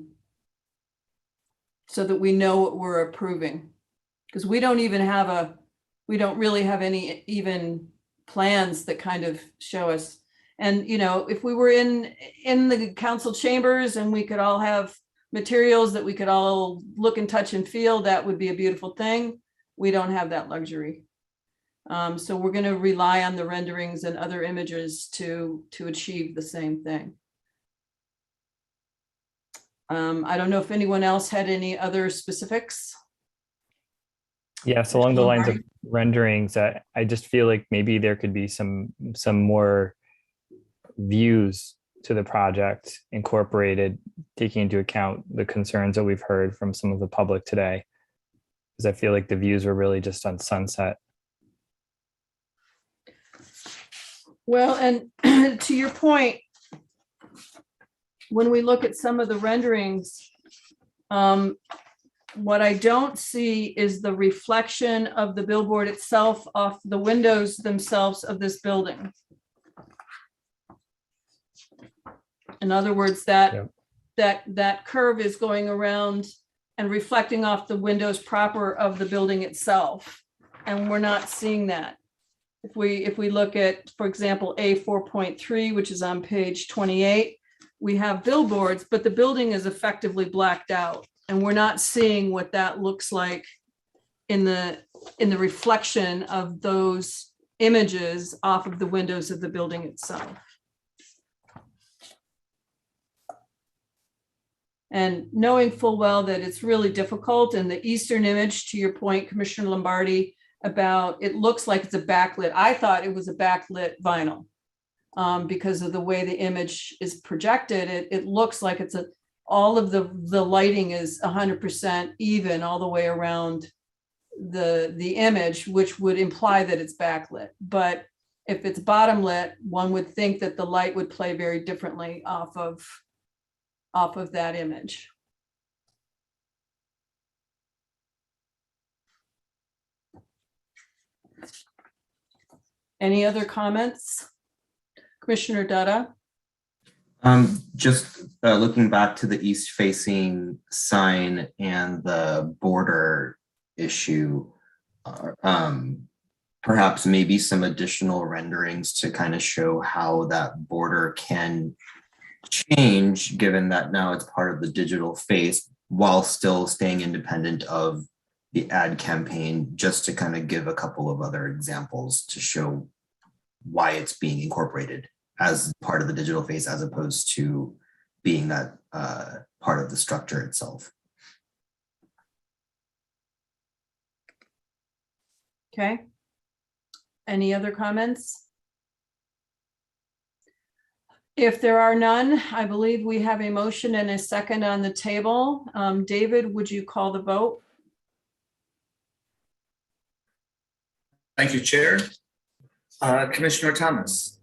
that we know what we're approving, because we don't really have any even plans that kind of show us. And, you know, if we were in the council chambers and we could all have materials that we could all look and touch and feel, that would be a beautiful thing. We don't have that luxury. So we're going to rely on the renderings and other images to achieve the same thing. I don't know if anyone else had any other specifics. Yes, along the lines of renderings, I just feel like maybe there could be some more views to the project incorporated, taking into account the concerns that we've heard from some of the public today, because I feel like the views were really just on Sunset. Well, and to your point, when we look at some of the renderings, what I don't see is the reflection of the billboard itself off the windows themselves of this building. In other words, that curve is going around and reflecting off the windows proper of the building itself. And we're not seeing that. If we look at, for example, A4.3, which is on page 28, we have billboards, but the building is effectively blacked out. And we're not seeing what that looks like in the reflection of those images off of the windows of the building itself. And knowing full well that it's really difficult, and the Eastern image, to your point, Commissioner Lombardi, about it looks like it's a backlit. I thought it was a backlit vinyl because of the way the image is projected. It looks like it's all of the lighting is 100% even all the way around the image, which would imply that it's backlit. But if it's bottom lit, one would think that the light would play very differently off of that image. Any other comments? Commissioner Dutta? Just looking back to the east facing sign and the border issue, perhaps maybe some additional renderings to kind of show how that border can change, given that now it's part of the digital face while still staying independent of the ad campaign, just to kind of give a couple of other examples to show why it's being incorporated as part of the digital face, as opposed to being that part of the structure itself. Okay. Any other comments? If there are none, I believe we have a motion and a second on the table. David, would you call the vote? Thank you, Chair. Commissioner Thomas.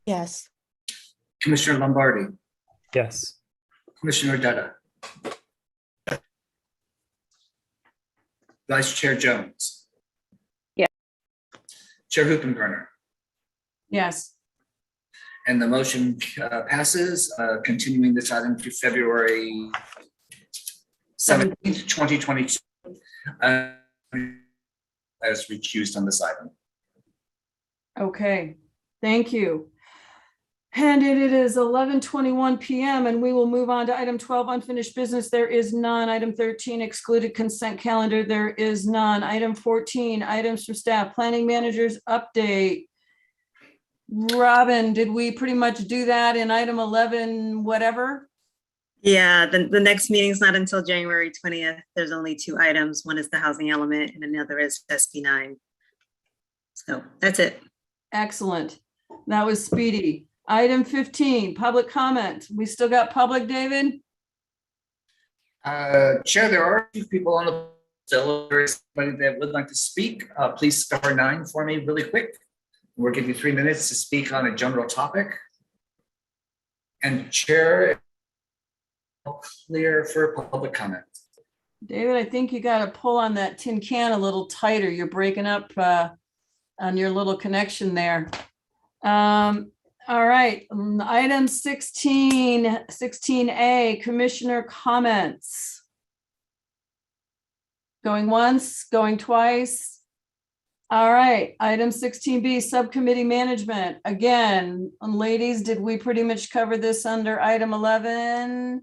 Yes. Commissioner Lombardi. Yes. Commissioner Dutta. Vice Chair Jones. Yeah. Chair Hoopengarner. Yes. And the motion passes, continuing this item to February 17th, 2022. As recused on this item. Okay, thank you. And it is 11:21 p.m. and we will move on to item 12, unfinished business. There is none. Item 13, excluded consent calendar. There is none. Item 14, items from staff, planning managers update. Robin, did we pretty much do that in item 11, whatever? Yeah, the next meeting's not until January 20th. There's only 2 items. One is the housing element and another is SB 9. So that's it. Excellent. That was speedy. Item 15, public comment. We still got public, David? Chair, there are a few people on the still. If there's somebody that would like to speak, please star 9 for me really quick. We'll give you 3 minutes to speak on a general topic. And Chair, clear for public comment. David, I think you got to pull on that tin can a little tighter. You're breaking up on your little connection there. All right, item 16A, commissioner comments. Going once, going twice. All right, item 16B, subcommittee management. Again, ladies, did we pretty much cover this under item 11?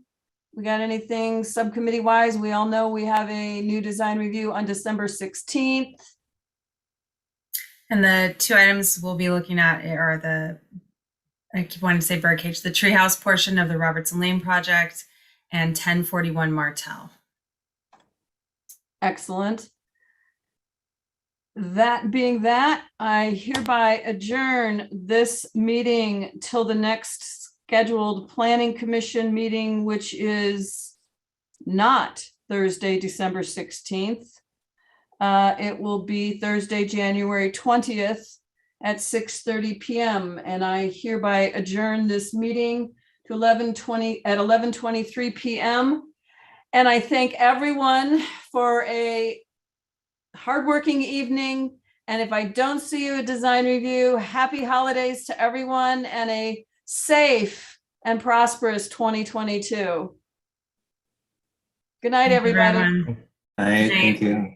We got anything subcommittee wise? We all know we have a new design review on December 16th. And the 2 items we'll be looking at are I keep wanting to say birdcage, the treehouse portion of the Robertson Lane project and 1041 Martel. Excellent. That being that, I hereby adjourn this meeting till the next scheduled planning commission meeting, which is not Thursday, December 16th. It will be Thursday, January 20th at 6:30 p.m. And I hereby adjourn this meeting to 11:23 p.m. And I thank everyone for a hardworking evening. And if I don't see you at design review, happy holidays to everyone and a safe and prosperous 2022. Good night, everybody. Thank you.